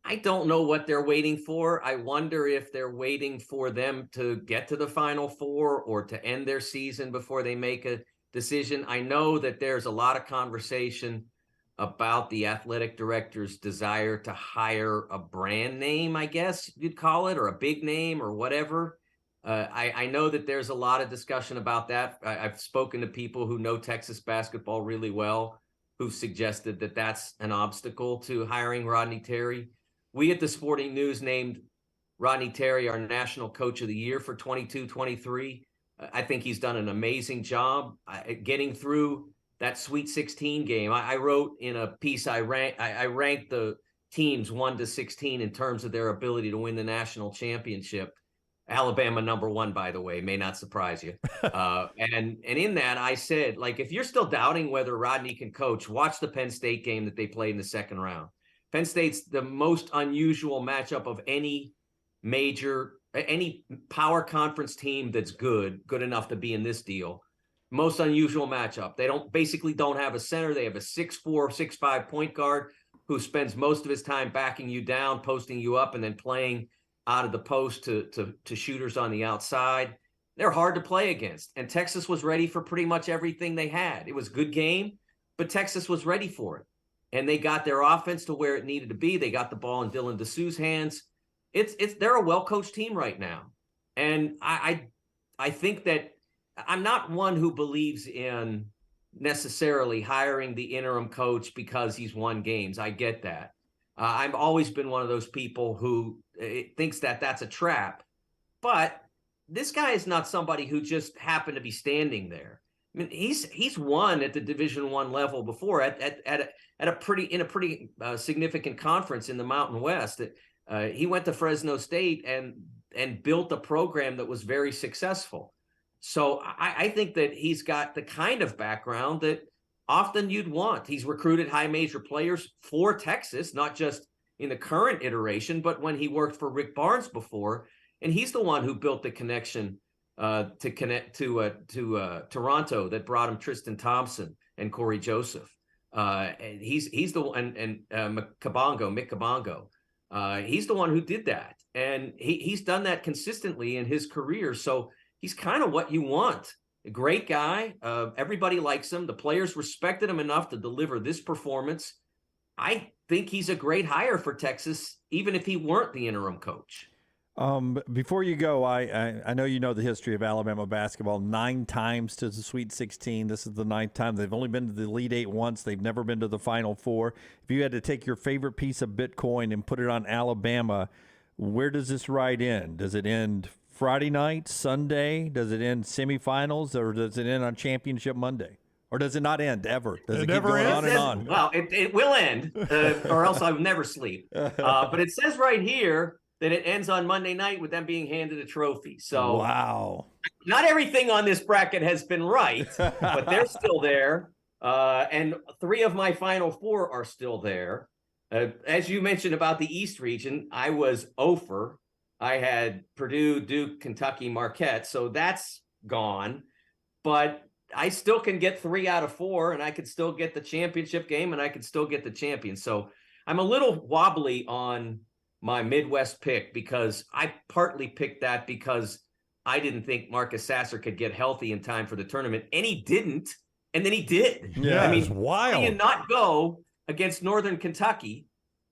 I don't know what they're waiting for. I wonder if they're waiting for them to get to the Final Four or to end their season before they make a decision. I know that there's a lot of conversation about the athletic director's desire to hire a brand name, I guess you'd call it, or a big name or whatever. I know that there's a lot of discussion about that. I've spoken to people who know Texas basketball really well, who've suggested that that's an obstacle to hiring Rodney Terry. We at the Sporting News named Rodney Terry our National Coach of the Year for 22-23. I think he's done an amazing job getting through that Sweet 16 game. I wrote in a piece, I ranked the teams 1 to 16 in terms of their ability to win the national championship. Alabama #1, by the way, may not surprise you. And in that, I said, like, if you're still doubting whether Rodney can coach, watch the Penn State game that they played in the second round. Penn State's the most unusual matchup of any power conference team that's good enough to be in this deal. Most unusual matchup. They basically don't have a center. They have a 6'4", 6'5" point guard who spends most of his time backing you down, posting you up, and then playing out of the post to shooters on the outside. They're hard to play against. And Texas was ready for pretty much everything they had. It was a good game, but Texas was ready for it. And they got their offense to where it needed to be. They got the ball in Dylan Dessou's hands. They're a well-coached team right now. And I think that I'm not one who believes in necessarily hiring the interim coach because he's won games. I get that. I've always been one of those people who thinks that that's a trap. But this guy is not somebody who just happened to be standing there. I mean, he's won at the Division I level before at a pretty significant conference in the Mountain West. He went to Fresno State and built a program that was very successful. So I think that he's got the kind of background that often you'd want. He's recruited high major players for Texas, not just in the current iteration, but when he worked for Rick Barnes before. And he's the one who built the connection to connect to Toronto that brought him Tristan Thompson and Corey Joseph. And he's the one, and Mick Kabongo. He's the one who did that. And he's done that consistently in his career. So he's kind of what you want. A great guy. Everybody likes him. The players respected him enough to deliver this performance. I think he's a great hire for Texas, even if he weren't the interim coach. Before you go, I know you know the history of Alabama basketball. 9 times to the Sweet 16. This is the 9th time. They've only been to the Elite 8 once. They've never been to the Final Four. If you had to take your favorite piece of Bitcoin and put it on Alabama, where does this ride end? Does it end Friday night, Sunday? Does it end semifinals, or does it end on Championship Monday? Or does it not end ever? Does it keep going on and on? Well, it will end, or else I would never sleep. But it says right here that it ends on Monday night with them being handed a trophy. So wow, not everything on this bracket has been right, but they're still there. And 3 of my Final 4 are still there. As you mentioned about the East region, I was 0 I had Purdue, Duke, Kentucky, Marquette, so that's gone. But I still can get 3 out of 4, and I could still get the championship game, and I could still get the champion. So I'm a little wobbly on my Midwest pick because I partly picked that because I didn't think Marcus Sasser could get healthy in time for the tournament, and he didn't, and then he did. Yeah, I mean, it's wild. How do you not go against Northern Kentucky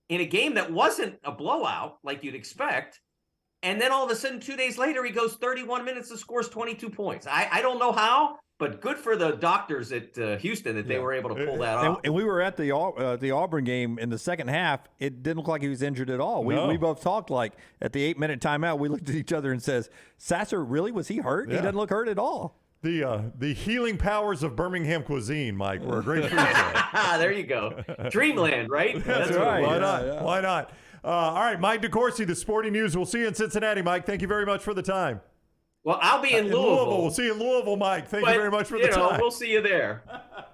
in a game that wasn't a blowout like you'd expect? And then all of a sudden, 2 days later, he goes 31 minutes and scores 22 points. I don't know how, but good for the doctors at Houston that they were able to pull that off. And we were at the Auburn game in the second half. It didn't look like he was injured at all. We both talked like at the 8-minute timeout. We looked at each other and says, "Sasser, really? Was he hurt? Yeah. He doesn't look hurt at all." The healing powers of Birmingham cuisine, Mike, were a great food. There you go. Dreamland, right? That's right. Why not? Yeah. Why not? All right, Mike DeCourcy, the Sporting News. We'll see you in Cincinnati, Mike. Thank you very much for the time. Well, I'll be in Louisville. We'll see you in Louisville, Mike. Thank you very much for the time. We'll see you there.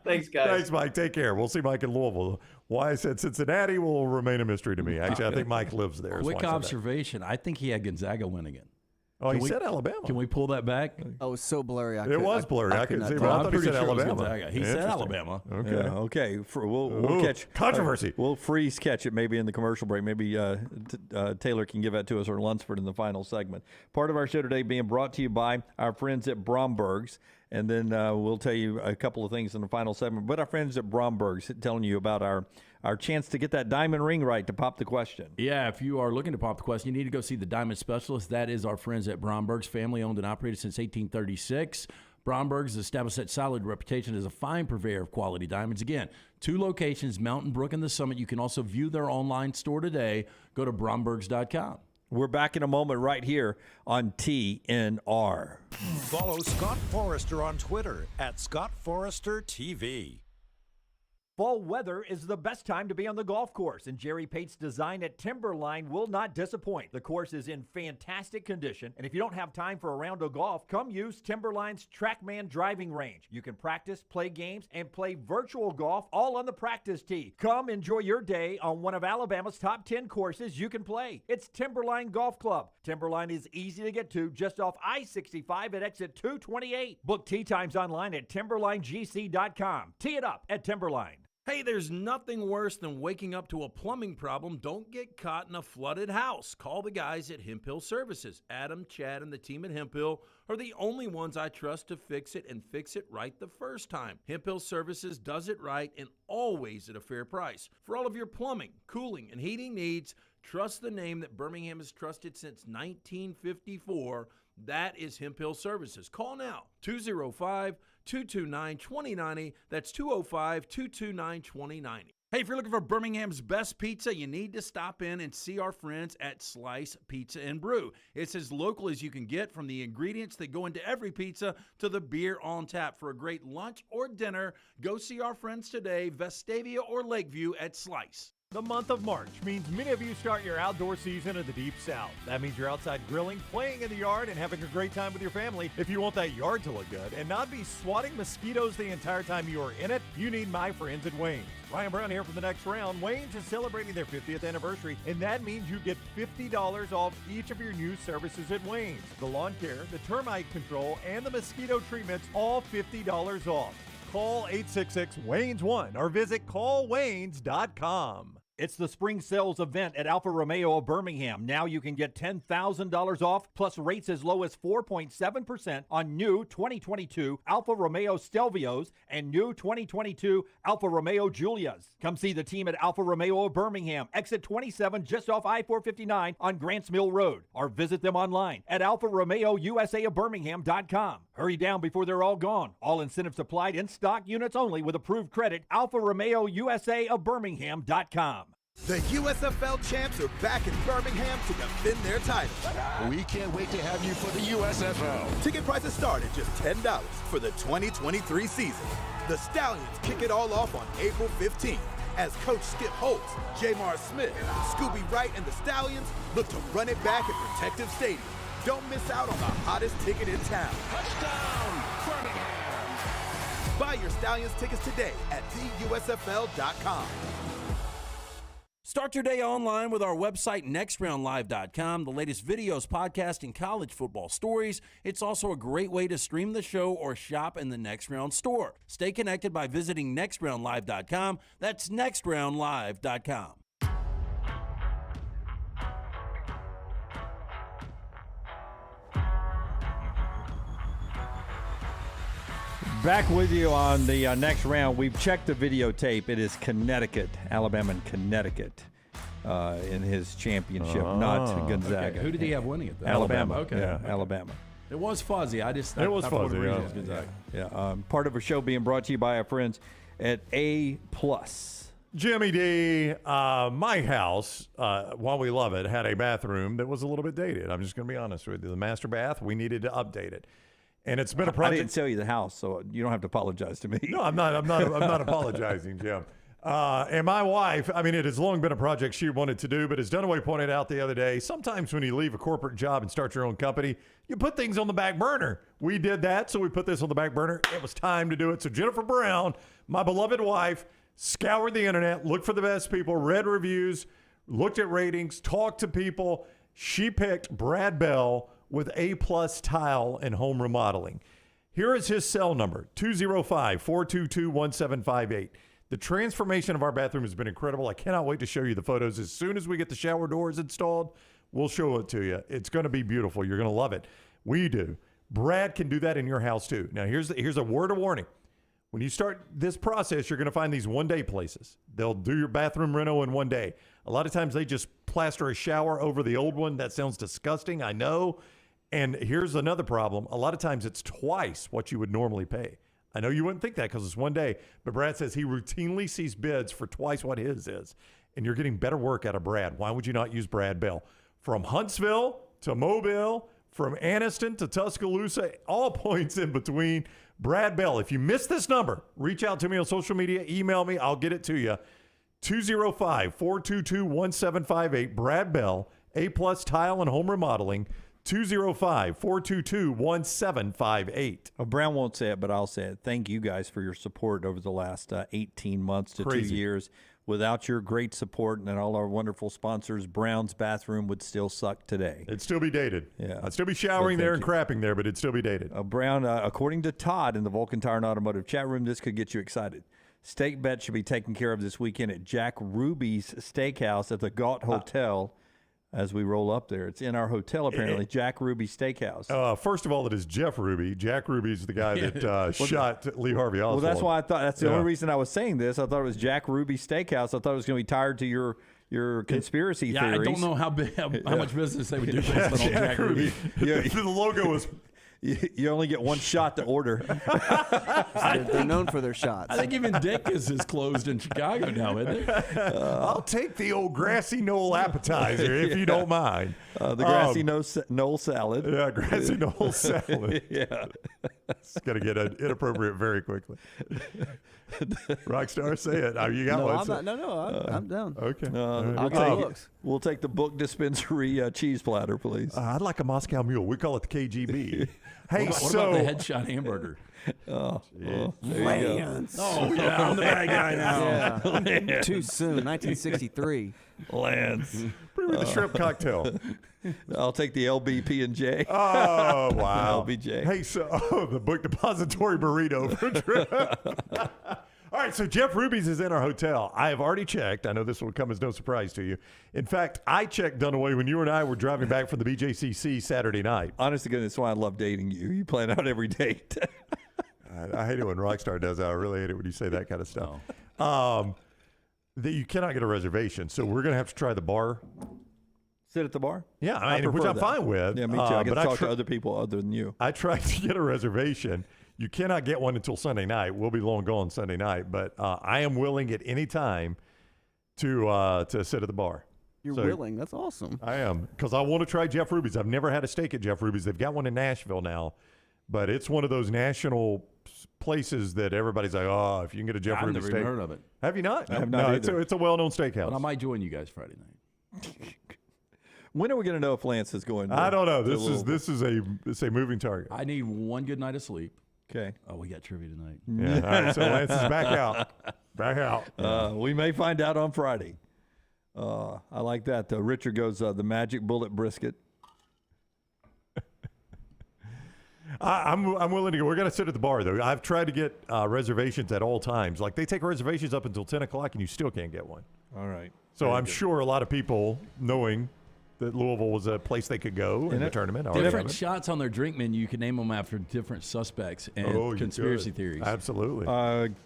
Thanks, guys. Thanks, Mike. Take care. We'll see Mike in Louisville. Why I said Cincinnati will remain a mystery to me. Actually, I think Mike lives there. Quick observation. I think he had Gonzaga win again. Oh, he said Alabama. Can we pull that back? Oh, it was so blurry. It was blurry. I couldn't see, but I thought he said Alabama. He said Alabama. Okay. Yeah, okay. We'll catch controversy. We'll freeze catch it maybe in the commercial break. Maybe Taylor can give that to us, or Lunsford in the final segment. Part of our show today being brought to you by our friends at Bromberg's. And then we'll tell you a couple of things in the final segment. But our friends at Bromberg's telling you about our chance to get that diamond ring right to pop the question. Yeah, if you are looking to pop the question, you need to go see the Diamond Specialist. That is our friends at Bromberg's, family owned and operated since 1836. Bromberg's established that solid reputation as a fine purveyor of quality diamonds. Again, 2 locations, Mountain Brook and the Summit. You can also view their online store today. Go to brombergs.com. We're back in a moment right here on TNR. Follow Scott Forrester on Twitter @ScottForresterTV. Fall weather is the best time to be on the golf course, and Jerry Pate's design at Timberline will not disappoint. The course is in fantastic condition, and if you don't have time for a round of golf, come use Timberline's TrackMan driving range. You can practice, play games, and play virtual golf all on the practice tee. Come enjoy your day on one of Alabama's top 10 courses you can play. It's Timberline Golf Club. Timberline is easy to get to just off I-65 at exit 228. Book tee times online at timberlinegc.com. Tee it up at Timberline. Hey, there's nothing worse than waking up to a plumbing problem. Don't get caught in a flooded house. Call the guys at Hemp Hill Services. Adam, Chad, and the team at Hemp Hill are the only ones I trust to fix it and fix it right the first time. Hemp Hill Services does it right and always at a fair price. For all of your plumbing, cooling, and heating needs, trust the name that Birmingham has trusted since 1954. That is Hemp Hill Services. Call now, 205-229-2090. That's 205-229-2090. Hey, if you're looking for Birmingham's best pizza, you need to stop in and see our friends at Slice Pizza and Brew. It's as local as you can get, from the ingredients that go into every pizza to the beer on tap. For a great lunch or dinner, go see our friends today, Vestavia or Lakeview at Slice. The month of March means many of you start your outdoor season in the Deep South. That means you're outside grilling, playing in the yard, and having a great time with your family. If you want that yard to look good and not be swatting mosquitoes the entire time you are in it, you need my friends at Wayne's. Ryan Brown here for the next round. Wayne's is celebrating their 50th anniversary, and that means you get $50 off each of your new services at Wayne's. The lawn care, the termite control, and the mosquito treatments, all $50 off. Call 866-WAYNES1 or visit callwaynes.com. It's the spring sales event at Alfa Romeo of Birmingham. Now you can get $10,000 off, plus rates as low as 4.7% on new 2022 Alfa Romeo Stelvios and new 2022 Alfa Romeo Giulias. Come see the team at Alfa Romeo of Birmingham, exit 27 just off I-459 on Grants Mill Road, or visit them online at alfaromeousaofbirmingham.com. Hurry down before they're all gone. All incentives applied, in stock units only with approved credit. alfaromeousaofbirmingham.com. The USFL champs are back in Birmingham to defend their title. We can't wait to have you for the USFL. Ticket prices start at just $10 for the 2023 season. The Stallions kick it all off on April 15th as Coach Skip Holtz, Jamar Smith, Scooby Wright, and the Stallions look to run it back at Protective Stadium. Don't miss out on the hottest ticket in town. Touchdown, Birmingham! Buy your Stallions tickets today at theusfl.com. Start your day online with our website, nextroundlive.com. The latest videos, podcasts, and college football stories. It's also a great way to stream the show or shop in the Next Round store. Stay connected by visiting nextroundlive.com. That's nextroundlive.com. Back with you on the next round. We've checked the videotape. It is Connecticut, Alabama and Connecticut in his championship, not Gonzaga. Okay. Who did he have winning it? Alabama. Okay. Yeah, Alabama. It was fuzzy. It was fuzzy. Yeah. Part of a show being brought to you by our friends at A+. Jimmy D, my house, while we love it, had a bathroom that was a little bit dated. I'm just going to be honest with you. The master bath, we needed to update it. And it's been a project. I didn't sell you the house, so you don't have to apologize to me. No, I'm not apologizing, Jim. And my wife, I mean, it has long been a project she wanted to do, but as Dunaway pointed out the other day, sometimes when you leave a corporate job and start your own company, you put things on the back burner. We did that, so we put this on the back burner. It was time to do it. So Jennifer Brown, my beloved wife, scoured the internet, looked for the best people, read reviews, looked at ratings, talked to people. She picked Brad Bell with A+ Tile and Home Remodeling. Here is his cell number, 205-422-1758. The transformation of our bathroom has been incredible. I cannot wait to show you the photos. As soon as we get the shower doors installed, we'll show it to you. It's going to be beautiful. You're going to love it. We do. Brad can do that in your house too. Now, here's a word of warning. When you start this process, you're going to find these one-day places. They'll do your bathroom reno in one day. A lot of times they just plaster a shower over the old one. That sounds disgusting, I know. And here's another problem. A lot of times it's twice what you would normally pay. I know you wouldn't think that because it's one day, but Brad says he routinely sees bids for twice what his is. And you're getting better work out of Brad. Why would you not use Brad Bell? From Huntsville to Mobile, from Anniston to Tuscaloosa, all points in between, Brad Bell. If you missed this number, reach out to me on social media, email me, I'll get it to you. 205-422-1758. Brad Bell, A-plus Tile and Home Remodeling. 205-422-1758. Well, Brown won't say it, but I'll say it. Thank you guys for your support over the last 18 months to 2 years. Without your great support and all our wonderful sponsors, Brown's bathroom would still suck today. It'd still be dated. Yeah. I'd still be showering there and crapping there, but it'd still be dated. Brown, according to Todd in the Vulcan Tire and Automotive chat room, this could get you excited. Steak bet should be taken care of this weekend at Jack Ruby's Steakhouse at the Galt Hotel. As we roll up there, it's in our hotel apparently. Jack Ruby Steakhouse. First of all, it is Jeff Ruby. Jack Ruby's the guy that shot Lee Harvey Oswald. Well, that's why I thought that's the only reason I was saying this. I thought it was Jack Ruby Steakhouse. I thought it was going to be tied to your conspiracy theories. I don't know how much business they would do based on Jack Ruby. The logo was. You only get one shot to order. They're known for their shots. I think even Dick's is closed in Chicago now, isn't it? I'll take the old grassy knoll appetizer if you don't mind. The grassy knoll salad. Yeah, grassy knoll salad. Yeah. It's going to get inappropriate very quickly. Rockstar, say it. You got one. I'm down. Okay. We'll take the Book Dispensary cheese platter, please. I'd like a Moscow Mule. We call it the KGB. Hey, what about the headshot hamburger? Lance. Oh, yeah, I'm the bad guy now. Yeah. Too soon, 1963. Lance. Bring me the shrimp cocktail. I'll take the LBP&J. Oh, wow. LBJ. Hey, so the Book Depository burrito for trip. All right, so Jeff Ruby's is in our hotel. I have already checked. I know this will come as no surprise to you. In fact, I checked Dunaway when you and I were driving back from the BJCC Saturday night. Honest to goodness, why I love dating you. You plan out every date. I hate it when Rockstar does that. I really hate it when you say that kind of stuff. That you cannot get a reservation, so we're going to have to try the bar. Sit at the bar? Yeah, which I'm fine with. Yeah, me too. I get to talk to other people other than you. I tried to get a reservation. You cannot get one until Sunday night. We'll be long gone Sunday night, but I am willing at any time to sit at the bar. You're willing? That's awesome. I am, because I want to try Jeff Ruby's. I've never had a steak at Jeff Ruby's. They've got one in Nashville now, but it's one of those national places that everybody's like, oh, if you can get a Jeff Ruby's steak. I've never even heard of it. Have you not? I have not either. It's a well-known steakhouse. But I might join you guys Friday night. When are we going to know if Lance is going? I don't know. This is a moving target. I need one good night of sleep. Okay. Oh, we got trivia tonight. Yeah. All right. So Lance is back out. Back out. We may find out on Friday. I like that. Richard goes the Magic Bullet brisket. I'm willing to go. We're going to sit at the bar, though. I've tried to get reservations at all times. Like, they take reservations up until 10 o'clock, and you still can't get one. All right. So I'm sure a lot of people, knowing that Louisville was a place they could go in the tournament. Different shots on their drink menu. You can name them after different suspects and conspiracy theories. Absolutely.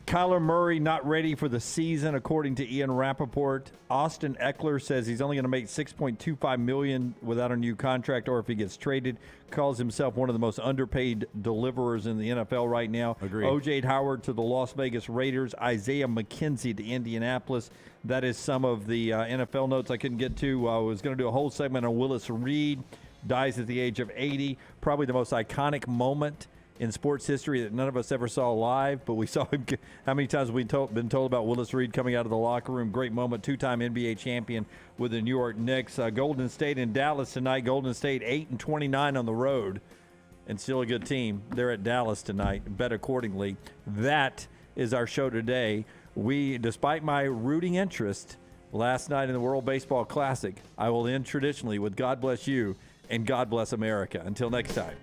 Kyler Murray not ready for the season, according to Ian Rappaport. Austin Eckler says he's only going to make $6.25 million without a new contract, or if he gets traded. Calls himself one of the most underpaid deliverers in the NFL right now. Agreed. O.J. Howard to the Las Vegas Raiders. Isaiah McKenzie to Indianapolis. That is some of the NFL notes I couldn't get to. I was going to do a whole segment on Willis Reed. Dies at the age of 80. Probably the most iconic moment in sports history that none of us ever saw live, but we saw him. How many times have we been told about Willis Reed coming out of the locker room? Great moment. Two-time NBA champion with the New York Knicks. Golden State in Dallas tonight. Golden State 8-29 on the road, and still a good team. They're at Dallas tonight. Bet accordingly. That is our show today. We, despite my rooting interest last night in the World Baseball Classic, I will end traditionally with God bless you and God bless America. Until next time.